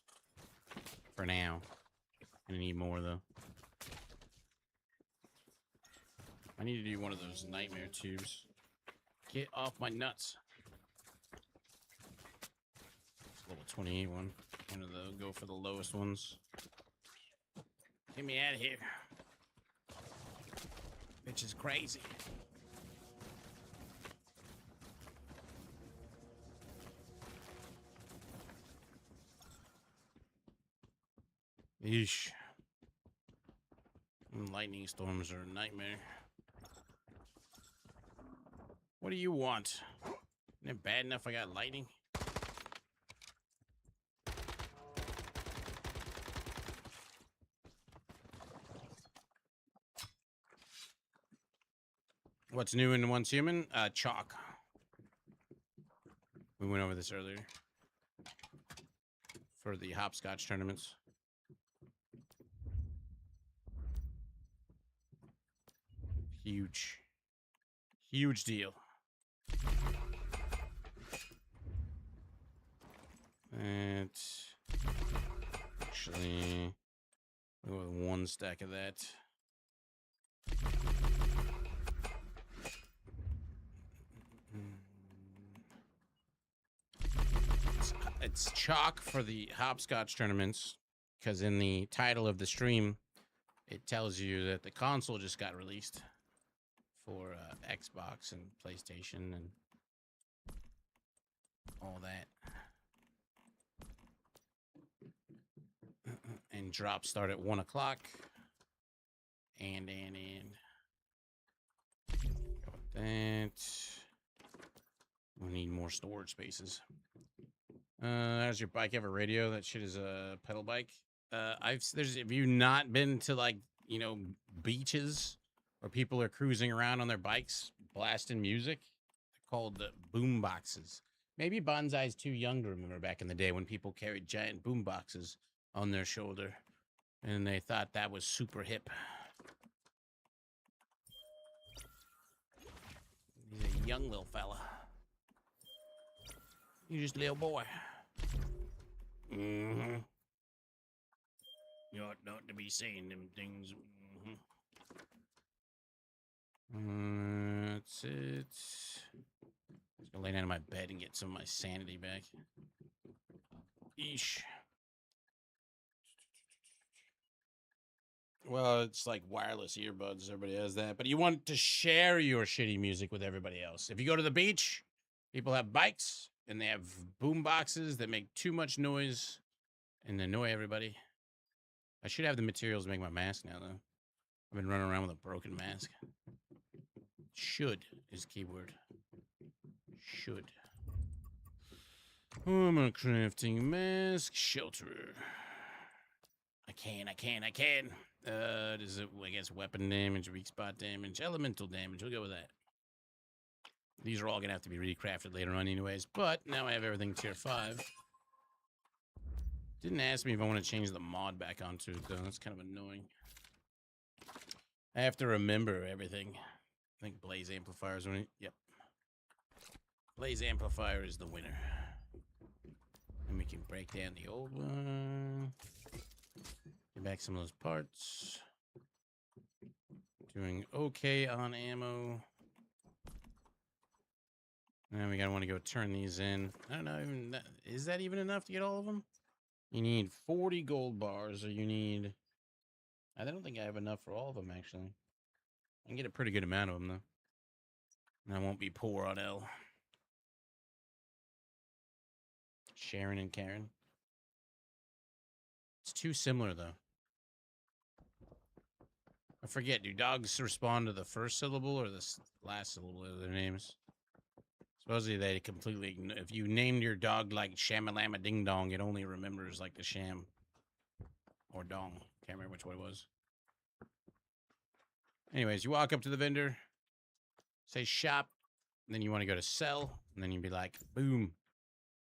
for now. I need more, though. I need to do one of those nightmare tubes. Get off my nuts. Level 28 one. One of the go for the lowest ones. Get me out of here. Bitch is crazy. Yeesh. Lightning storms are a nightmare. What do you want? Isn't it bad enough I got lightning? What's new in Once Human? Chalk. We went over this earlier. For the hopscotch tournaments. Huge. Huge deal. It's actually, we'll go with 1 stack of that. It's chalk for the hopscotch tournaments, because in the title of the stream, it tells you that the console just got released for Xbox and PlayStation and all that. And drops start at 1 o'clock. And. Go with that. We need more storage spaces. There's your bike. You have a radio. That shit is a pedal bike. Have you not been to like, you know, beaches where people are cruising around on their bikes, blasting music? They're called boom boxes. Maybe Bonsai's too young to remember back in the day when people carried giant boom boxes on their shoulder and they thought that was super hip. He's a young little fella. You're just a little boy. Mm-hmm. You ought not to be saying them things. Mm-hmm. That's it. Just gonna lay down in my bed and get some of my sanity back. Eesh. Well, it's like wireless earbuds. Everybody has that. But you want to share your shitty music with everybody else. If you go to the beach, people have bikes and they have boom boxes that make too much noise and annoy everybody. I should have the materials to make my mask now, though. I've been running around with a broken mask. Should is keyword. Should. Oh, I'm a crafting mask shelterer. I can. Does it, I guess, weapon damage, weak spot damage, elemental damage. We'll go with that. These are all going to have to be recrafted later on anyways, but now I have everything tier 5. Didn't ask me if I want to change the mod back onto it, though. That's kind of annoying. I have to remember everything. I think Blaze Amplifier is winning. Yep. Blaze Amplifier is the winner. And we can break down the old one. Get back some of those parts. Doing okay on ammo. Now we gotta want to go turn these in. I don't know, even that, is that even enough to get all of them? You need 40 gold bars, or you need... I don't think I have enough for all of them, actually. I can get a pretty good amount of them, though. And I won't be poor on L. Sharon and Karen. It's too similar, though. I forget, do dogs respond to the first syllable or the last syllable of their names? Supposedly they completely... If you named your dog like Shamalama Ding Dong, it only remembers like the sham. Or dong. Can't remember which one it was. Anyways, you walk up to the vendor. Say shop. And then you want to go to sell. And then you'd be like, boom.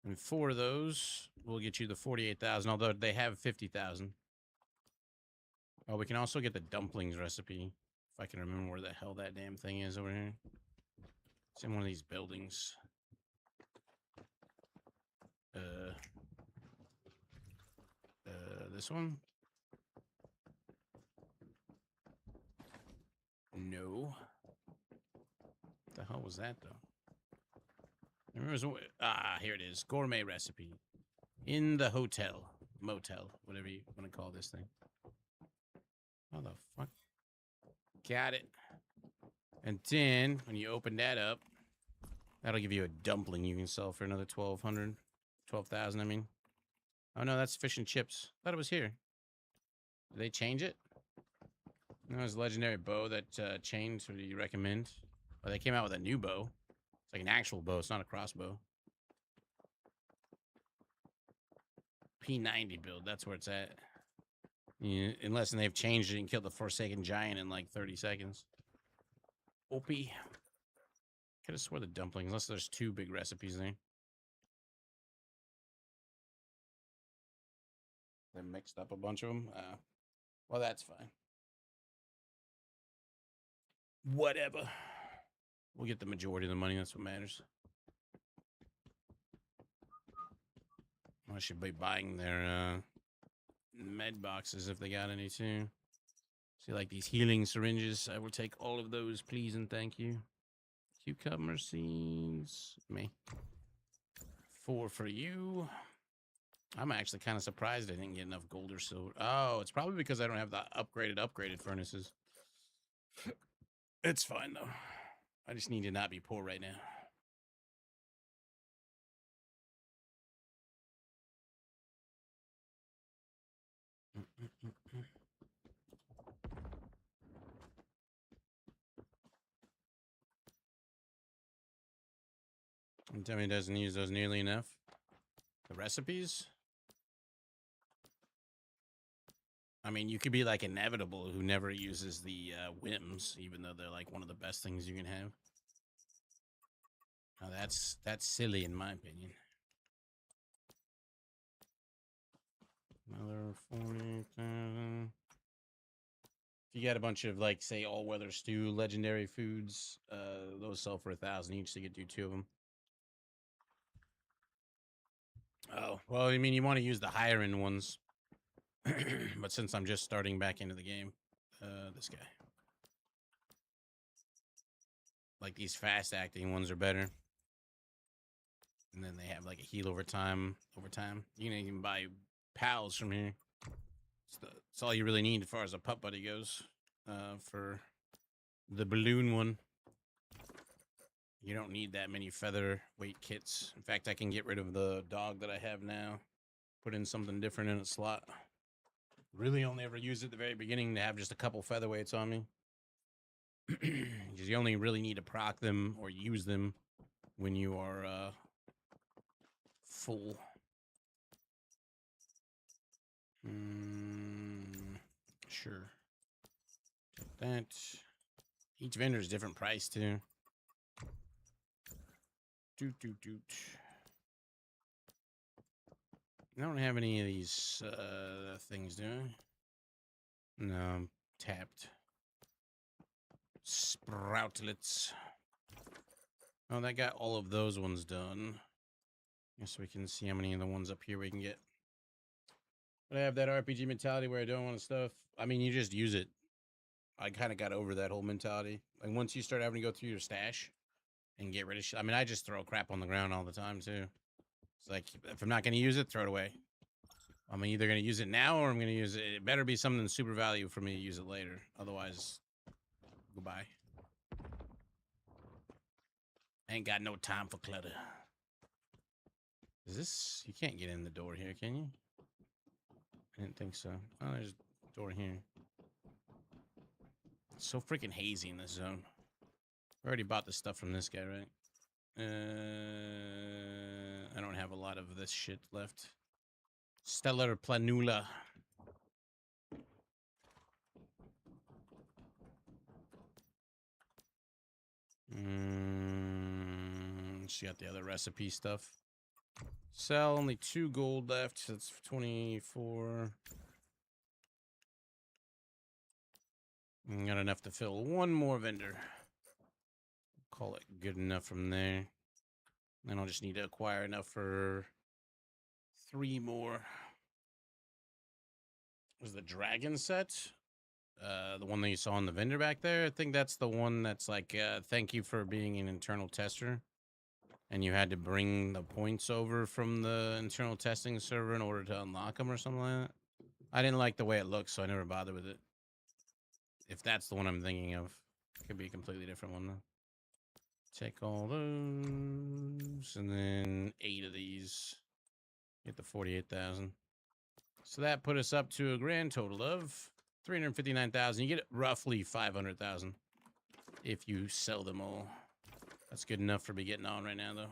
And 4 of those will get you the 48,000. Although they have 50,000. Oh, we can also get the dumplings recipe. If I can remember where the hell that damn thing is over here. It's in one of these buildings. This one? No. What the hell was that, though? Here it is. Gourmet recipe. In the hotel. Motel. Whatever you want to call this thing. How the fuck? Got it. And then, when you open that up, that'll give you a dumpling you can sell for another 1,200. 12,000, I mean. Oh, no, that's fish and chips. Thought it was here. Did they change it? No, it's a legendary bow that changed. What do you recommend? Oh, they came out with a new bow. It's like an actual bow. It's not a crossbow. P90 build. That's where it's at. Yeah, unless they've changed it and killed the Forsaken Giant in like 30 seconds. OP. Could have swore the dumplings, unless there's 2 big recipes there. They mixed up a bunch of them. Well, that's fine. Whatever. We'll get the majority of the money. That's what matters. I should be buying their med boxes if they got any too. See, like these healing syringes. I will take all of those, please and thank you. Cucumber seeds. Me. 4 for you. I'm actually kind of surprised I didn't get enough gold or silver. Oh, it's probably because I don't have the upgraded furnaces. It's fine, though. I just need to not be poor right now. And tell me it doesn't use those nearly enough. The recipes? I mean, you could be like Inevitable, who never uses the whims, even though they're like one of the best things you can have. Now that's silly in my opinion. Another 40,000. If you got a bunch of like, say, all-weather stew, legendary foods, those sell for 1,000 each, so you could do 2 of them. Oh, well, I mean, you want to use the higher end ones. But since I'm just starting back into the game, this guy. Like these fast acting ones are better. And then they have like a heal over time. You can even buy pals from here. It's all you really need as far as a pup buddy goes. For the balloon one. You don't need that many featherweight kits. In fact, I can get rid of the dog that I have now. Put in something different in a slot. Really only ever use it at the very beginning to have just a couple featherweights on me. Because you only really need to proc them or use them when you are full. Sure. Take that. Each vendor is different price too. Doot. I don't have any of these things, do I? No, I'm tapped. Sproutlets. Oh, that got all of those ones done. Guess we can see how many of the ones up here we can get. But I have that RPG mentality where I don't want stuff. I mean, you just use it. I kind of got over that whole mentality. Like, once you start having to go through your stash and get rid of shit. I mean, I just throw crap on the ground all the time, too. It's like, if I'm not going to use it, throw it away. I'm either going to use it now or I'm going to use it. It better be something super value for me to use it later. Otherwise, goodbye. I ain't got no time for clutter. Is this... You can't get in the door here, can you? I didn't think so. Oh, there's a door here. It's so freaking hazy in this zone. I already bought the stuff from this guy, right? I don't have a lot of this shit left. Stellar Planula. She got the other recipe stuff. Sell, only 2 gold left. That's 24. Got enough to fill 1 more vendor. Call it good enough from there. Then I'll just need to acquire enough for 3 more. Was the dragon set? The one that you saw in the vendor back there? I think that's the one that's like, thank you for being an internal tester. And you had to bring the points over from the internal testing server in order to unlock them or something like that. I didn't like the way it looks, so I never bothered with it. If that's the one I'm thinking of. It could be a completely different one, though. Take all those, and then 8 of these. Get the 48,000. So that put us up to a grand total of 359,000. You get roughly 500,000 if you sell them all. That's good enough for me getting on right now, though.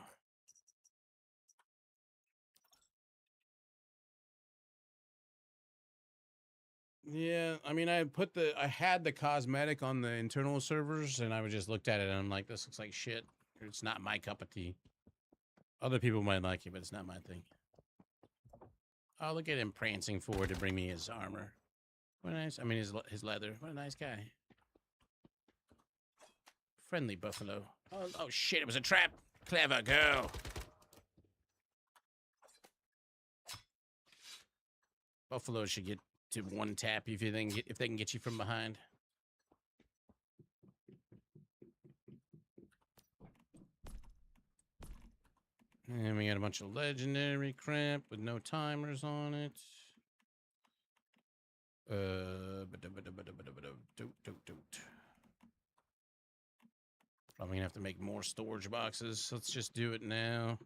Yeah, I mean, I had the cosmetic on the internal servers, and I just looked at it, and I'm like, this looks like shit. It's not my cup of tea. Other people might like it, but it's not my thing. Oh, look at him prancing forward to bring me his armor. What a nice, I mean, his leather. What a nice guy. Friendly buffalo. Oh shit, it was a trap. Clever girl. Buffalo should get to 1 tap if they can get you from behind. And we got a bunch of legendary crap with no timers on it. Probably gonna have to make more storage boxes. Let's just do it now.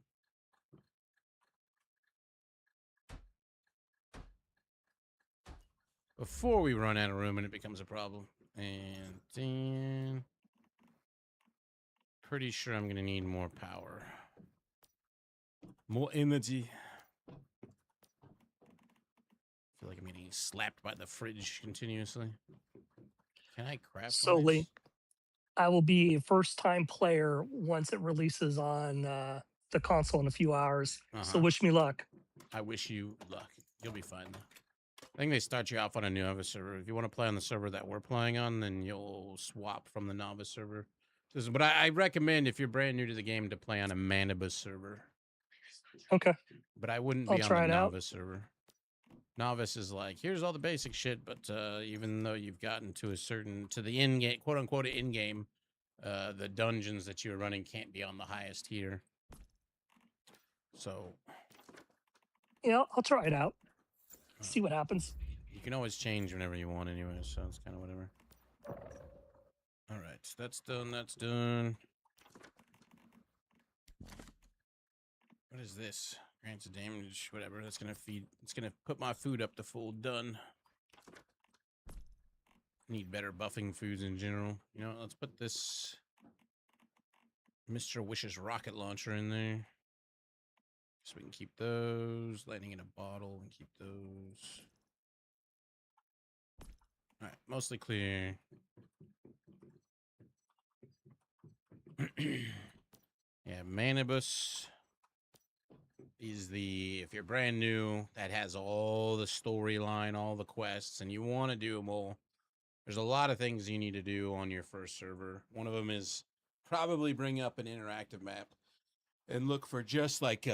Before we run out of room and it becomes a problem. And then... Pretty sure I'm gonna need more power. More energy. I feel like I'm getting slapped by the fridge continuously. Can I craft So, one? Lee, I will be a first-time player once it releases on the console in a few hours. So wish me luck. I wish you luck. You'll be fine. I think they start you off on a novice server. If you want to play on the server that we're playing on, then you'll swap from the novice server. But I recommend if you're brand new to the game to play on a Manibus server. Okay. But I wouldn't I'll be on try the it out. novice server. Novice is like, here's all the basic shit, but even though you've gotten to the in-game, quote-unquote in-game, the dungeons that you're running can't be on the highest tier. So Yeah, I'll try it out. See what happens. you can always change whenever you want anyway, so it's kind of whatever. All right, that's done, that's done. What is this? Grants a damage, whatever. That's gonna feed. It's gonna put my food up to full. Done. Need better buffing foods in general. You know, let's put this Mr. Wish's rocket launcher in there. So we can keep those. Lightning in a bottle and keep those. Alright, mostly clear. Yeah, Manibus is if you're brand new, that has all the storyline, all the quests, and you want to do them all. There's a lot of things you need to do on your first server. One of them is probably bring up an interactive map and look for just like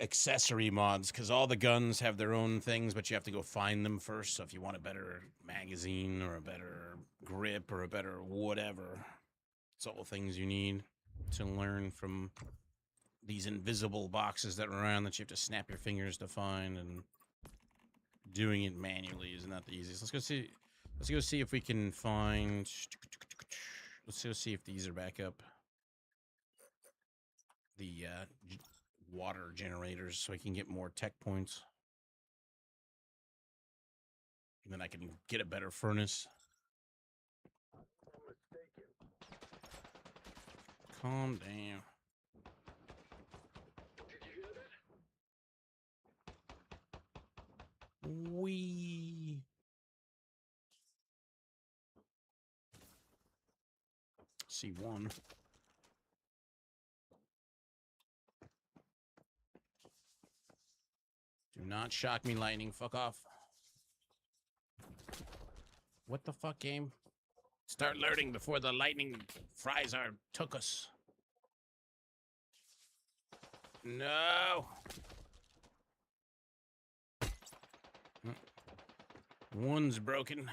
accessory mods, because all the guns have their own things, but you have to go find them first. So if you want a better magazine or a better grip or a better whatever, it's all things you need to learn from these invisible boxes that are around that you have to snap your fingers to find, and doing it manually is not the easiest. Let's go see if we can find. Let's go see if these are back up. The water generators, so I can get more tech points. And then I can get a better furnace. Calm down. Wee. C1. Do not shock me, lightning. Fuck off. What the fuck, game? Start learning before the lightning fries our took us. No. One's broken.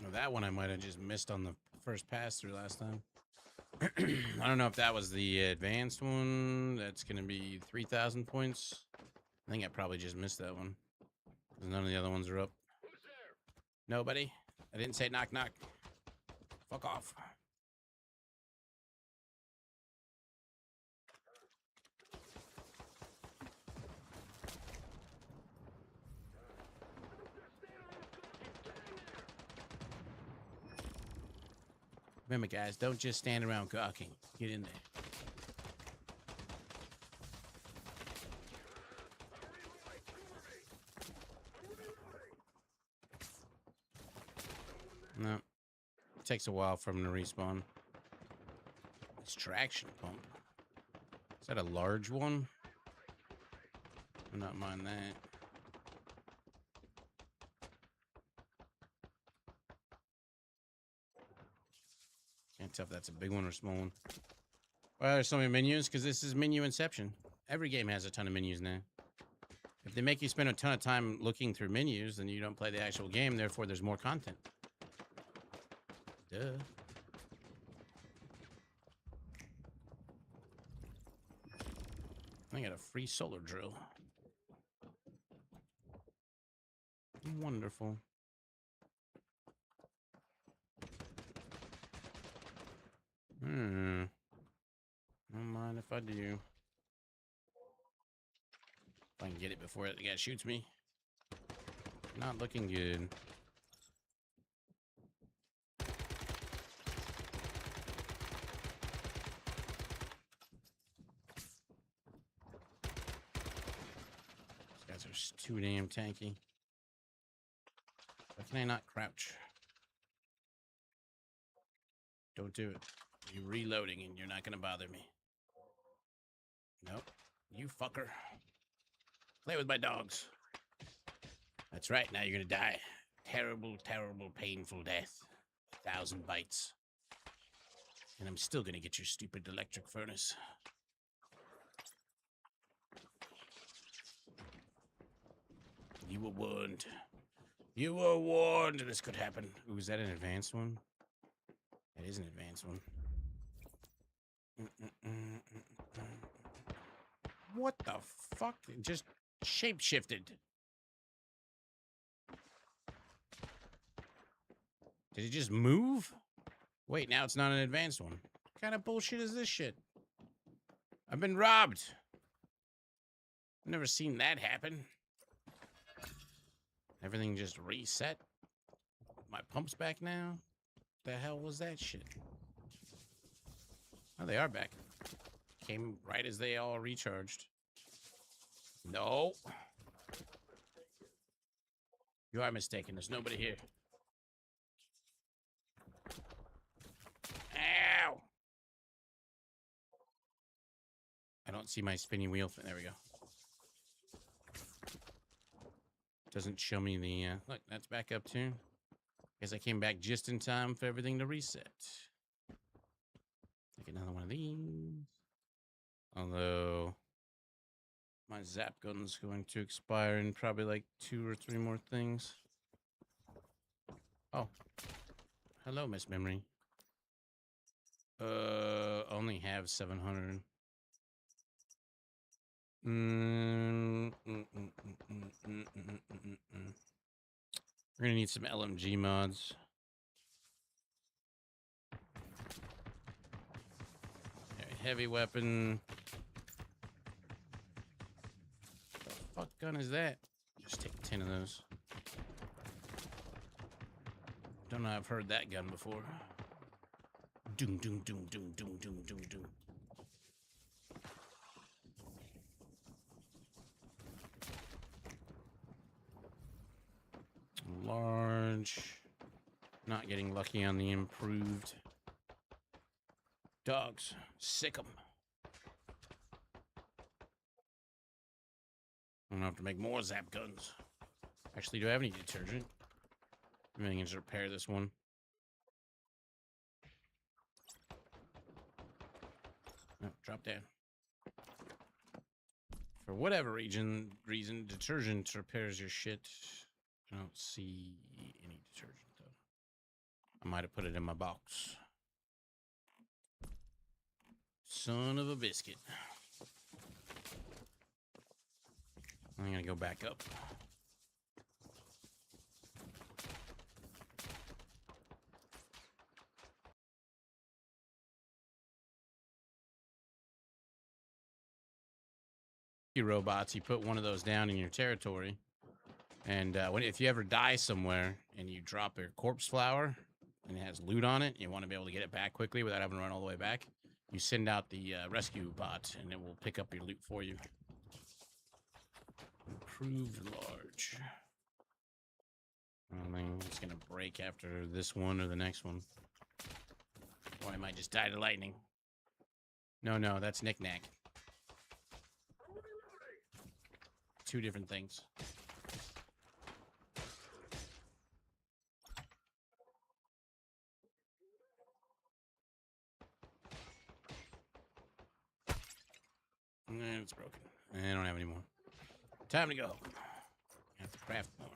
Well, that one I might have just missed on the first pass through last time. I don't know if that was the advanced one. That's going to be 3,000 points. I think I probably just missed that one. None of the other ones are up. Nobody? I didn't say knock knock. Fuck off. Remember, guys, don't just stand around gawking. Get in there. No. It takes a while for them to respawn. Extraction pump. Is that a large one? I'm not mind that. Can't tell if that's a big one or small one. Why there's so many menus? Because this is menu inception. Every game has a ton of menus now. If they make you spend a ton of time looking through menus, then you don't play the actual game. Therefore, there's more content. Duh. I got a free solar drill. Wonderful. Don't mind if I do. If I can get it before the guy shoots me. Not looking good. just too damn tanky. Why can I not crouch? Don't do it. You're reloading and you're not gonna bother me. Nope. You fucker. Play with my dogs. That's right, now you're gonna die. Terrible, terrible, painful death. 1,000 bites. And I'm still gonna get your stupid electric furnace. You were warned. You were warned this could happen. Ooh, is that an advanced one? That is an advanced one. What the fuck? It just shape-shifted. Did it just move? Wait, now it's not an advanced one. What kind of bullshit is this shit? I've been robbed. I've never seen that happen. Everything just reset. My pump's back now. The hell was that shit? Oh, they are back. Came right as they all recharged. No. You are mistaken. There's nobody here. Ow! I don't see my spinny wheel. There we go. Doesn't show me the... look, that's back up too. Guess I came back just in time for everything to reset. Take another one of these. Although... my zap gun's going to expire in probably like 2 or 3 more things. Oh. Hello, Miss Memory. Only have 700. We're gonna need some LMG mods. Heavy weapon. The fuck gun is that? Just take 10 of those. Don't know, I've heard that gun before. Doom, doom, doom, doom, doom, doom, doom, doom. Large. Not getting lucky on the improved. Dogs. Sick 'em. I'm gonna have to make more zap guns. Actually, do I have any detergent? Maybe I can just repair this one. No, drop down. For whatever reason, detergent repairs your shit. I don't see any detergent, though. I might have put it in my box. Son of a biscuit. I'm gonna go back up. Robots, you put one of those down in your territory, and if you ever die somewhere and you drop your corpse flower and it has loot on it, you want to be able to get it back quickly without having to run all the way back. You send out the rescue bot, and it will pick up your loot for you. Improved large. I think it's gonna break after this one or the next one, or I might just die to lightning. No, that's knick-knack. 2 different things. And it's broken. I don't have any more. Time to go. I have to craft more.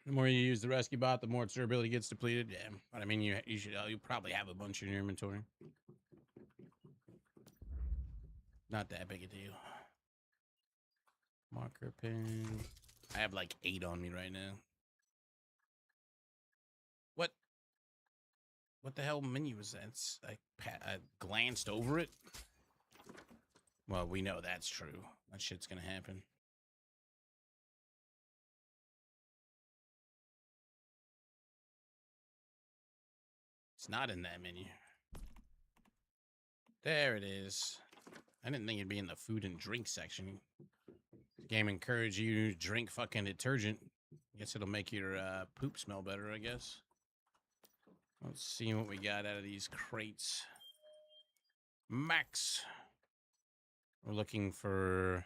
The more you use the rescue bot, the more its durability gets depleted. Yeah, but I mean, you probably have a bunch in your inventory. Not that big a deal. Marker pen. I have like 8 on me right now. What the hell menu is that? I glanced over it. Well, we know that's true. That shit's gonna happen. It's not in that menu. There it is. I didn't think it'd be in the food and drink section. The game encourage you to drink fucking detergent. Guess it'll make your poop smell better, I guess. Let's see what we got out of these crates. Max. We're looking for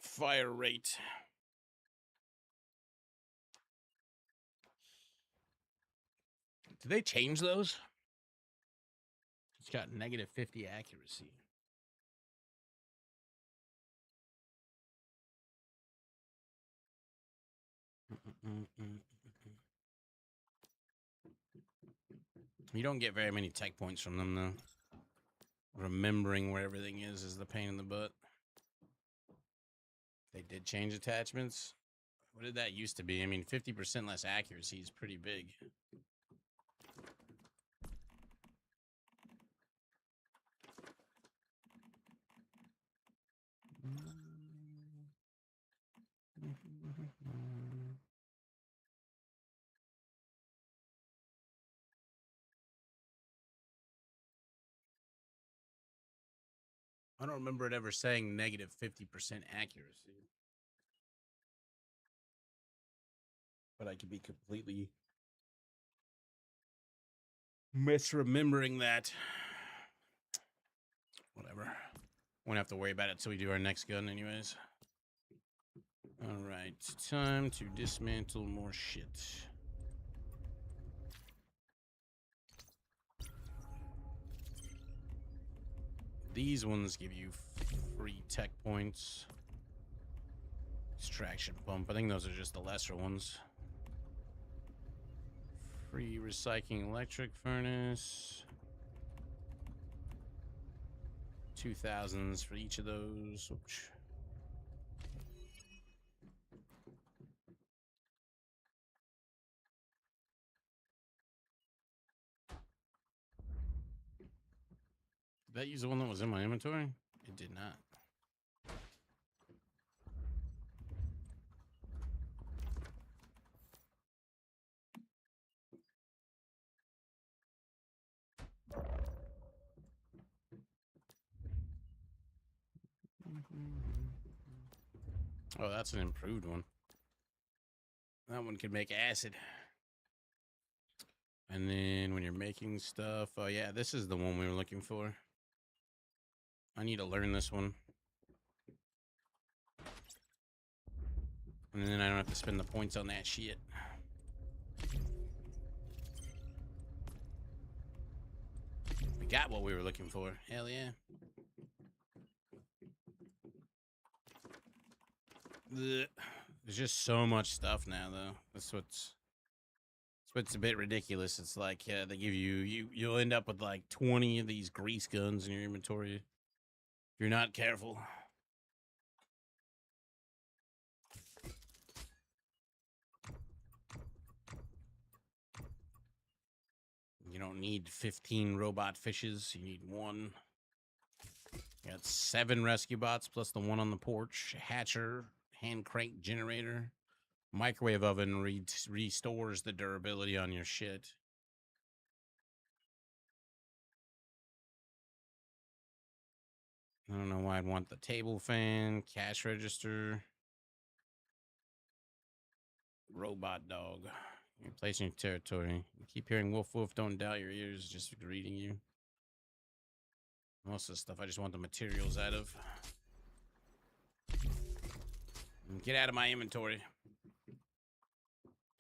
fire rate. Did they change those? It's got negative 50 accuracy. You don't get very many tech points from them, though. Remembering where everything is the pain in the butt. They did change attachments. What did that used to be? I mean, 50% less accuracy is pretty big. I don't remember it ever saying negative 50% accuracy. But I could be completely misremembering that. Whatever. Won't have to worry about it till we do our next gun anyways. All right, time to dismantle more shit. These ones give you free tech points. Extraction pump. I think those are just the lesser ones. Free recycling electric furnace. 2000s for each of those. Oops. Did that use the one that was in my inventory? It did not. Oh, that's an improved one. That one could make acid. And then when you're making stuff, oh yeah, this is the one we were looking for. I need to learn this one. And then I don't have to spend the points on that shit. We got what we were looking for. Hell yeah. There's just so much stuff now, though. That's what's a bit ridiculous. It's like they give you'll end up with like 20 of these grease guns in your inventory if you're not careful. You don't need 15 robot fishes. You need one. You got 7 rescue bots plus the one on the porch. Hatcher, hand crank generator. Microwave oven restores the durability on your shit. I don't know why I'd want the table fan, cash register, robot dog. You're placing your territory. You keep hearing woof woof, don't doubt your ears, just greeting you. Most of the stuff I just want the materials out of. Get out of my inventory.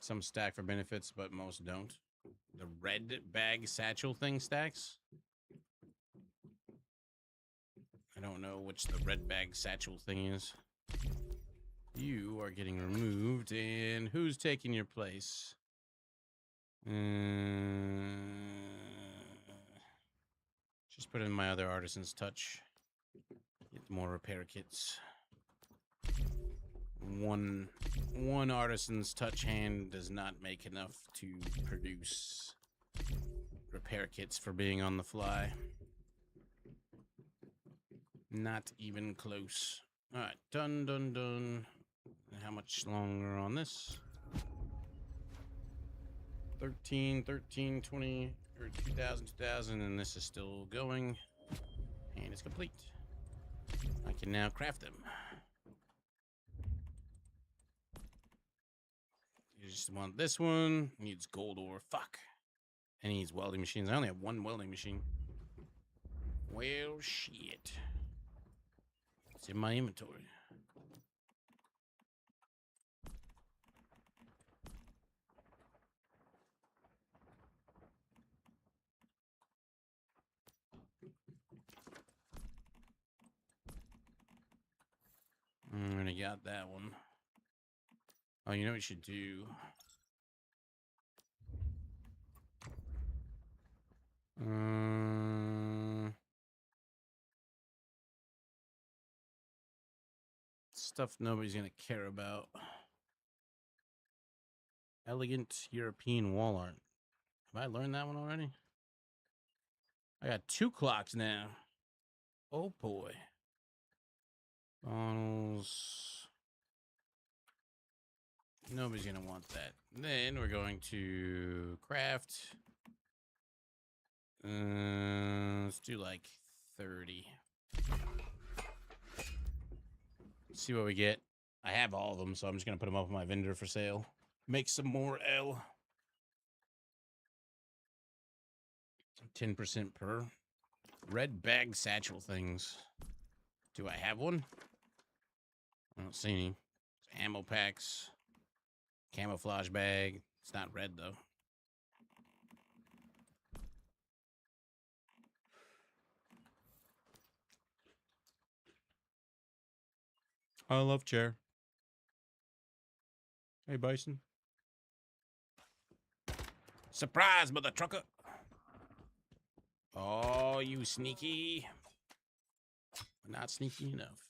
Some stack for benefits, but most don't. The red bag satchel thing stacks. I don't know which the red bag satchel thing is. You are getting removed, and who's taking your place? Just put in my other artisan's touch. Get more repair kits. One artisan's touch hand does not make enough to produce repair kits for being on the fly. Not even close. All right, done. How much longer on this? 13, 20. Or 2000, and this is still going. And it's complete. I can now craft them. You just want this one. Needs gold ore. Fuck. And needs welding machines. I only have one welding machine. Well, shit. It's in my inventory. I already got that one. Oh, you know what you should do? Stuff nobody's gonna care about. Elegant European wall art. Have I learned that one already? I got 2 clocks now. Oh boy. Bottles. Nobody's gonna want that. Then we're going to craft. Let's do like 30. See what we get. I have all of them, so I'm just gonna put them up on my vendor for sale. Make some more L. 10% per. Red bag satchel things. Do I have one? I don't see any. Ammo packs. Camouflage bag. It's not red though. I love chair. Hey, Bison. Surprise, mother trucker. Oh, you sneaky. Not sneaky enough.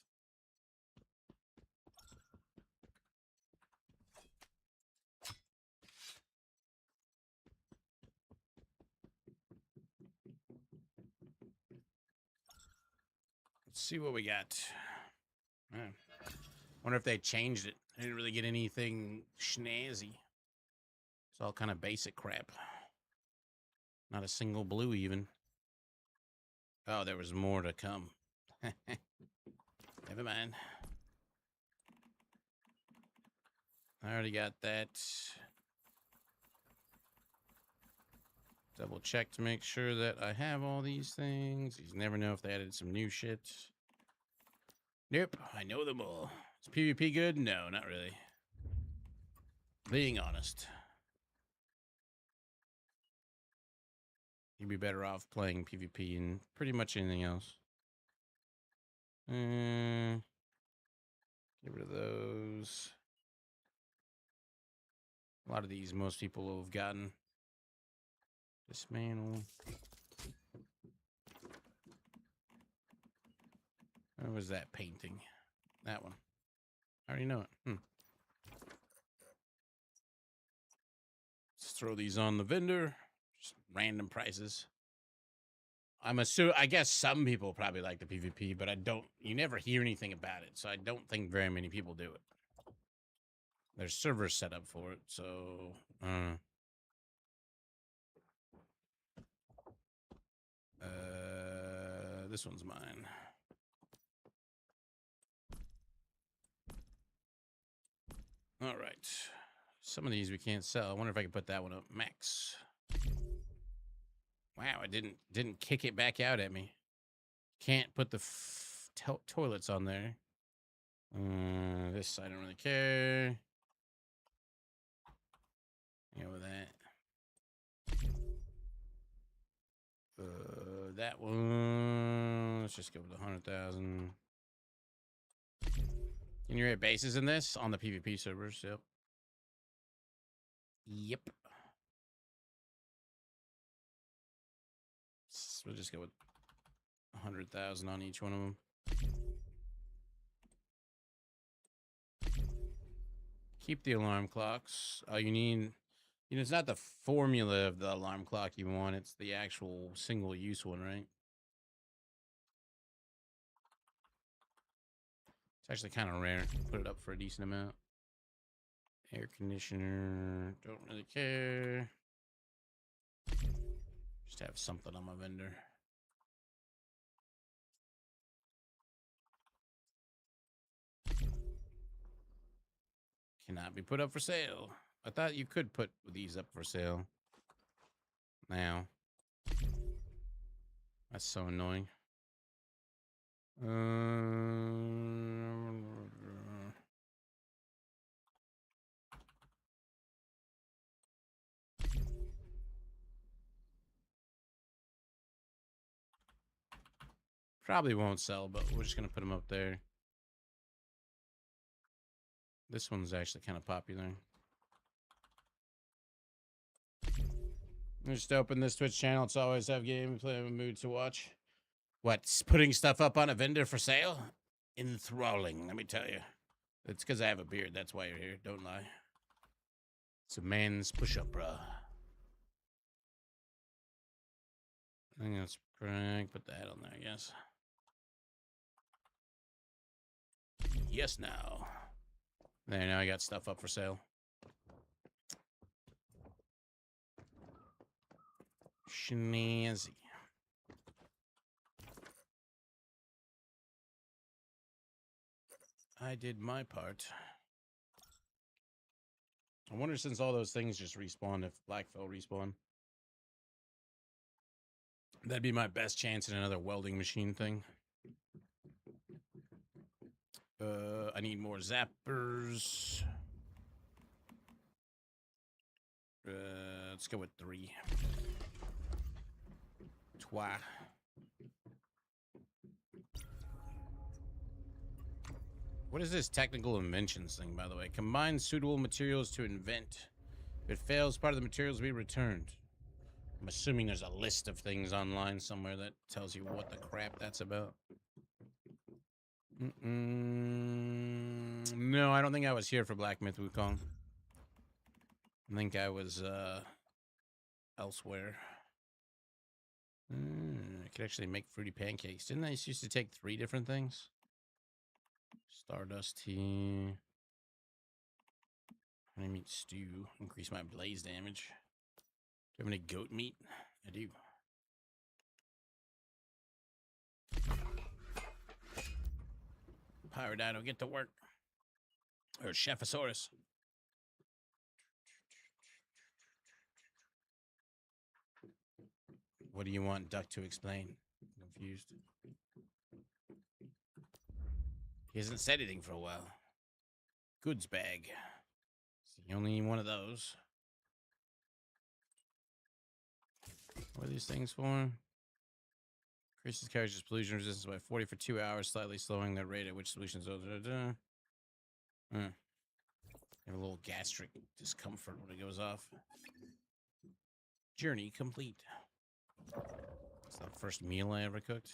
Let's see what we got. Wonder if they changed it. I didn't really get anything snazzy. It's all kind of basic crap. Not a single blue even. Oh, there was more to come. Never mind. I already got that. Double check to make sure that I have all these things. You never know if they added some new shit. Nope, I know them all. Is PvP good? No, not really. Being honest. You'd be better off playing PvP and pretty much anything else. Get rid of those. A lot of these most people have gotten. Dismantle. Where was that painting? That one. I already know it. Let's throw these on the vendor. Just random prices. I guess some people probably like the PvP, but you never hear anything about it, so I don't think very many people do it. There's servers set up for it, so this one's mine. All right. Some of these we can't sell. I wonder if I can put that one up. Max. Wow, it didn't kick it back out at me. Can't put the toilets on there. This I don't really care. With that. That one. Let's just go with 100,000. Can you rate bases in this on the PvP servers? Yep. Yep. So we'll just go with 100,000 on each one of them. Keep the alarm clocks. Oh, you need, it's not the formula of the alarm clock you want. It's the actual single use one, right? It's actually kind of rare. Put it up for a decent amount. Air conditioner. Don't really care. Just have something on my vendor. Cannot be put up for sale. I thought you could put these up for sale. Now. That's so annoying. Probably won't sell, but we're just going to put them up there. This one's actually kind of popular. Just open this Twitch channel. It's always have gameplay, a mood to watch. What's putting stuff up on a vendor for sale? Enthralling, let me tell you. It's because I have a beard. That's why you're here. Don't lie. It's a man's push-up bra. I think that's prank. Put that on there, I guess. Yes, now. There, now I got stuff up for sale. Snazzy. I did my part. I wonder, since all those things just respawn, if Blackfell respawn. That'd be my best chance in another welding machine thing. I need more zappers. Let's go with 3. Twa. What is this technical inventions thing, by the way? Combine suitable materials to invent. If it fails, part of the materials will be returned. I'm assuming there's a list of things online somewhere that tells you what the crap that's about. No, I don't think I was here for Black Myth Wukong. I think I was elsewhere. I could actually make fruity pancakes. Didn't I used to take 3 different things? Stardust tea. Honey meat stew. Increase my blaze damage. Do you have any goat meat? I do. Pyrodino, get to work. Or Chefosaurus. What do you want Duck to explain? I'm confused. He hasn't said anything for a while. Goods bag. It's the only one of those. What are these things for? Increases carriage's pollution resistance by 40 for 2 hours, slightly slowing the rate at which solutions. You have a little gastric discomfort when it goes off. Journey complete. It's the first meal I ever cooked.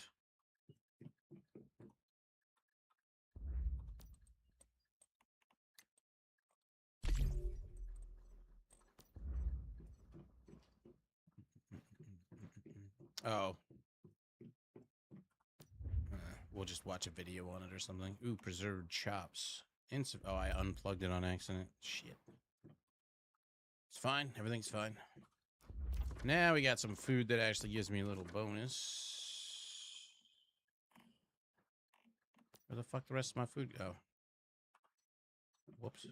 Oh. We'll just watch a video on it or something. Ooh, preserved chops. Oh, I unplugged it on accident. Shit. It's fine. Everything's fine. Now we got some food that actually gives me a little bonus. Where the fuck the rest of my food go? Whoops.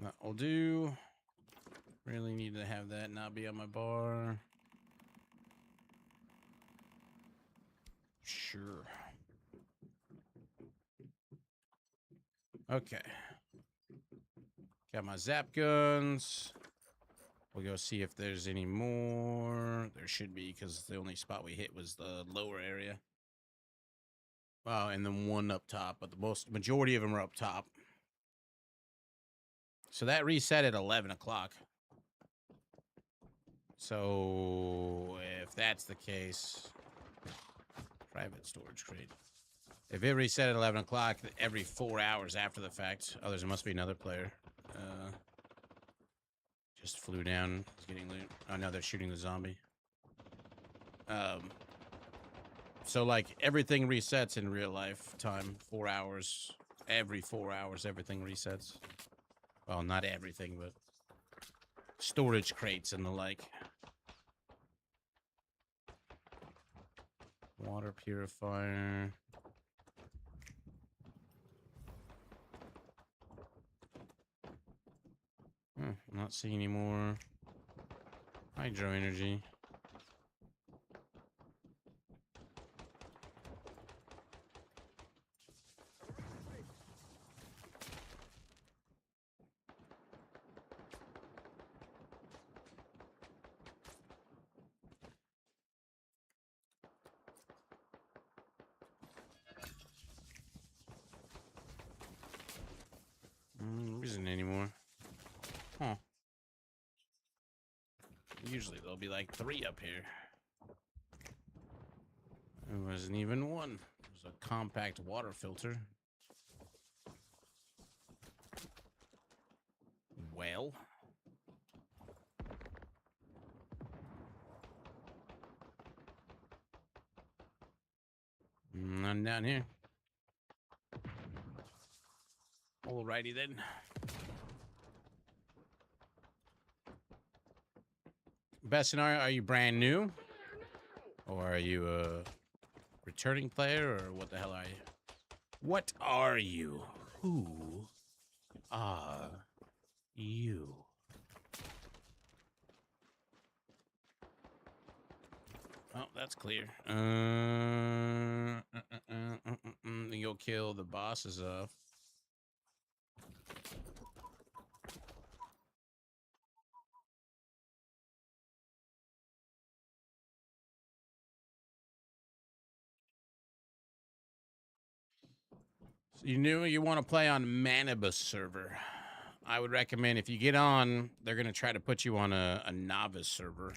That will do. Really need to have that not be on my bar. Sure. Okay. Got my zap guns. We'll go see if there's any more. There should be, because the only spot we hit was the lower area. Oh, and then one up top, but the majority of them are up top. So that reset at 11 o'clock. So if that's the case, private storage crate. If it reset at 11 o'clock every 4 hours after the fact, oh, there must be another player. Just flew down. He's getting loot. Oh, no, they're shooting the zombie. So, like, everything resets in real life time. 4 hours. Every 4 hours, everything resets. Well, not everything, but storage crates and the like. Water purifier. I'm not seeing any more hydro energy. There isn't anymore. Huh. Usually there'll be like 3 up here. There wasn't even one. It was a compact water filter. Well. None down here. Alrighty then. Best scenario, are you brand new? Or are you a returning player? Or what the hell are you? What are you? Who are you? Oh, that's clear. You'll kill the bosses off. So you knew you want to play on Manibus server. I would recommend if you get on, they're going to try to put you on a novice server.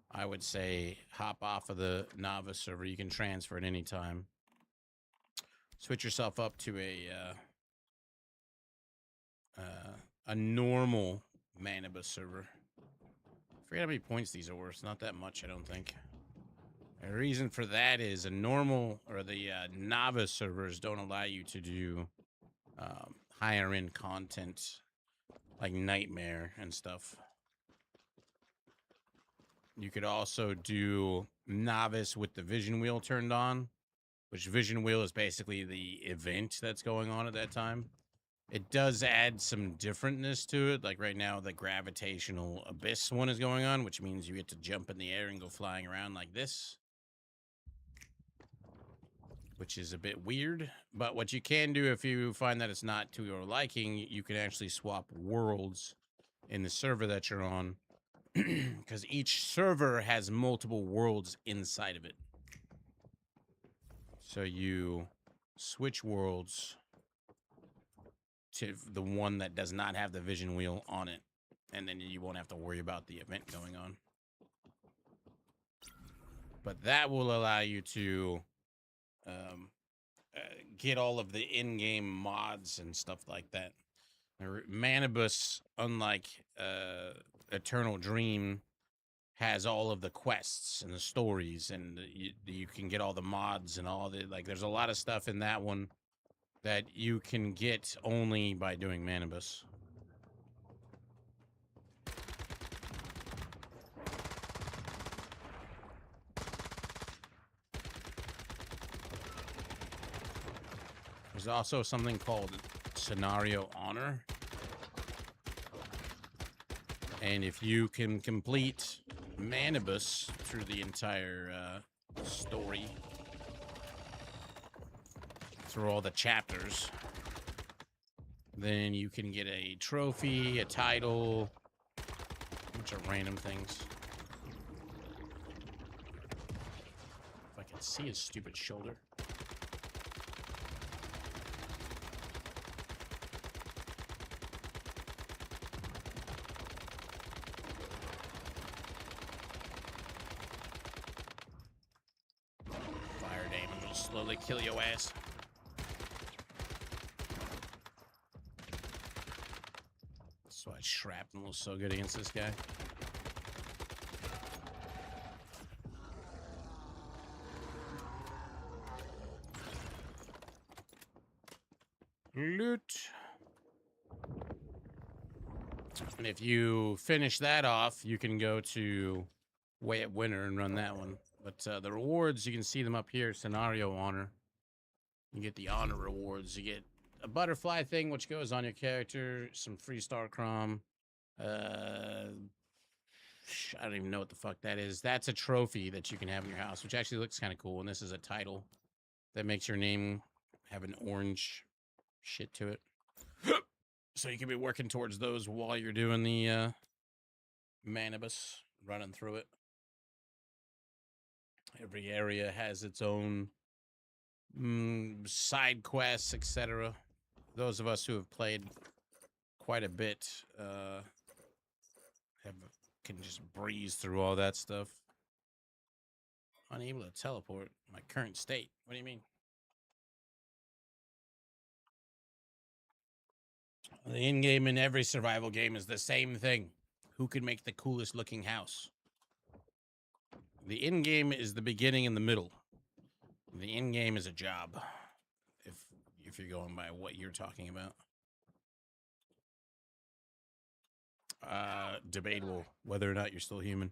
I would say hop off of the novice server. You can transfer at any time. Switch yourself up to a normal Manibus server. I forget how many points these are worth. Not that much, I don't think. The reason for that is a normal or the novice servers don't allow you to do higher end content like Nightmare and stuff. You could also do novice with the vision wheel turned on, which vision wheel is basically the event that's going on at that time. It does add some differentness to it. Like right now, the gravitational abyss one is going on, which means you get to jump in the air and go flying around like this, which is a bit weird. But what you can do if you find that it's not to your liking, you can actually swap worlds in the server that you're on, because each server has multiple worlds inside of it. So you switch worlds to the one that does not have the vision wheel on it, and then you won't have to worry about the event going on. But that will allow you to get all of the in-game mods and stuff like that. Manibus, unlike Eternal Dream, has all of the quests and the stories, and you can get all the mods and all the, like, there's a lot of stuff in that one that you can get only by doing Manibus. There's also something called Scenario Honor. And if you can complete Manibus through the entire story, through all the chapters, then you can get a trophy, a title, a bunch of random things. If I can see his stupid shoulder. Fire damage will slowly kill your ass. That's why shrapnel is so good against this guy. Loot. And if you finish that off, you can go to Way at Winter and run that one. But the rewards, you can see them up here. Scenario honor. You get the honor rewards. You get a butterfly thing, which goes on your character. Some free star crom. I don't even know what the fuck that is. That's a trophy that you can have in your house, which actually looks kind of cool. And this is a title that makes your name have an orange shit to it. So you can be working towards those while you're doing the Manibus, running through it. Every area has its own side quests, etc. Those of us who have played quite a bit can just breeze through all that stuff. Unable to teleport. My current state. What do you mean? The in-game in every survival game is the same thing. Who can make the coolest looking house? The in-game is the beginning and the middle. The in-game is a job. If you're going by what you're talking about. Debatable whether or not you're still human.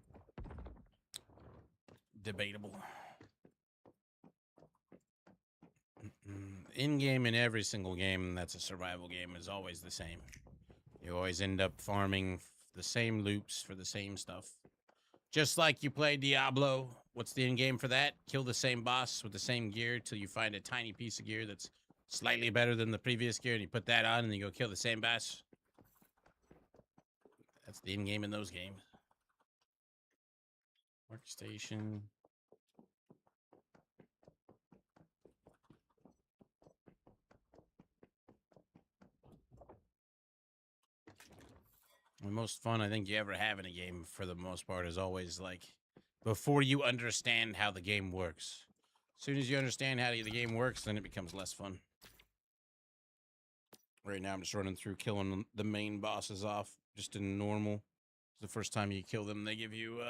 Debatable. In-game in every single game that's a survival game is always the same. You always end up farming the same loops for the same stuff. Just like you play Diablo. What's the in-game for that? Kill the same boss with the same gear till you find a tiny piece of gear that's slightly better than the previous gear, and you put that on and you go kill the same boss. That's the in-game in those games. Workstation. The most fun I think you ever have in a game, for the most part, is always like before you understand how the game works. As soon as you understand how the game works, then it becomes less fun. Right now, I'm just running through killing the main bosses off, just in normal. It's the first time you kill them, they give you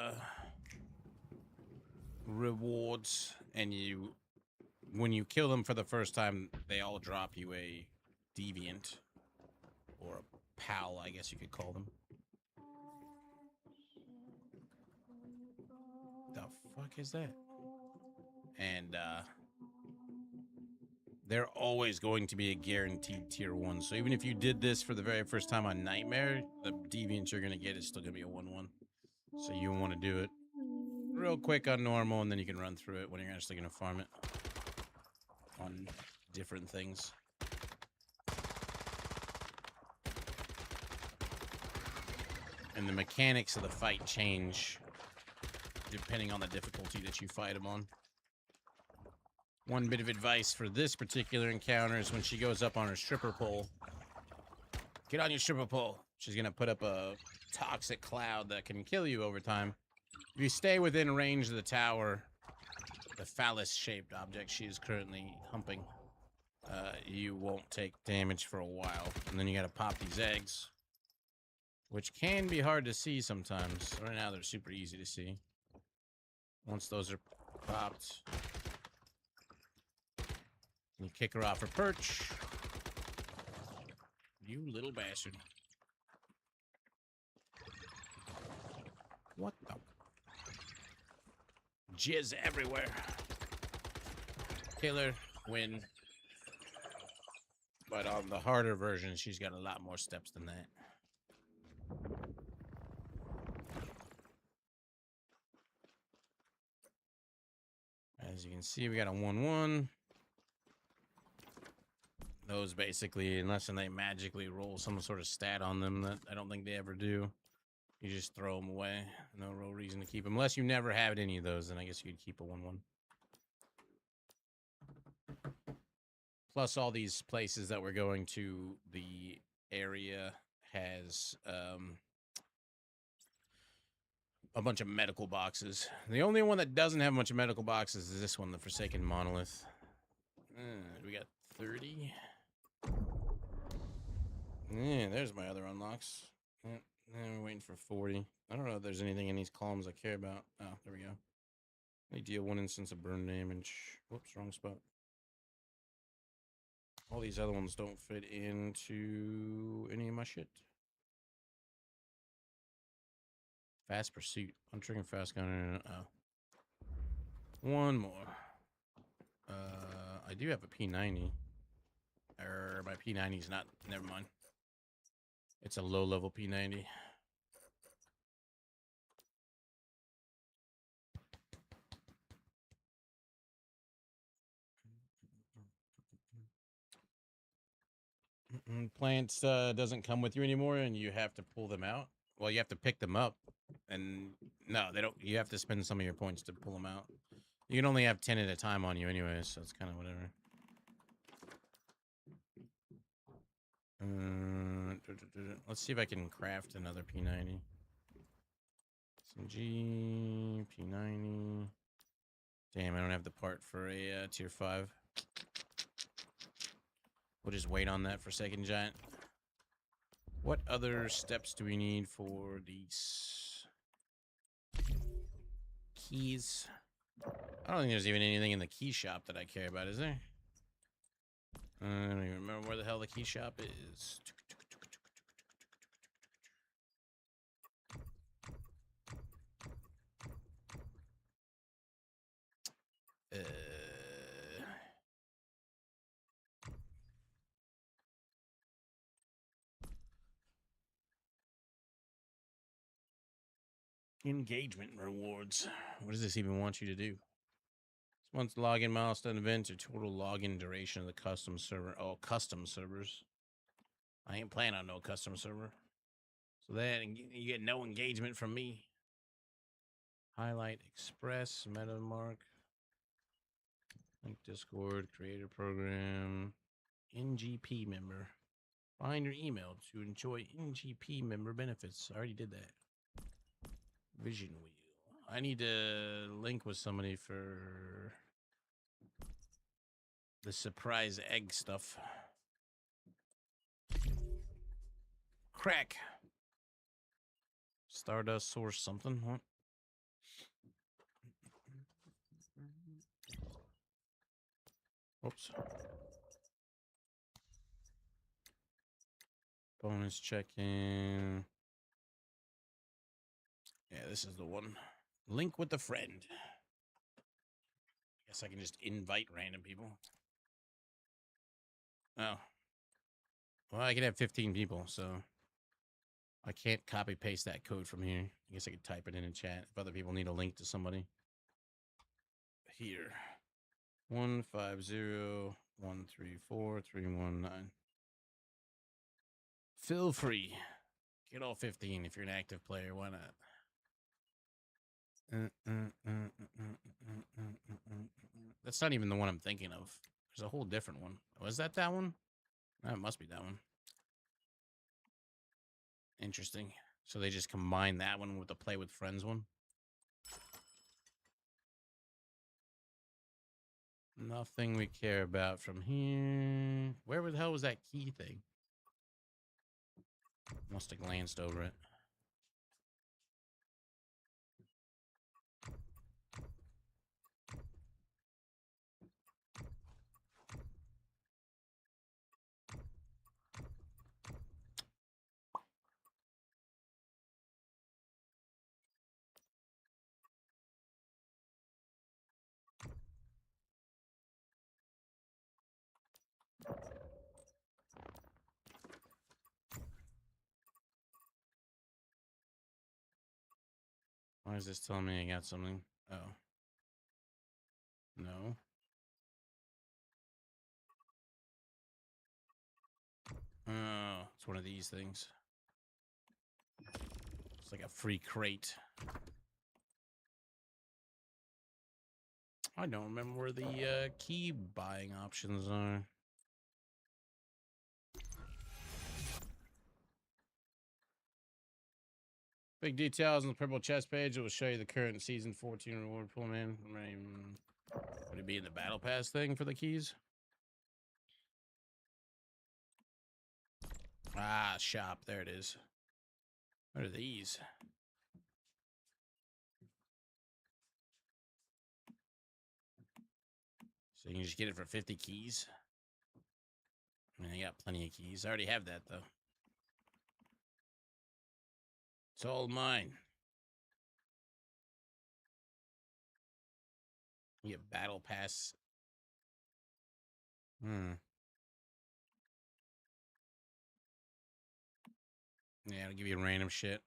rewards, and when you kill them for the first time, they all drop you a deviant or a pal, I guess you could call them. The fuck is that? And they're always going to be a guaranteed tier 1. So even if you did this for the very first time on Nightmare, the deviant you're going to get is still going to be a 1-1. So you want to do it real quick on normal, and then you can run through it when you're actually going to farm it on different things. And the mechanics of the fight change depending on the difficulty that you fight them on. One bit of advice for this particular encounter is when she goes up on her stripper pole. Get on your stripper pole. She's going to put up a toxic cloud that can kill you over time. If you stay within range of the tower, the phallus-shaped object she is currently humping, you won't take damage for a while. And then you got to pop these eggs, which can be hard to see sometimes. Right now, they're super easy to see. Once those are popped, you kick her off her perch. You little bastard. What the? Jizz everywhere. Killer, win. But on the harder version, she's got a lot more steps than that. As you can see, we got a 1-1. Those basically, unless they magically roll some sort of stat on them that I don't think they ever do, you just throw them away. No real reason to keep them. Unless you never had any of those, then I guess you'd keep a 1-1. Plus, all these places that we're going to, the area has a bunch of medical boxes. The only one that doesn't have a bunch of medical boxes is this one, the Forsaken Monolith. We got 30. Yeah, there's my other unlocks. Yeah, we're waiting for 40. I don't know if there's anything in these columns I care about. Oh, there we go. They deal 1 instance of burn damage. Whoops, wrong spot. All these other ones don't fit into any of my shit. Fast pursuit. Punching and fast gunner. Oh. One more. I do have a P90. My P90 is not. Never mind. It's a low level P90. Plants doesn't come with you anymore, and you have to pull them out. Well, you have to pick them up, and no, they don't. You have to spend some of your points to pull them out. You can only have 10 at a time on you, anyway, so it's kind of whatever. Let's see if I can craft another P90. SMG, P90. Damn, I don't have the part for a tier 5. We'll just wait on that for second giant. What other steps do we need for these keys? I don't think there's even anything in the key shop that I care about, is there? I don't even remember where the hell the key shop is. Engagement rewards. What does this even want you to do? Once login milestone events or total login duration of the custom server. Oh, custom servers. I ain't planning on no custom server. So that you get no engagement from me. Highlight Express, MetaMark, link Discord, creator program, NGP member. Find your email to enjoy NGP member benefits. I already did that. Vision wheel. I need to link with somebody for the surprise egg stuff. Crack. Stardust source something. What? Oops. Bonus check-in. Yeah, this is the one. Link with a friend. Guess I can just invite random people. Oh. Well, I can have 15 people, so I can't copy paste that code from here. I guess I could type it in a chat if other people need a link to somebody. Here. 150-134-319. Feel free. Get all 15 if you're an active player. Why not? That's not even the one I'm thinking of. There's a whole different one. Was that one? No, it must be that one. Interesting. So they just combine that one with the play with friends one. Nothing we care about from here. Where the hell was that key thing? Must have glanced over it. Why is this telling me I got something? Oh. No. Oh, it's one of these things. It's like a free crate. I don't remember where the key buying options are. Big details on the purple chest page. It will show you the current season 14 reward pool, man. Would it be in the battle pass thing for the keys? Ah, shop. There it is. What are these? So you can just get it for 50 keys. I mean, I got plenty of keys. I already have that, though. It's all mine. You get battle pass. Yeah, it'll give you random shit.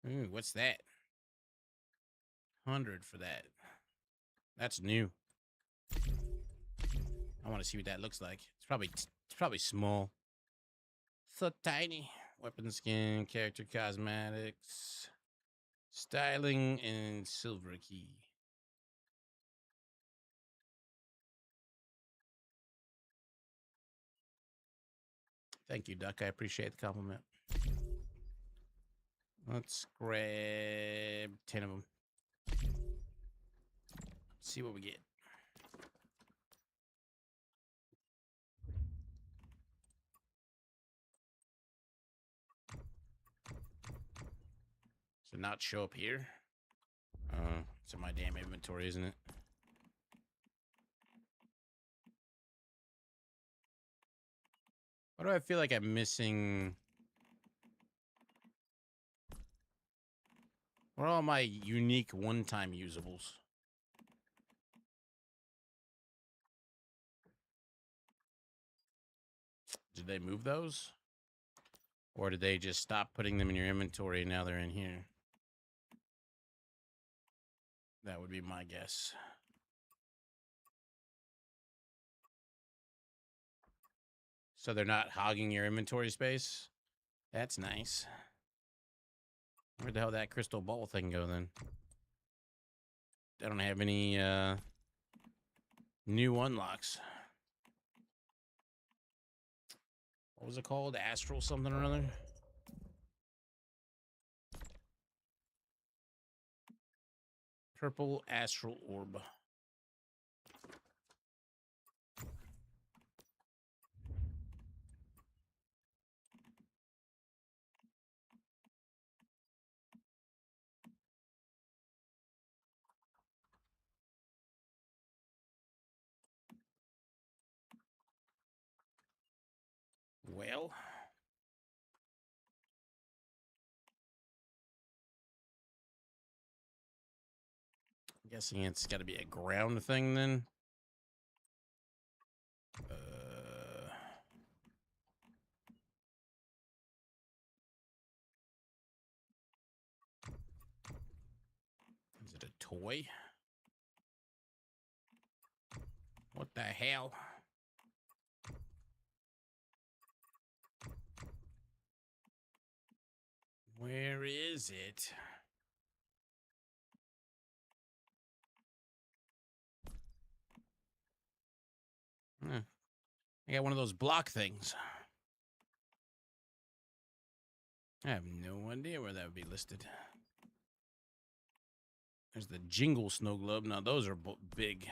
Ooh, what's that? 100 for that. That's new. I want to see what that looks like. It's probably small. So tiny. Weapon skin, character cosmetics, styling, and silver key. Thank you, Duck. I appreciate the compliment. Let's grab 10 of them. See what we get. So not show up here. It's in my damn inventory, isn't it? Why do I feel like I'm missing? What are all my unique one-time usables? Did they move those? Or did they just stop putting them in your inventory and now they're in here? That would be my guess. So they're not hogging your inventory space? That's nice. Where the hell did that crystal ball thing go then? I don't have any new unlocks. What was it called? Astral something or other? Purple astral orb. Well, I'm guessing it's got to be a ground thing then. Is it a toy? What the hell? Where is it? I got one of those block things. I have no idea where that would be listed. There's the Jingle Snow Globe. Now, those are big.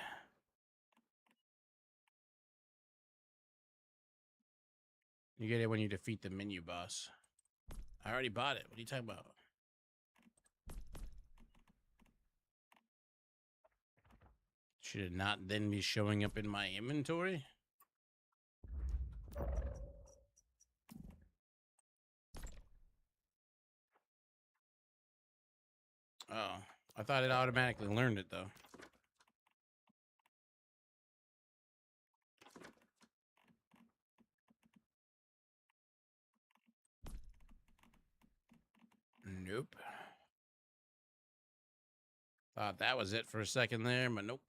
You get it when you defeat the menu boss. I already bought it. What are you talking about? Should it not then be showing up in my inventory? Oh, I thought it automatically learned it though. Nope. Thought that was it for a second there, but nope.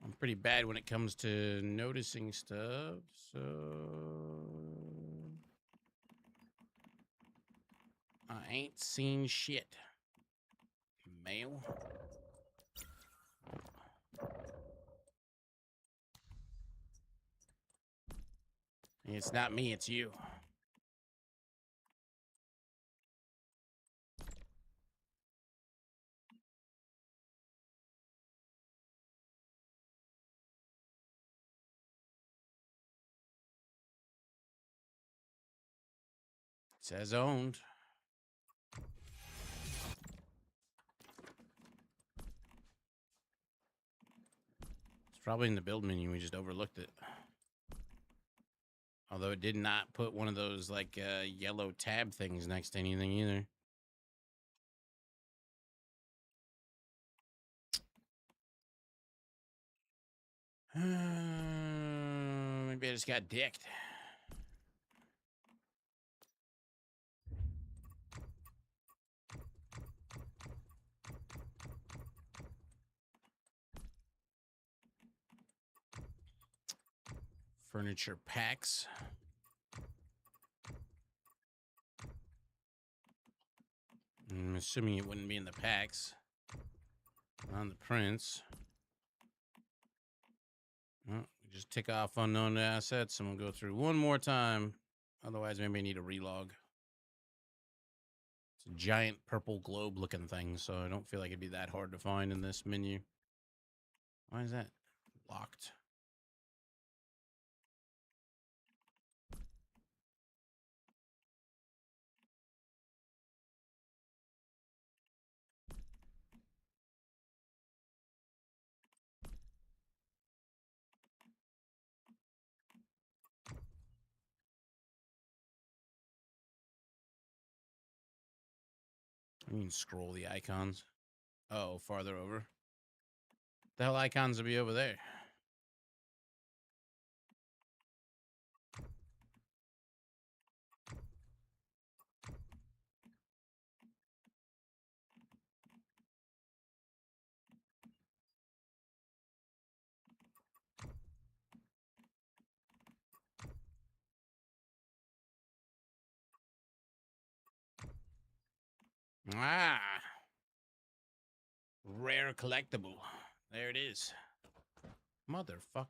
I'm pretty bad when it comes to noticing stuff, so I ain't seen shit. Mail. It's not me, it's you. It says owned. It's probably in the build menu. We just overlooked it. Although it did not put one of those like yellow tab things next to anything either. Maybe I just got dicked. Furniture packs. I'm assuming it wouldn't be in the packs. On the prints. Well, we just tick off unknown assets and we'll go through one more time. Otherwise, maybe I need a relog. It's a giant purple globe looking thing, so I don't feel like it'd be that hard to find in this menu. Why is that locked? You can scroll the icons. Oh, farther over. The hell icons will be over there. Ah, rare collectible. There it is. Motherfucker.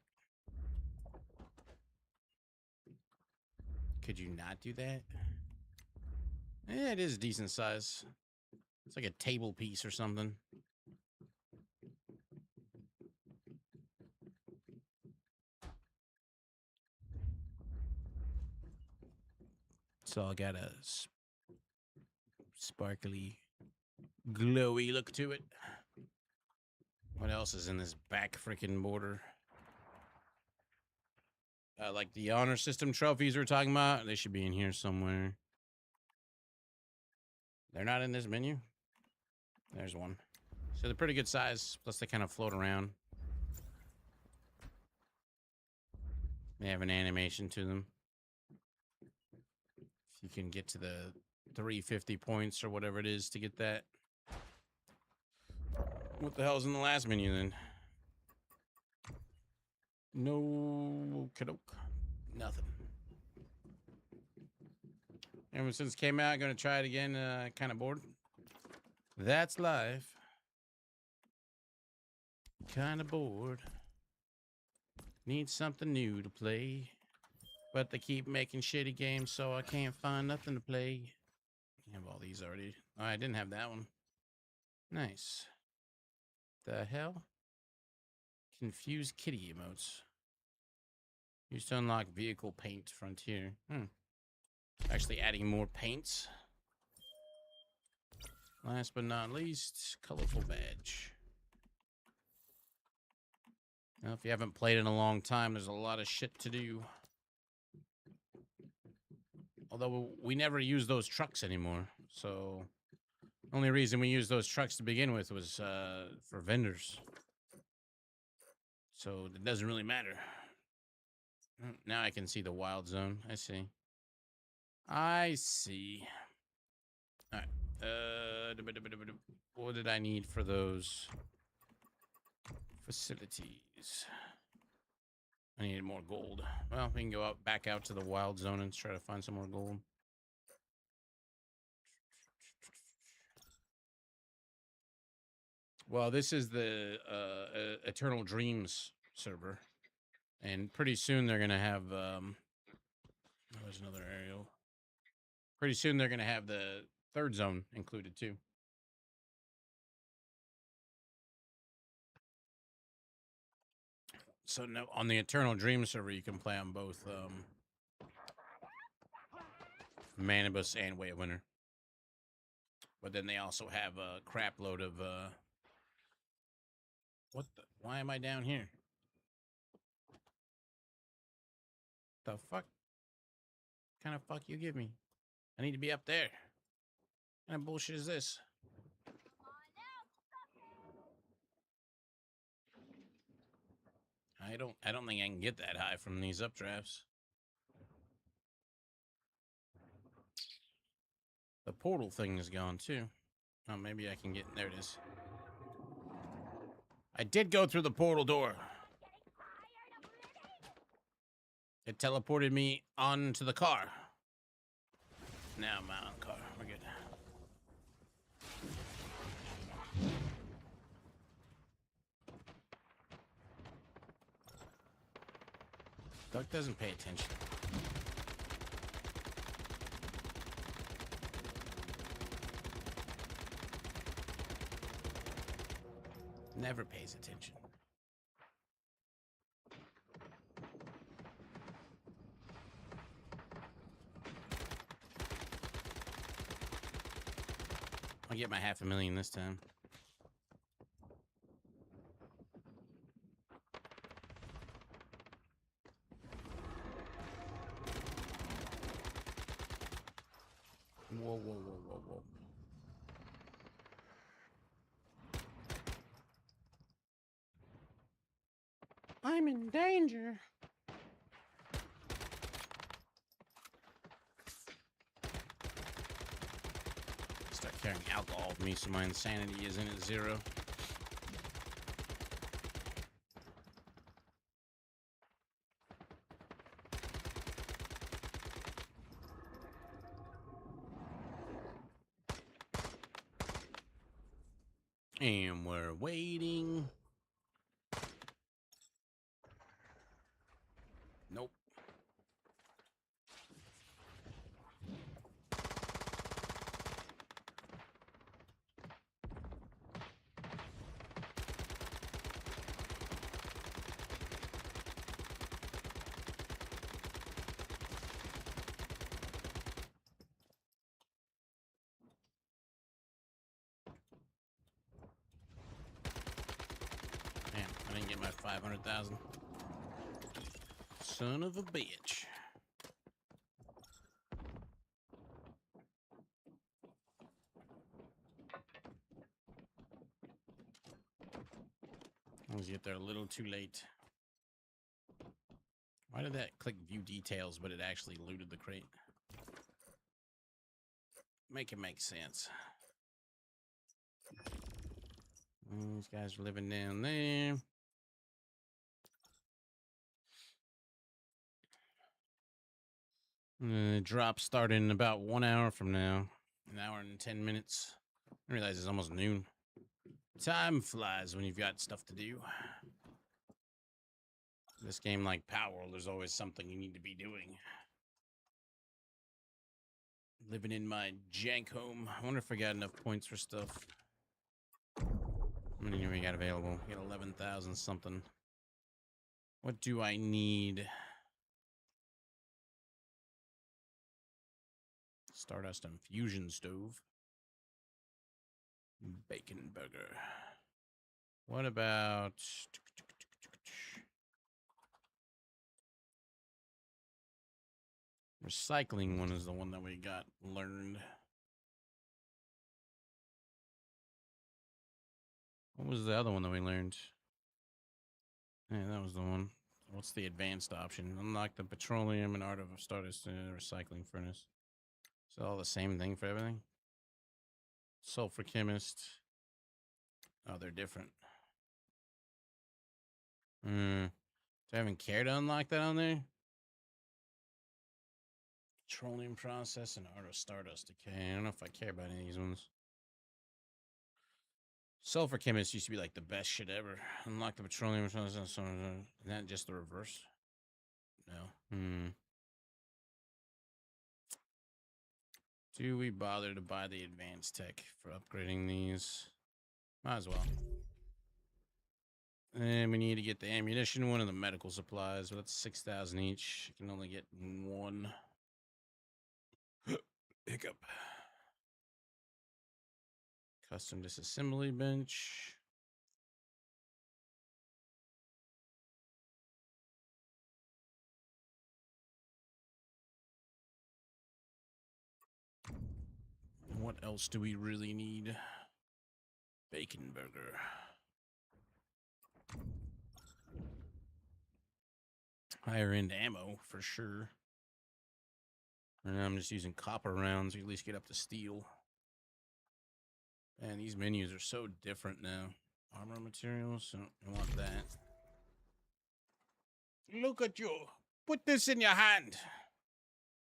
Could you not do that? Yeah, it is decent size. It's like a table piece or something. It's all got a sparkly, glowy look to it. What else is in this back freaking border? Like the honor system trophies we're talking about, they should be in here somewhere. They're not in this menu. There's one. So they're pretty good size, plus they kind of float around. They have an animation to them. If you can get to the 350 points or whatever it is to get that. What the hell's in the last menu then? No kadoke. Nothing. Ever since it came out, gonna try it again. Kind of bored. That's life. Kind of bored. Need something new to play. But they keep making shitty games, so I can't find nothing to play. I have all these already. Oh, I didn't have that one. Nice. The hell? Confused kitty emotes. Used to unlock vehicle paint frontier. Actually adding more paints. Last but not least, colorful badge. Now, if you haven't played in a long time, there's a lot of shit to do. Although we never use those trucks anymore, so the only reason we used those trucks to begin with was for vendors. So it doesn't really matter. Now I can see the wild zone. I see. I see. All right. What did I need for those facilities? I needed more gold. Well, we can go out back out to the wild zone and try to find some more gold. Well, this is the Eternal Dreams server. And pretty soon they're going to have... there's another aerial. Pretty soon they're going to have the third zone included too. So no, on the Eternal Dreams server, you can play on both Manibus and Way of Winter. But then they also have a crap load of... What the... Why am I down here? The fuck? kind of fuck you give me? I need to be up there. What kind of bullshit is this? I don't think I can get that high from these updrafts. The portal thing is gone too. Oh, maybe I can get. There it is. I did go through the portal door. It teleported me onto the car. Now I'm out of the car. We're good. Duck doesn't pay attention. Never pays attention. I'll get my $500,000 this time. Whoa, whoa, whoa, whoa, whoa. I'm in danger. Start carrying alcohol with me so my insanity isn't at 0. And we're waiting. Nope. Damn, I didn't get my 500,000. Son of a bitch. I was get there a little too late. Why did that click view details, but it actually looted the crate? Make it make sense. These guys are living down there. Drop starting in about 1 hour from now. 1 hour and 10 minutes. I realize it's almost noon. Time flies when you've got stuff to do. This game, like Power World, there's always something you need to be doing. Living in my jank home. I wonder if I got enough points for stuff. How many do we got available? We got 11,000 something. What do I need? Stardust and fusion stove. Bacon burger. What about... Recycling one is the one that we got learned. What was the other one that we learned? Yeah, that was the one. What's the advanced option? Unlock the petroleum and art of Stardust recycling furnace. Is it all the same thing for everything? Sulfur chemist. Oh, they're different. Do I even care to unlock that on there? Petroleum process and art of Stardust decay. I don't know if I care about any of these ones. Sulfur chemist used to be like the best shit ever. Unlock the petroleum process. Isn't that just the reverse? No. Do we bother to buy the advanced tech for upgrading these? Might as well. And we need to get the ammunition one and the medical supplies. Well, that's 6,000 each. You can only get one. Hiccup. Custom disassembly bench. What else do we really need? Bacon burger. Higher end ammo for sure. And I'm just using copper rounds to at least get up to steel. And these menus are so different now. Armor materials, so I want that. Look at you. Put this in your hand.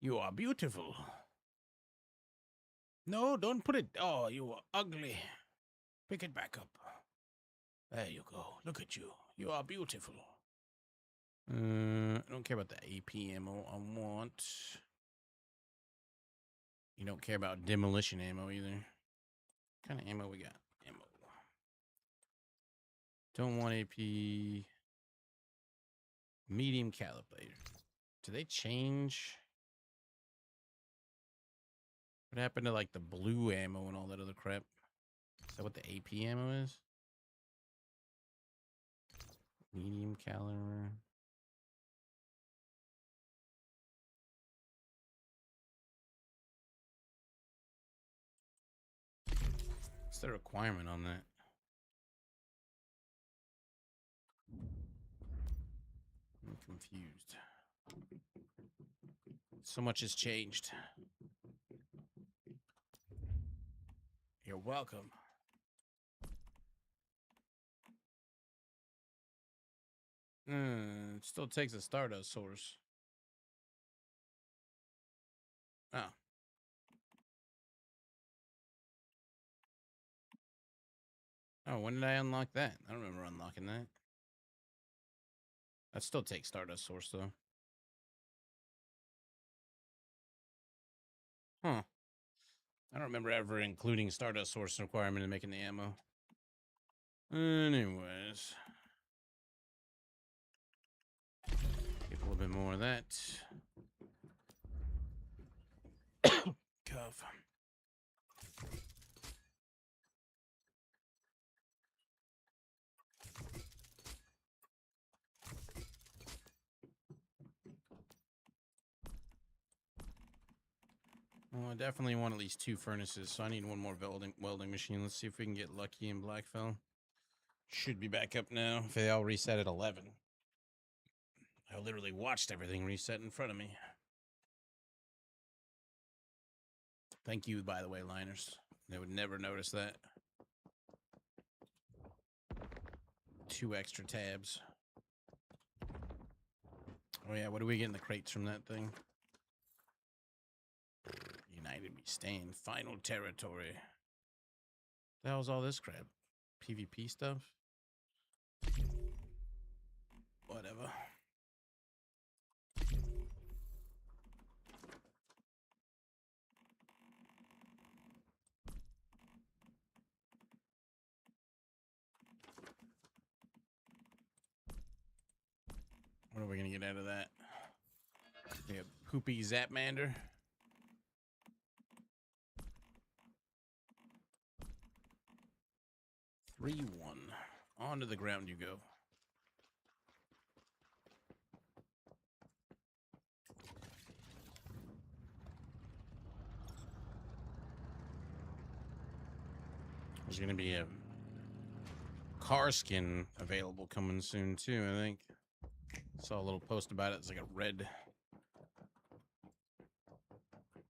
You are beautiful. No, don't put it. Oh, you are ugly. Pick it back up. There you go. Look at you. You are beautiful. I don't care about the AP ammo. I want... You don't care about demolition ammo either. What kind of ammo we got? Ammo. Don't want AP. Medium caliber. Do they change? What happened to like the blue ammo and all that other crap? Is that what the AP ammo is? Medium caliber. What's the requirement on that? I'm confused. So much has changed. You're welcome. It still takes a Stardust source. Oh. Oh, when did I unlock that? I don't remember unlocking that. That still takes Stardust source though. Huh. I don't remember ever including Stardust source requirement in making the ammo. Anyways. Get a little bit more of that. Cuff. Well, I definitely want at least 2 furnaces, so I need one more welding machine. Let's see if we can get lucky in Blackfell. Should be back up now if they all reset at 11. I literally watched everything reset in front of me. Thank you, by the way, liners. They would never notice that. 2 extra tabs. Oh yeah, what do we get in the crates from that thing? United we stand. Final territory. The hell's all this crap? PvP stuff? Whatever. What are we gonna get out of that? We have Poopy Zapmander. Three, 1. Onto the ground you go. There's gonna be a car skin available coming soon too, I think. Saw a little post about it. It's like a red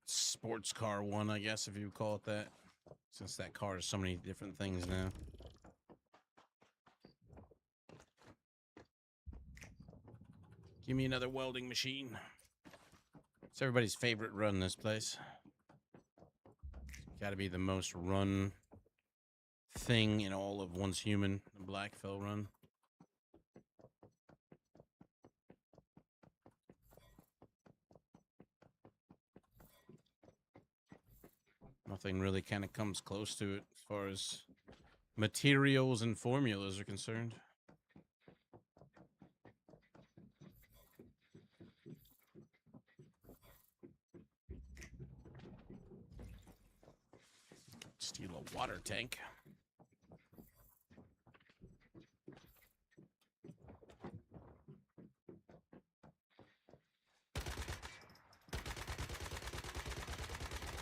sports car one, I guess, if you would call it that. Since that car is so many different things now. Give me another welding machine. It's everybody's favorite run, this place. Got to be the most run thing in all of Once Human, the Blackfell run. Nothing really kind of comes close to it as far as materials and formulas are concerned. Steal a water tank.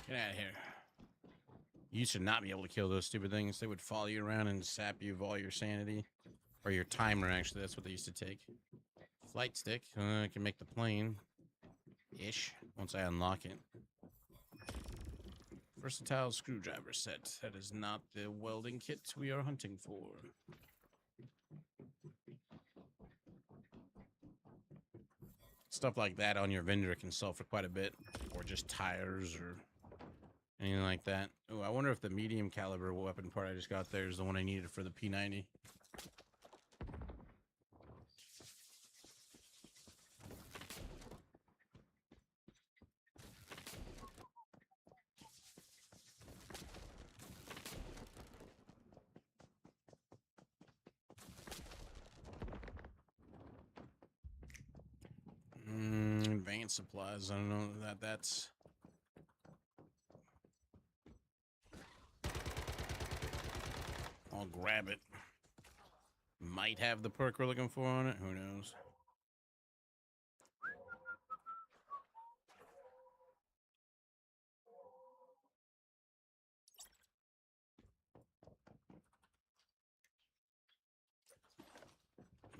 Get out of here. You used to not be able to kill those stupid things. They would follow you around and sap you of all your sanity. Or your timer, actually. That's what they used to take. Flight stick. I can make the plane. Ish. Once I unlock it. Versatile screwdriver set. That is not the welding kit we are hunting for. Stuff like that on your vendor can sell for quite a bit. Or just tires or anything like that. Oh, I wonder if the medium caliber weapon part I just got there is the one I needed for the P90. Advanced supplies. I don't know that's. I'll grab it. Might have the perk we're looking for on it. Who knows?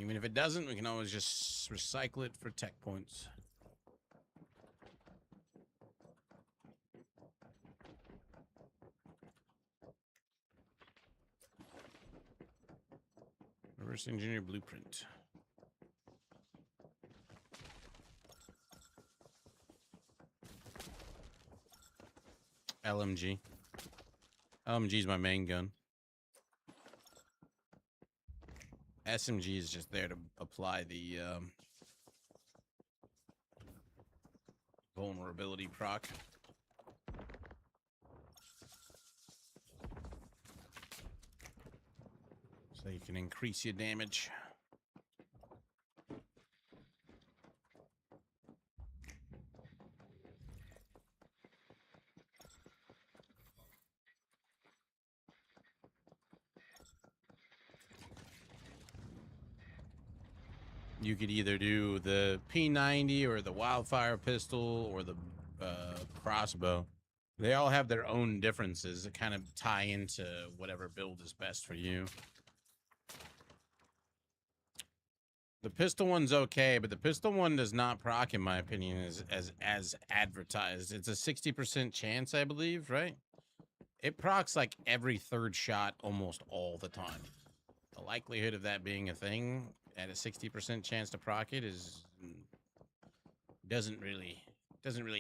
Even if it doesn't, we can always just recycle it for tech points. Reverse engineer blueprint. LMG. LMG is my main gun. SMG is just there to apply the vulnerability proc. So you can increase your damage. You could either do the P90 or the wildfire pistol or the crossbow. They all have their own differences that kind of tie into whatever build is best for you. The pistol one's okay, but the pistol one does not proc, in my opinion, as advertised. It's a 60% chance, I believe, right? It procs like every third shot almost all the time. The likelihood of that being a thing at a 60% chance to proc it is doesn't really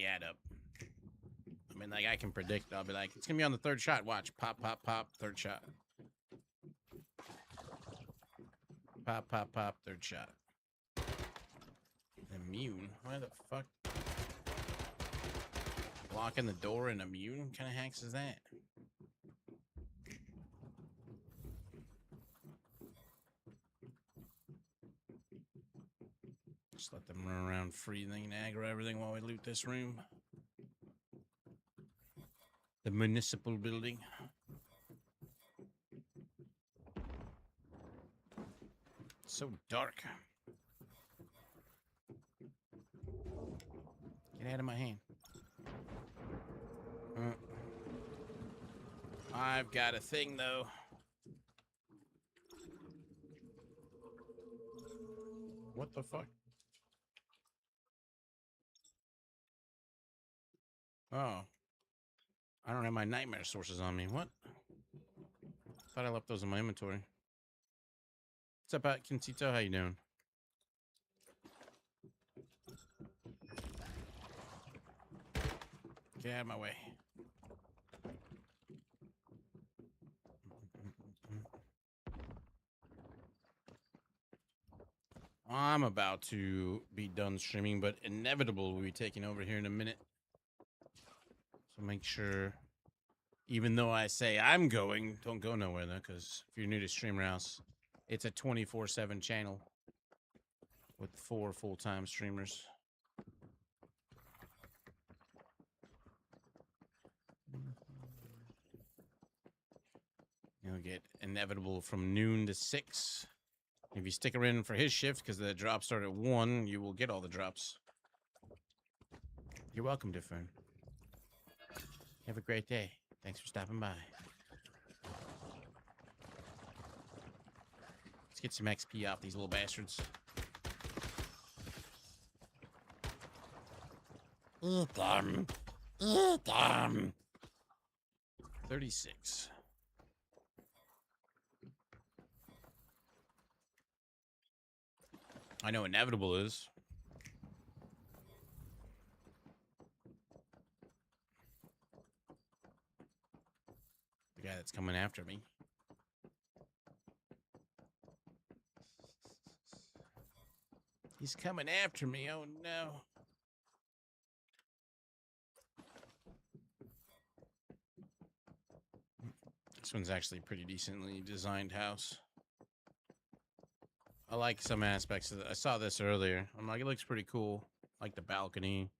add up. I mean, like, I can predict. I'll be like, it's gonna be on the third shot. Watch, pop, pop, pop, third shot. Pop, pop, pop, third shot. Immune? Why the fuck? Blocking the door and immune? What kind of hacks is that? Just let them run around freezing and aggro everything while we loot this room. The Municipal building. So dark. Get out of my hand. I've got a thing, though. What the fuck? Oh. I don't have my nightmare sources on me. What? Thought I left those in my inventory. What's up, Kinsito? How you doing? Get out of my way. I'm about to be done streaming, but Inevitable will be taking over here in a minute. So make sure, even though I say I'm going, don't go nowhere though, because if you're new to Streamer House, it's a 24/7 channel with 4 full-time streamers. You'll get Inevitable from noon to 6. If you stick around for his shift, because the drops start at 1, you will get all the drops. You're welcome, Differn. Have a great day. Thanks for stopping by. Let's get some XP off these little bastards. Eat them. Eat them. 36. I know inevitable is. The guy that's coming after me. He's coming after me. Oh no. This one's actually a pretty decently designed house. I like some aspects of it. I saw this earlier. I'm like, it looks pretty cool. I like the balcony.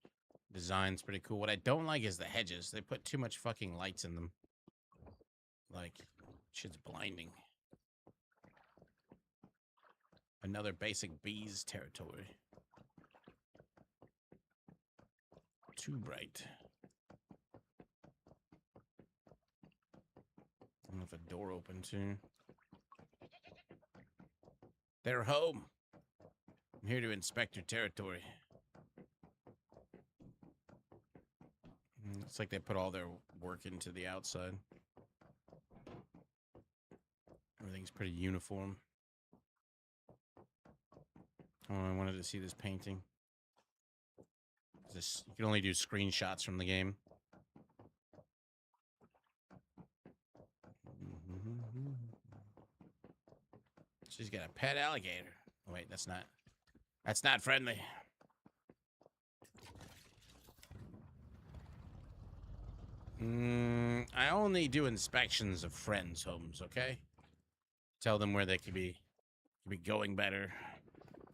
Design's pretty cool. What I don't like is the hedges. They put too much fucking lights in them. Like, shit's blinding. Another basic bees territory. Too bright. I don't know if a door open too. They're home. I'm here to inspect your territory. It's like they put all their work into the outside. Everything's pretty uniform. Oh, I wanted to see this painting. This, you can only do screenshots from the game. She's got a pet alligator. Oh, wait, that's not friendly. I only do inspections of friends' homes, okay? Tell them where they could be going better.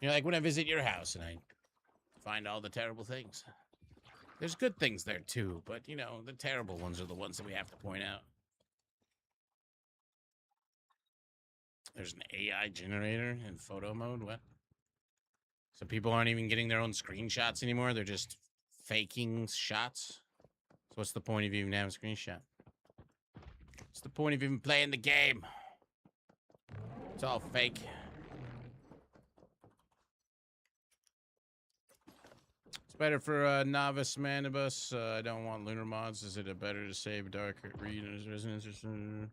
You know, like when I visit your house and I find all the terrible things. There's good things there too, but you know, the terrible ones are the ones that we have to point out. There's an AI generator in photo mode. What? So people aren't even getting their own screenshots anymore. They're just faking shots. So what's the point of even having a screenshot? What's the point of even playing the game? It's all fake. It's better for novice manibus. I don't want lunar mods. Is it a better to save dark read resonance or something?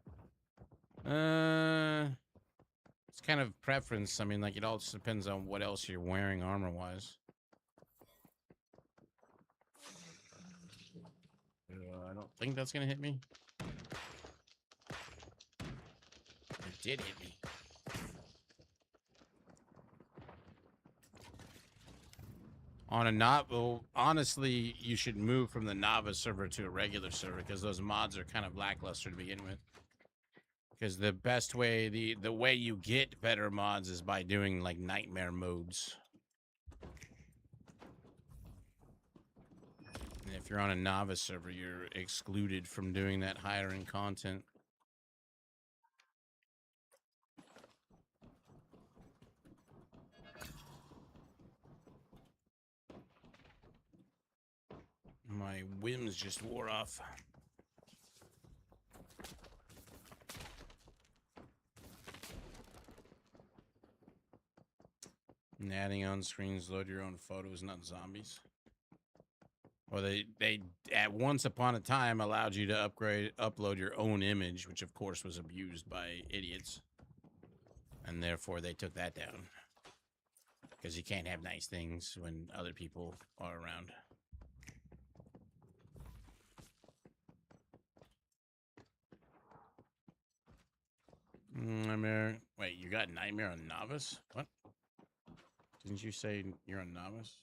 It's kind of preference. I mean, like, it all just depends on what else you're wearing armor-wise. I don't think that's gonna hit me. It did hit me. On a well, honestly, you should move from the novice server to a regular server because those mods are kind of lackluster to begin with. Because the best way, the way you get better mods is by doing like nightmare modes. And if you're on a novice server, you're excluded from doing that higher end content. My whims just wore off. And adding on screens, load your own photos, not zombies. Well, they at once upon a time allowed you to upload your own image, which of course was abused by idiots. And therefore they took that down. Because you can't have nice things when other people are around. Nightmare. Wait, you got Nightmare on Novice? What? Didn't you say you're on Novice?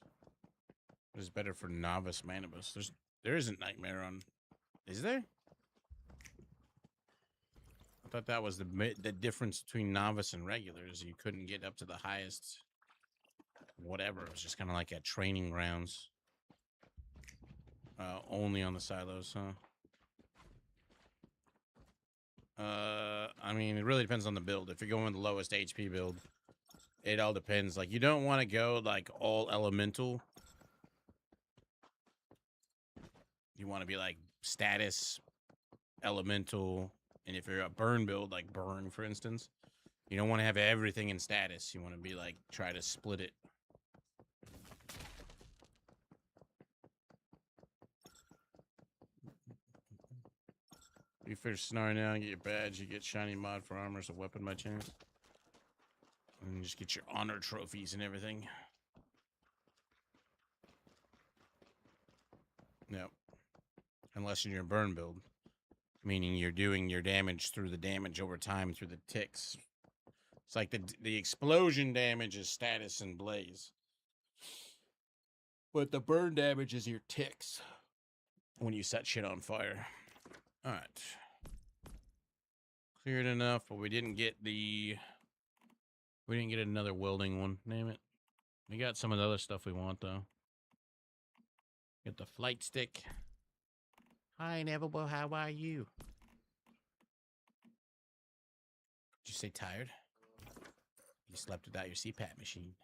What is better for Novice Manibus? There isn't Nightmare on. Is there? I thought that was the difference between Novice and regulars. You couldn't get up to the highest. Whatever. It was just kind of like at training grounds. Only on the silos, huh? I mean, it really depends on the build. If you're going the lowest HP build, it all depends. Like, you don't want to go like all elemental. You want to be like status elemental, and if you're a burn build like burn, for instance, you don't want to have everything in status. You want to be like try to split it. You finish snarling now, get your badge, you get shiny mod for armor as a weapon by chance. And you just get your honor trophies and everything. Yep. Unless you're in your burn build. Meaning you're doing your damage through the damage over time through the ticks. It's like the explosion damage is status and blaze. But the burn damage is your ticks when you set shit on fire. Alright. Cleared enough, but we didn't get another welding one. Name it. We got some of the other stuff we want though. Get the flight stick. Hi, Inevitable, how are you? Did you say tired? You slept without your CPAP machine.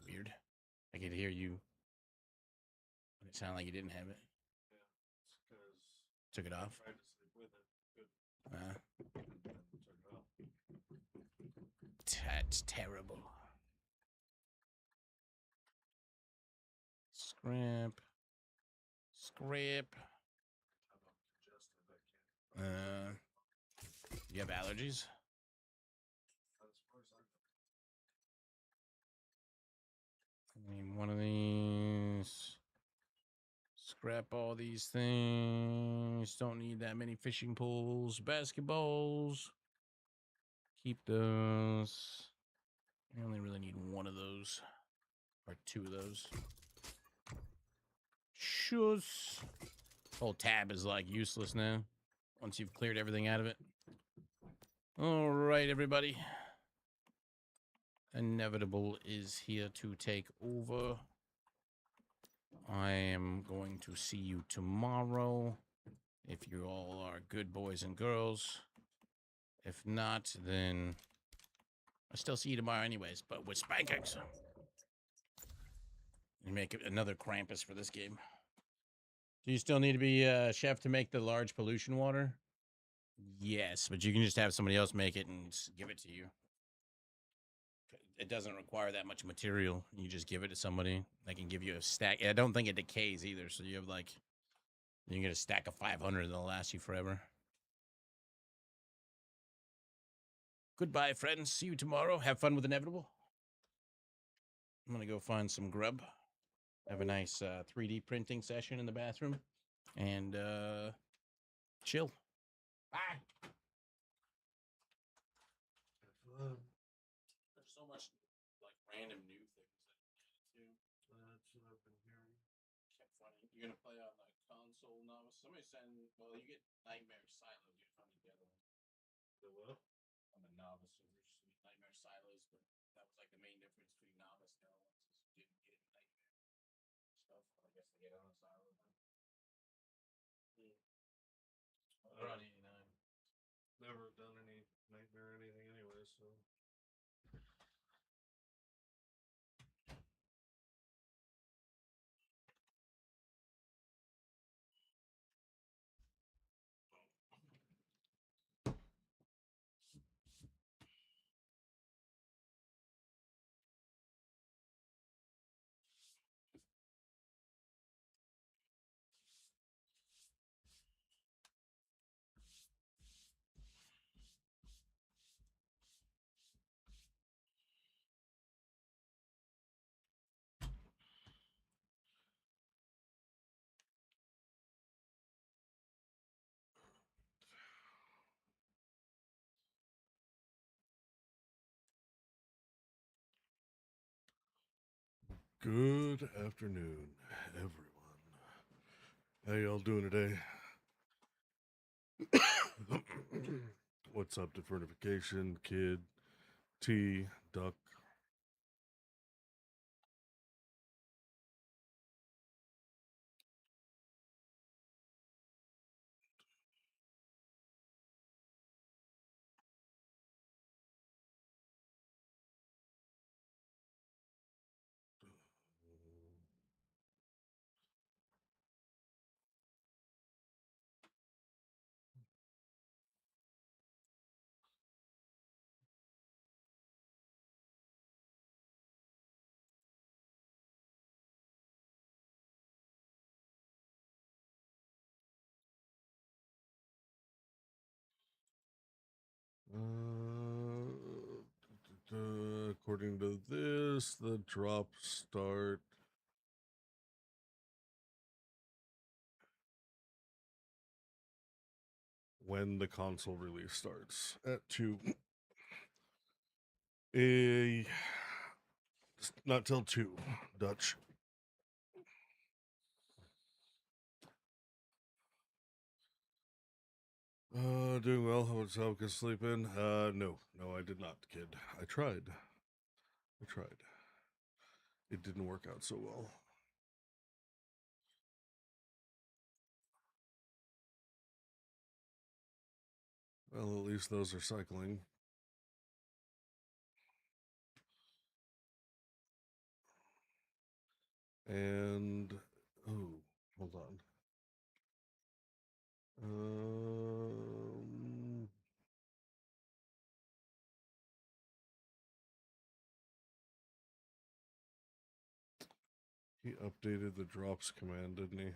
Weird. I could hear you. But it sounded like you didn't have it. Yeah, it's Took it off? tried to sleep with it. That's terrible. Scrap. Scrap. You have allergies? I need one of these. Scrap all these things. Don't need that many fishing poles. Basketballs. Keep those. I only really need one of those. Or two of those. Shush. Whole tab is like useless now. Once you've cleared everything out of it. Alright, everybody. Inevitable is here to take over. I am going to see you tomorrow. If you all are good boys and girls. If not, then I'll still see you tomorrow anyways, but with spankings. You make another Krampus for this game. Do you still need to be a chef to make the large pollution water? Yes, but you can just have somebody else make it and give it to you. It doesn't require that much material. You just give it to somebody. They can give you a stack. I don't think it decays either, so you have like, you can get a stack of 500 that'll last you forever. Goodbye, friends. See you tomorrow. Have fun with Inevitable. I'm gonna go find some grub. Have a nice 3D printing session in the bathroom. And chill. Bye. There's so much like random new things that you added to. That's what I've been hearing. Kept finding. You're gonna play on the console novice. Somebody send. Well, you get Nightmare Silo. You find the other one. The what? On the novice servers, you get Nightmare Silos, but that was like the main difference between novice and the other ones. Is you didn't get Nightmare stuff. I guess they get on a silo. They're on 89. Never done any nightmare or anything anyway, so. Good afternoon, everyone. How y'all doing today? What's up, Defertification, Kid, T, Duck? According to this, the drops start when the console release starts at 2. Not till 2, Dutch. Doing well. How much help can sleep in? No, I did not, kid. I tried. It didn't work out so well. Well, at least those are cycling. And oh, hold on. He updated the drops command, didn't he?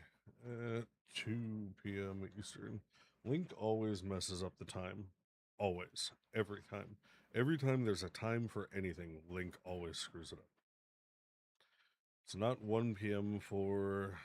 At 2 p.m. Eastern. Link always messes up the time. Always. Every time. Every time there's a time for anything, Link always screws it up. It's not 1 p.m. for